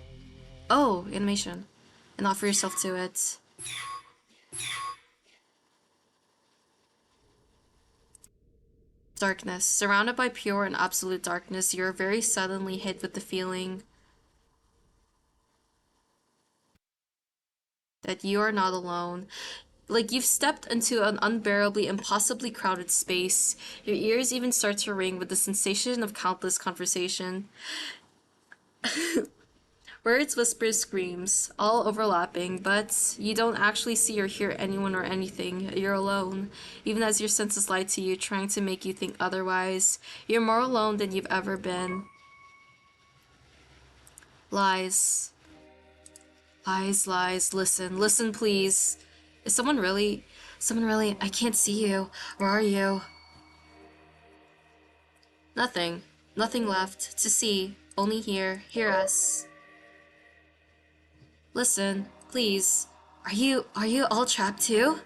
Oh, animation. And offer yourself to it. Darkness. Surrounded by pure and absolute darkness, you are very suddenly hit with the feeling that you are not alone. Like you've stepped into an unbearably, impossibly crowded space. Your ears even start to ring with the sensation of countless conversation. Words, whispers, screams, all overlapping, but you don't actually see or hear anyone or anything. You're alone, even as your senses lie to you, trying to make you think otherwise. You're more alone than you've ever been. Lies. Lies, lies, listen, please. Is someone really... I can't see you. Where are you? Nothing. Nothing left to see. Only hear us. Listen, please. Are you all trapped too?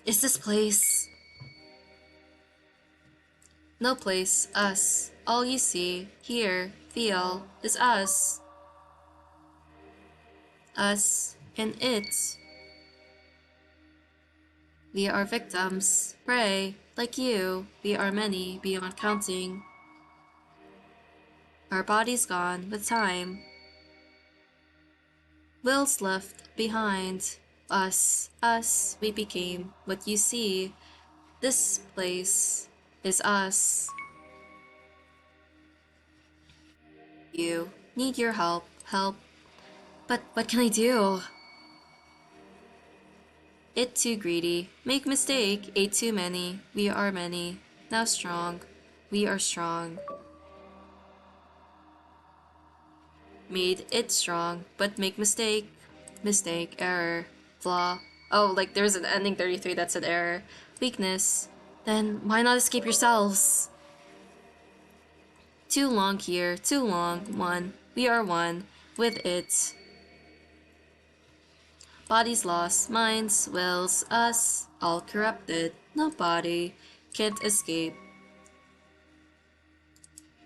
Is this place? No place, us. All you see, hear, feel, is us. Us and it. We are victims, prey, like you. We are many, beyond counting. Our bodies gone with time. Wills left behind. Us, we became what you see. This place is us. You need your help. But what can I do? It too greedy. Make mistake, ate too many. We are many. Now strong. We are strong. Made it strong, but make mistake. Mistake, error, flaw. Oh, like there's an ending 33 that's an error. Weakness. Then why not escape yourselves? Too long here, too long. One. We are one. With it. Bodies lost, minds, wills, us, all corrupted. No body. Can't escape.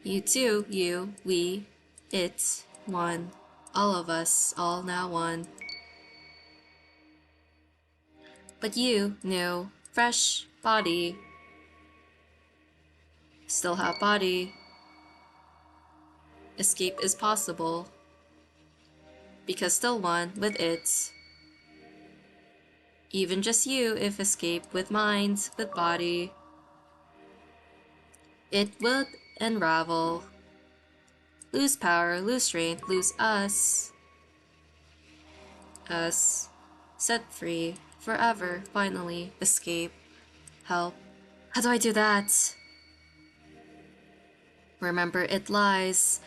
You too, you, we, it, one. All of us, all now one. But you, new, fresh, body. Still have body. Escape is possible. Because still one with it. Even just you if escape with mind, with body. It would unravel. Lose power, lose strength, lose us. Us. Set free. Forever, finally. Escape. Help. How do I do that? Remember, it lies.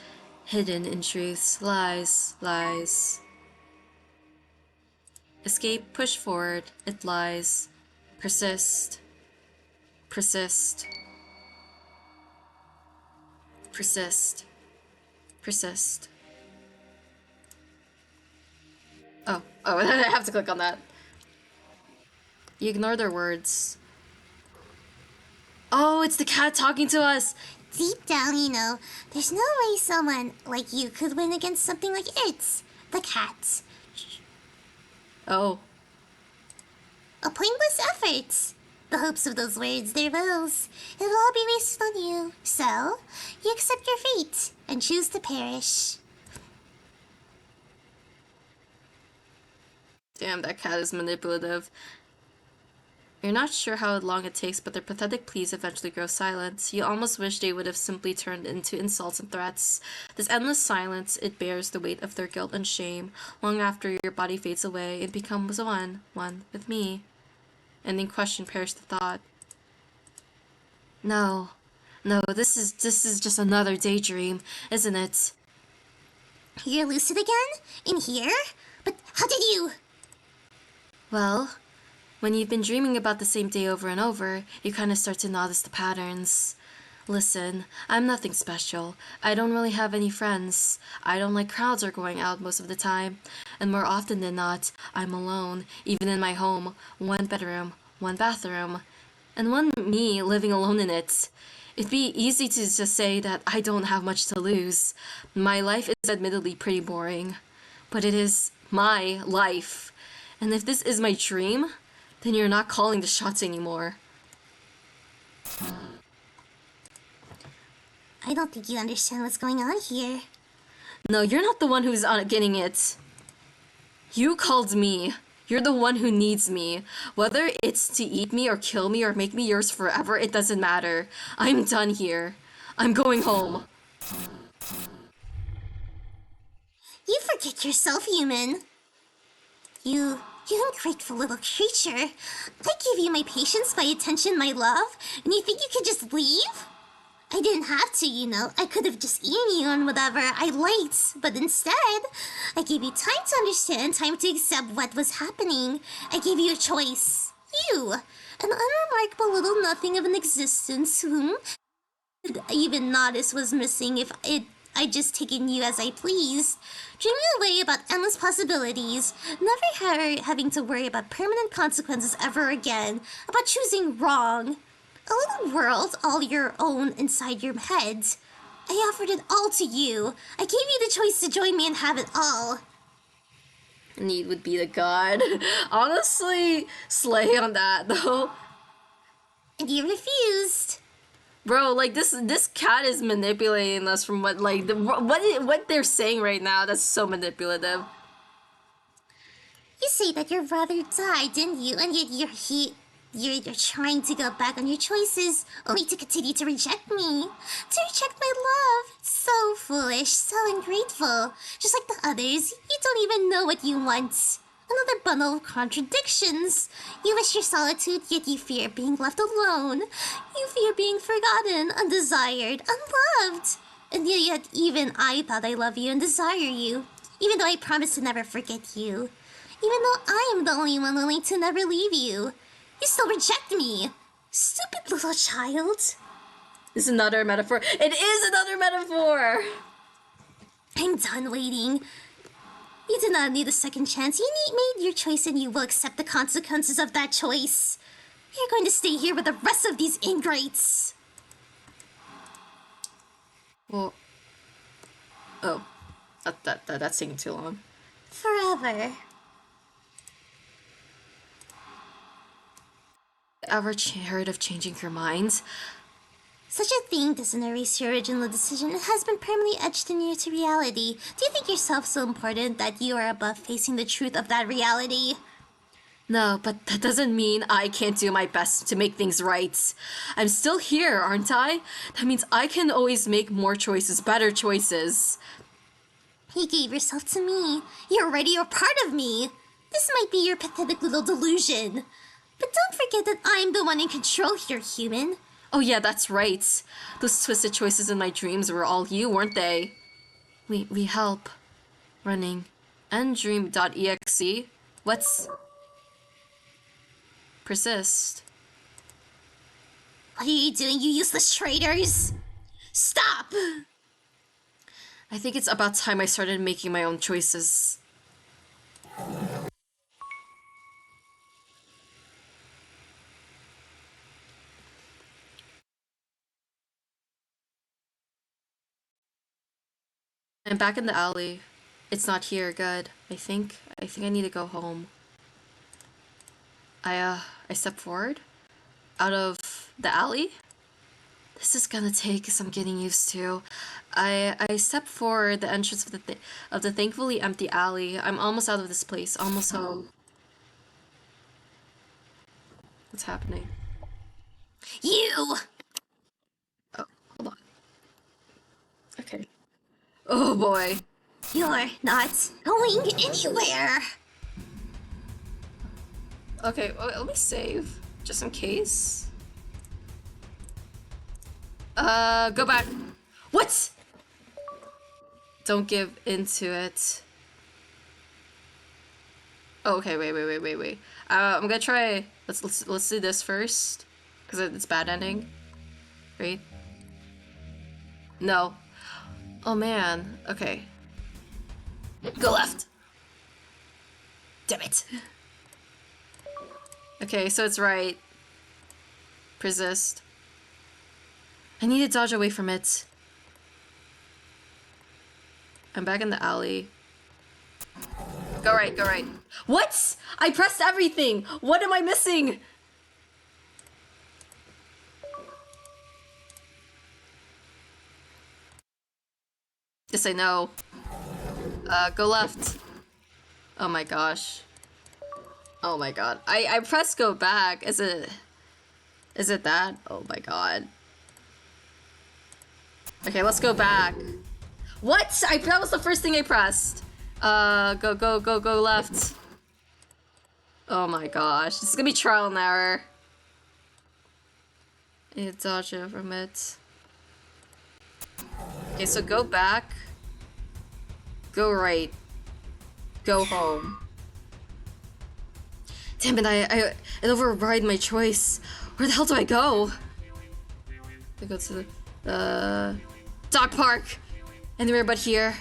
Hidden in truths. Lies. Lies. Escape, push forward. It lies. Persist. Persist. Persist. Persist. Oh, I have to click on that. You ignore their words. Oh, it's the cat talking to us! Deep down, you know, there's no way someone like you could win against something like it. The cat. Oh. A pointless effort. The hopes of those words, their vows, it will all be wasted on you. So, you accept your fate and choose to perish. Damn, that cat is manipulative. You're not sure how long it takes, but their pathetic pleas eventually grow silent. You almost wish they would have simply turned into insults and threats. This endless silence, it bears the weight of their guilt and shame, long after your body fades away and becomes one with me. Ending question perished the thought. No, this is just another daydream, isn't it? You're lucid again? In here? But how did you... Well, when you've been dreaming about the same day over and over, you kind of start to notice the patterns. Listen, I'm nothing special. I don't really have any friends. I don't like crowds or going out most of the time. And more often than not, I'm alone, even in my home. One bedroom, one bathroom, and one me living alone in it. It'd be easy to just say that I don't have much to lose. My life is admittedly pretty boring, but it is my life. And if this is my dream, then you're not calling the shots anymore. I don't think you understand what's going on here. No, you're not the one who's getting it. You called me. You're the one who needs me. Whether it's to eat me or kill me or make me yours forever, it doesn't matter. I'm done here. I'm going home. You forget yourself, human. You ungrateful little creature. I gave you my patience, my attention, my love, and you think you could just leave? I didn't have to, you know. I could have just eaten you on whatever I liked, but instead, I gave you time to understand, time to accept what was happening. I gave you a choice. You, an unremarkable little nothing of an existence whom I even noticed was missing if I'd just taken you as I pleased, dreaming away about endless possibilities, never having to worry about permanent consequences ever again, about choosing wrong. A little world all your own inside your head. I offered it all to you. I gave you the choice to join me and have it all. Need would be the god. Honestly, slay on that though. And you refused. Bro, like this cat is manipulating us from what like what they're saying right now. That's so manipulative. You say that your brother died, didn't you? And yet you're trying to go back on your choices, only to continue to reject me. To reject my love. So foolish, so ungrateful. Just like the others, you don't even know what you want. Another bundle of contradictions. You wish your solitude, yet you fear being left alone. You fear being forgotten, undesired, unloved. And yet even I thought I love you and desire you. Even though I promised to never forget you. Even though I am the only one willing to never leave you. You still reject me. Stupid little child. This is another metaphor. It is another metaphor! I'm done waiting. You did not need a second chance. You made your choice and you will accept the consequences of that choice. You're going to stay here with the rest of these ingrates. Well... Oh. That's taking too long. Forever. Ever heard of changing your mind? Such a thing doesn't erase your original decision. It has been permanently etched in you to reality. Do you think yourself so important that you are above facing the truth of that reality? No, but that doesn't mean I can't do my best to make things right. I'm still here, aren't I? That means I can always make more choices, better choices. You gave yourself to me. You're already a part of me. This might be your pathetic little delusion. But don't forget that I'm the one in control here, human. Oh yeah, that's right. Those twisted choices in my dreams were all you, weren't they? We help. Running. Endream.exe. What's... Persist. What are you doing, you useless traitors? Stop! I think it's about time I started making my own choices. I'm back in the alley. It's not here. Good. I think I need to go home. I step forward out of the alley. This is gonna take some getting used to. I step forward the entrance of the thankfully empty alley. I'm almost out of this place. Almost home. What's happening? You! Oh, hold on. Okay. Oh boy. You're not going anywhere! Okay, well, let me save. Just in case. Go back. What? Don't give into it. Oh, okay, wait. I'm gonna try. Let's do this first, because it's bad ending. Right? No. Oh man. Okay. Go left. Damn it. Okay, so it's right. Persist. I need to dodge away from it. I'm back in the alley. Go right, go right. What? I pressed everything! What am I missing? Yes, I know. Go left. Oh my gosh. Oh my god. I pressed go back. Is it that? Oh my god. Okay, let's go back. What? That was the first thing I pressed. Go left. Oh my gosh. This is gonna be trial and error. I need to dodge it from it. Okay, so go back. Go right. Go home. Damn it, I override my choice. Where the hell do I go? I go to the dog park. Anywhere but here.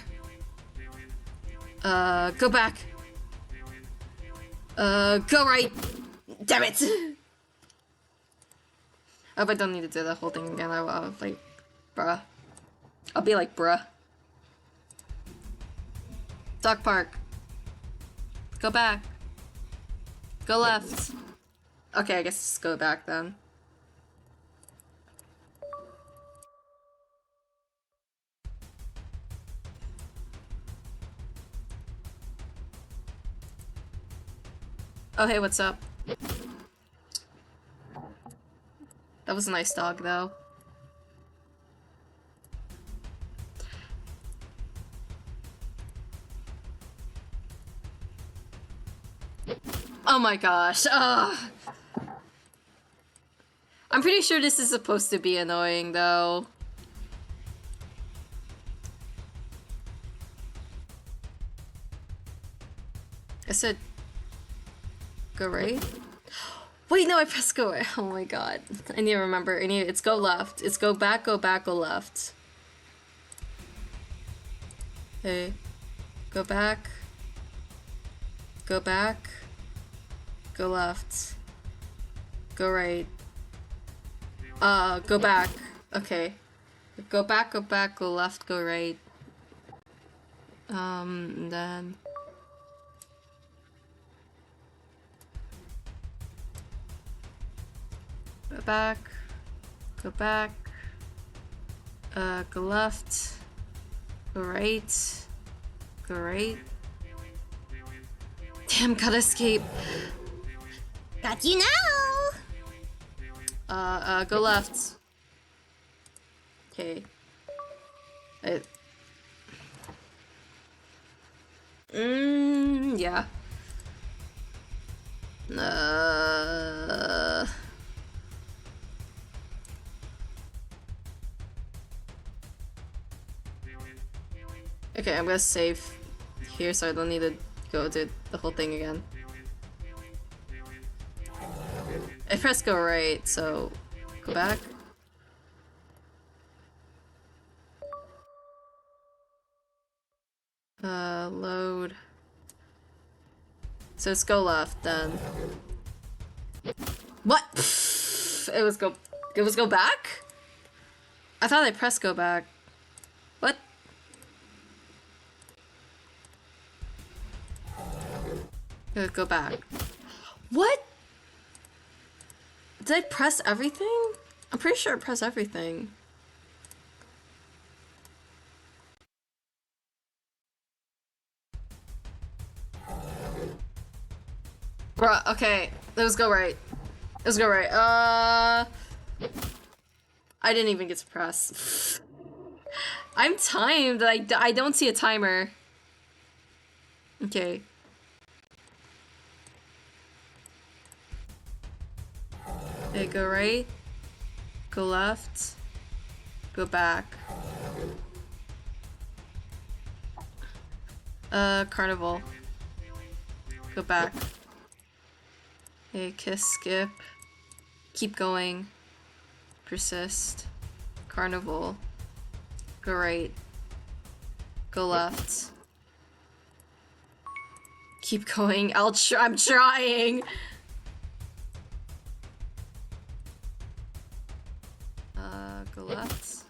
Go back. Go right. Damn it. I hope I don't need to do the whole thing again. I'll like, bruh. I'll be like, bruh. Dog park. Go back. Go left. Okay, I guess just go back then. Oh, hey, what's up? That was a nice dog, though. Oh my gosh. Ugh. I'm pretty sure this is supposed to be annoying, though. I said... Go right? Wait, no, I pressed go right. Oh my god. I need to remember. It's go left. It's go back, go left. Hey. Go back. Go back. Go left. Go right. Go back. Okay. Go back, go left, go right. And then... Go back. Go back. Go left. Go right. Go right. Damn, gotta escape. Got you now! Go left. Okay. Yeah. Okay, I'm gonna save here so I don't need to go do the whole thing again. I pressed go right, so go back. Load. So it's go left then. What? It was go back? I thought I pressed go back. What? Go back. What? Did I press everything? I'm pretty sure I pressed everything. Bruh, okay. Let's go right. Let's go right. I didn't even get to press. I'm timed. I don't see a timer. Okay. Okay, go right. Go left. Go back. Carnival. Go back. Okay, kiss, skip. Keep going. Persist. Carnival. Go right. Go left. Keep going. I'm trying! Go left.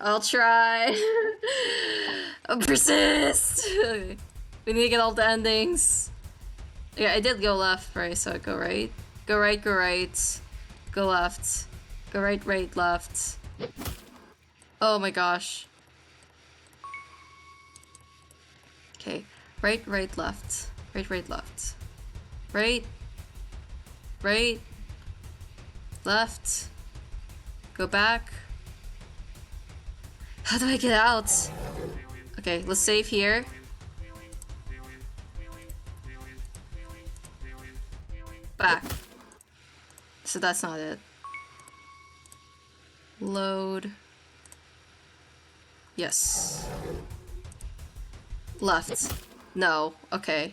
I'll try. Persist! We need to get all the endings. Yeah, I did go left, right, so go right. Go right, go right. Go left. Go right, right, left. Oh my gosh. Okay. Right, right, left. Right, right, left. Right. Right. Left. Go back. How do I get out? Okay, let's save here. Back. So that's not it. Load. Yes. Left. No. Okay.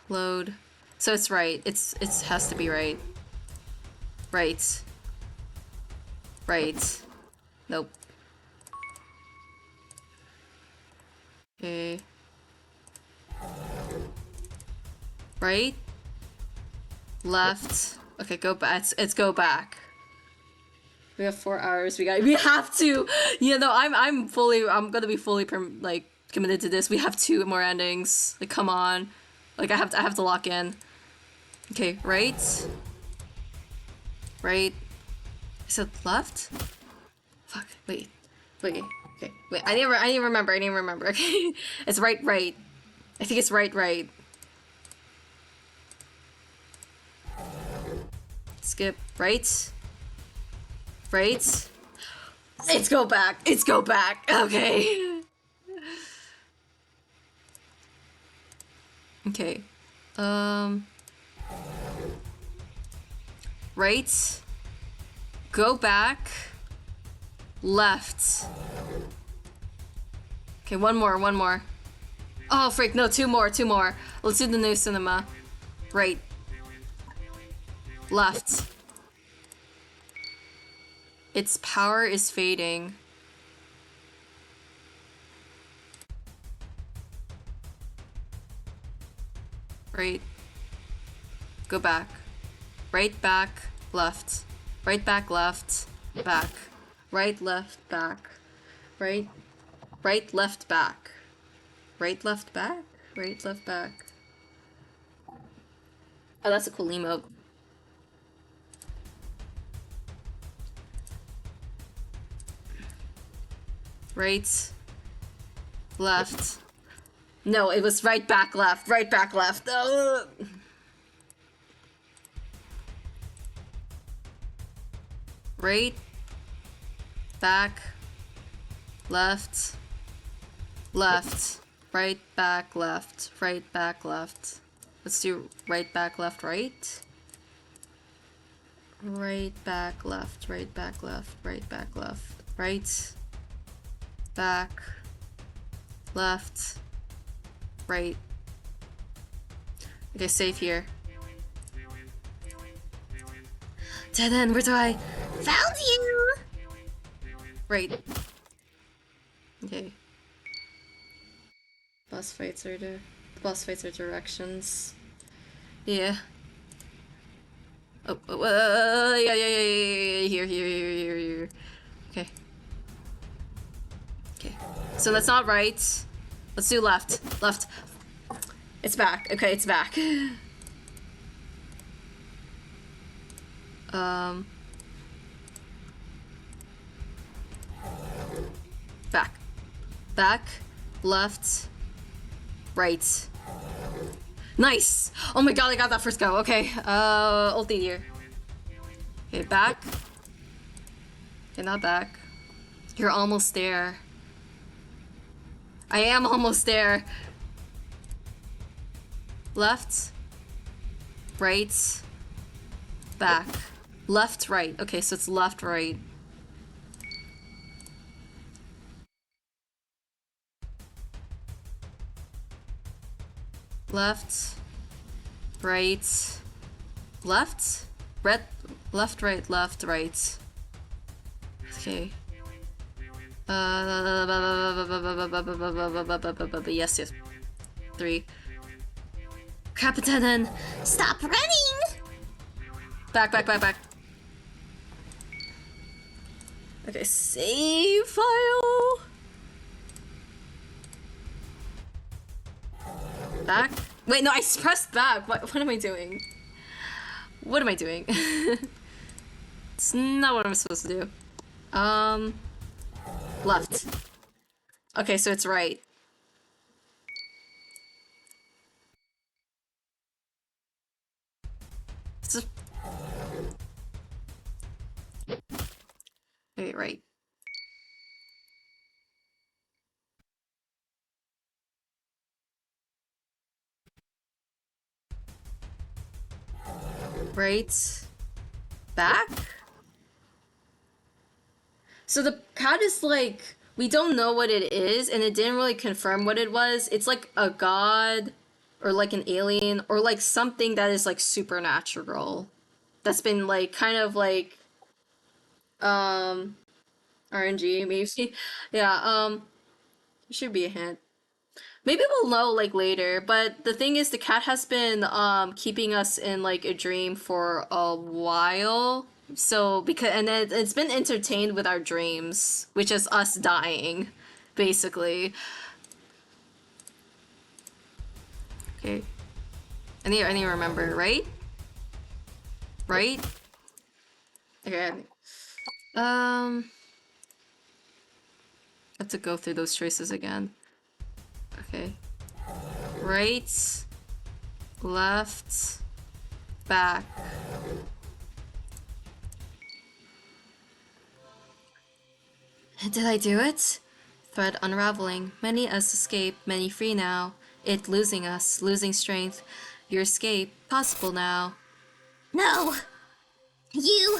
Load. So it's right. It has to be right. Right. Right. Nope. Okay. Right. Left. Okay, go back. It's go back. We have 4 hours. We have to. You know, I'm gonna be fully like committed to this. We have 2 more endings. Like, come on. Like, I have to lock in. Okay, right. Right. Is it left? Fuck. Wait. Wait. Okay. Wait. I need to remember. I need to remember. Okay. It's right. Right. I think it's right. Right. Skip. Right. Right. It's go back. It's go back. Okay. Okay. Right. Go back. Left. Okay, one more, one more. Oh, freak, no, 2 more, 2 more. Let's do the new cinema. Right. Left. Its power is fading. Right. Go back. Right, back, left. Right, back, left, back. Right, left, back. Right, right, left, back. Right, left, back? Right, left, back. Oh, that's a cool emote. Right, left. No, it was right, back, left. Right, back, left. Right, back, left, left, right, back, left, right, back, left. Let's do right, back, left, right. Right, back, left, right, back, left, right, back, left, right, back, left, right. Okay, save here. Dead end, where do I? Found you! Right. Okay. Boss fights are directions. Yeah. Oh, yeah. Here. Okay. Okay. So that's not right. Let's do left. Left. It's back. Okay, it's back. Back. Back. Left. Right. Nice! Oh my god, I got that first go. Okay, ulti here. Okay, back. Okay, not back. You're almost there. I am almost there. Left. Right. Back. Left, right. Okay, so it's left, right. Left. Right. Left? Left, right, left, right. Okay. Yes. 3. Captain! Stop running! Back. Okay, save file. Back. Wait, no, I pressed back. What am I doing? What am I doing? It's not what I'm supposed to do. Left. Okay, so it's right. Okay, right. Right. Back? So the cat is like, we don't know what it is, and it didn't really confirm what it was. It's like a god, or like an alien, or like something that is like supernatural. That's been like kind of like um RNG maybe. Yeah, should be a hint. Maybe we'll know like later, but the thing is the cat has been keeping us in like a dream for a while. So because and it's been entertained with our dreams, which is us dying, basically. Okay. I need to remember, right? Right? Okay. I have to go through those choices again. Okay. Right, left, back. Did I do it? Thread unraveling. Many us escape, many free now. It losing us, losing strength. Your escape, possible now. No! You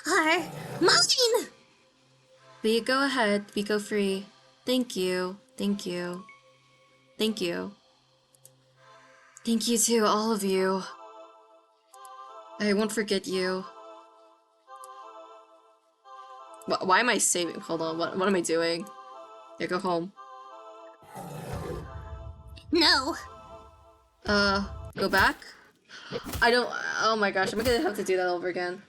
are mine! We go ahead, we go free. Thank you, thank you, thank you. Thank you to all of you. I won't forget you. Why am I saving? Hold on, what am I doing? Yeah, go home. No. Go back? I don't. Oh my gosh, I'm gonna have to do that over again.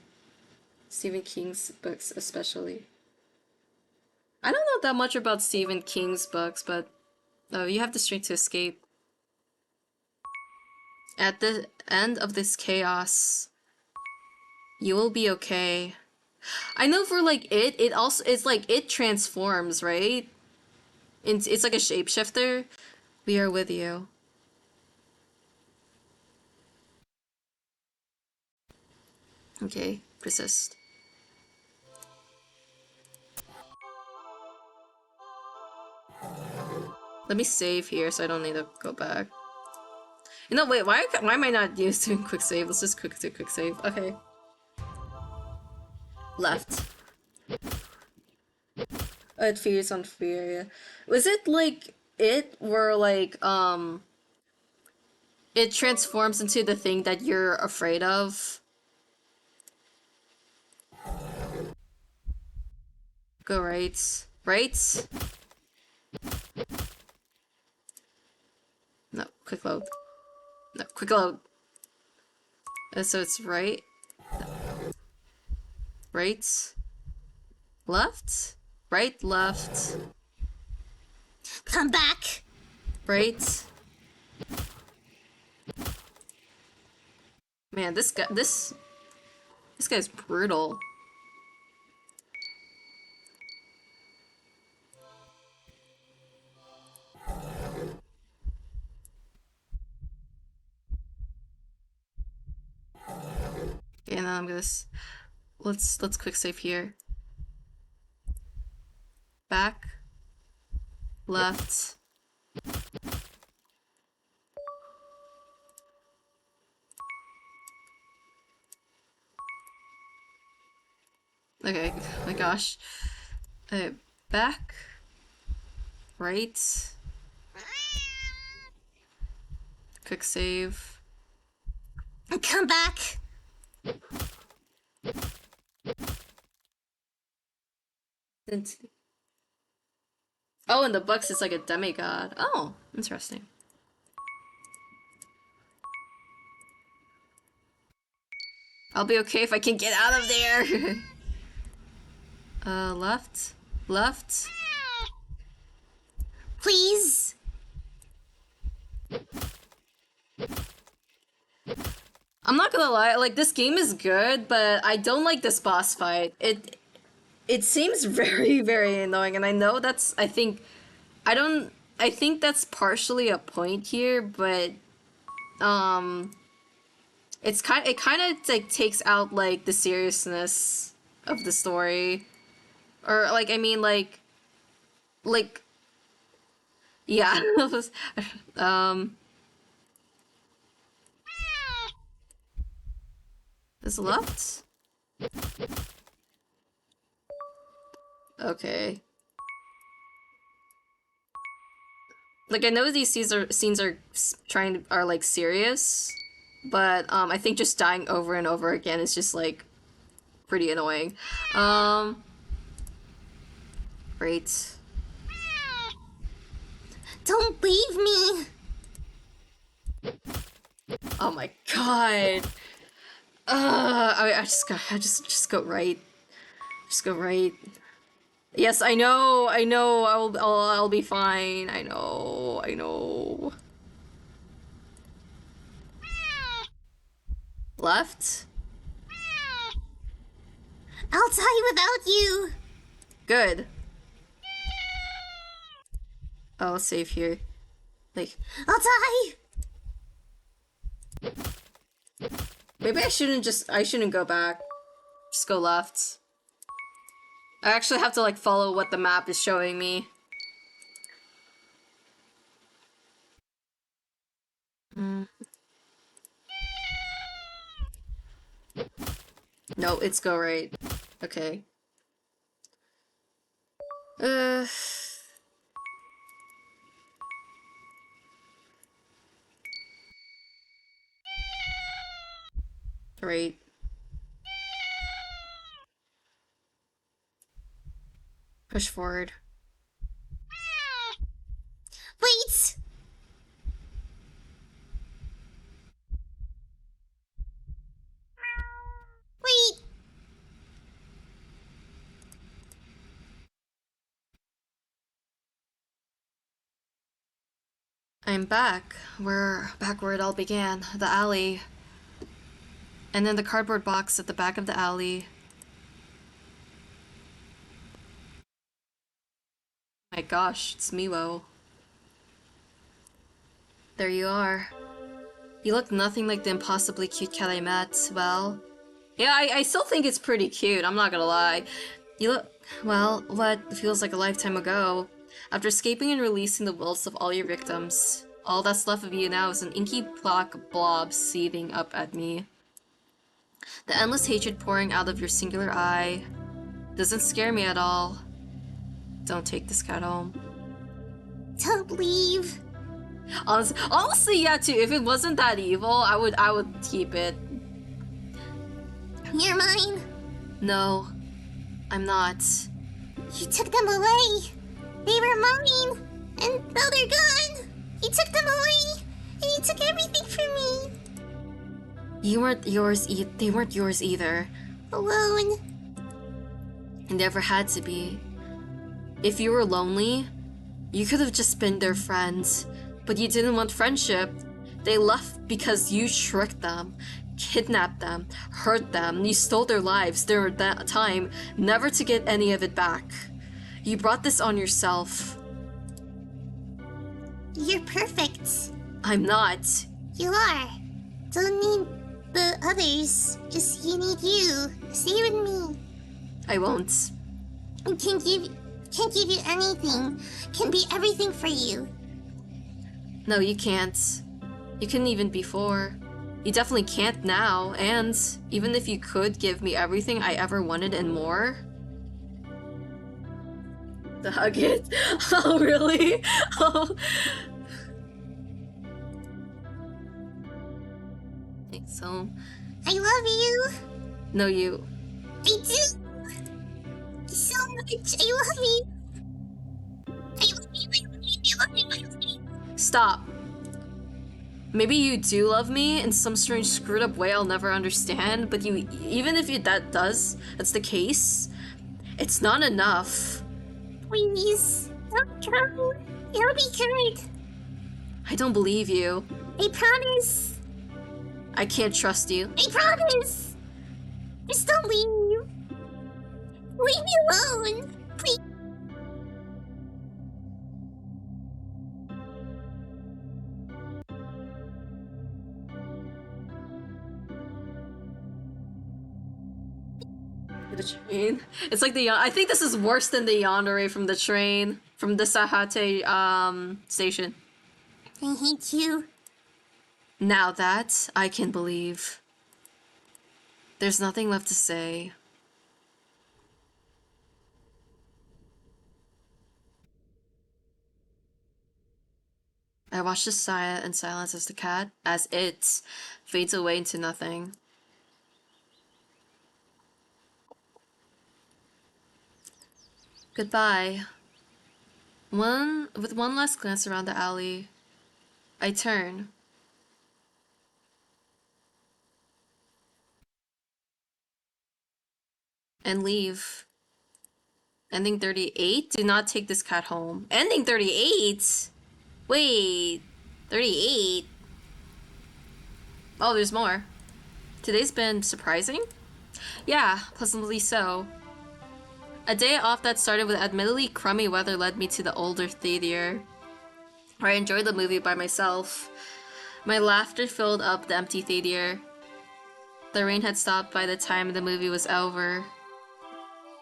Stephen King's books, especially. I don't know that much about Stephen King's books, but you have the strength to escape. At the end of this chaos, you will be okay. I know for like it also it's like it transforms, right? It's like a shapeshifter. We are with you. Okay, persist. Let me save here so I don't need to go back. You know, wait, why am I not used to quick save? Let's just do quick save. Okay. Left. Oh, it fears on fear, yeah. Was it like it were like it transforms into the thing that you're afraid of? Go right. Right? No, quick load. No, quick load. So it's right. Right. Left. Right, left. Come back. Right. Man, this guy's brutal. Okay, now I'm gonna let's quick save here. Back. Left. Okay, oh my gosh. Back. Right. Quick save. Come back. Oh, and the Bucks is like a demigod. Oh, interesting. I'll be okay if I can get out of there. Left. Left. Please. I'm not gonna lie, like this game is good, but I don't like this boss fight. It seems very, very annoying, and I know that's I don't I think that's partially a point here, but um it kind of like takes out like the seriousness of the story. Or like I mean like yeah. um is left? Okay. Like I know these scenes are like serious, but I think just dying over and over again is just like pretty annoying. Great. Don't leave me. Oh my god. I just go right. Just go right. Yes, I know. I'll be fine. I know. Left? I'll die without you. Good. I'll save here. Like, I'll die. maybe I shouldn't go back. Just go left. I actually have to like follow what the map is showing me. No, it's go right. Okay. Uh right. Push forward. Wait. Wait. I'm back. We're back where it all began. The alley. And then the cardboard box at the back of the alley. My gosh, it's Miwo. There you are. You look nothing like the impossibly cute cat I met. Well, yeah, I still think it's pretty cute, I'm not gonna lie. You look, well, what feels like a lifetime ago. After escaping and releasing the wills of all your victims, all that's left of you now is an inky black blob seething up at me. The endless hatred pouring out of your singular eye doesn't scare me at all. Don't take this cat home. Don't leave. Honestly, yeah, too. If it wasn't that evil, I would keep it. You're mine. No, I'm not. You took them away. They were mine. And now they're gone. You took them away. And you took everything from me. You weren't yours. They weren't yours either. Alone. And never had to be. If you were lonely, you could have just been their friends. But you didn't want friendship. They left because you tricked them, kidnapped them, hurt them. You stole their lives, their time, never to get any of it back. You brought this on yourself. You're perfect. I'm not. You are. Don't need the others. Just you need you. Stay with me. I won't. I can't give you anything. Can be everything for you. No, you can't. You couldn't even before. You definitely can't now, and even if you could give me everything I ever wanted and more... To hug it? Oh, really? Oh. So... I love you. No, you... I do. So much. I love you. I love you. I love you. I love you. I love you. Stop. Maybe you do love me in some strange screwed up way I'll never understand, but you, even if that's the case, it's not enough. Please. Don't try. It'll be good. I don't believe you. I promise. I can't trust you. I promise. Just don't leave. Leave me alone. Please. The train. It's like I think this is worse than the yandere from the train, from the Sahate station. I hate you. Now that I can believe. There's nothing left to say. I watch the silence as it fades away into nothing. Goodbye. With one last glance around the alley, I turn. and leave. Ending 38? Do not take this cat home. Ending 38? Wait, 38? Oh, there's more. Today's been surprising? Yeah, pleasantly so. A day off that started with admittedly crummy weather led me to the older theater, where I enjoyed the movie by myself. My laughter filled up the empty theater. The rain had stopped by the time the movie was over,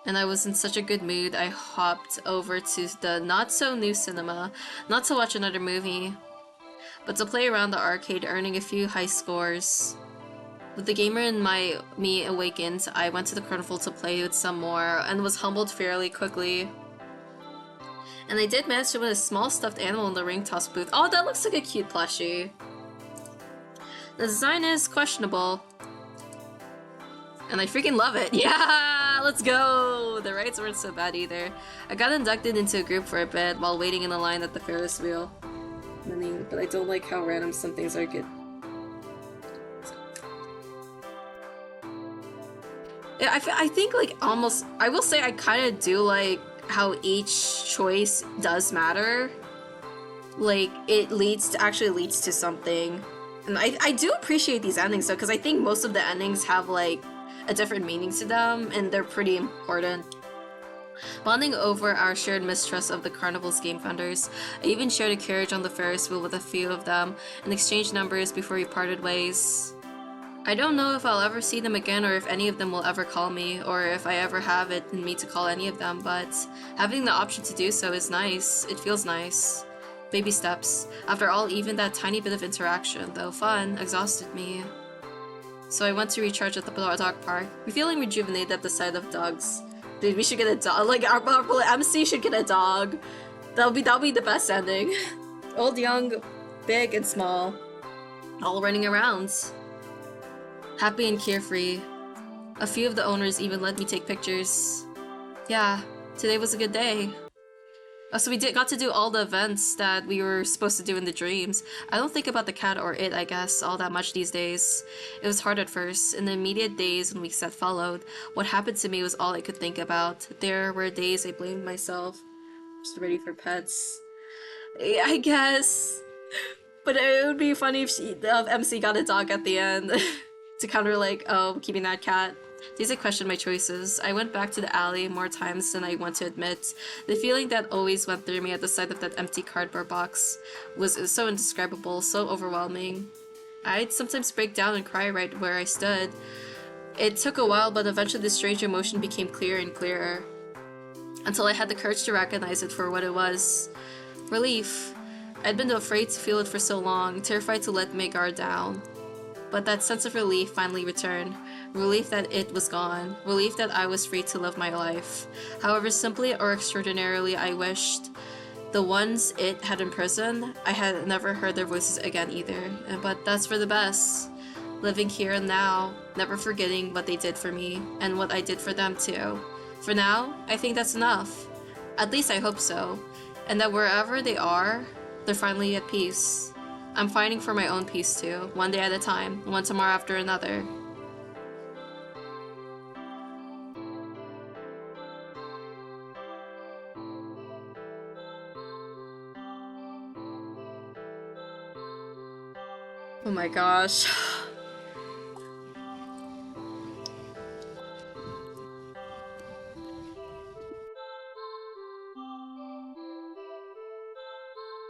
and I was in such a good mood I hopped over to the not-so-new cinema, not to watch another movie, but to play around the arcade, earning a few high scores. With the gamer in me awakened, I went to the carnival to play with some more, and was humbled fairly quickly. And I did manage to win a small stuffed animal in the ring toss booth. Oh, that looks like a cute plushie. The design is questionable, and I freaking love it. Yeah, let's go! The rides weren't so bad either. I got inducted into a group for a bit while waiting in the line at the Ferris wheel. But I don't like how random some things are good. Yeah, I think like almost, I will say I kind of do like how each choice does matter. Like it actually leads to something. And I do appreciate these endings though, because I think most of the endings have like a different meaning to them, and they're pretty important. Bonding over our shared mistrust of the carnival's game vendors, I even shared a carriage on the Ferris wheel with a few of them and exchanged numbers before we parted ways. I don't know if I'll ever see them again or if any of them will ever call me, or if I ever have it in me to call any of them, but having the option to do so is nice. It feels nice. Baby steps. After all, even that tiny bit of interaction, though fun, exhausted me. So I went to recharge at the dog park, feeling rejuvenated at the sight of dogs. Dude, we should get a dog. Like, our MC should get a dog. That'll be the best ending. Old, young, big, and small. All running around. Happy and carefree. A few of the owners even let me take pictures. Yeah, today was a good day. So we got to do all the events that we were supposed to do in the dreams. I don't think about the cat or it, I guess, all that much these days. It was hard at first. In the immediate days and weeks that followed, what happened to me was all I could think about. There were days I blamed myself. Just ready for pets. Yeah, I guess. But it would be funny if MC got a dog at the end. To counter like, oh, keeping that cat. These I questioned my choices. I went back to the alley more times than I want to admit. The feeling that always went through me at the sight of that empty cardboard box was so indescribable, so overwhelming. I'd sometimes break down and cry right where I stood. It took a while, but eventually the strange emotion became clearer and clearer. Until I had the courage to recognize it for what it was. Relief. I'd been afraid to feel it for so long, terrified to let my guard down. But that sense of relief finally returned. Relief that it was gone. Relief that I was free to live my life. However simply or extraordinarily I wished. The ones it had imprisoned, I had never heard their voices again either. But that's for the best. Living here and now, never forgetting what they did for me, and what I did for them too. For now, I think that's enough. At least I hope so. And that wherever they are, they're finally at peace. I'm fighting for my own peace too, one day at a time, one tomorrow after another. Oh my gosh.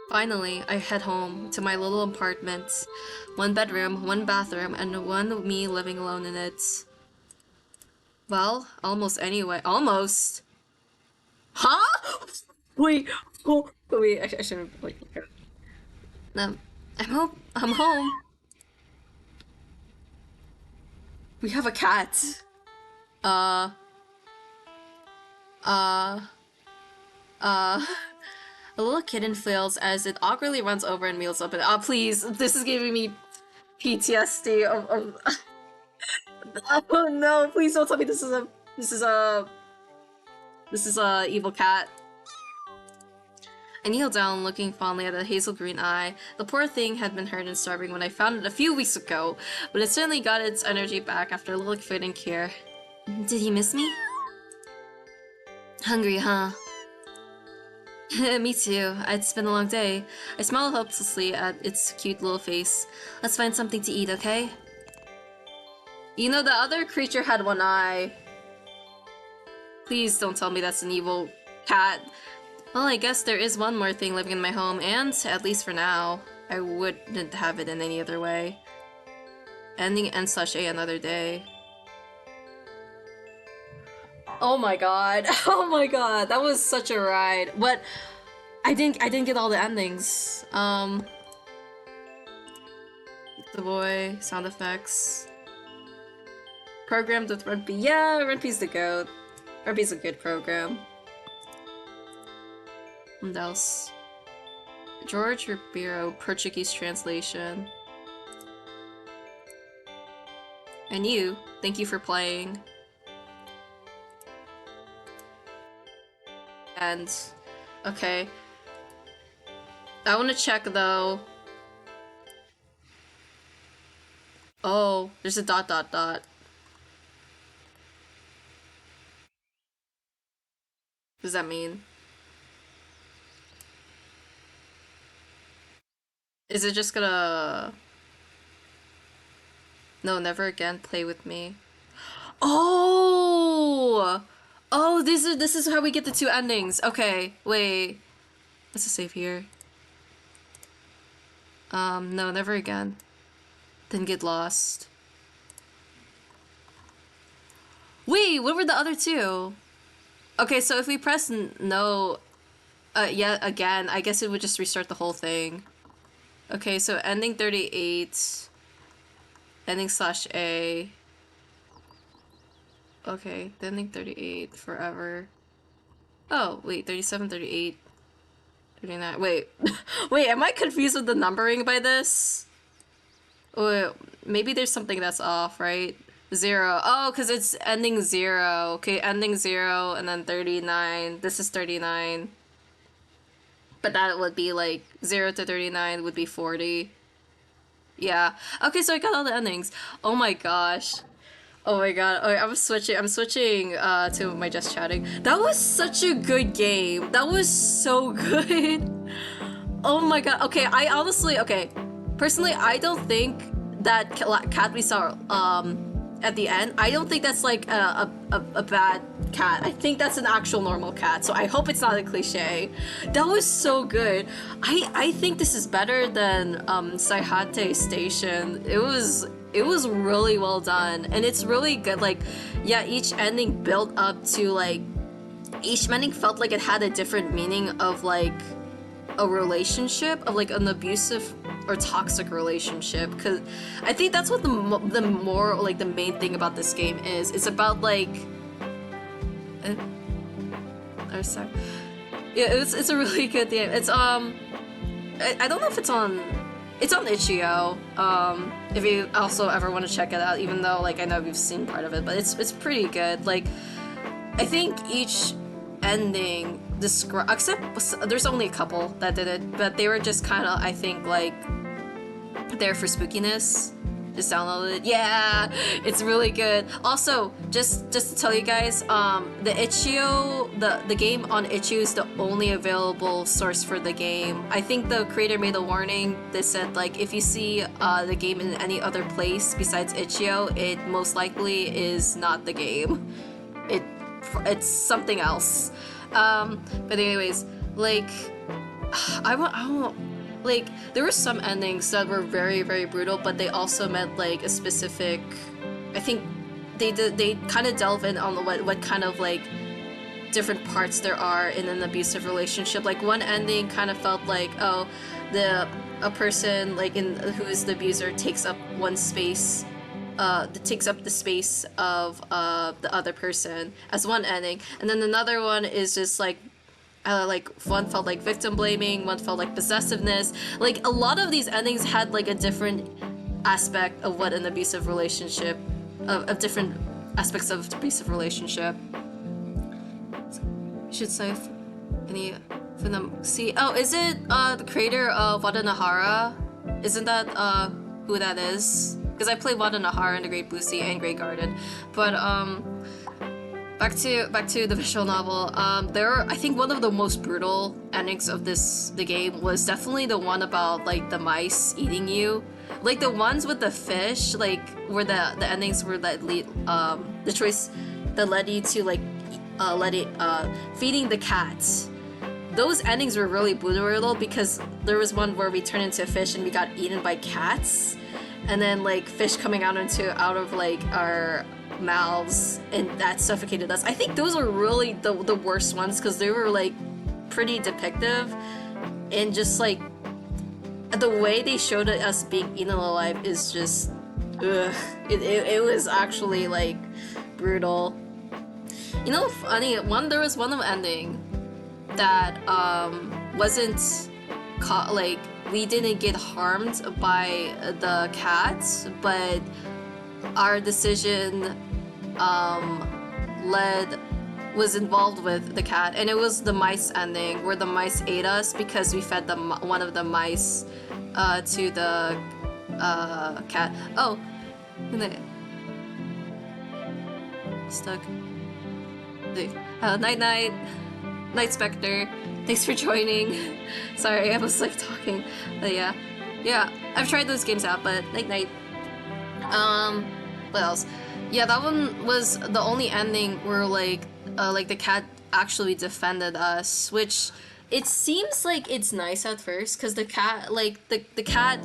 Finally, I head home to my little apartment. One bedroom, one bathroom, and one me living alone in it. Well, almost anyway. Almost! Huh? Wait, oh, wait, I shouldn't, like, okay. I'm home. We have a cat. Uh... A little kitten flails as it awkwardly runs over and meals up. And please, this is giving me PTSD of oh no, please don't tell me this is a evil cat. I kneel down, looking fondly at a hazel green eye. The poor thing had been hurt and starving when I found it a few weeks ago, but it certainly got its energy back after a little food and care. Did he miss me? Hungry, huh? Me too. It's been a long day. I smile hopelessly at its cute little face. Let's find something to eat, okay? You know, the other creature had one eye. Please don't tell me that's an evil cat. Well, I guess there is one more thing living in my home, and, at least for now, I wouldn't have it in any other way. Ending N/A another day. Oh my god. Oh my god. That was such a ride. But I didn't get all the endings. The boy, sound effects. Programmed with Renpy. Yeah, Renpy's the goat. Renpy's a good program. What else? George Ribeiro, Portuguese translation. And you, thank you for playing. And, okay. I want to check though. Oh, there's a dot dot dot. What does that mean? Is it just gonna... No, never again play with me. Oh! Oh, this is how we get the two endings. Okay, wait. Let's just save here. No, never again. Then get lost. Wait, what were the other two? Okay, so if we press no yet again, I guess it would just restart the whole thing. Okay, so ending 38, ending /A. Okay, ending 38 forever. Oh, wait, 37, 38, 39. Wait, wait, am I confused with the numbering by this? Wait, maybe there's something that's off, right? 0. Oh, because it's ending 0. Okay, ending 0 and then 39. This is 39. But that would be like 0 to 39 would be 40. Yeah. Okay, so I got all the endings. Oh my gosh. Oh my god. Oh, I'm switching to my just chatting. That was such a good game. That was so good. Oh my god. Okay, I honestly, okay. Personally, I don't think that cat we saw at the end, I don't think that's like a bad cat. I think that's an actual normal cat, so I hope it's not a cliche. That was so good. I think this is better than Saihate Station. It was really well done, and it's really good. Like, yeah, each ending built up to like, each ending felt like it had a different meaning of like a relationship, of like an abusive or toxic relationship, because I think that's what the more like the main thing about this game is. It's about like oh, sorry. Yeah, it's a really good game. It's I don't know if it's on Itchio. If you also ever want to check it out, even though like I know we've seen part of it, but it's pretty good. Like, I think each ending describe, except there's only a couple that did it, but they were just kind of, I think, like there for spookiness. Just download it. Yeah, it's really good. Also, just to tell you guys, the Itchio, the game on Itchio is the only available source for the game. I think the creator made a warning. They said like, if you see the game in any other place besides Itchio, it most likely is not the game. It's something else. But anyways, like, I want like, there were some endings that were very, very brutal, but they also meant like a specific, I think they kind of delve in on what kind of like different parts there are in an abusive relationship. Like, one ending kind of felt like, oh, a person like who is the abuser takes up one space, takes up the space of the other person as one ending, and then another one is just like one felt like victim blaming, one felt like possessiveness. Like, a lot of these endings had like a different aspect of what an abusive relationship, of different aspects of abusive relationship. You should say any for them. See, oh, is it the creator of Wadanahara? Isn't that who that is? Because I played Wadanahara in the Great Blue Sea and Great Garden, but back to the visual novel. I think one of the most brutal endings of the game was definitely the one about like the mice eating you, like the ones with the fish, like where the endings were that lead the choice that led you to like feeding the cats. Those endings were really brutal because there was one where we turned into a fish and we got eaten by cats, and then like fish coming out of like our mouths, and that suffocated us. I think those are really the worst ones because they were like pretty depictive, and just like the way they showed us being eaten alive is just ugh. It was actually like brutal. You know, funny there was one ending that wasn't like we didn't get harmed by the cats, but our decision was involved with the cat, and it was the mice ending where the mice ate us because we fed one of the mice to the cat. Oh, stuck. Night Spectre. Thanks for joining. Sorry, I was like talking, but yeah, I've tried those games out, but night. What else? Yeah, that one was the only ending where like the cat actually defended us, which it seems like it's nice at first because the cat the cat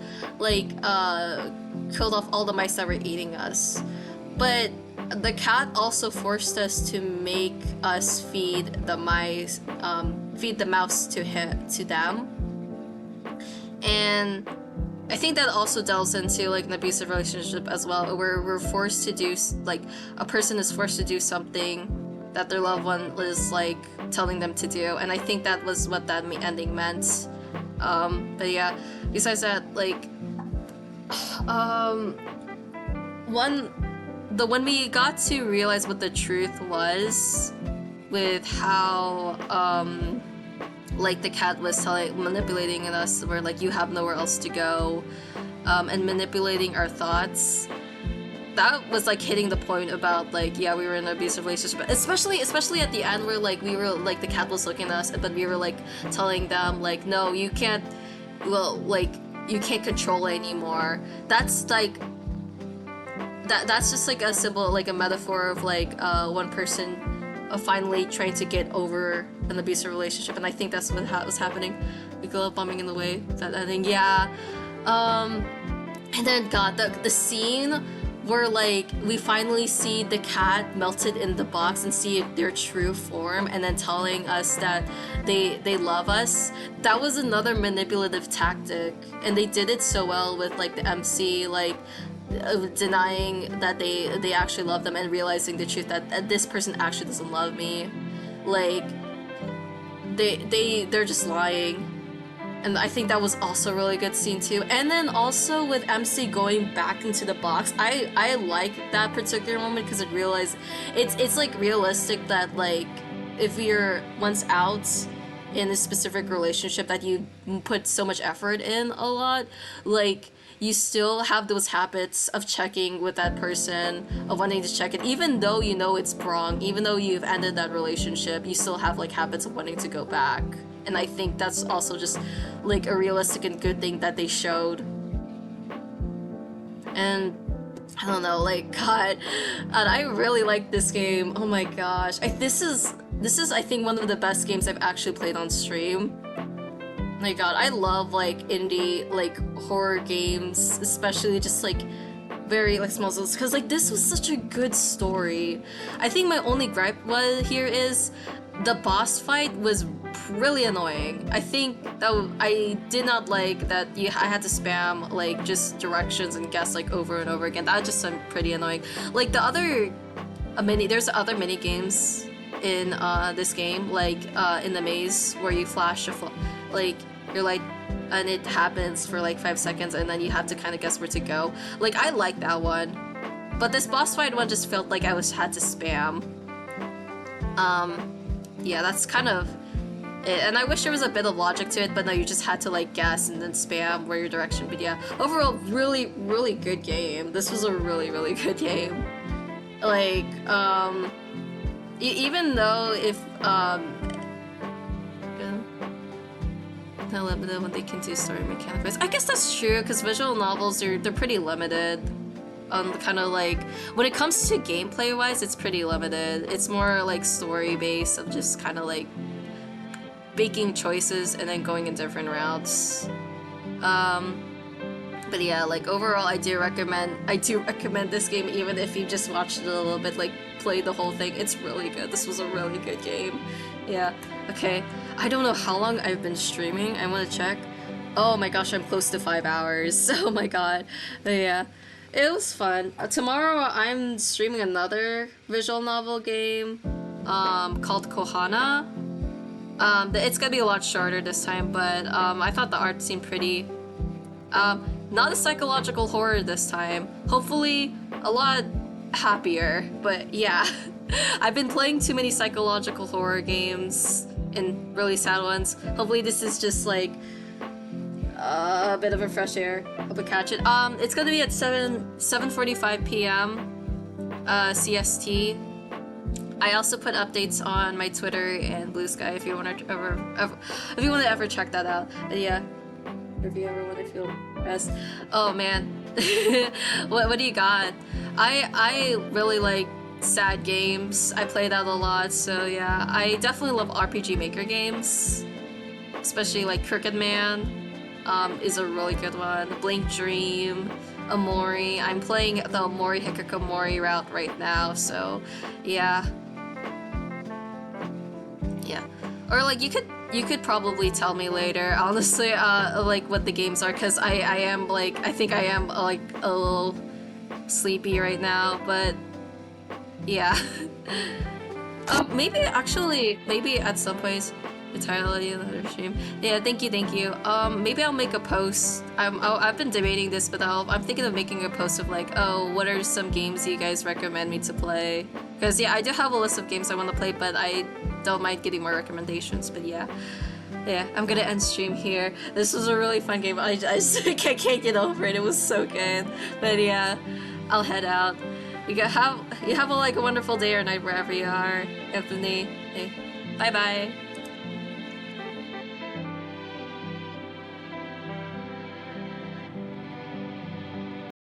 killed off all the mice that were eating us, but the cat also forced us to make us feed the mice, feed the mouse to them, and I think that also delves into like an abusive relationship as well, where we're forced to do like a person is forced to do something that their loved one is like telling them to do, and I think that was what that ending meant. But yeah, besides that, like when we got to realize what the truth was with how like the cat was manipulating us, where like you have nowhere else to go, and manipulating our thoughts, that was like hitting the point about like, yeah, we were in an abusive relationship, especially at the end where like we were like the cat was looking at us, but we were like telling them like, no, you can't, you can't control it anymore. That's like that's just like a symbol, like a metaphor of like one person finally trying to get over an abusive relationship, and I think that's what was happening. We go up bumming in the way, that ending, yeah. And then God, the scene where like we finally see the cat melted in the box and see their true form, and then telling us that they love us. That was another manipulative tactic, and they did it so well with like the MC, like denying that they actually love them and realizing the truth that this person actually doesn't love me. Like they're just lying. And I think that was also a really good scene too. And then also with MC going back into the box, I like that particular moment because it realized it's like realistic that like if you're once out in a specific relationship that you put so much effort in a lot, like you still have those habits of checking with that person, of wanting to check it, even though you know it's wrong, even though you've ended that relationship, you still have like habits of wanting to go back. And I think that's also just like a realistic and good thing that they showed. And I don't know, like God, and I really like this game. Oh my gosh, this is I think one of the best games I've actually played on stream. My God, I love like indie like horror games, especially just like very like small zones, because like this was such a good story. I think my only gripe here is the boss fight was really annoying. I think that I did not like that I had to spam like just directions and guess like over and over again. That just sounded pretty annoying. Like the other there's other mini games in this game, like in the maze where you flash like you're like, and it happens for like 5 seconds and then you have to kind of guess where to go. Like I like that one, but this boss fight one just felt like I had to spam. Yeah, that's kind of it. And I wish there was a bit of logic to it, but no, you just had to like guess and then spam where your direction. But yeah, overall, really, really good game. This was a really, really good game. Like, even though if they're limited when they can do story mechanics. I guess that's true because visual novels they're pretty limited. Kind of like when it comes to gameplay wise, it's pretty limited. It's more like story based of just kind of like making choices and then going in different routes. But yeah, like overall, I do recommend this game even if you just watched it a little bit, like play the whole thing. It's really good. This was a really good game. Yeah. Okay. I don't know how long I've been streaming. I want to check. Oh my gosh, I'm close to 5 hours. Oh my god. But yeah. It was fun. Tomorrow I'm streaming another visual novel game called Kohana. It's gonna be a lot shorter this time, but I thought the art seemed pretty. Not a psychological horror this time. Hopefully a lot happier, but yeah. I've been playing too many psychological horror games and really sad ones. Hopefully this is just like a bit of a fresh air. Hope I catch it. It's gonna be at 7:45 p.m. CST. I also put updates on my Twitter and Blue Sky if you want to ever check that out. And yeah, if you ever want to feel rest. Oh man, what do you got? I really like sad games. I play that a lot, so yeah. I definitely love RPG Maker games, especially like Crooked Man. Is a really good one. Blank Dream, Amori. I'm playing the Amori Hikikomori route right now, so yeah. Yeah. Or like you could probably tell me later, honestly, like what the games are, because I am like I think I am like a little sleepy right now, but yeah. Maybe at some point entirely another stream. Yeah, thank you. Maybe I'll make a post. I've been debating this, but I'm thinking of making a post of like, oh, what are some games you guys recommend me to play? Because yeah, I do have a list of games I want to play, but I don't mind getting more recommendations. But yeah, I'm gonna end stream here. This was a really fun game. I just can't get over it. It was so good. But yeah, I'll head out. You have a wonderful day or night wherever you are, Anthony. Hey, bye bye.